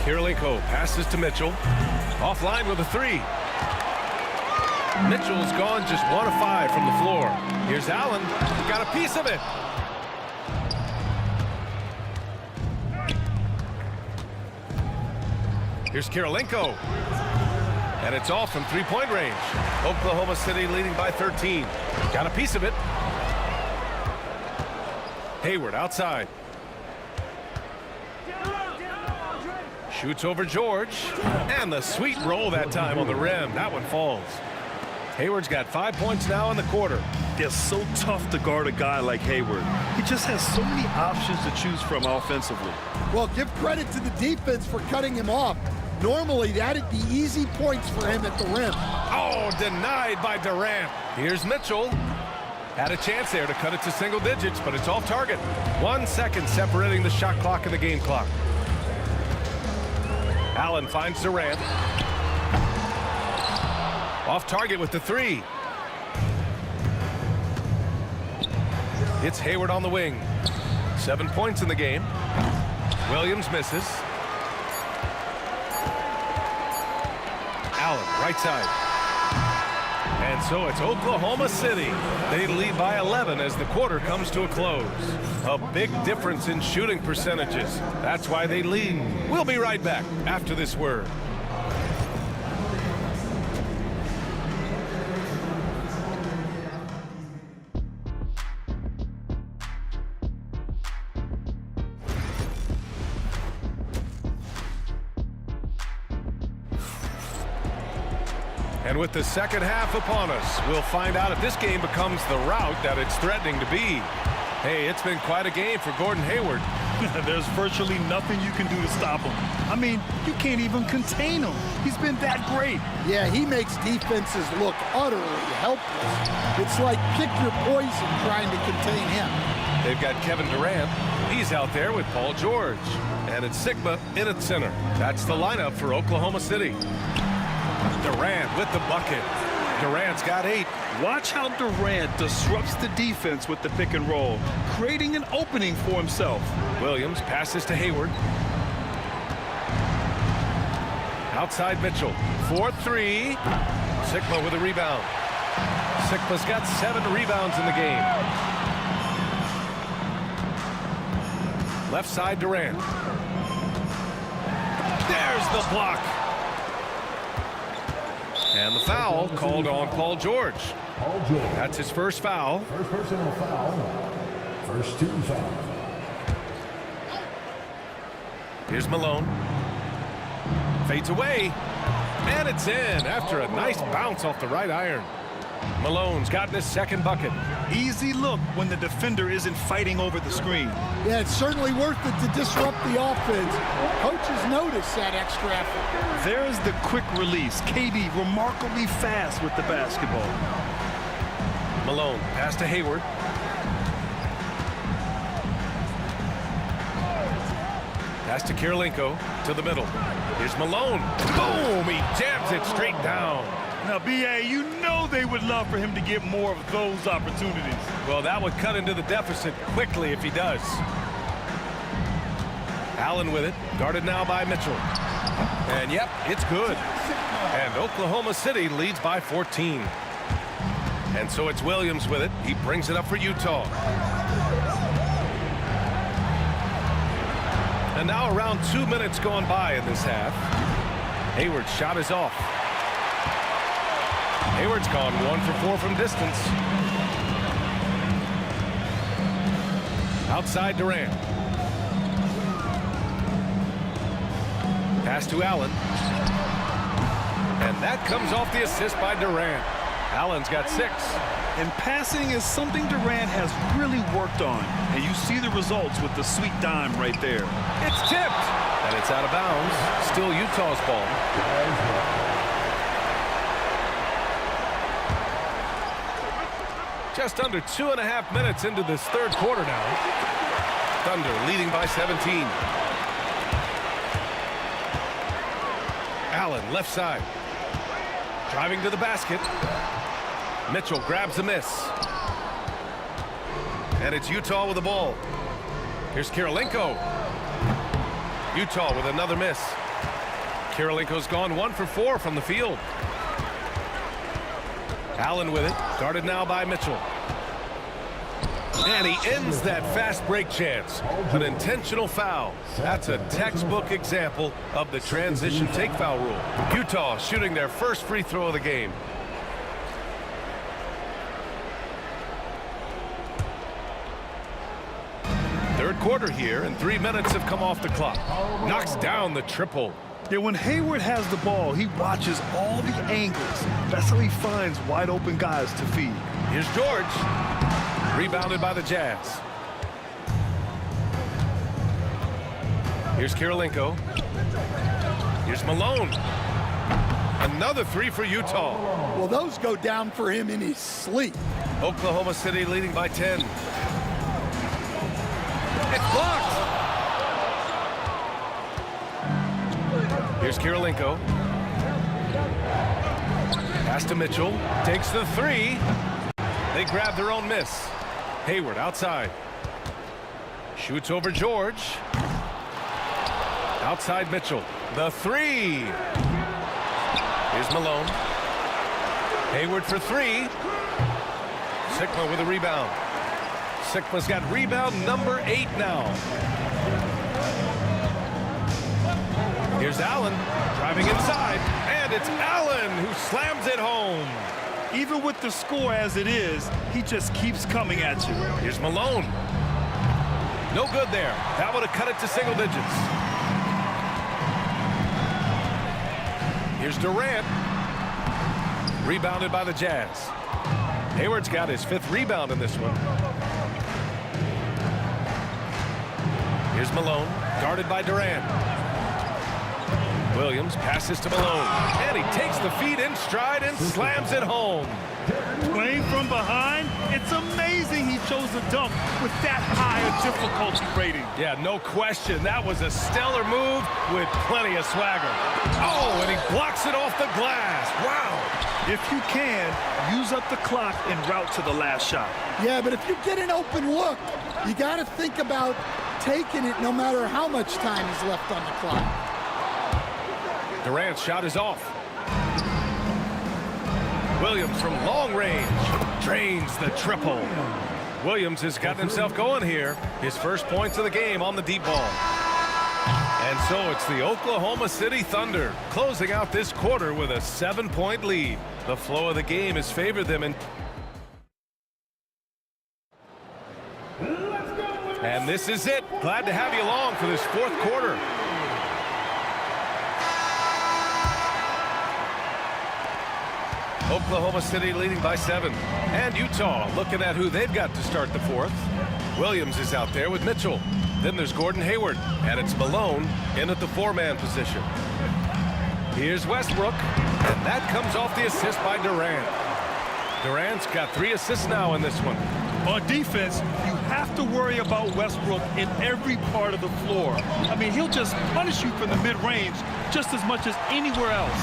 Kirilenko passes to Mitchell. Offline with a three. Mitchell's gone just 1 of 5 from the floor. Here's Allen. Got a piece of it. Here's Kirilenko. And it's off from three-point range. Oklahoma City leading by 13. Got a piece of it. Hayward outside. Shoots over George. And the sweet roll that time on the rim. That one falls. Hayward's got 5 points now in the quarter. It's so tough to guard a guy like Hayward. He just has so many options to choose from offensively. Well, give credit to the defense for cutting him off. Normally, that'd be easy points for him at the rim. Oh, denied by Durant. Here's Mitchell. Had a chance there to cut it to single digits, but it's off target. 1 second separating the shot clock and the game clock. Allen finds Durant. Off target with the three. It's Hayward on the wing. 7 points in the game. Williams misses. Allen, right side. And so it's Oklahoma City. They lead by 11 as the quarter comes to a close. A big difference in shooting percentages. That's why they lead. We'll be right back after this word. And with the second half upon us, we'll find out if this game becomes the rout that it's threatening to be. Hey, it's been quite a game for Gordon Hayward. There's virtually nothing you can do to stop him. I mean, you can't even contain him. He's been that great. Yeah, he makes defenses look utterly helpless. It's like pick your poison trying to contain him. They've got Kevin Durant. He's out there with Paul George. And it's Sigma in at center. That's the lineup for Oklahoma City. Durant with the bucket. Durant's got 8. Watch how Durant disrupts the defense with the pick and roll, creating an opening for himself. Williams passes to Hayward. Outside Mitchell. 4-3. Sigma with a rebound. Sigma's got 7 rebounds in the game. Left side Durant. There's the block. And the foul called on Paul George. That's his first foul. First personal foul. First 2 fouls. Here's Malone. Fades away. And it's in after a nice bounce off the right iron. Malone's gotten his second bucket. Easy look when the defender isn't fighting over the screen. Yeah, it's certainly worth it to disrupt the offense. Coaches notice that extra effort. There's the quick release. KD remarkably fast with the basketball. Malone pass to Hayward. Pass to Kirilenko to the middle. Here's Malone. Boom! He jams it straight down. Now, B.A., you know they would love for him to get more of those opportunities. Well, that would cut into the deficit quickly if he does. Allen with it, guarded now by Mitchell. And yep, it's good. And Oklahoma City leads by 14. And so it's Williams with it. He brings it up for Utah. And now around 2 minutes gone by in this half. Hayward's shot is off. Hayward's gone 1 for 4 from distance. Outside Durant. Pass to Allen. And that comes off the assist by Durant. Allen's got 6. And passing is something Durant has really worked on. And you see the results with the sweet dime right there. It's tipped. And it's out of bounds. Still Utah's ball. Just under 2.5 minutes into this third quarter now. Thunder leading by 17. Allen left side. Driving to the basket. Mitchell grabs the miss. And it's Utah with the ball. Here's Kirilenko. Utah with another miss. Kirilenko's gone 1 for 4 from the field. Allen with it, guarded now by Mitchell. And he ends that fast break chance. An intentional foul. That's a textbook example of the transition take foul rule. Utah shooting their first free throw of the game. Third quarter here, and 3 minutes have come off the clock. Knocks down the triple. Yeah, when Hayward has the ball, he watches all the angles. That's how he finds wide open guys to feed. Here's George. Rebounded by the Jazz. Here's Kirilenko. Here's Malone. Another 3 for Utah. Well, those go down for him in his sleep. Oklahoma City leading by 10. It's blocked. Here's Kirilenko. Pass to Mitchell. Takes the 3. They grab their own miss. Hayward outside. Shoots over George. Outside Mitchell. The 3. Here's Malone. Hayward for 3. Sigma with a rebound. Sigma's got rebound number 8 now. Here's Allen driving inside, and it's Allen who slams it home. Even with the score as it is, he just keeps coming at you. Here's Malone. No good there. That would have cut it to single digits. Here's Durant. Rebounded by the Jazz. Hayward's got his 5th rebound in this one. Here's Malone, guarded by Durant. Williams passes to Malone, and he takes the feed in stride and slams it home. Playing from behind, it's amazing he chose to dunk with that high a difficulty rating. Yeah, no question. That was a stellar move with plenty of swagger. Oh, and he blocks it off the glass. Wow. If you can, use up the clock en route to the last shot. Yeah, but if you get an open look, you got to think about taking it no matter how much time is left on the clock. Durant's shot is off. Williams from long range drains the triple. Williams has gotten himself going here. His first points of the game on the deep ball. And so it's the Oklahoma City Thunder closing out this quarter with a 7-point lead. The flow of the game has favored them. And this is it. Glad to have you along for this 4th quarter. Oklahoma City leading by 7. And Utah looking at who they've got to start the 4th. Williams is out there with Mitchell. Then there's Gordon Hayward. And it's Malone in at the 4-man position. Here's Westbrook. And that comes off the assist by Durant. Durant's got 3 assists now in this one. On defense, you have to worry about Westbrook in every part of the floor. I mean, he'll just punish you from the mid-range just as much as anywhere else.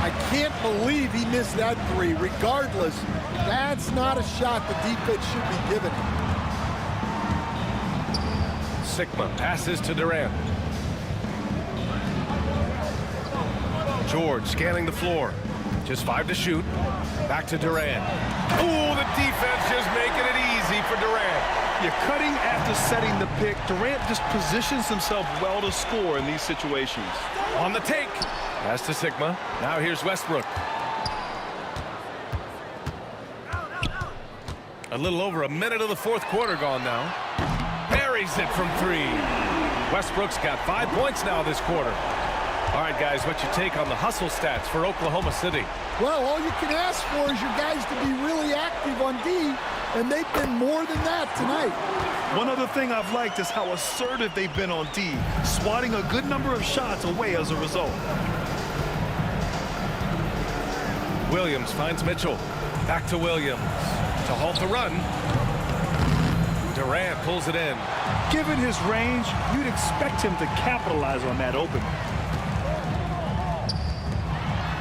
I can't believe he missed that 3. Regardless, that's not a shot the defense should be giving him. Sigma passes to Durant. George scanning the floor. Just 5 to shoot. Back to Durant. Oh, the defense just making it easy for Durant. You're cutting after setting the pick. Durant just positions himself well to score in these situations. On the take. Pass to Sigma. Now here's Westbrook. A little over a minute of the 4th quarter gone now. Buries it from 3. Westbrook's got 5 points now this quarter. All right, guys, what's your take on the hustle stats for Oklahoma City? Well, all you can ask for is your guys to be really active on D, and they've been more than that tonight. One other thing I've liked is how assertive they've been on D, swatting a good number of shots away as a result. Williams finds Mitchell. Back to Williams to halt the run. Durant pulls it in. Given his range, you'd expect him to capitalize on that opening.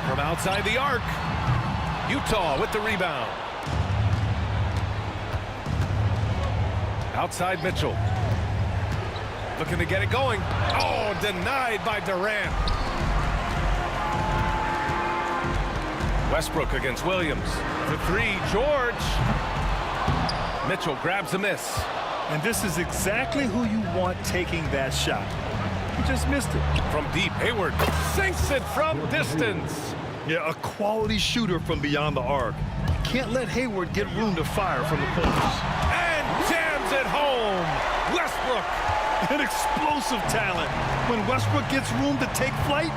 From outside the arc, Utah with the rebound. Outside Mitchell. Looking to get it going. Oh, denied by Durant. Westbrook against Williams. For three, George. Mitchell grabs a miss. And this is exactly who you want taking that shot. He just missed it. From deep, Hayward sinks it from distance. Yeah, a quality shooter from beyond the arc. Can't let Hayward get room to fire from the corners. And jams it home. Westbrook. An explosive talent. When Westbrook gets room to take flight,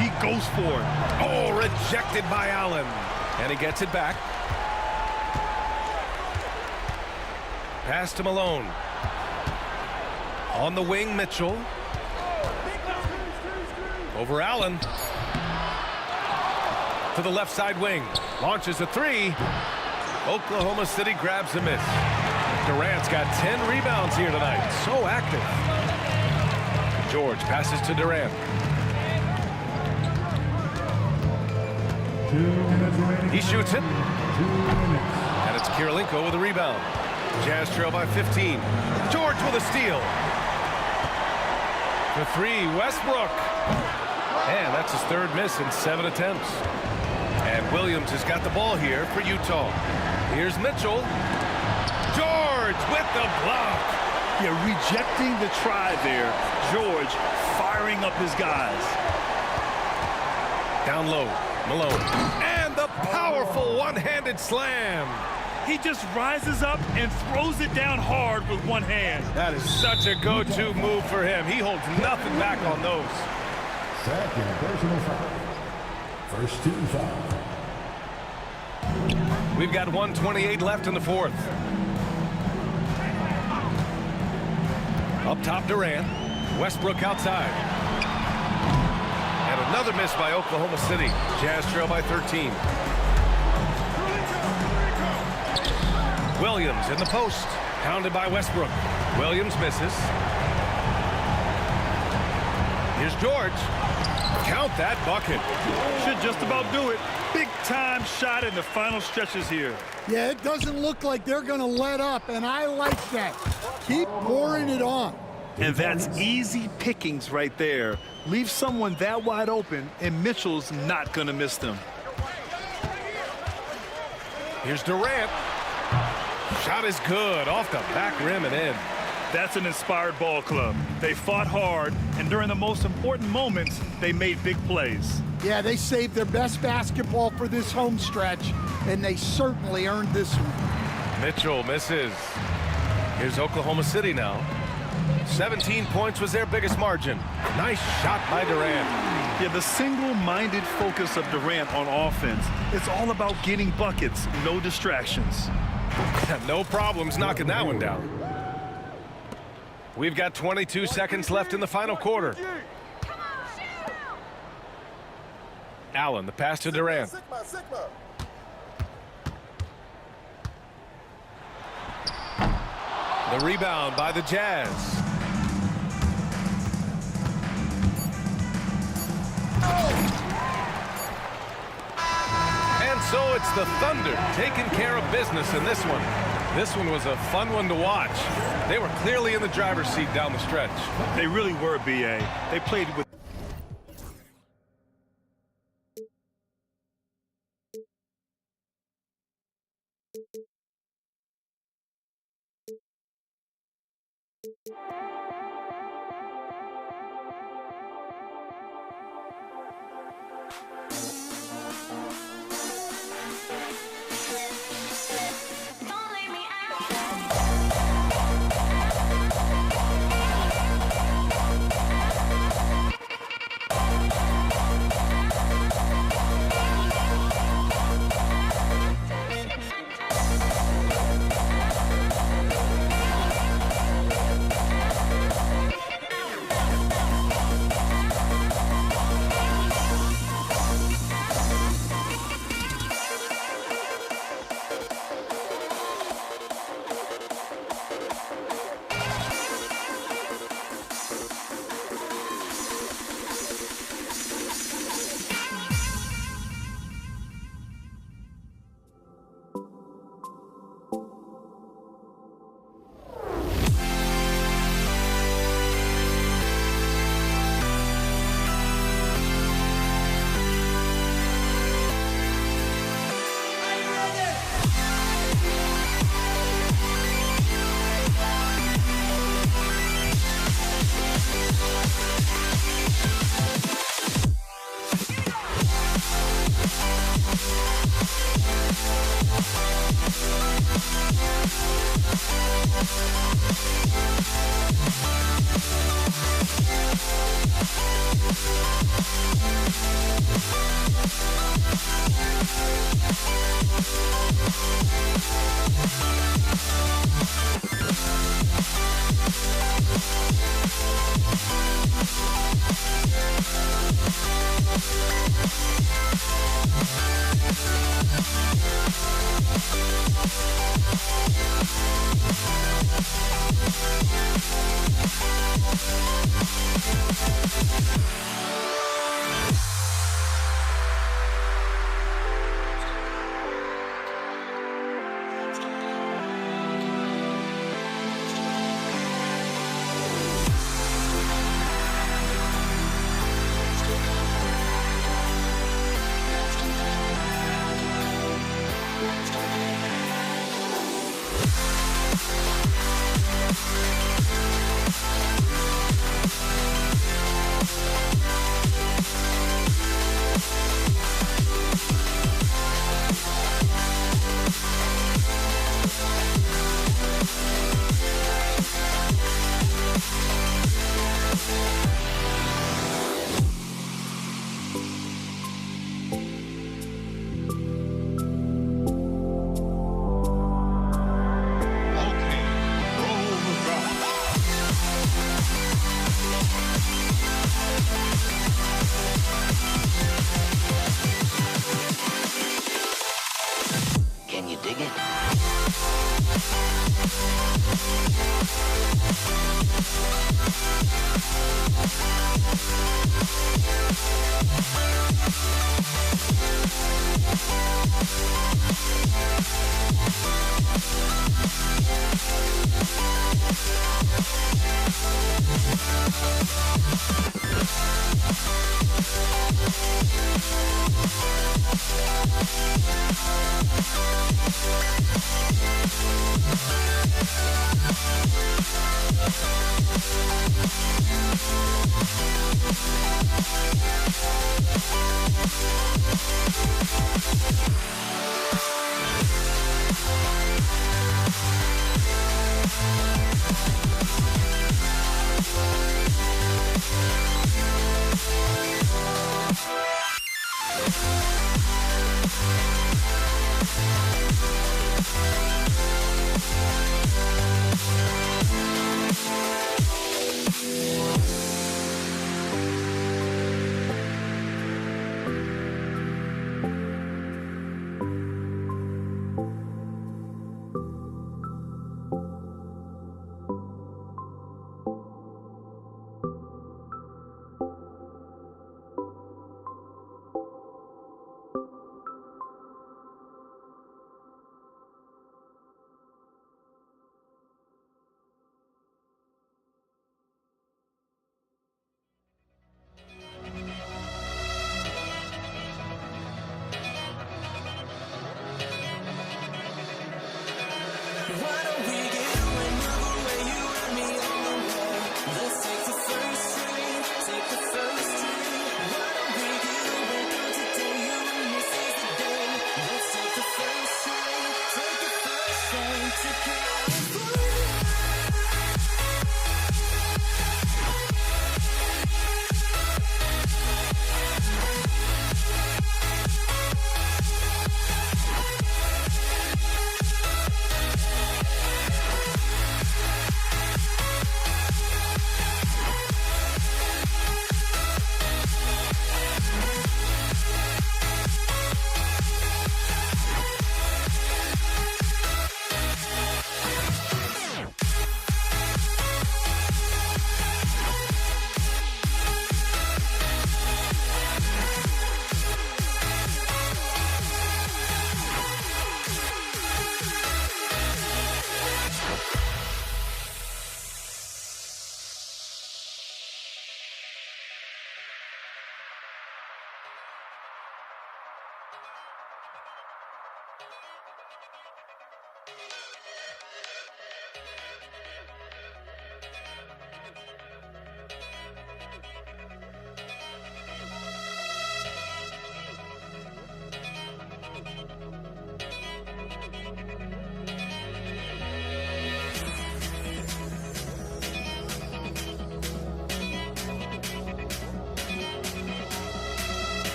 he goes for it. Oh, rejected by Allen. And he gets it back. Pass to Malone. On the wing, Mitchell. Over Allen. To the left side wing. Launches a three. Oklahoma City grabs a miss. Durant's got 10 rebounds here tonight. So active. George passes to Durant. 2 minutes remaining. He shoots it. 2 minutes. And it's Kirilenko with a rebound. Jazz trail by 15. George with a steal. For three, Westbrook. And that's his third miss in 7 attempts. And Williams has got the ball here for Utah. Here's Mitchell. George with the block. Yeah, rejecting the try there. George firing up his guys. Down low, Malone. And the powerful one-handed slam. He just rises up and throws it down hard with one hand. That is such a go-to move for him. He holds nothing back on those. Second personal foul. First team foul. We've got 1:28 left in the fourth. Up top, Durant. Westbrook outside. And another miss by Oklahoma City. Jazz trail by 13. Williams in the post. Pounded by Westbrook. Williams misses. Here's George. Count that bucket. Should just about do it. Big time shot in the final stretches here. Yeah, it doesn't look like they're going to let up, and I like that. Keep pouring it on. And that's easy pickings right there. Leave someone that wide open, and Mitchell's not going to miss them. Here's Durant. Shot is good. Off the back rim and in. That's an inspired ball club. They fought hard, and during the most important moments, they made big plays. Yeah, they saved their best basketball for this home stretch, and they certainly earned this one. Mitchell misses. Here's Oklahoma City now. 17 points was their biggest margin. Nice shot by Durant. Yeah, the single-minded focus of Durant on offense. It's all about getting buckets, no distractions. No problems knocking that one down. We've got 22 seconds left in the final quarter. Allen, the pass to Durant. The rebound by the Jazz. And so it's the Thunder taking care of business in this one. This one was a fun one to watch. They were clearly in the driver's seat down the stretch. They really were, B.A. They played with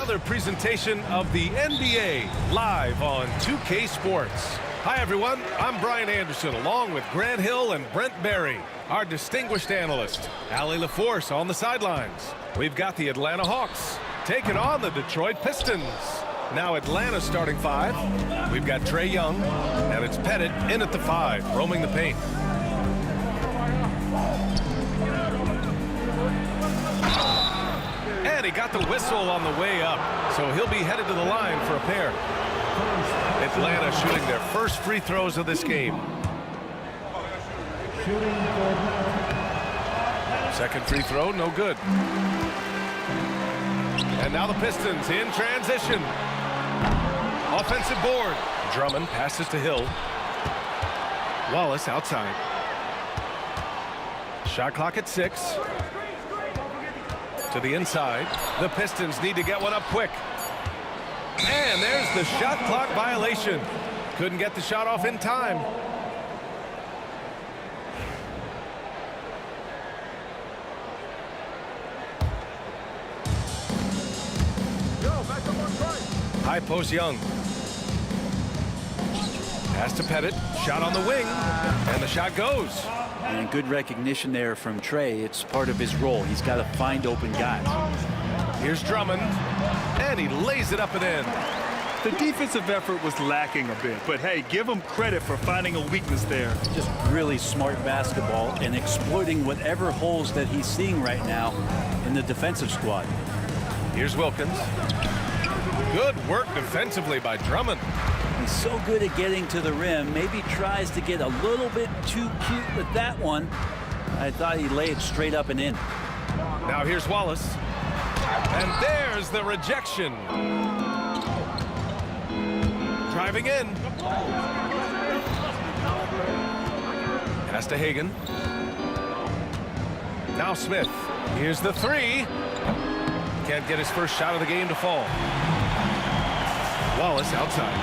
another presentation of the NBA live on 2K Sports. Hi, everyone. I'm Brian Anderson, along with Grant Hill and Brent Barry, our distinguished analyst. Allie LaForce on the sidelines. We've got the Atlanta Hawks taking on the Detroit Pistons. Now Atlanta starting 5. We've got Trae Young, and it's Pettit in at the 5, roaming the paint. And he got the whistle on the way up, so he'll be headed to the line for a pair. Atlanta shooting their first free throws of this game. Second free throw, no good. And now the Pistons in transition. Offensive board. Drummond passes to Hill. Wallace outside. Shot clock at 6. To the inside. The Pistons need to get one up quick. And there's the shot clock violation. Couldn't get the shot off in time. High post Young. Pass to Pettit. Shot on the wing. And the shot goes. And good recognition there from Trae. It's part of his role. He's got to find open guys. Here's Drummond. And he lays it up and in. The defensive effort was lacking a bit, but hey, give him credit for finding a weakness there. Just really smart basketball and exploiting whatever holes that he's seeing right now in the defensive squad. Here's Wilkins. Good work defensively by Drummond. He's so good at getting to the rim. Maybe tries to get a little bit too cute with that one. I thought he'd lay it straight up and in. Now here's Wallace. And there's the rejection. Driving in. Pass to Hagan. Now Smith. Here's the 3. Can't get his first shot of the game to fall. Wallace outside.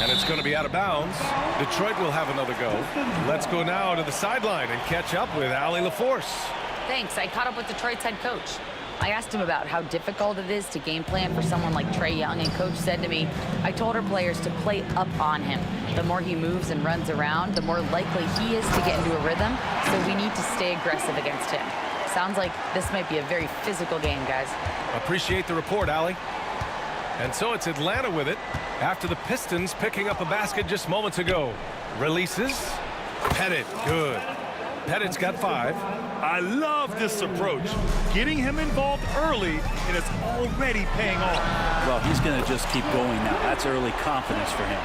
And it's going to be out of bounds. Detroit will have another go. Let's go now to the sideline and catch up with Allie LaForce. Thanks. I caught up with Detroit's head coach. I asked him about how difficult it is to game plan for someone like Trae Young, and coach said to me, I told our players to play up on him. The more he moves and runs around, the more likely he is to get into a rhythm, so we need to stay aggressive against him. Sounds like this might be a very physical game, guys. Appreciate the report, Allie. And so it's Atlanta with it after the Pistons picking up a basket just moments ago. Releases. Pettit, good. Pettit's got 5. I love this approach. Getting him involved early, and it's already paying off. Well, he's going to just keep going now. That's early confidence for him.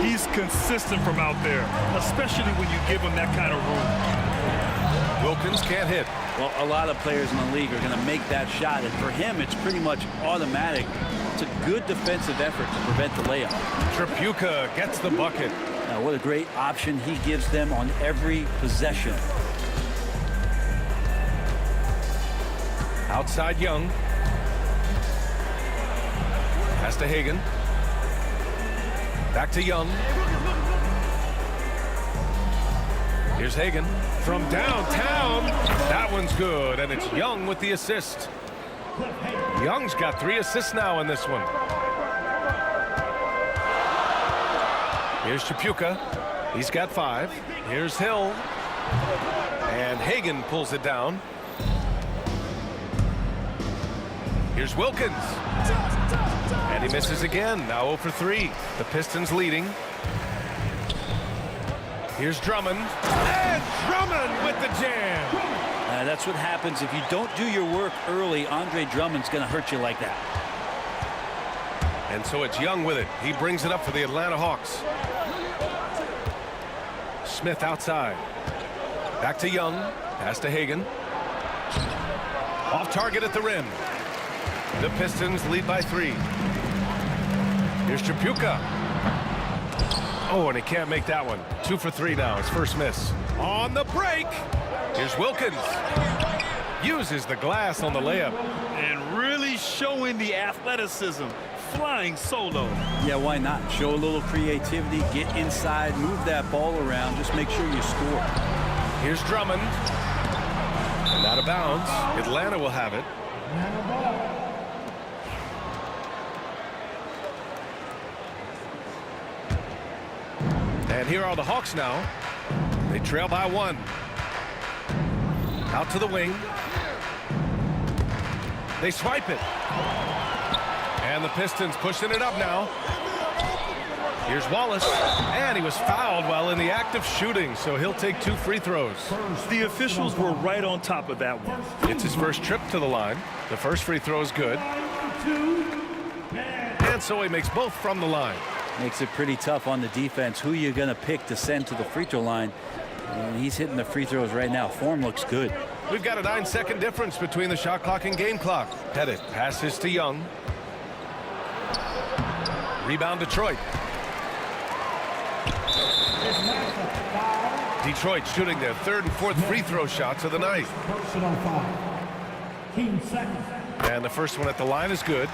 He's consistent from out there, especially when you give him that kind of room. Wilkins can't hit. Well, a lot of players in the league are going to make that shot, and for him, it's pretty much automatic. It's a good defensive effort to prevent the layup. Tripucka gets the bucket. Now, what a great option he gives them on every possession. Outside Young. Pass to Hagan. Back to Young. Here's Hagan from downtown. That one's good, and it's Young with the assist. Young's got 3 assists now in this one. Here's Tripucka. He's got 5. Here's Hill. And Hagan pulls it down. Here's Wilkins. And he misses again. Now 0 for 3. The Pistons leading. Here's Drummond. And Drummond with the jam. That's what happens if you don't do your work early. Andre Drummond's going to hurt you like that. And so it's Young with it. He brings it up for the Atlanta Hawks. Smith outside. Back to Young. Pass to Hagan. Off target at the rim. The Pistons lead by 3. Here's Tripucka. Oh, and he can't make that one. 2 for 3 now. His first miss. On the break. Here's Wilkins. Uses the glass on the layup. And really showing the athleticism. Flying solo. Yeah, why not? Show a little creativity. Get inside. Move that ball around. Just make sure you score. Here's Drummond. And out of bounds. Atlanta will have it. And here are the Hawks now. They trail by 1. Out to the wing. They swipe it. And the Pistons pushing it up now. Here's Wallace. And he was fouled while in the act of shooting, so he'll take 2 free throws. The officials were right on top of that one. It's his first trip to the line. The first free throw is good. And so he makes both from the line. Makes it pretty tough on the defense. Who you're going to pick to send to the free throw line. And he's hitting the free throws right now. Form looks good. We've got a 9-second difference between the shot clock and game clock. Pettit passes to Young. Rebound Detroit. Detroit shooting their 3rd and 4th free throw shots of the night. Personal foul. Team second. And the first one at the line is good.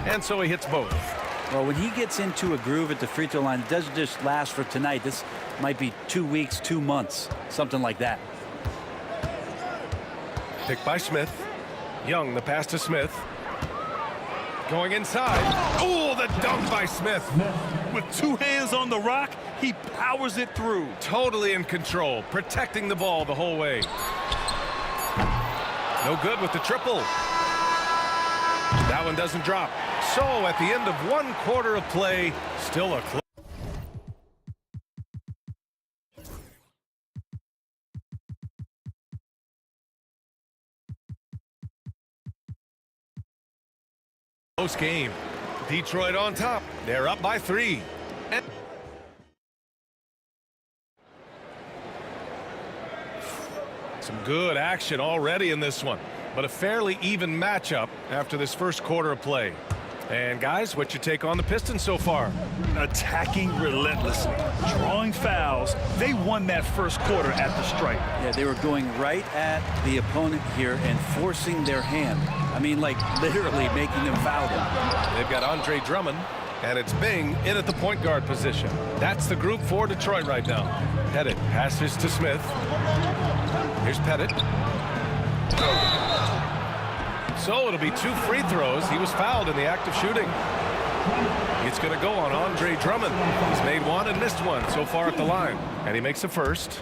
And so he hits both. Well, when he gets into a groove at the free throw line, it doesn't just last for tonight. This might be 2 weeks, 2 months, something like that. Picked by Smith. Young, the pass to Smith. Going inside. Oh, the dunk by Smith. With 2 hands on the rock, he powers it through. Totally in control, protecting the ball the whole way. No good with the triple. That one doesn't drop. So at the end of 1 quarter of play, still a close. Close game. Detroit on top. They're up by 3. And some good action already in this one, but a fairly even matchup after this first quarter of play. And guys, what's your take on the Pistons so far? Attacking relentlessly, drawing fouls. They won that first quarter at the stripe. Yeah, they were going right at the opponent here and forcing their hand. I mean, like literally making them foul them. They've got Andre Drummond, and it's Bing in at the point guard position. That's the group for Detroit right now. Pettit passes to Smith. Here's Pettit. So it'll be 2 free throws. He was fouled in the act of shooting. It's going to go on Andre Drummond. He's made 1 and missed 1 so far at the line. And he makes a first.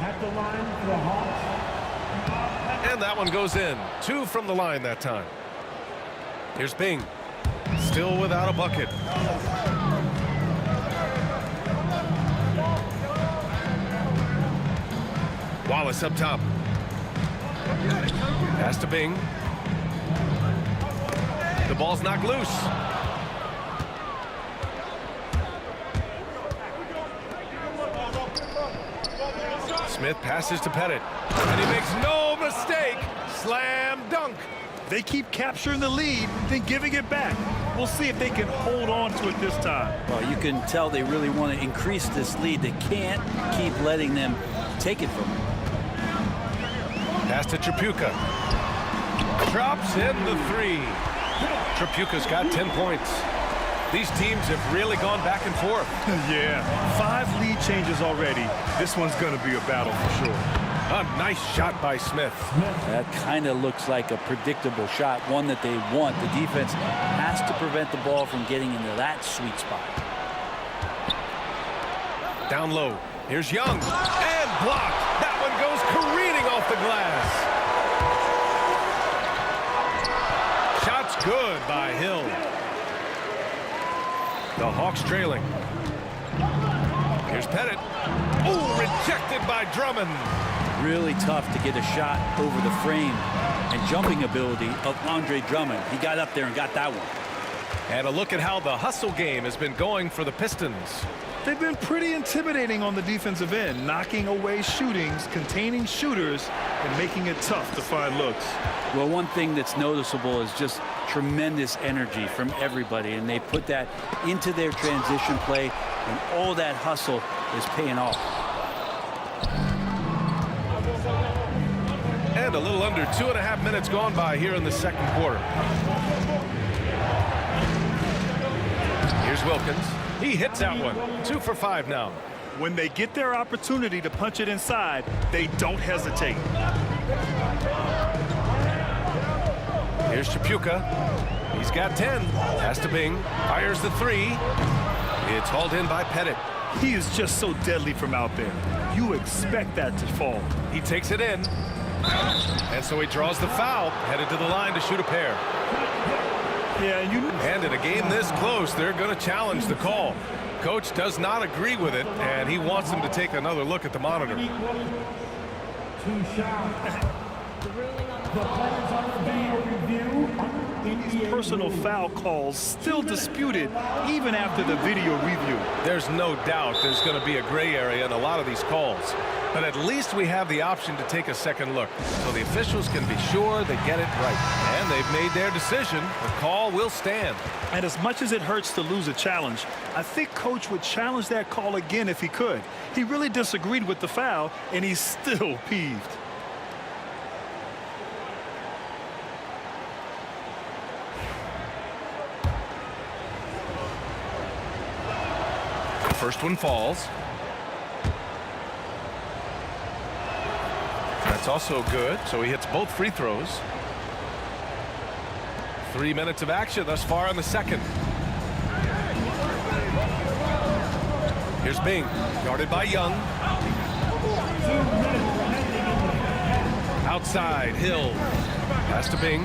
At the line for the Hawks. And that one goes in. 2 from the line that time. Here's Bing. Still without a bucket. Wallace up top. Pass to Bing. The ball's knocked loose. Smith passes to Pettit. And he makes no mistake. Slam dunk. They keep capturing the lead, then giving it back. We'll see if they can hold on to it this time. Well, you can tell they really want to increase this lead. They can't keep letting them take it from them. Pass to Tripucka. Drops in the 3. Tripucka's got 10 points. These teams have really gone back and forth. Yeah, 5 lead changes already. This one's going to be a battle for sure. A nice shot by Smith. That kind of looks like a predictable shot, one that they want. The defense has to prevent the ball from getting into that sweet spot. Down low. Here's Young. And blocked. That one goes careening off the glass. Shot's good by Hill. The Hawks trailing. Here's Pettit. Oh, rejected by Drummond. Really tough to get a shot over the frame and jumping ability of Andre Drummond. He got up there and got that one. And a look at how the hustle game has been going for the Pistons. They've been pretty intimidating on the defensive end, knocking away shootings, containing shooters, and making it tough to find looks. Well, one thing that's noticeable is just tremendous energy from everybody, and they put that into their transition play, and all that hustle is paying off. And a little under 2.5 minutes gone by here in the second quarter. Here's Wilkins. He hits that one. 2 for 5 now. When they get their opportunity to punch it inside, they don't hesitate. Here's Tripucka. He's got 10. Pass to Bing. Fires the 3. It's hauled in by Pettit. He is just so deadly from out there. You expect that to fall. He takes it in. And so he draws the foul, headed to the line to shoot a pair. Yeah, and in a game this close, they're going to challenge the call. Coach does not agree with it, and he wants them to take another look at the monitor. 2 shots. The players on the video review. These personal foul calls still disputed even after the video review. There's no doubt there's going to be a gray area in a lot of these calls. But at least we have the option to take a second look, so the officials can be sure they get it right. And they've made their decision. The call will stand. And as much as it hurts to lose a challenge, I think Coach would challenge that call again if he could. He really disagreed with the foul, and he's still peeved. First one falls. That's also good, so he hits both free throws. 3 minutes of action thus far in the second. Here's Bing, guarded by Young. Outside, Hill. Pass to Bing.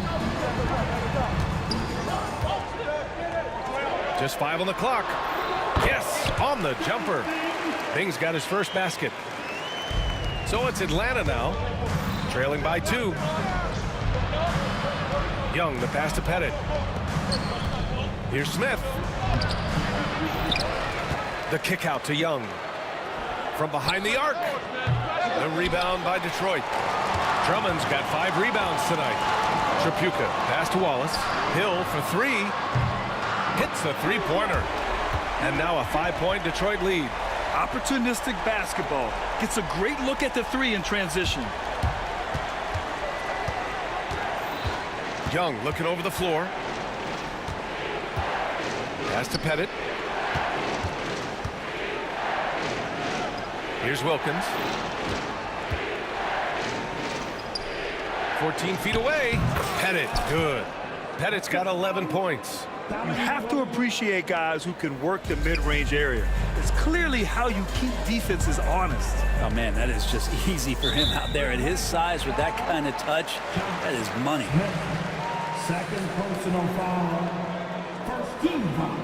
Just 5 on the clock. Yes, on the jumper. Bing's got his first basket. So it's Atlanta now, trailing by 2. Young, the pass to Pettit. Here's Smith. The kick out to Young. From behind the arc. The rebound by Detroit. Drummond's got 5 rebounds tonight. Tripucka, pass to Wallace. Hill for 3. Hits the three-pointer. And now a 5-point Detroit lead. Opportunistic basketball. Gets a great look at the 3 in transition. Young looking over the floor. Pass to Pettit. Here's Wilkins. 14 feet away. Pettit, good. Pettit's got 11 points. You have to appreciate guys who can work the mid-range area. It's clearly how you keep defenses honest. Oh, man, that is just easy for him out there at his size with that kind of touch. That is money. Second personal foul. First team foul.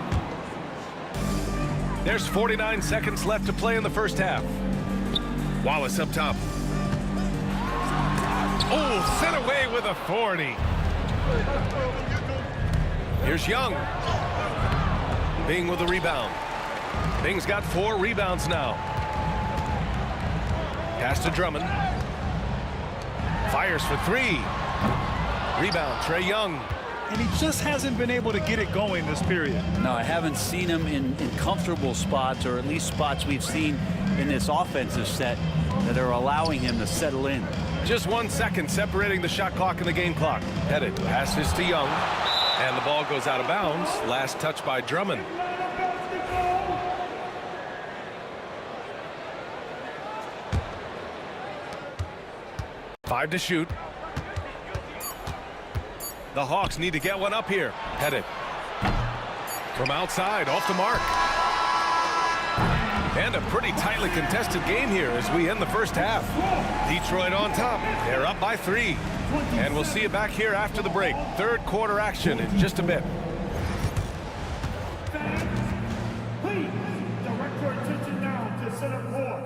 There's 49 seconds left to play in the first half. Wallace up top. Oh, sent away with authority. Here's Young. Bing with the rebound. Bing's got 4 rebounds now. Pass to Drummond. Fires for 3. Rebound, Trae Young. And he just hasn't been able to get it going this period. No, I haven't seen him in comfortable spots, or at least spots we've seen in this offensive set that are allowing him to settle in. Just 1 second separating the shot clock and the game clock. Pettit passes to Young. And the ball goes out of bounds. Last touch by Drummond. Five to shoot. The Hawks need to get one up here. Pettit. From outside, off the mark. And a pretty tightly contested game here as we end the first half. Detroit on top. They're up by 3. And we'll see you back here after the break. Third quarter action in just a bit. Please direct your attention now to center court.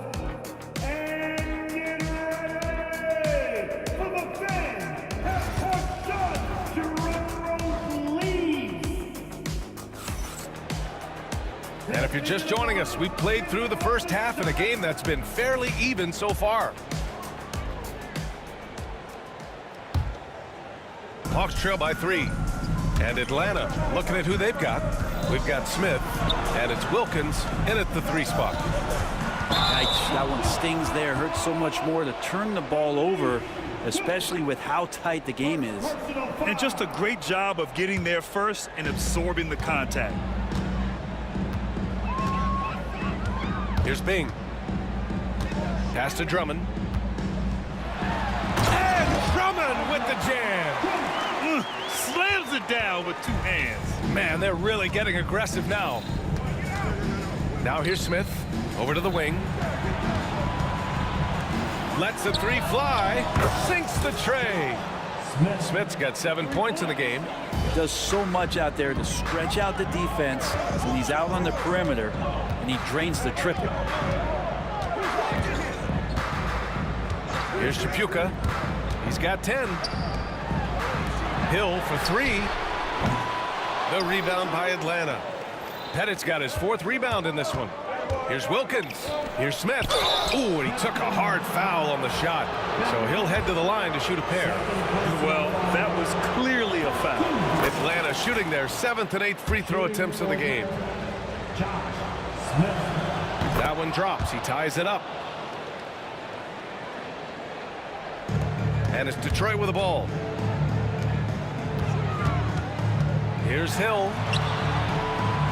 And get ready for the fan. Half-court shot. Jerome leads. And if you're just joining us, we've played through the first half in a game that's been fairly even so far. Hawks trail by 3. And Atlanta looking at who they've got. We've got Smith, and it's Wilkins in at the 3 spot. Yikes, that one stings there. Hurts so much more to turn the ball over, especially with how tight the game is. And just a great job of getting there first and absorbing the contact. Here's Bing. Pass to Drummond. And Drummond with the jam. slams it down with 2 hands. Man, they're really getting aggressive now. Now here's Smith. Over to the wing. Lets the 3 fly. Sinks the tray. Smith's got 7 points in the game. Does so much out there to stretch out the defense when he's out on the perimeter, and he drains the triple. Here's Chapuka. He's got 10. Hill for 3. The rebound by Atlanta. Pettit's got his 4th rebound in this one. Here's Wilkins. Here's Smith. Ooh, and he took a hard foul on the shot. So he'll head to the line to shoot a pair. Well, that was clearly a foul. Atlanta shooting their 7th and 8th free throw attempts of the game. That one drops. He ties it up. And it's Detroit with the ball. Here's Hill.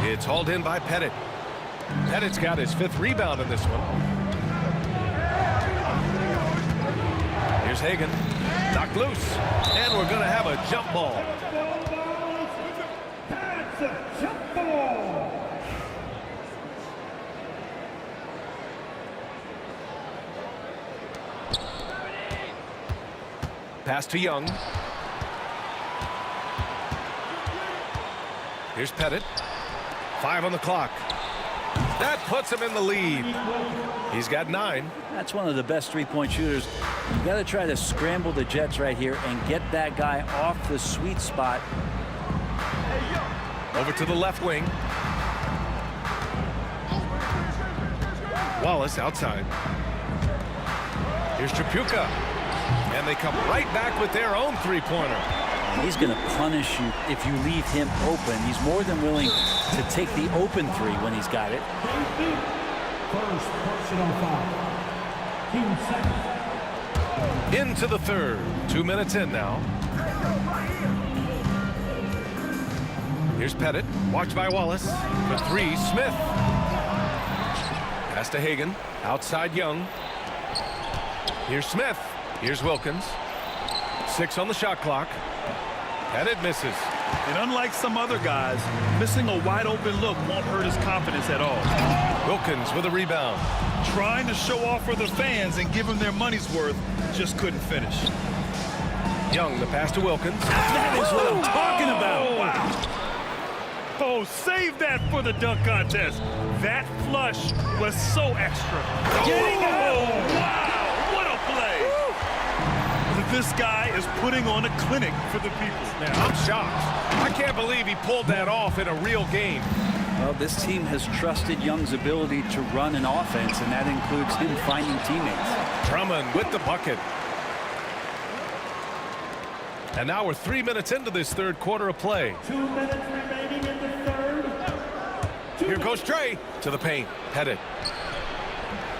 It's hauled in by Pettit. Pettit's got his 5th rebound in this one. Here's Hagan. Knocked loose. And we're going to have a jump ball. That's a jump ball. Pass to Young. Here's Pettit. 5 on the clock. That puts him in the lead. He's got 9. That's one of the best 3-point shooters. You got to try to scramble the Jets right here and get that guy off the sweet spot. Over to the left wing. Wallace outside. Here's Chapuka. And they come right back with their own 3-pointer. He's going to punish you if you leave him open. He's more than willing to take the open 3 when he's got it. First personal foul. Team second. Into the 3rd. 2 minutes in now. Here's Pettit. Watched by Wallace. For 3, Smith. Pass to Hagan. Outside Young. Here's Smith. Here's Wilkins. 6 on the shot clock. Pettit misses. And unlike some other guys, missing a wide open look won't hurt his confidence at all. Wilkins with a rebound. Trying to show off for the fans and give them their money's worth, just couldn't finish. Young, the pass to Wilkins. That is what I'm talking about. Wow. Oh, save that for the dunk contest. That flush was so extra. Wow, what a play. This guy is putting on a clinic for the people. Man, I'm shocked. I can't believe he pulled that off in a real game. Well, this team has trusted Young's ability to run an offense, and that includes him finding teammates. Drummond with the bucket. And now we're 3 minutes into this 3rd quarter of play. 2 minutes remaining in the 3rd. Here goes Trey to the paint. Pettit.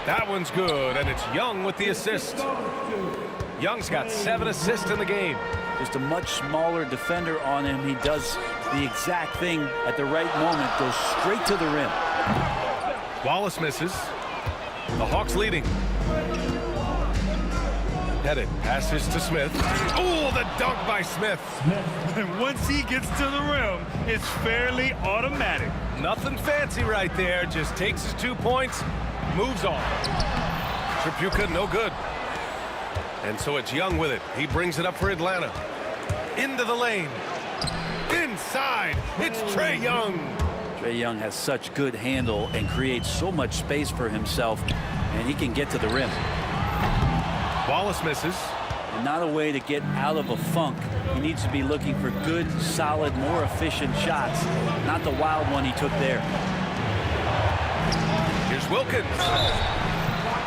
That one's good, and it's Young with the assist. Young's got 7 assists in the game. Just a much smaller defender on him. He does the exact thing at the right moment. Goes straight to the rim. Wallace misses. The Hawks leading. Pettit passes to Smith. Oh, the dunk by Smith. And once he gets to the rim, it's fairly automatic. Nothing fancy right there. Just takes his 2 points, moves on. Chapuka, no good. And so it's Young with it. He brings it up for Atlanta. Into the lane. Inside. It's Trae Young. Trae Young has such good handle and creates so much space for himself, and he can get to the rim. Wallace misses. And not a way to get out of a funk. He needs to be looking for good, solid, more efficient shots, not the wild one he took there. Here's Wilkins.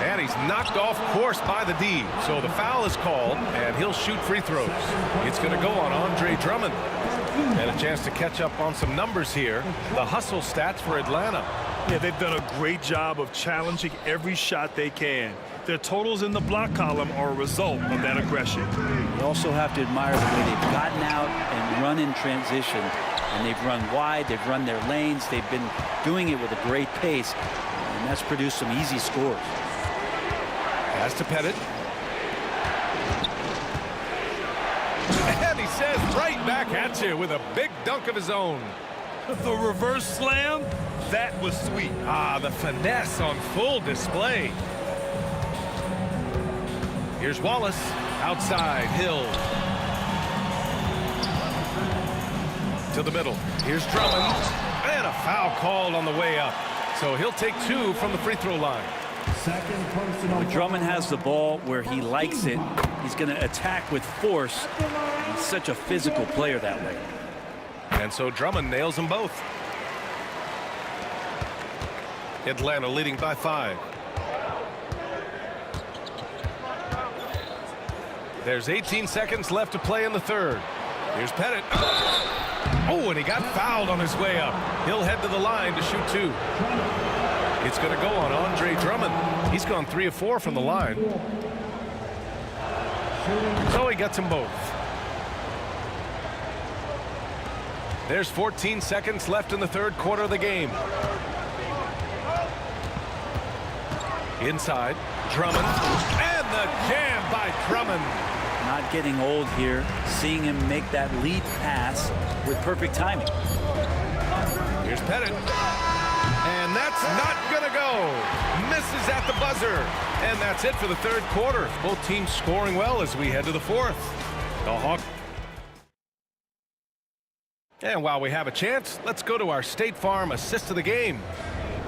And he's knocked off course by the D. So the foul is called, and he'll shoot free throws. It's going to go on Andre Drummond. And a chance to catch up on some numbers here. The hustle stats for Atlanta. Yeah, they've done a great job of challenging every shot they can. Their totals in the block column are a result of that aggression. You also have to admire the way they've gotten out and run in transition. And they've run wide, they've run their lanes, they've been doing it with a great pace. And that's produced some easy scores. Pass to Pettit. And he says right back at you with a big dunk of his own. The reverse slam, that was sweet. Ah, the finesse on full display. Here's Wallace. Outside, Hill. To the middle. Here's Drummond. And a foul called on the way up. So he'll take 2 from the free throw line. When Drummond has the ball where he likes it, he's going to attack with force. He's such a physical player that way. And so Drummond nails them both. Atlanta leading by 5. There's 18 seconds left to play in the third. Here's Pettit. Oh, and he got fouled on his way up. He'll head to the line to shoot 2. It's going to go on Andre Drummond. He's gone 3 of 4 from the line. So he gets them both. There's 14 seconds left in the third quarter of the game. Inside, Drummond. And the jam by Drummond. Not getting old here. Seeing him make that lead pass with perfect timing. Here's Pettit. And that's not going to go. Misses at the buzzer. And that's it for the third quarter. Both teams scoring well as we head to the fourth. The Hawks. And while we have a chance, let's go to our State Farm assist of the game.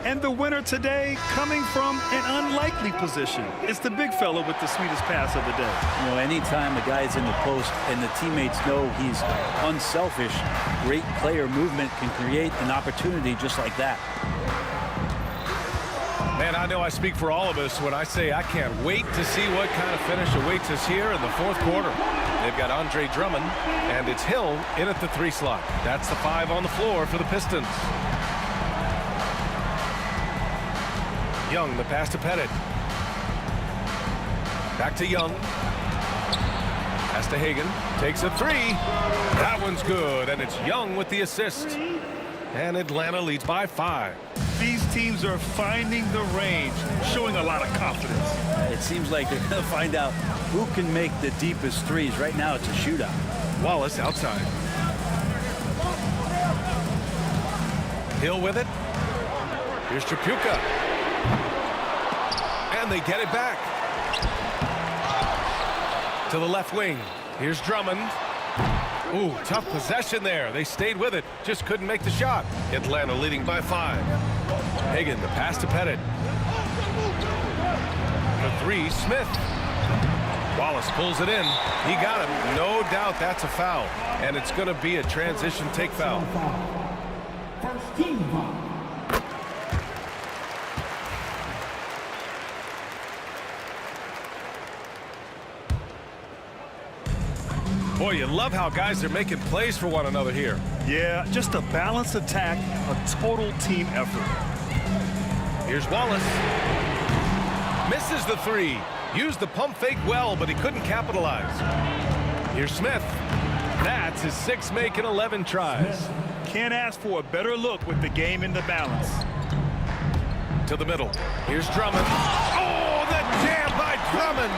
And the winner today coming from an unlikely position. It's the big fella with the sweetest pass of the day. You know, anytime a guy's in the post and the teammates know he's unselfish, great player movement can create an opportunity just like that. Man, I know I speak for all of us when I say I can't wait to see what kind of finish awaits us here in the fourth quarter. They've got Andre Drummond, and it's Hill in at the 3 slot. That's the 5 on the floor for the Pistons. Young, the pass to Pettit. Back to Young. Pass to Hagan. Takes a 3. That one's good, and it's Young with the assist. And Atlanta leads by 5. These teams are finding the range, showing a lot of confidence. It seems like they're going to find out who can make the deepest threes. Right now, it's a shootout. Wallace outside. Hill with it. Here's Tripucka. And they get it back. To the left wing. Here's Drummond. Ooh, tough possession there. They stayed with it. Just couldn't make the shot. Atlanta leading by 5. Hagan, the pass to Pettit. The 3, Smith. Wallace pulls it in. He got him. No doubt that's a foul. And it's going to be a transition take foul. First team foul. Boy, you love how guys are making plays for one another here. Yeah, just a balanced attack, a total team effort. Here's Wallace. Misses the 3. Used the pump fake well, but he couldn't capitalize. Here's Smith. That's his 6th make in 11 tries. Can't ask for a better look with the game in the balance. To the middle. Here's Drummond. Oh, the jam by Drummond.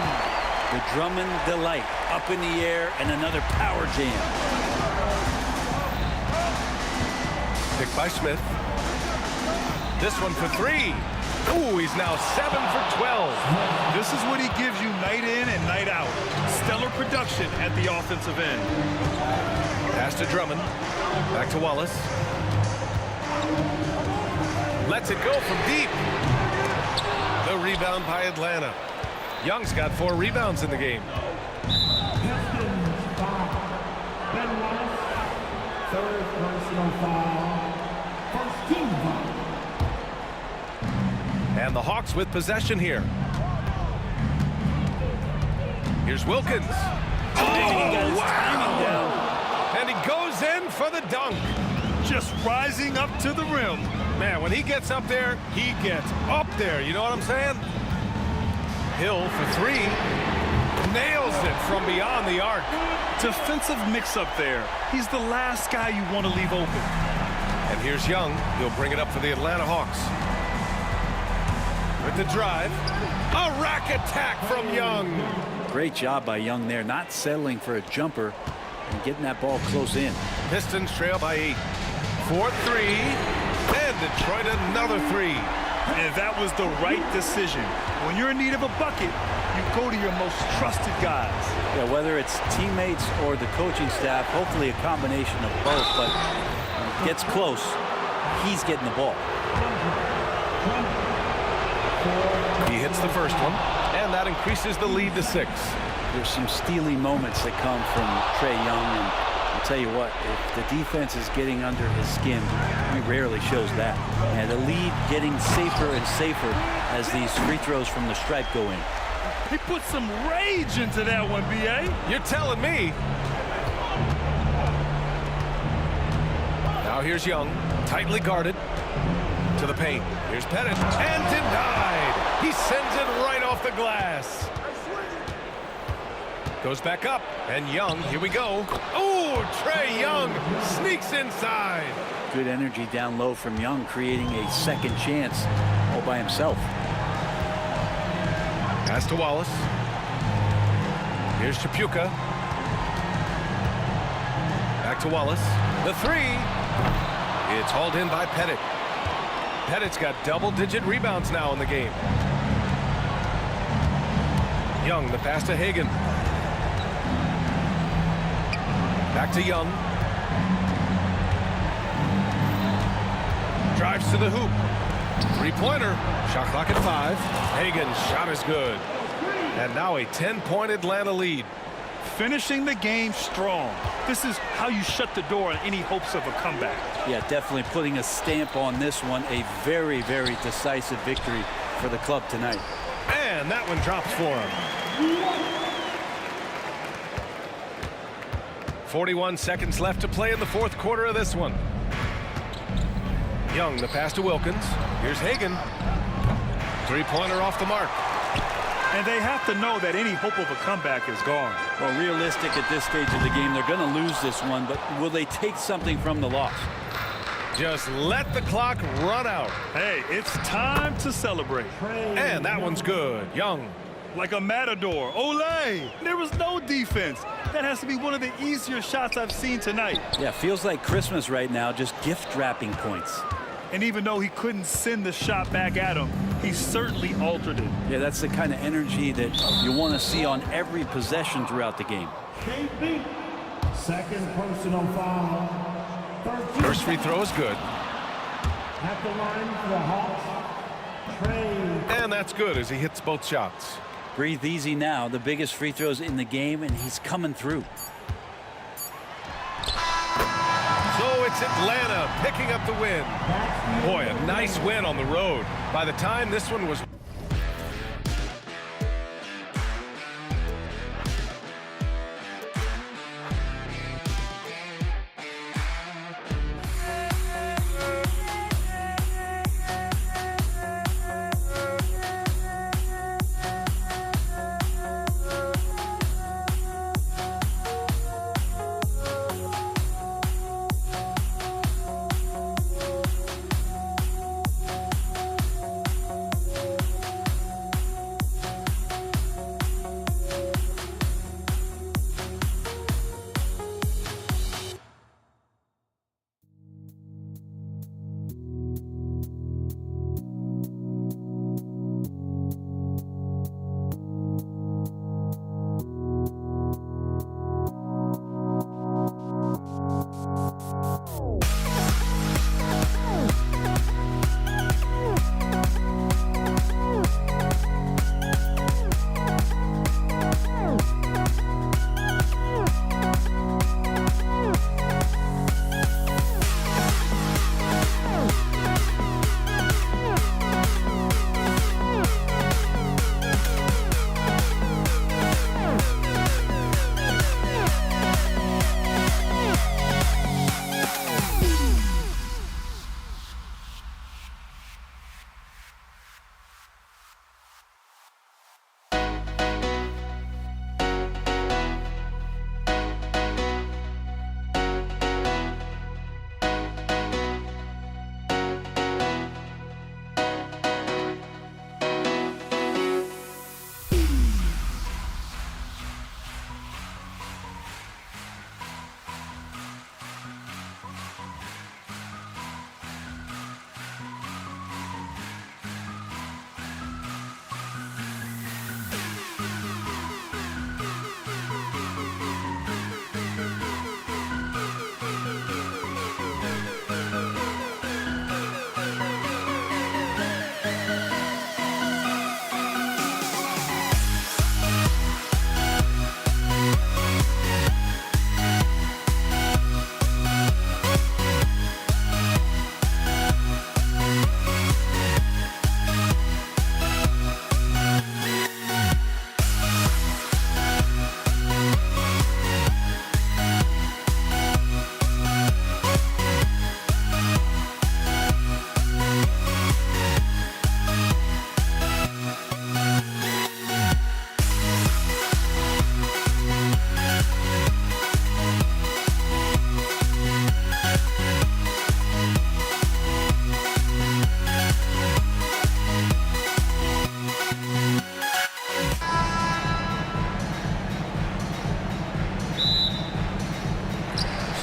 The Drummond delight up in the air and another power jam. Picked by Smith. This one for 3. Ooh, he's now 7 for 12. This is what he gives you night in and night out. Stellar production at the offensive end. Pass to Drummond. Back to Wallace. Lets it go from deep. The rebound by Atlanta. Young's got 4 rebounds in the game. Pistons foul. Ben Wallace, 3rd personal foul. First team foul. And the Hawks with possession here. Here's Wilkins. Oh, wow! And he goes in for the dunk. Just rising up to the rim. Man, when he gets up there, he gets up there. You know what I'm saying? Hill for 3. Nails it from beyond the arc. Defensive mix-up there. He's the last guy you want to leave open. And here's Young. He'll bring it up for the Atlanta Hawks. With the drive. A rack attack from Young. Great job by Young there, not settling for a jumper and getting that ball close in. Pistons trail by 8. 4-3. And Detroit another 3. And that was the right decision. When you're in need of a bucket, you go to your most trusted guys. Yeah, whether it's teammates or the coaching staff, hopefully a combination of both, but when it gets close, he's getting the ball. He hits the first one, and that increases the lead to 6. There's some steely moments that come from Trae Young, and I'll tell you what, if the defense is getting under his skin, he rarely shows that. And the lead getting safer and safer as these free throws from the stripe go in. He put some rage into that one, B.A. You're telling me. Now here's Young, tightly guarded to the paint. Here's Pettit, and denied. He sends it right off the glass. Goes back up, and Young, here we go. Oh, Trae Young sneaks inside. Good energy down low from Young, creating a second chance all by himself. Pass to Wallace. Here's Chapuka. Back to Wallace. The 3. It's hauled in by Pettit. Pettit's got double-digit rebounds now in the game. Young, the pass to Hagan. Back to Young. Drives to the hoop. Three-pointer. Shot clock at 5. Hagan's shot is good. And now a 10-point Atlanta lead. Finishing the game strong. This is how you shut the door on any hopes of a comeback. Yeah, definitely putting a stamp on this one. A very, very decisive victory for the club tonight. And that one drops for him. 41 seconds left to play in the fourth quarter of this one. Young, the pass to Wilkins. Here's Hagan. Three-pointer off the mark. And they have to know that any hope of a comeback is gone. Well, realistic at this stage of the game, they're going to lose this one, but will they take something from the loss? Just let the clock run out. Hey, it's time to celebrate. And that one's good. Young. Like a matador. Olay! There was no defense. That has to be one of the easier shots I've seen tonight. Yeah, feels like Christmas right now, just gift wrapping points. And even though he couldn't send the shot back at him, he certainly altered it. Yeah, that's the kind of energy that you want to see on every possession throughout the game. Second personal foul. First free throw is good. At the line for the Hawks, Trae. And that's good as he hits both shots. Breathe easy now. The biggest free throws in the game, and he's coming through. So it's Atlanta picking up the win. Boy, a nice win on the road. By the time this one was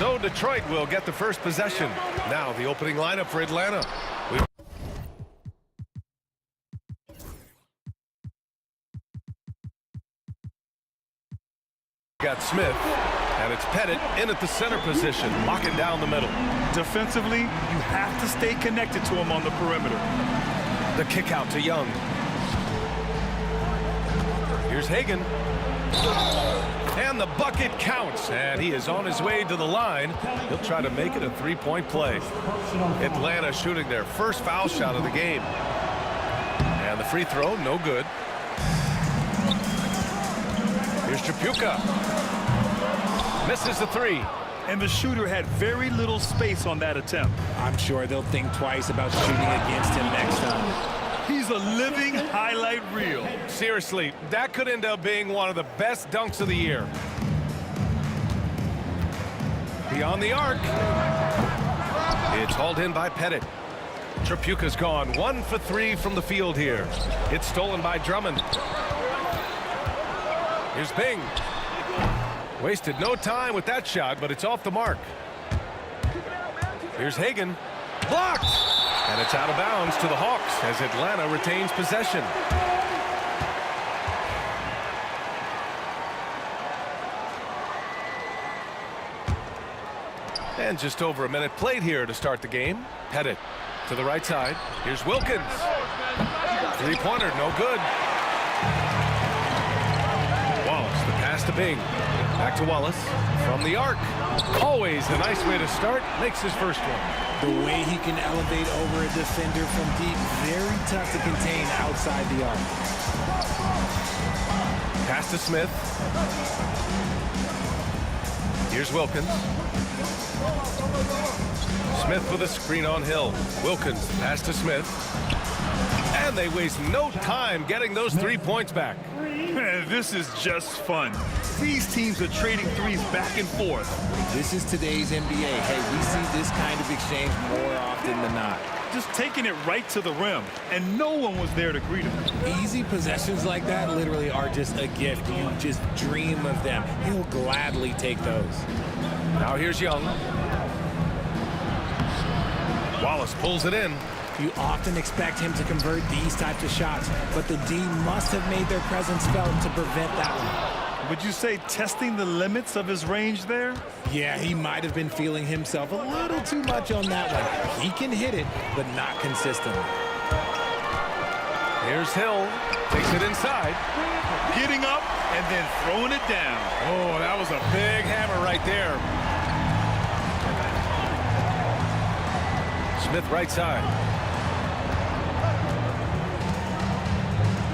So Detroit will get the first possession. Now the opening lineup for Atlanta. We've got Smith, and it's Pettit in at the center position, locking down the middle. Defensively, you have to stay connected to him on the perimeter. The kick out to Young. Here's Hagan. And the bucket counts, and he is on his way to the line. He'll try to make it a three-point play. Atlanta shooting their first foul shot of the game. And the free throw, no good. Here's Tripucka. Misses the three. And the shooter had very little space on that attempt. I'm sure they'll think twice about shooting against him next time. He's a living highlight reel. Seriously, that could end up being one of the best dunks of the year. Beyond the arc. It's hauled in by Pettit. Tripucka's gone 1 for 3 from the field here. It's stolen by Drummond. Here's Bing. Wasted no time with that shot, but it's off the mark. Here's Hagan. Blocked! And it's out of bounds to the Hawks as Atlanta retains possession. And just over a minute played here to start the game. Pettit to the right side. Here's Wilkins. Three-pointer, no good. Wallace, the pass to Bing. Back to Wallace from the arc. Always a nice way to start. Makes his first one. The way he can elevate over a defender from deep, very tough to contain outside the arc. Pass to Smith. Here's Wilkins. Smith with a screen on Hill. Wilkins, pass to Smith. And they waste no time getting those 3 points back. Man, this is just fun. These teams are trading threes back and forth. This is today's NBA. Hey, we see this kind of exchange more often than not. Just taking it right to the rim, and no one was there to greet him. Easy possessions like that literally are just a gift. You just dream of them. He'll gladly take those. Now here's Young. Wallace pulls it in. You often expect him to convert these types of shots, but the D must have made their presence felt to prevent that one. Would you say testing the limits of his range there? Yeah, he might have been feeling himself a little too much on that one. He can hit it, but not consistently. Here's Hill. Takes it inside. Getting up and then throwing it down. Oh, that was a big hammer right there. Smith right side.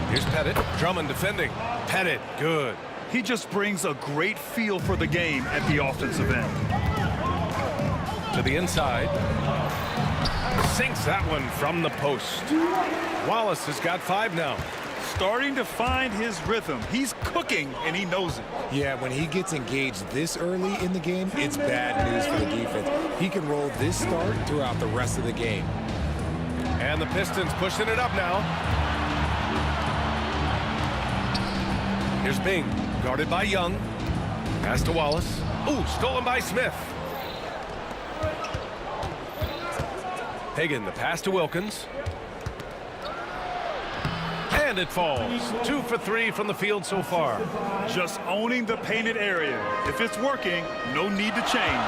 Here's Pettit. Drummond defending. Pettit, good. He just brings a great feel for the game at the offensive end. To the inside. Sinks that one from the post. Wallace has got 5 now. Starting to find his rhythm. He's cooking, and he knows it. Yeah, when he gets engaged this early in the game, it's bad news for the defense. He can roll this start throughout the rest of the game. And the Pistons pushing it up now. Here's Bing, guarded by Young. Pass to Wallace. Ooh, stolen by Smith. Hagan, the pass to Wilkins. And it falls. 2 for 3 from the field so far. Just owning the painted area. If it's working, no need to change.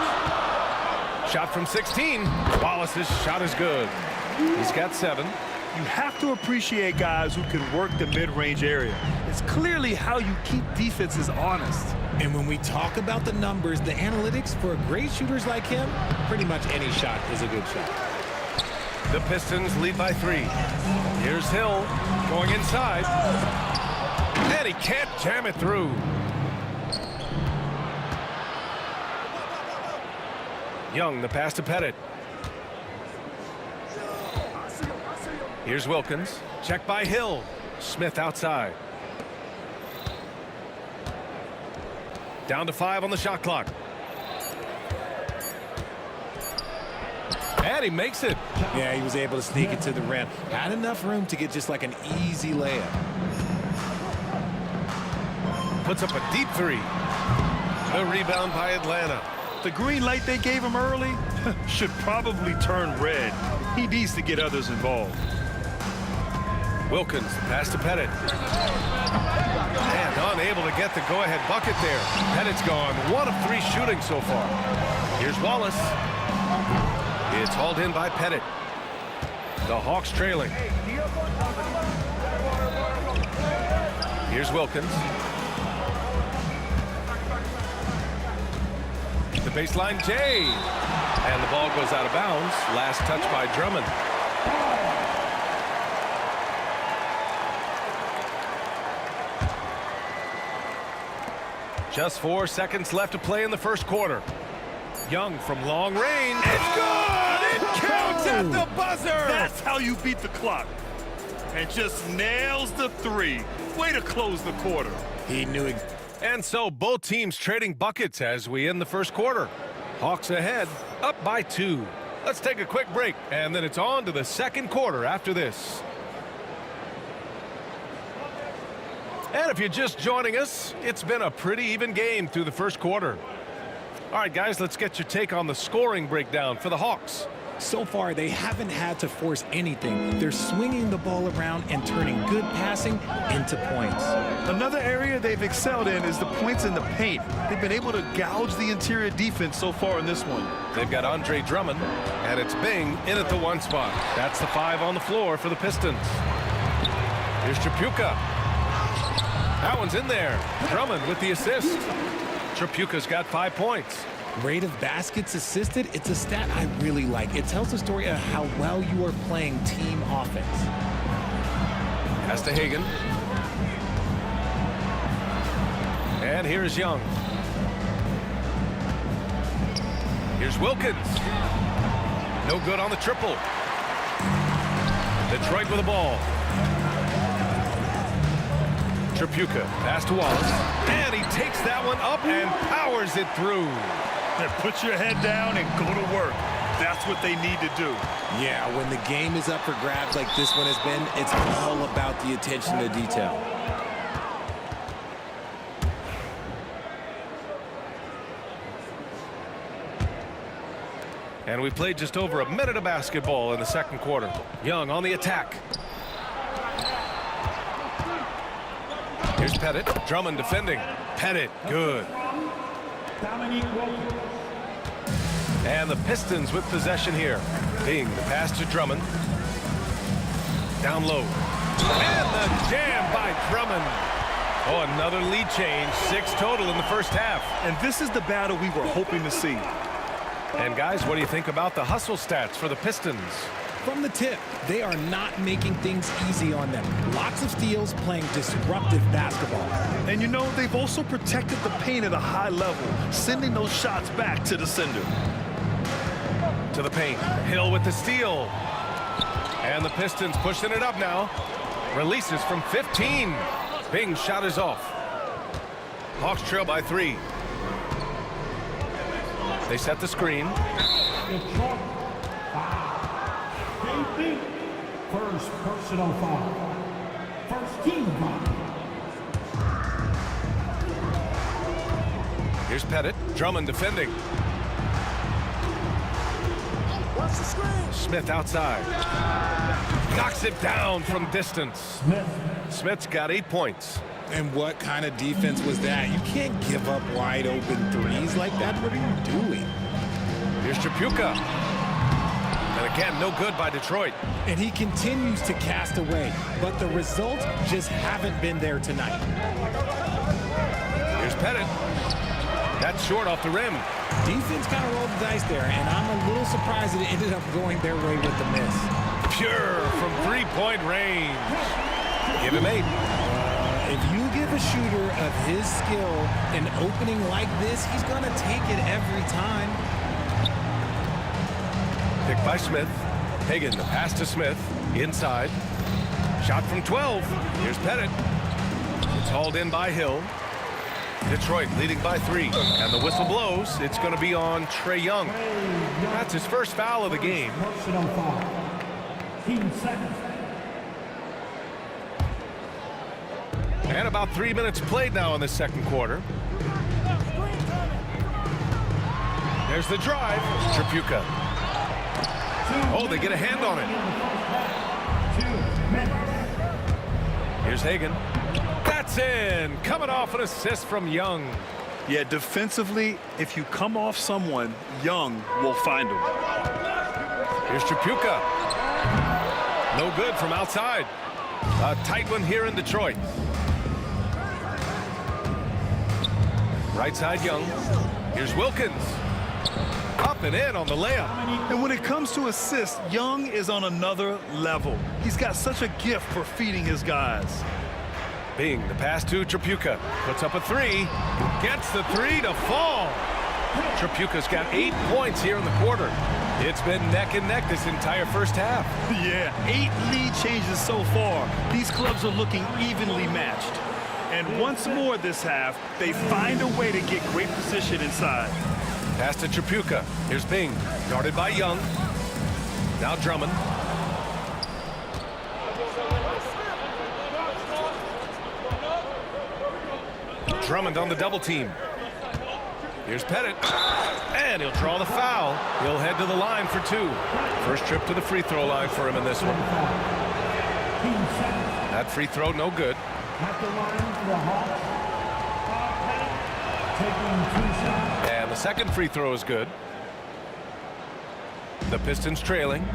Shot from 16. Wallace's shot is good. He's got 7. You have to appreciate guys who can work the mid-range area. It's clearly how you keep defenses honest. And when we talk about the numbers, the analytics for great shooters like him, pretty much any shot is a good shot. The Pistons lead by 3. Here's Hill going inside. And he can't jam it through. Young, the pass to Pettit. Here's Wilkins. Check by Hill. Smith outside. Down to 5 on the shot clock. And he makes it. Yeah, he was able to sneak it to the rim. Had enough room to get just like an easy layup. Puts up a deep 3. The rebound by Atlanta. The green light they gave him early should probably turn red. He needs to get others involved. Wilkins, pass to Pettit. And unable to get the go-ahead bucket there. Pettit's gone 1 of 3 shooting so far. Here's Wallace. It's hauled in by Pettit. The Hawks trailing. Here's Wilkins. The baseline, Jay. And the ball goes out of bounds. Last touch by Drummond. Just 4 seconds left to play in the first quarter. Young from long range. It's good! It counts at the buzzer! That's how you beat the clock. And just nails the 3. Way to close the quarter. He knew it. And so both teams trading buckets as we end the first quarter. Hawks ahead, up by 2. Let's take a quick break, and then it's on to the second quarter after this. And if you're just joining us, it's been a pretty even game through the first quarter. All right, guys, let's get your take on the scoring breakdown for the Hawks. So far, they haven't had to force anything. They're swinging the ball around and turning good passing into points. Another area they've excelled in is the points in the paint. They've been able to gouge the interior defense so far in this one. They've got Andre Drummond, and it's Bing in at the 1 spot. That's the 5 on the floor for the Pistons. Here's Tripucka. That one's in there. Drummond with the assist. Tripucka's got 5 points. Rate of baskets assisted, it's a stat I really like. It tells the story of how well you are playing team offense. Pass to Hagan. And here's Young. Here's Wilkins. No good on the triple. Detroit with the ball. Tripucka, pass to Wallace. And he takes that one up and powers it through. Put your head down and go to work. That's what they need to do. Yeah, when the game is up for grabs like this one has been, it's all about the attention to detail. And we played just over a minute of basketball in the second quarter. Young on the attack. Here's Pettit. Drummond defending. Pettit, good. And the Pistons with possession here. Bing, the pass to Drummond. Down low. And the jam by Drummond. Oh, another lead change. 6 total in the first half. And this is the battle we were hoping to see. And guys, what do you think about the hustle stats for the Pistons? From the tip, they are not making things easy on them. Lots of steals, playing disruptive basketball. And you know, they've also protected the paint at a high level, sending those shots back to the sender. To the paint. Hill with the steal. And the Pistons pushing it up now. Releases from 15. Bing's shot is off. Hawks trail by 3. They set the screen. First personal foul. First team foul. Here's Pettit. Drummond defending. Smith outside. Knocks it down from distance. Smith's got 8 points. And what kind of defense was that? You can't give up wide open threes like that. What are you doing? Here's Tripucka. And again, no good by Detroit. And he continues to cast away, but the results just haven't been there tonight. Here's Pettit. That's short off the rim. Defense kind of rolled the dice there, and I'm a little surprised it ended up going their way with the miss. Pure from 3-point range. Give him 8. If you give a shooter of his skill an opening like this, he's going to take it every time. Picked by Smith. Hagan, the pass to Smith. Inside. Shot from 12. Here's Pettit. It's hauled in by Hill. Detroit leading by 3. And the whistle blows. It's going to be on Trae Young. That's his first foul of the game. Personal foul. Team second. And about 3 minutes played now in the second quarter. There's the drive. Tripucka. Oh, they get a hand on it. Here's Hagan. That's in. Coming off an assist from Young. Yeah, defensively, if you come off someone, Young will find him. Here's Tripucka. No good from outside. A tight one here in Detroit. Right side, Young. Here's Wilkins. Up and in on the layup. And when it comes to assists, Young is on another level. He's got such a gift for feeding his guys. Bing, the pass to Tripucka. Puts up a three. Gets the three to fall. Tripucka's got 8 points here in the quarter. It's been neck and neck this entire first half. Yeah, 8 lead changes so far. These clubs are looking evenly matched. And once more this half, they find a way to get great position inside. Pass to Tripucka. Here's Bing. Guarded by Young. Now Drummond. Drummond on the double team. Here's Pettit. And he'll draw the foul. He'll head to the line for 2. First trip to the free throw line for him in this one. That free throw no good. And the second free throw is good. The Pistons trailing.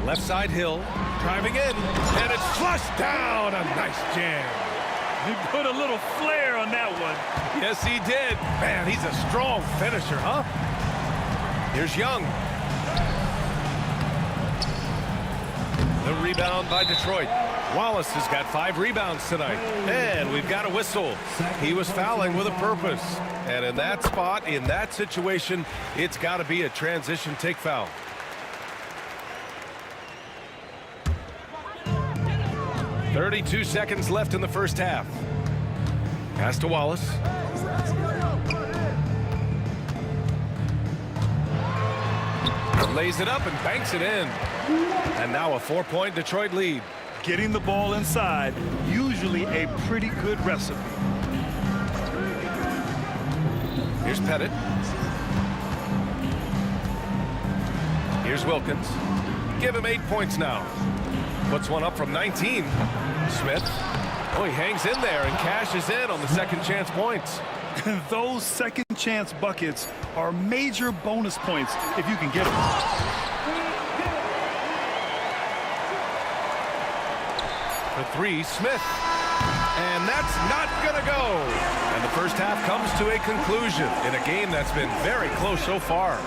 Left side, Hill. Driving in. And it's flushed down. A nice jam. He put a little flair on that one. Yes, he did. Man, he's a strong finisher, huh? Here's Young. The rebound by Detroit. Wallace has got 5 rebounds tonight. And we've got a whistle. He was fouling with a purpose. And in that spot, in that situation, it's got to be a transition take foul. .32 seconds left in the first half. Pass to Wallace. Lays it up and banks it in. And now a 4-point Detroit lead. Getting the ball inside, usually a pretty good recipe. Here's Pettit. Here's Wilkins. Give him 8 points now. Puts one up from 19. Smith. Oh, he hangs in there and cashes in on the second chance points. Those second chance buckets are major bonus points if you can get them. For 3, Smith. And that's not going to go. And the first half comes to a conclusion in a game that's been very close so far.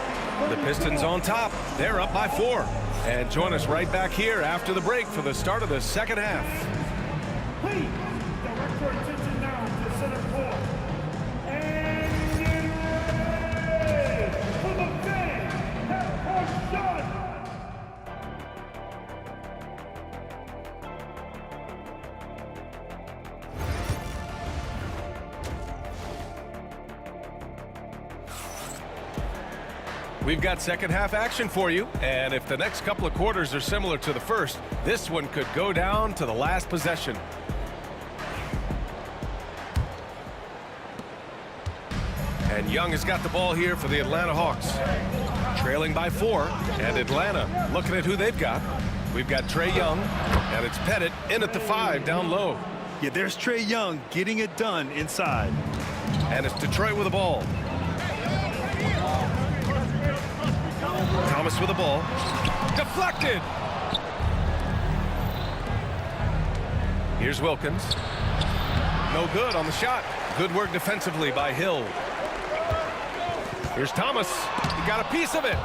The Pistons on top. They're up by 4. And join us right back here after the break for the start of the second half. Please direct your attention now to center court. And get ready for the big half-court shot. We've got second half action for you, and if the next couple of quarters are similar to the first, this one could go down to the last possession. And Young has got the ball here for the Atlanta Hawks. Trailing by 4, and Atlanta looking at who they've got. We've got Trae Young, and it's Pettit in at the 5 down low. Yeah, there's Trae Young getting it done inside. And it's Detroit with the ball. Thomas with the ball. Deflected. Here's Wilkins. No good on the shot. Good work defensively by Hill. Here's Thomas. He got a piece of it.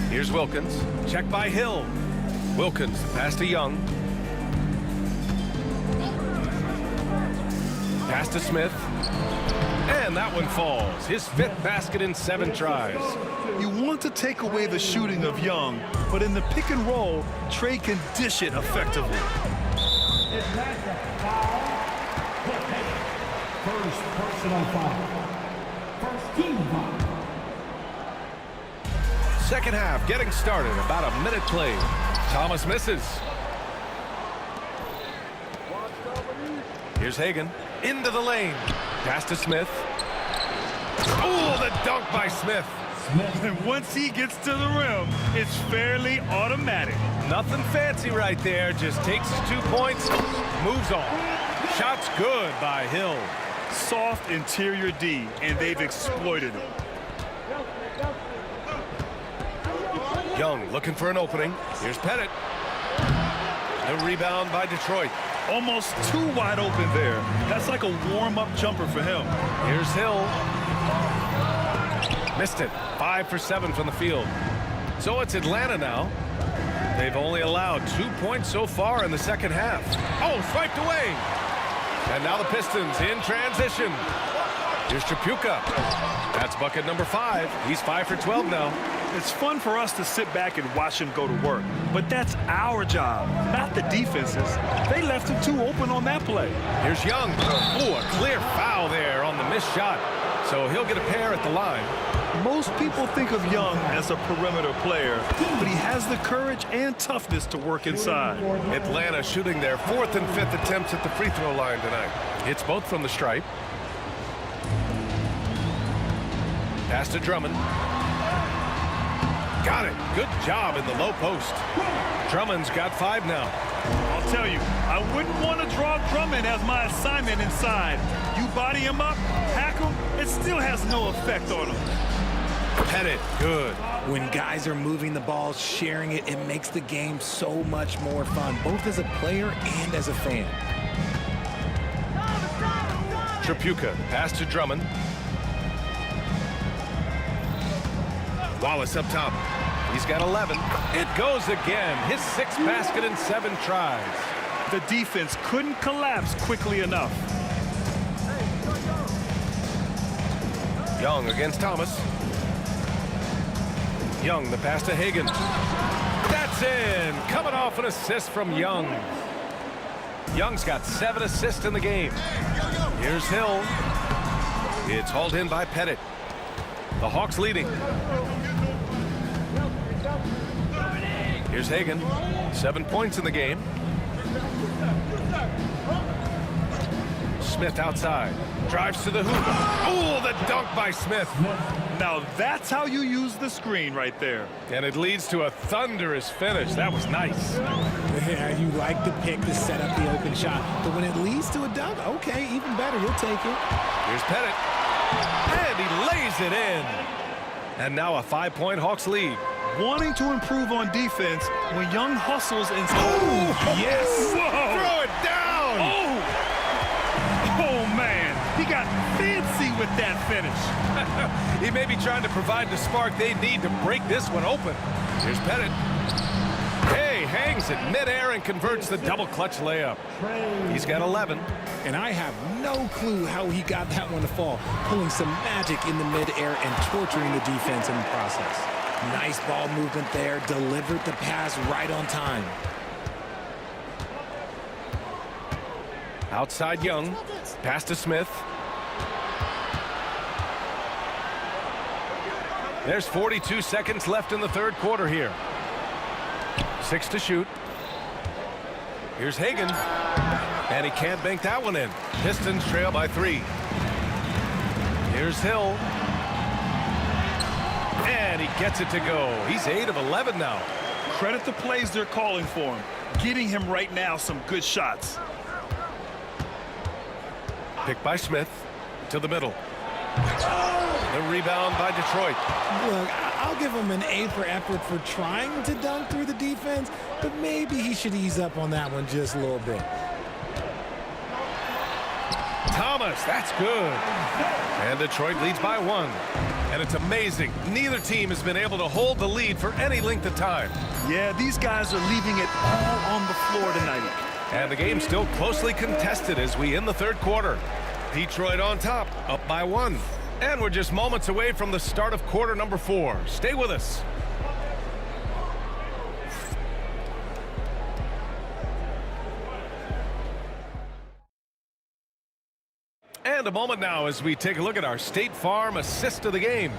Here's Wilkins. Check by Hill. Wilkins, pass to Young. Pass to Smith. And that one falls. His 5th basket in 7 tries. You want to take away the shooting of Young, but in the pick and roll, Trae can dish it effectively. First personal foul. First team foul. Second half getting started. About a minute played. Thomas misses. Here's Hagan into the lane. Pass to Smith. Oh, the dunk by Smith. And once he gets to the rim, it's fairly automatic. Nothing fancy right there. Just takes his 2 points, moves on. Shot's good by Hill. Soft interior D, and they've exploited it. Young looking for an opening. Here's Pettit. The rebound by Detroit. Almost too wide open there. That's like a warm-up jumper for him. Here's Hill. Missed it. 5 for 7 from the field. So it's Atlanta now. They've only allowed 2 points so far in the second half. Oh, swiped away. And now the Pistons in transition. Here's Tripucka. That's bucket number 5. He's 5 for 12 now. It's fun for us to sit back and watch him go to work. But that's our job, not the defense's. They left him too open on that play. Here's Young. Oh, a clear foul there on the missed shot. So he'll get a pair at the line. Most people think of Young as a perimeter player, but he has the courage and toughness to work inside. Atlanta shooting their 4th and 5th attempts at the free throw line tonight. It's both from the stripe. Pass to Drummond. Got it. Good job in the low post. Drummond's got 5 now. I'll tell you, I wouldn't want to draw Drummond as my assignment inside. You body him up, hack him, it still has no effect on him. Pettit, good. When guys are moving the ball, sharing it, it makes the game so much more fun, both as a player and as a fan. Tripucka, pass to Drummond. Wallace up top. He's got 11. It goes again. His 6th basket in 7 tries. The defense couldn't collapse quickly enough. Young against Thomas. Young, the pass to Hagan. That's in. Coming off an assist from Young. Young's got 7 assists in the game. Here's Hill. It's hauled in by Pettit. The Hawks leading. Here's Hagan. 7 points in the game. Smith outside. Drives to the hoop. Oh, the dunk by Smith. Now that's how you use the screen right there. And it leads to a thunderous finish. That was nice. Yeah, you like the pick to set up the open shot. But when it leads to a dunk, okay, even better. You'll take it. Here's Pettit. And he lays it in. And now a 5-point Hawks lead. Wanting to improve on defense when Young hustles and... Oh, yes! Whoa. Throw it down! Oh, man. He got fancy with that finish. He may be trying to provide the spark they need to break this one open. Here's Pettit. Hey, hangs it midair and converts the double clutch layup. He's got 11. And I have no clue how he got that one to fall, pulling some magic in the midair and torturing the defense in the process. Nice ball movement there, delivered the pass right on time. Outside Young, pass to Smith. There's 42 seconds left in the 3rd quarter here. 6 to shoot. Here's Hagan. And he can't bank that one in. Pistons trail by 3. Here's Hill. And he gets it to go. He's 8 of 11 now. Credit the plays they're calling for him. Getting him right now some good shots. Picked by Smith to the middle. The rebound by Detroit. Look, I'll give him an A for effort for trying to dunk through the defense, but maybe he should ease up on that one just a little bit. Thomas, that's good. And Detroit leads by 1. And it's amazing. Neither team has been able to hold the lead for any length of time. Yeah, these guys are leaving it all on the floor tonight. And the game's still closely contested as we end the 3rd quarter. Detroit on top, up by 1. And we're just moments away from the start of quarter number 4. Stay with us. And a moment now as we take a look at our State Farm assist of the game.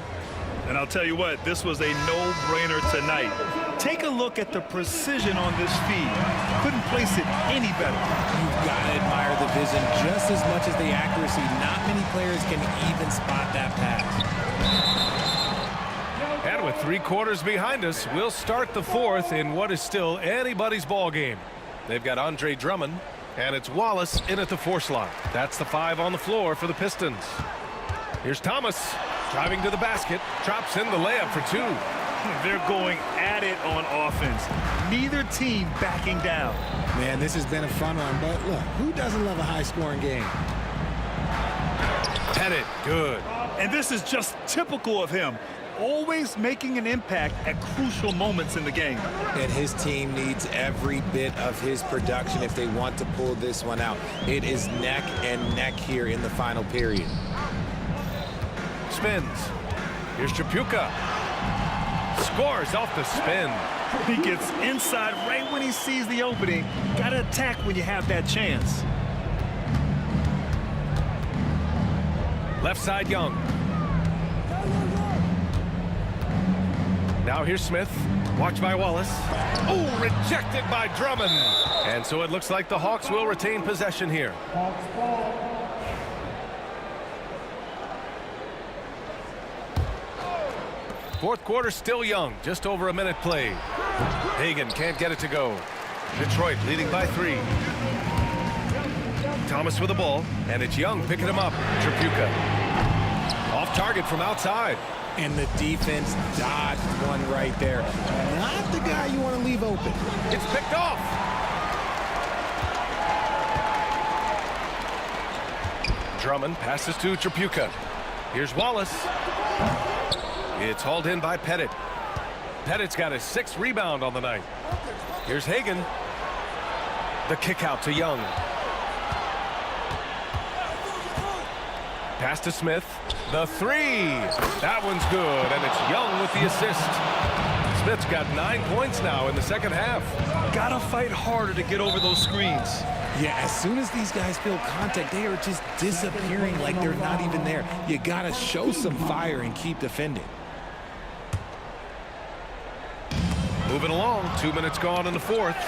And I'll tell you what, this was a no-brainer tonight. Take a look at the precision on this feed. Couldn't place it any better. You've got to admire the vision just as much as the accuracy. Not many players can even spot that pass. And with 3 quarters behind us, we'll start the 4th in what is still anybody's ball game. They've got Andre Drummond, and it's Wallace in at the 4 slot. That's the 5 on the floor for the Pistons. Here's Thomas driving to the basket, drops in the layup for 2. They're going at it on offense. Neither team backing down. Man, this has been a fun one, but look, who doesn't love a high-scoring game? Pettit, good. And this is just typical of him. Always making an impact at crucial moments in the game. And his team needs every bit of his production if they want to pull this one out. It is neck and neck here in the final period. Spins. Here's Tripucka. Scores off the spin. He gets inside right when he sees the opening. Got to attack when you have that chance. Left side, Young. Now here's Smith. Watched by Wallace. Oh, rejected by Drummond. And so it looks like the Hawks will retain possession here. Fourth quarter still young. Just over a minute played. Hagan can't get it to go. Detroit leading by 3. Thomas with the ball, and it's Young picking him up. Tripucka. Off target from outside. And the defense dodged one right there. Not the guy you want to leave open. It's picked off. Drummond passes to Tripucka. Here's Wallace. It's hauled in by Pettit. Pettit's got his 6th rebound on the night. Here's Hagan. The kick out to Young. Pass to Smith. The 3. That one's good, and it's Young with the assist. Smith's got 9 points now in the second half. Gotta fight harder to get over those screens. Yeah, as soon as these guys feel contact, they are just disappearing like they're not even there. You gotta show some fire and keep defending. Moving along, 2 minutes gone in the 4th.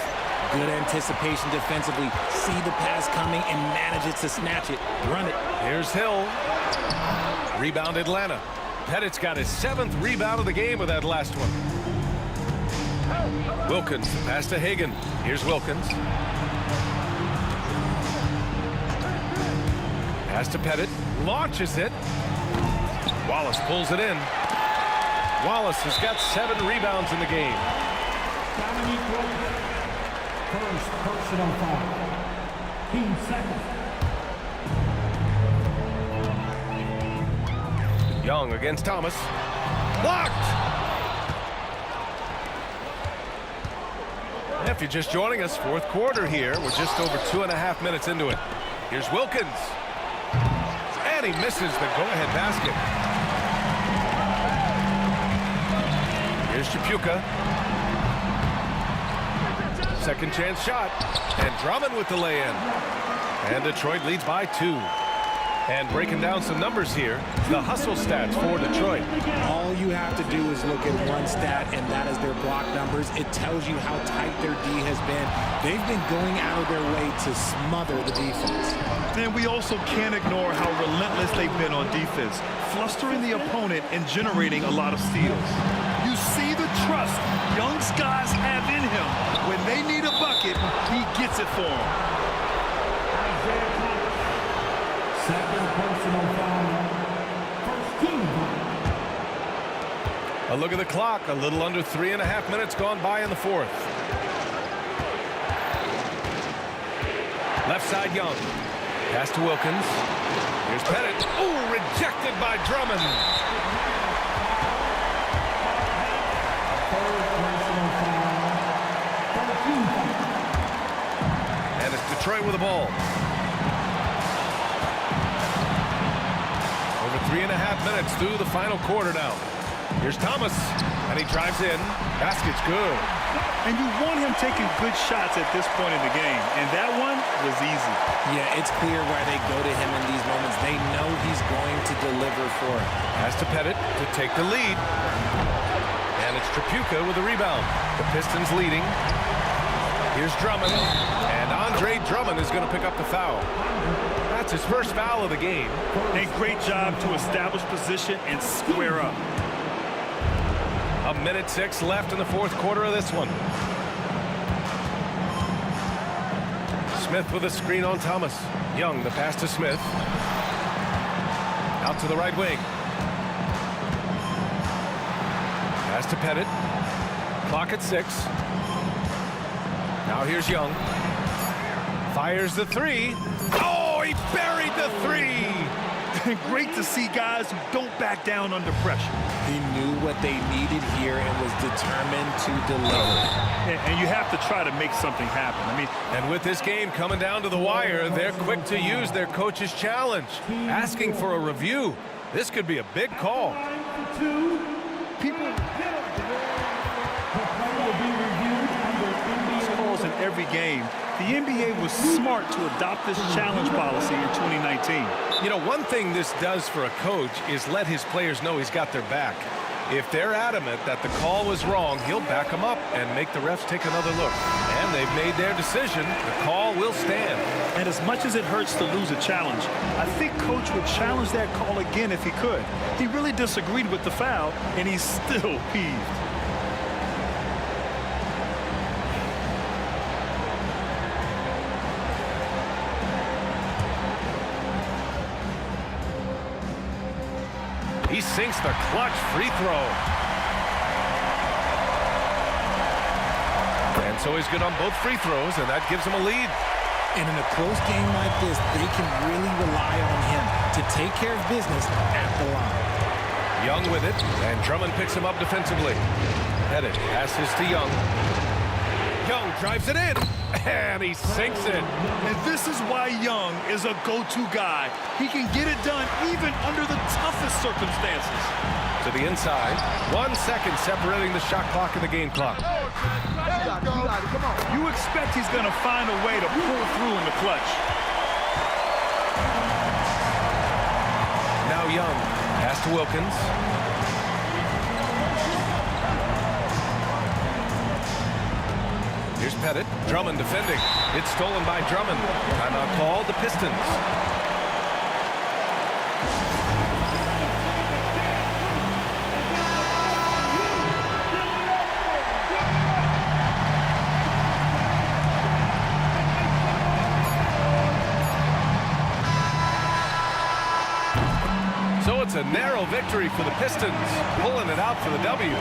Good anticipation defensively. See the pass coming and manage it to snatch it. Run it. Here's Hill. Rebound Atlanta. Pettit's got his 7th rebound of the game with that last one. Wilkins, pass to Hagan. Here's Wilkins. Pass to Pettit. Launches it. Wallace pulls it in. Wallace has got 7 rebounds in the game. First personal foul. Team second. Young against Thomas. Blocked! If you're just joining us, 4th quarter here. We're just over 2.5 minutes into it. Here's Wilkins. And he misses the go-ahead basket. Here's Tripucka. Second chance shot. And Drummond with the lay-in. And Detroit leads by 2. And breaking down some numbers here, the hustle stats for Detroit. All you have to do is look at one stat, and that is their block numbers. It tells you how tight their D has been. They've been going out of their way to smother the defense. And we also can't ignore how relentless they've been on defense, flustering the opponent and generating a lot of steals. You see the trust Young's guys have in him. When they need a bucket, he gets it for them. Second personal foul. First team foul. A look at the clock. A little under 3.5 minutes gone by in the 4th. Left side, Young. Pass to Wilkins. Here's Pettit. Oh, rejected by Drummond. And it's Detroit with the ball. Over 3.5 minutes through the final quarter now. Here's Thomas, and he drives in. Basket's good. And you want him taking good shots at this point in the game, and that one was easy. Yeah, it's clear why they go to him in these moments. They know he's going to deliver for it. Has to Pettit to take the lead. And it's Tripucka with the rebound. The Pistons leading. Here's Drummond. And Andre Drummond is going to pick up the foul. That's his first foul of the game. A great job to establish position and square up. 1:06 left in the fourth quarter of this one. Smith with a screen on Thomas. Young, the pass to Smith. Out to the right wing. Pass to Pettit. Clock at 6. Now here's Young. Fires the three. Oh, he buried the three. Great to see guys who don't back down under pressure. He knew what they needed here and was determined to deliver. And you have to try to make something happen. And with this game coming down to the wire, they're quick to use their coach's challenge, asking for a review. This could be a big call. Calls in every game. The NBA was smart to adopt this challenge policy in 2019. You know, one thing this does for a coach is let his players know he's got their back. If they're adamant that the call was wrong, he'll back them up and make the refs take another look. And they've made their decision. The call will stand. And as much as it hurts to lose a challenge, I think Coach would challenge that call again if he could. He really disagreed with the foul, and he's still peeved. He sinks the clutch free throw. And so he's good on both free throws, and that gives him a lead. And in a close game like this, they can really rely on him to take care of business at the line. Young with it, and Drummond picks him up defensively. Pettit passes to Young. Young drives it in, and he sinks it. And this is why Young is a go-to guy. He can get it done even under the toughest circumstances. To the inside, 1 second separating the shot clock and the game clock. You expect he's going to find a way to pull through in the clutch. Now Young, pass to Wilkins. Here's Pettit. Drummond defending. It's stolen by Drummond. Timeout called, the Pistons. So it's a narrow victory for the Pistons, pulling it out for the W.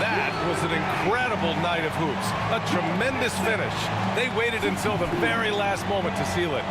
That was an incredible night of hoops. A tremendous finish. They waited until the very last moment to seal it.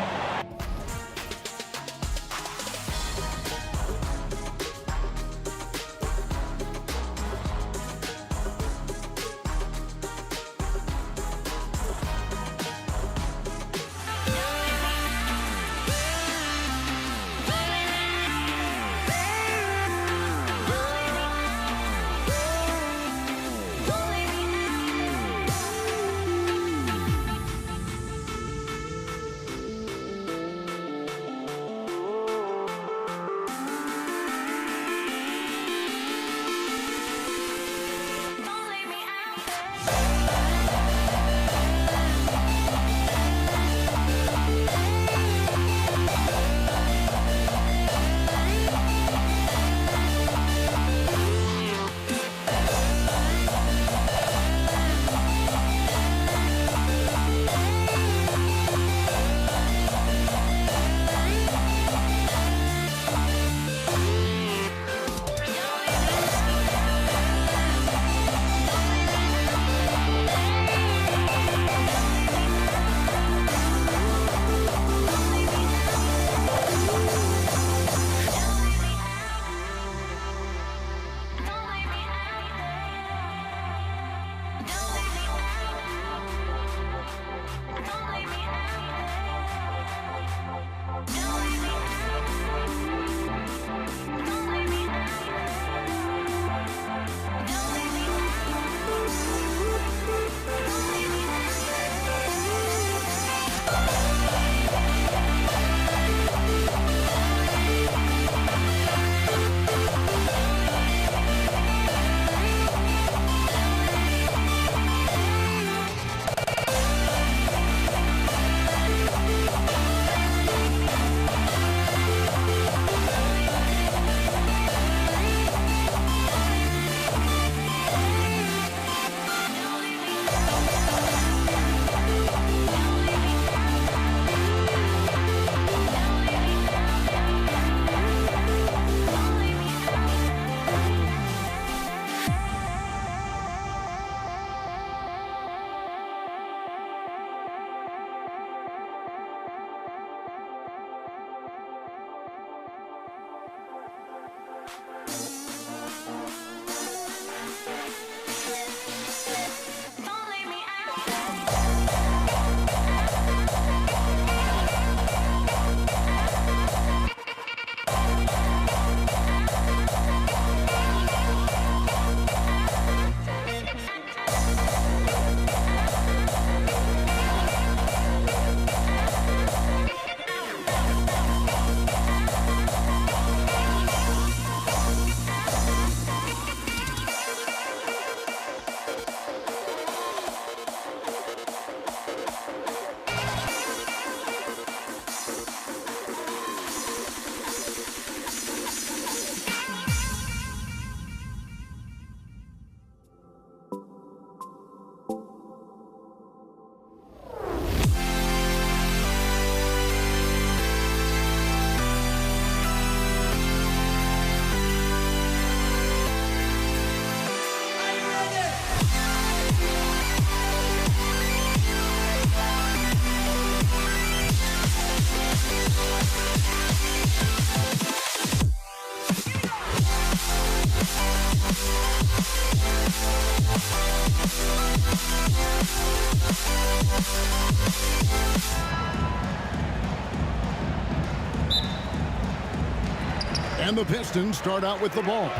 And the Pistons start out with the ball.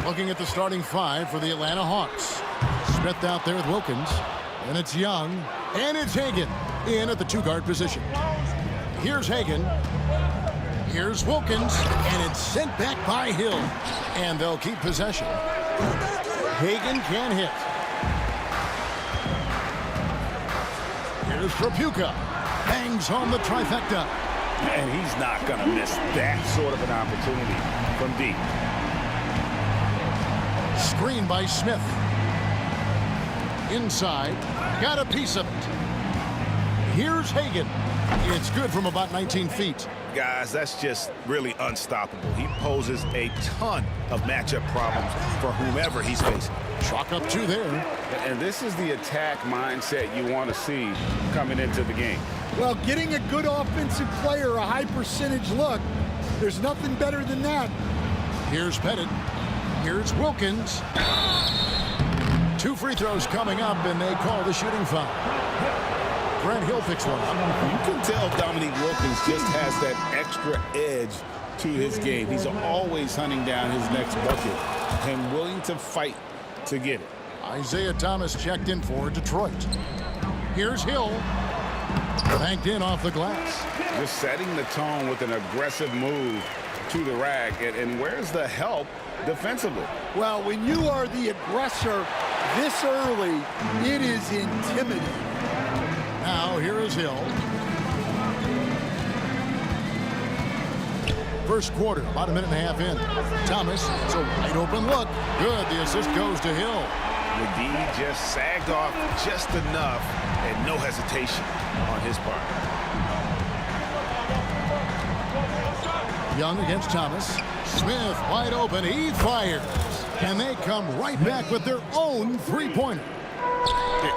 Looking at the starting five for the Atlanta Hawks. Smith out there with Wilkins. And it's Young. And it's Hagan in at the two-guard position. Here's Hagan. Here's Wilkins. And it's sent back by Hill. And they'll keep possession. Hagan can't hit. Here's Trapuka. Bangs home the trifecta. And he's not going to miss that sort of an opportunity from deep. Screen by Smith. Inside. Got a piece of it. Here's Hagan. It's good from about 19 feet. Guys, that's just really unstoppable. He poses a ton of matchup problems for whomever he's facing. Chalk up two there. And this is the attack mindset you want to see coming into the game. Well, getting a good offensive player a high percentage look, there's nothing better than that. Here's Pettit. Here's Wilkins. 2 free throws coming up, and they call the shooting foul. Grant Hill picks one up. You can tell Dominique Wilkins just has that extra edge to his game. He's always hunting down his next bucket and willing to fight to get it. Isaiah Thomas checked in for Detroit. Here's Hill. Banked in off the glass. Just setting the tone with an aggressive move to the rack. And where's the help defensively? Well, when you are the aggressor this early, it is intimidating. Now here is Hill. First quarter, about a minute and a half in. Thomas, it's a wide open look. Good, the assist goes to Hill. McGee just sagged off just enough and no hesitation on his part. Young against Thomas. Smith wide open, he fires. And they come right back with their own three-pointer.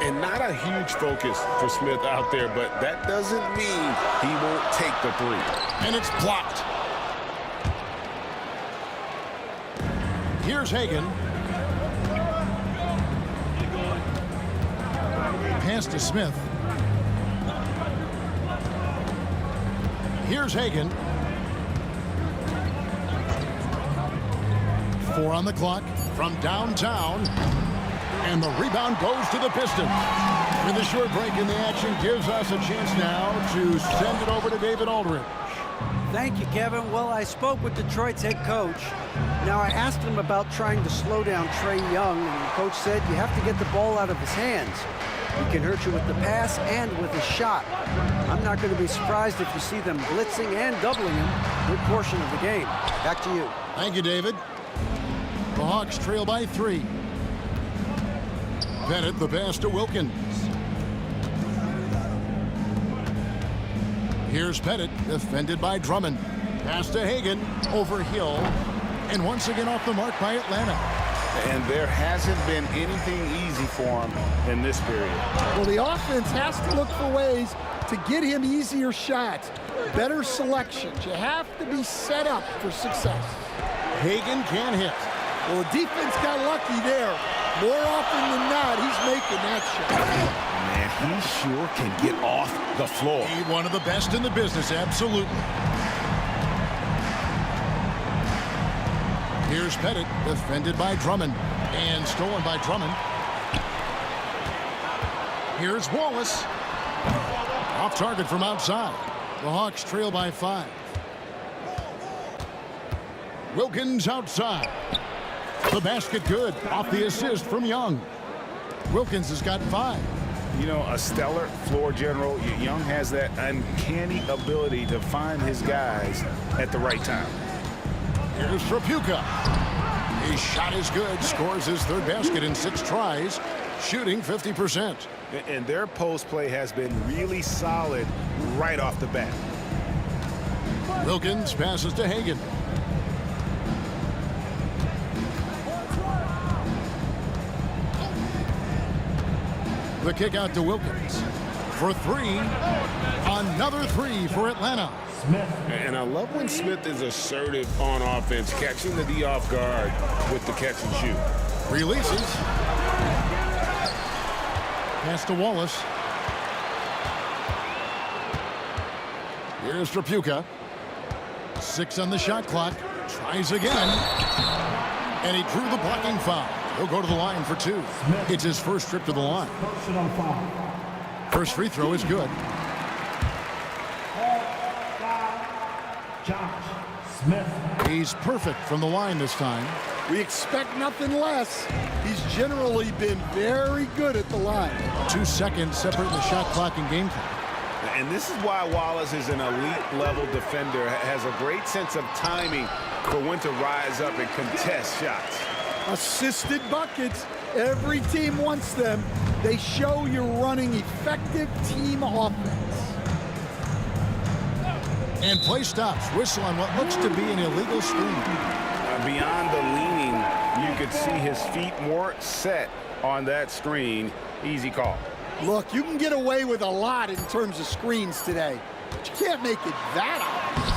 And not a huge focus for Smith out there, but that doesn't mean he won't take the three. And it's blocked. Here's Hagan. Pass to Smith. Here's Hagan. 4 on the clock from downtown. And the rebound goes to the Pistons. And the short break in the action gives us a chance now to send it over to David Aldridge. Thank you, Kevin. Well, I spoke with Detroit's head coach. Now, I asked him about trying to slow down Trae Young, and the coach said you have to get the ball out of his hands. He can hurt you with the pass and with a shot. I'm not going to be surprised if you see them blitzing and doubling him a good portion of the game. Back to you. Thank you, David. The Hawks trail by 3. Bennett the pass to Wilkins. Here's Pettit, defended by Drummond. Pass to Hagan, over Hill, and once again off the mark by Atlanta. And there hasn't been anything easy for him in this period. Well, the offense has to look for ways to get him easier shots, better selections. You have to be set up for success. Hagan can't hit. Well, the defense got lucky there. More often than not, he's making that shot. Man, he sure can get off the floor. He's one of the best in the business, absolutely. Here's Pettit, defended by Drummond, and stolen by Drummond. Here's Wallace. Off target from outside. The Hawks trail by 5. Wilkins outside. The basket good, off the assist from Young. Wilkins has got 5. You know, a stellar floor general. Young has that uncanny ability to find his guys at the right time. Here's Trapuka. His shot is good, scores his 3rd basket in 6 tries, shooting 50%. And their post play has been really solid right off the bat. Wilkins passes to Hagan. The kick out to Wilkins for 3. Another 3 for Atlanta. And I love when Smith is assertive on offense, catching the D off guard with the catch and shoot. Releases. Pass to Wallace. Here's Trapuka. 6 on the shot clock. Tries again. And he drew the blocking foul. He'll go to the line for 2. It's his first trip to the line. Personal foul. First free throw is good. Josh Smith. He's perfect from the line this time. We expect nothing less. He's generally been very good at the line. 2 seconds separate the shot clock and game clock. And this is why Wallace is an elite-level defender, has a great sense of timing for when to rise up and contest shots. Assisted buckets. Every team wants them. They show you're running effective team offense. And play stops. Whistle on what looks to be an illegal screen. Beyond the leaning, you could see his feet more set on that screen. Easy call. Look, you can get away with a lot in terms of screens today, but you can't make it that obvious.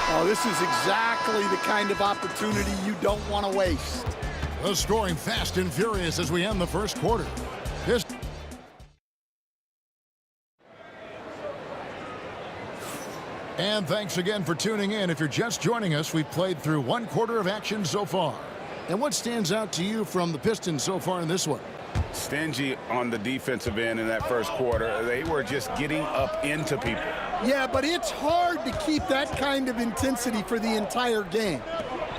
Oh, this is exactly the kind of opportunity you don't want to waste. The scoring fast and furious as we end the first quarter. And thanks again for tuning in. If you're just joining us, we've played through 1 quarter of action so far. And what stands out to you from the Pistons so far in this one? Stingy on the defensive end in that first quarter. They were just getting up into people. Yeah, but it's hard to keep that kind of intensity for the entire game.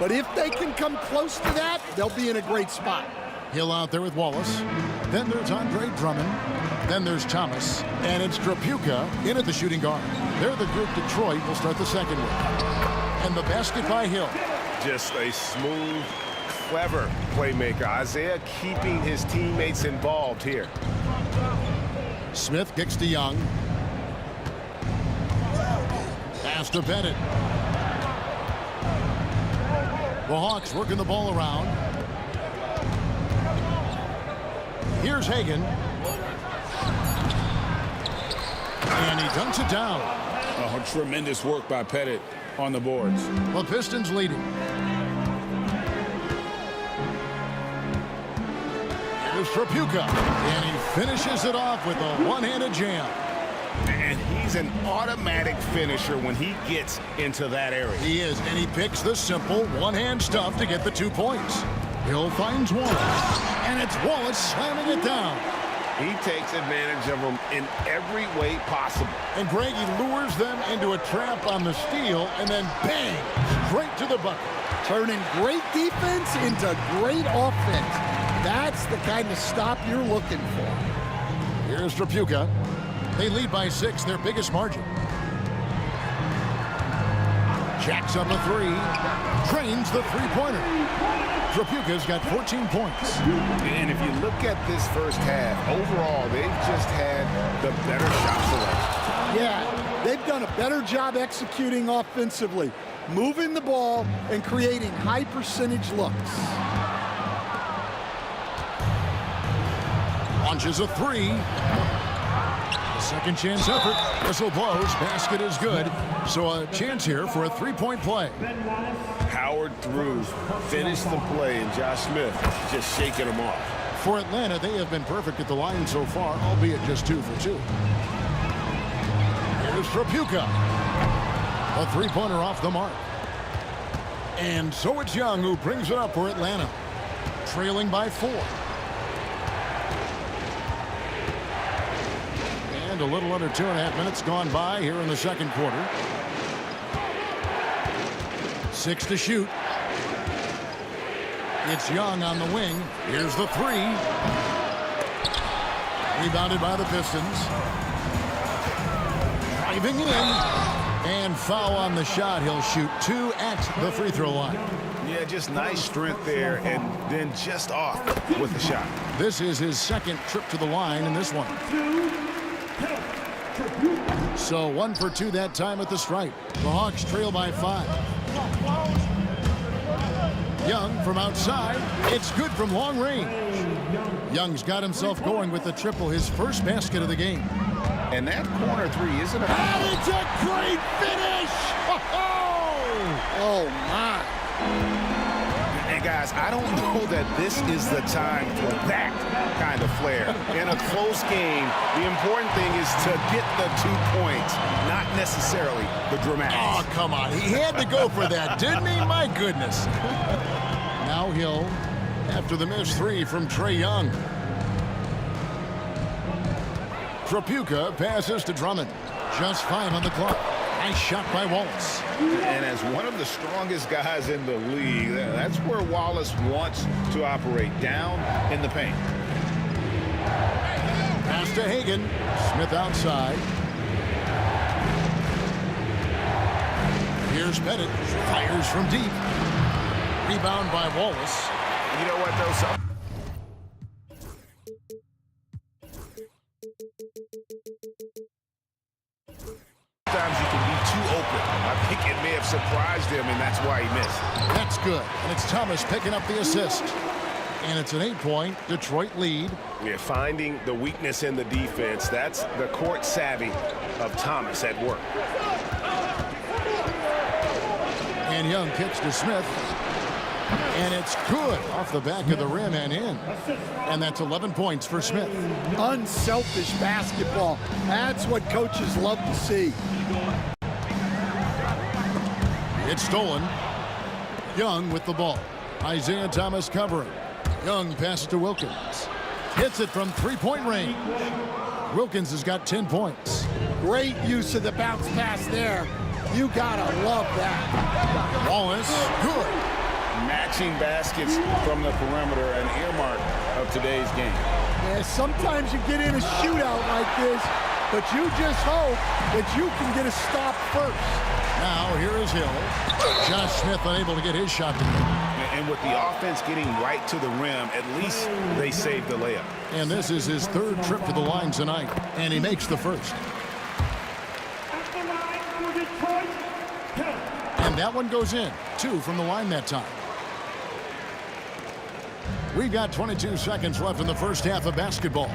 But if they can come close to that, they'll be in a great spot. Hill out there with Wallace. Then there's Andre Drummond. Then there's Thomas. And it's Trapuka in at the shooting guard. They're the group Detroit will start the second with. And the basket by Hill. Just a smooth, clever playmaker. Isaiah keeping his teammates involved here. Smith kicks to Young. Pass to Bennett. The Hawks working the ball around. Here's Hagan. And he dunks it down. Oh, tremendous work by Pettit on the boards. The Pistons leading. Here's Trapuka. And he finishes it off with a one-handed jam. And he's an automatic finisher when he gets into that area. He is, and he picks the simple one-hand stuff to get the 2 points. Hill finds Wallace, and it's Wallace slamming it down. He takes advantage of them in every way possible. And Greg, he lures them into a trap on the steal, and then bang, straight to the bucket. Turning great defense into great offense. That's the kind of stop you're looking for. Here's Trapuka. They lead by 6, their biggest margin. Jacks on the 3. Trains the three-pointer. Trapuka's got 14 points. And if you look at this first half, overall, they've just had the better shot selection. Yeah, they've done a better job executing offensively, moving the ball and creating high-percentage looks. Launches a 3. Second chance effort. Whistle blows. Basket is good. So a chance here for a three-point play. Powered through. Finished the play, and Josh Smith just shaking them off. For Atlanta, they have been perfect at the line so far, albeit just 2 for 2. Here's Trapuka. A three-pointer off the mark. And so it's Young who brings it up for Atlanta. Trailing by 4. A little under 2.5 minutes gone by here in the second quarter. 6 to shoot. It's Young on the wing. Here's the 3. Rebounded by the Pistons. Driving in. And foul on the shot. He'll shoot 2 at the free throw line. Yeah, just nice strength there and then just off with the shot. This is his second trip to the line in this one. So 1 for 2 that time at the stripe. The Hawks trail by 5. Young from outside. It's good from long range. Young's got himself going with the triple, his first basket of the game. And that corner 3 isn't a... And it's a great finish! Oh, oh my. And guys, I don't know that this is the time for that kind of flair. In a close game, the important thing is to get the 2 points, not necessarily the dramatics. Oh, come on. He had to go for that, didn't he? My goodness. Now Hill after the missed three from Trae Young. Trapuka passes to Drummond. Just 5 on the clock. Nice shot by Wallace. And as one of the strongest guys in the league, that's where Wallace wants to operate, down in the paint. Pass to Hagan. Smith outside. Here's Pettit. Fires from deep. Rebound by Wallace. You know what, though? Sometimes you can be too open. I think it may have surprised him, and that's why he missed. That's good. And it's Thomas picking up the assist. And it's an 8-point Detroit lead. We're finding the weakness in the defense. That's the court savvy of Thomas at work. And Young kicks to Smith. And it's good off the back of the rim and in. And that's 11 points for Smith. Unselfish basketball. That's what coaches love to see. It's stolen. Young with the ball. Isaiah Thomas covering. Young passes to Wilkins. Hits it from 3-point range. Wilkins has got 10 points. Great use of the bounce pass there. You gotta love that. Wallace, good. Matching baskets from the perimeter, an earmark of today's game. Yeah, sometimes you get in a shootout like this, but you just hope that you can get a stop first. Now here is Hill. Josh Smith unable to get his shot to go. And with the offense getting right to the rim, at least they saved the layup. And this is his 3rd trip to the line tonight, and he makes the first. And that one goes in. 2 from the line that time. We've got 22 seconds left in the first half of basketball.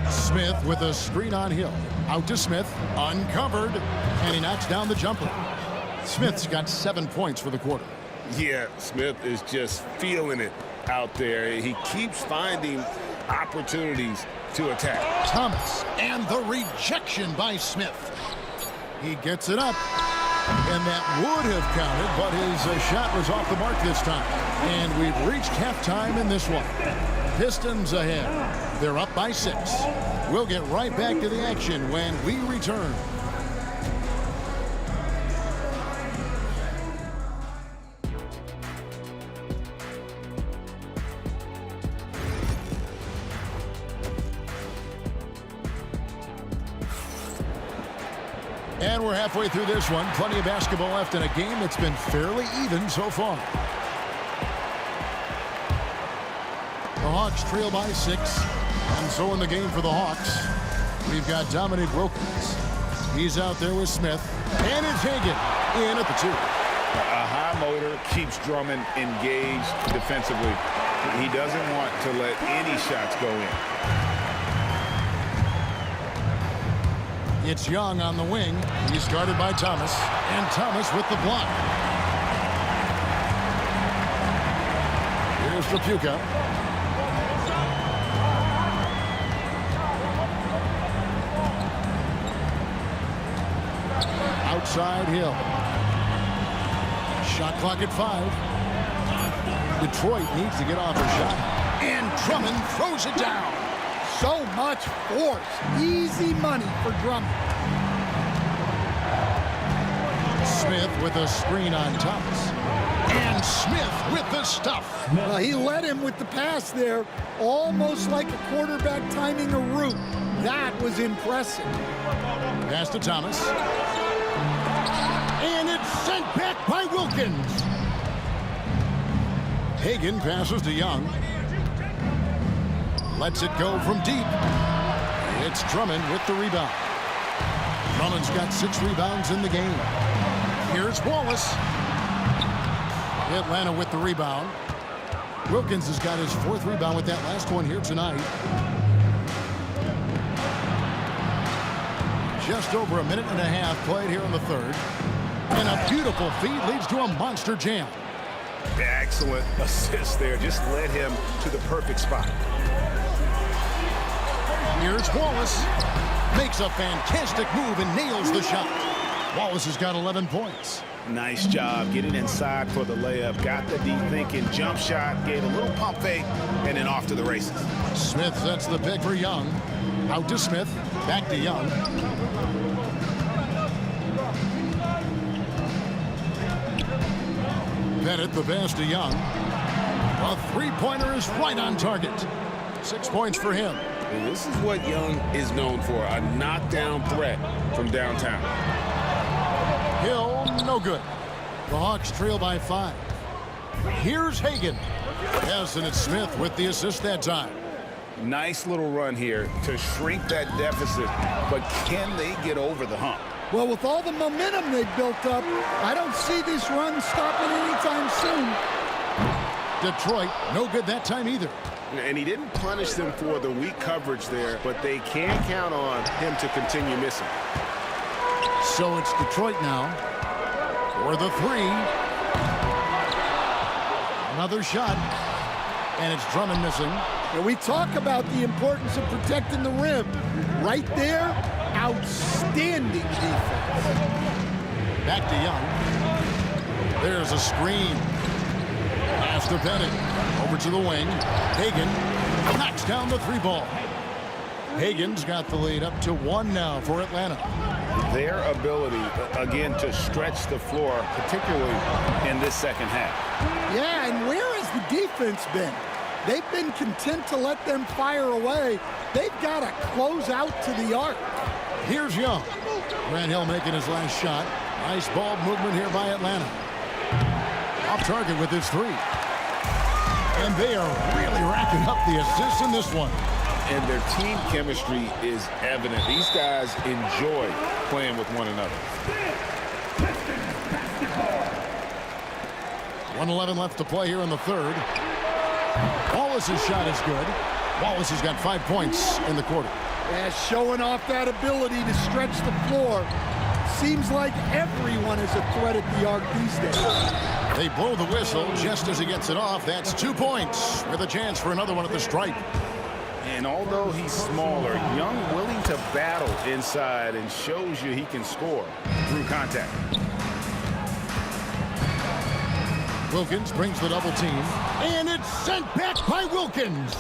Smith with a screen on Hill. Out to Smith, uncovered, and he knocks down the jumper. Smith's got 7 points for the quarter. Yeah, Smith is just feeling it out there. He keeps finding opportunities to attack. Thomas, and the rejection by Smith. He gets it up, and that would have counted, but his shot was off the mark this time. And we've reached halftime in this one. Pistons ahead. They're up by 6. We'll get right back to the action when we return. And we're halfway through this one. Plenty of basketball left in a game that's been fairly even so far. The Hawks trail by 6. And so in the game for the Hawks, we've got Dominic Wilkins. He's out there with Smith. And it's Hagan in at the 2. A high motor keeps Drummond engaged defensively. He doesn't want to let any shots go in. It's Young on the wing. He's guarded by Thomas. And Thomas with the block. Here's Trapuka. Outside Hill. Shot clock at 5. Detroit needs to get off a shot. And Drummond throws it down. So much force. Easy money for Drummond. Smith with a screen on Thomas. And Smith with the stuff. Well, he led him with the pass there, almost like a quarterback timing a route. That was impressive. Pass to Thomas. And it's sent back by Wilkins. Hagan passes to Young. Lets it go from deep. It's Drummond with the rebound. Drummond's got 6 rebounds in the game. Here's Wallace. Atlanta with the rebound. Wilkins has got his 4th rebound with that last one here tonight. Just over a minute and a half played here in the 3rd. And a beautiful feed leads to a monster jam. Excellent assist there. Just led him to the perfect spot. Here's Wallace. Makes a fantastic move and nails the shot. Wallace has got 11 points. Nice job getting inside for the layup. Got the deep thinking jump shot, gave a little pump fake, and then off to the races. Smith sets the pick for Young. Out to Smith. Back to Young. Bennett the pass to Young. A three-pointer is right on target. 6 points for him. And this is what Young is known for, a knockdown threat from downtown. Hill, no good. The Hawks trail by 5. Here's Hagan. Yes, and it's Smith with the assist that time. Nice little run here to shrink that deficit, but can they get over the hump? Well, with all the momentum they've built up, I don't see this run stopping anytime soon. Detroit, no good that time either. And he didn't punish them for the weak coverage there, but they can count on him to continue missing. So it's Detroit now for the three. Another shot, and it's Drummond missing. And we talk about the importance of protecting the rim. Right there, outstanding defense. Back to Young. There's a screen. Pass to Bennett. Over to the wing. Hagan knocks down the three ball. Hagan's got the lead up to 1 now for Atlanta. Their ability, again, to stretch the floor, particularly in this second half. Yeah, and where has the defense been? They've been content to let them fire away. They've got to close out to the arc. Here's Young. Grant Hill making his last shot. Nice ball movement here by Atlanta. Off target with his three. And they are really racking up the assists in this one. And their team chemistry is evident. These guys enjoy playing with one another. 1:11 left to play here in the third. Wallace's shot is good. Wallace has got 5 points in the quarter. Yeah, showing off that ability to stretch the floor. Seems like everyone is a threat at the arc these days. They blow the whistle just as he gets it off. That's 2 points with a chance for another one at the stripe. And although he's smaller, Young willing to battle inside and shows you he can score through contact. Wilkins brings the double team, and it's sent back by Wilkins.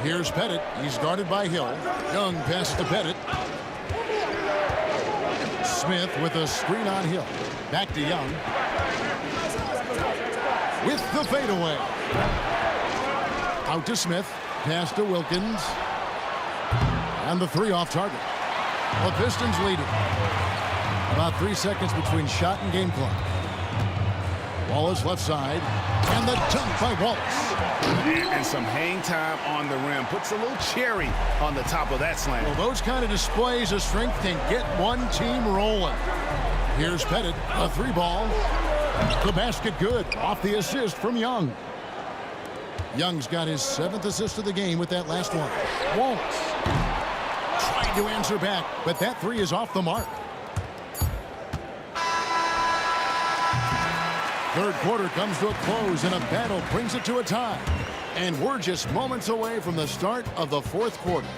Here's Pettit. He's guarded by Hill. Young passes to Pettit. Smith with a screen on Hill. Back to Young. With the fadeaway. Out to Smith. Pass to Wilkins. And the three off target. The Pistons leading. About 3 seconds between shot and game clock. Wallace left side. And the dunk by Wallace. And some hang time on the rim. Puts a little cherry on the top of that slam. Well, those kind of displays of strength can get one team rolling. Here's Pettit. A three ball. The basket good. Off the assist from Young. Young's got his 7th assist of the game with that last one. Wallace trying to answer back, but that three is off the mark. Third quarter comes to a close, and a battle brings it to a tie. And we're just moments away from the start of the fourth quarter.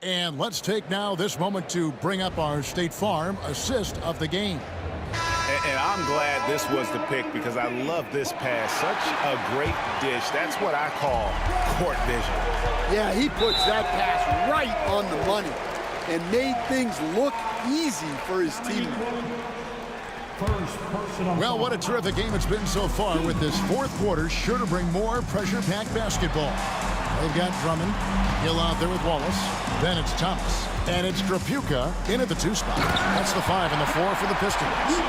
And let's take now this moment to bring up our State Farm assist of the game. And I'm glad this was the pick because I love this pass. Such a great dish. That's what I call court vision. Yeah, he puts that pass right on the money and made things look easy for his team. Well, what a terrific game it's been so far, with this fourth quarter sure to bring more pressure-packed basketball. They've got Drummond, Hill out there with Wallace. Then it's Thomas. And it's Drapuka in at the 2 spot. That's the 5 and the 4 for the Pistons.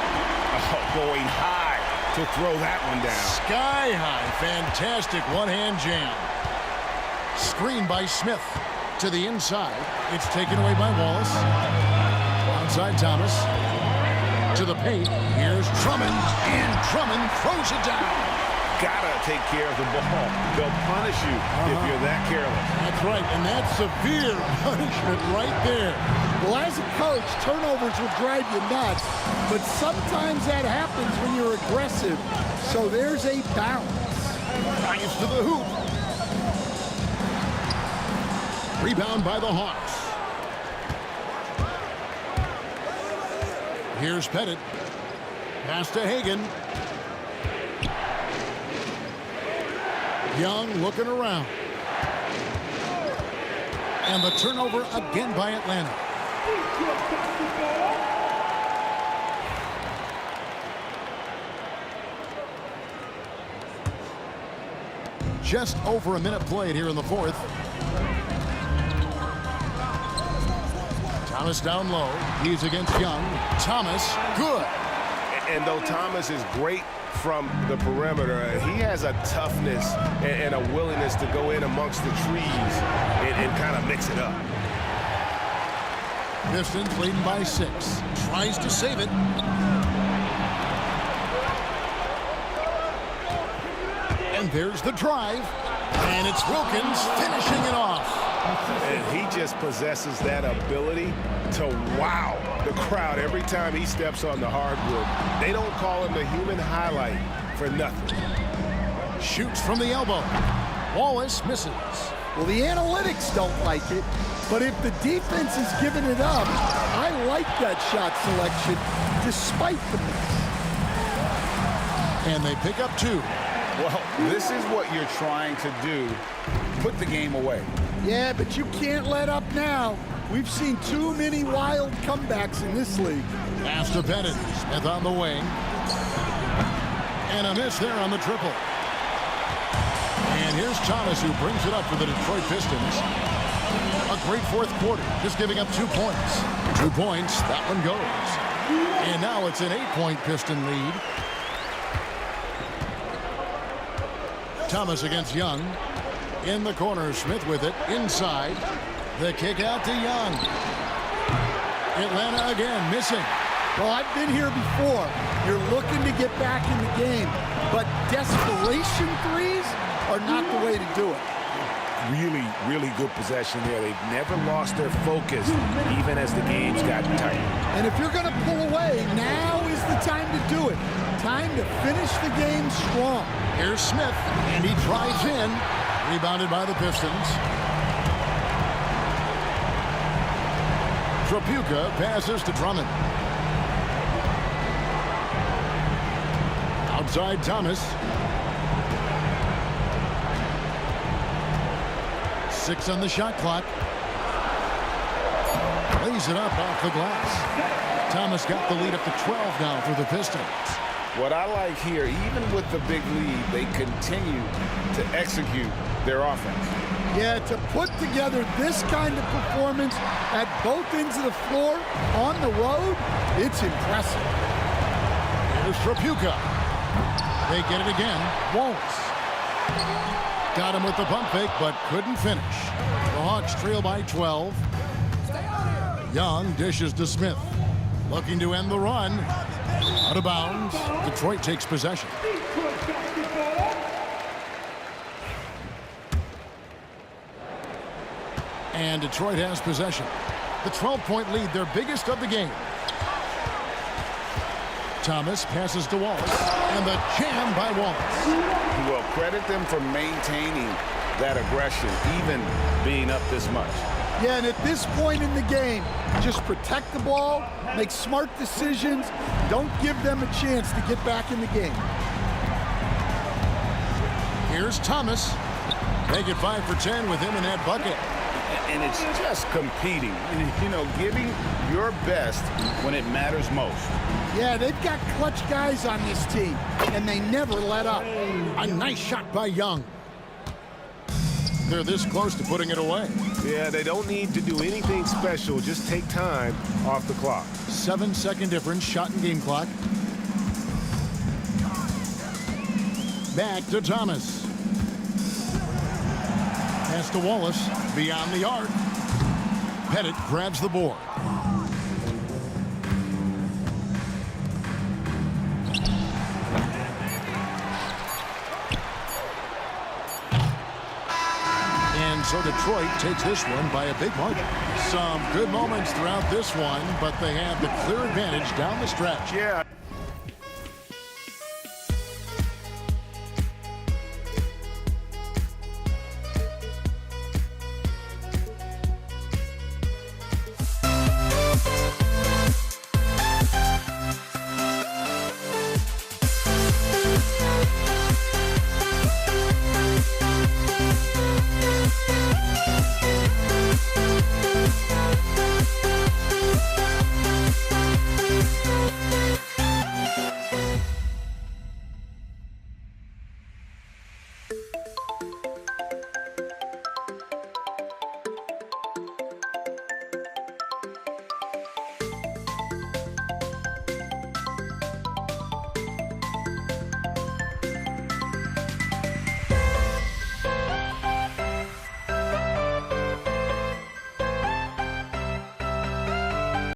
Oh, going high to throw that one down. Sky high. Fantastic one-hand jam. Screen by Smith to the inside. It's taken away by Wallace. Outside Thomas. To the paint. Here's Drummond. And Drummond throws it down. Gotta take care of the ball. They'll punish you if you're that careless. That's That's right, and that's severe punishment right there. Well, as a coach, turnovers will drive you nuts, but sometimes that happens when you're aggressive. So there's a balance. Drives to the hoop. Rebound by the Hawks. Here's Pettit. Pass to Hagan. Young looking around. And the turnover again by Atlanta. Just over a minute played here in the fourth. Thomas down low. He's against Young. Thomas, good. And though Thomas is great from the perimeter, he has a toughness and a willingness to go in amongst the trees and kind of mix it up. Pistons leading by 6. Tries to save it. And there's the drive. And it's Wilkins finishing it off. And he just possesses that ability to wow the crowd every time he steps on the hardwood. They don't call him the human highlight for nothing. Shoots from the elbow. Wallace misses. Well, the analytics don't like it, but if the defense is giving it up, I like that shot selection despite the miss. And they pick up 2. Well, this is what you're trying to do. Put the game away. Yeah, but you can't let up now. We've seen too many wild comebacks in this league. Pass to Pettit. Smith on the wing. And a miss there on the triple. And here's Thomas, who brings it up for the Detroit Pistons. A great fourth quarter, just giving up 2 points. 2 points, that one goes. And now it's an 8-point Piston lead. Thomas against Young. In the corner, Smith with it. Inside. The kick out to Young. Atlanta again, missing. Well, I've been here before. You're looking to get back in the game, but desperation threes are not the way to do it. Really, really good possession there. They've never lost their focus, even as the game's gotten tight. And if you're going to pull away, now is the time to do it. Time to finish the game strong. Here's Smith, and he drives in. Rebounded by the Pistons. Trapuka passes to Drummond. Outside Thomas. 6 on the shot clock. Lays it up off the glass. Thomas got the lead up to 12 now for the Pistons. What I like here, even with the big lead, they continue to execute their offense. Yeah, to put together this kind of performance at both ends of the floor on the road, it's impressive. Here's Trapuka. They get it again. Wallace. Got him with the pump fake, but couldn't finish. The Hawks trail by 12. Young dishes to Smith. Looking to end the run. Out of bounds. Detroit takes possession. And Detroit has possession. The 12-point lead, their biggest of the game. Thomas passes to Wallace. And the jam by Wallace. Well, credit them for maintaining that aggression, even being up this much. Yeah, and at this point in the game, just protect the ball, make smart decisions, don't give them a chance to get back in the game. Here's Thomas. Make it 5 for 10 with him in that bucket. And it's just competing, you know, giving your best when it matters most. Yeah, they've got clutch guys on this team, and they never let up. A nice shot by Young. They're this close to putting it away. Yeah, they don't need to do anything special. Just take time off the clock. 7-second difference, shot and game clock. Back to Thomas. Pass to Wallace. Beyond the arc. Pettit grabs the board. And so Detroit takes this one by a big margin. Some good moments throughout this one, but they have the clear advantage down the stretch. Yeah.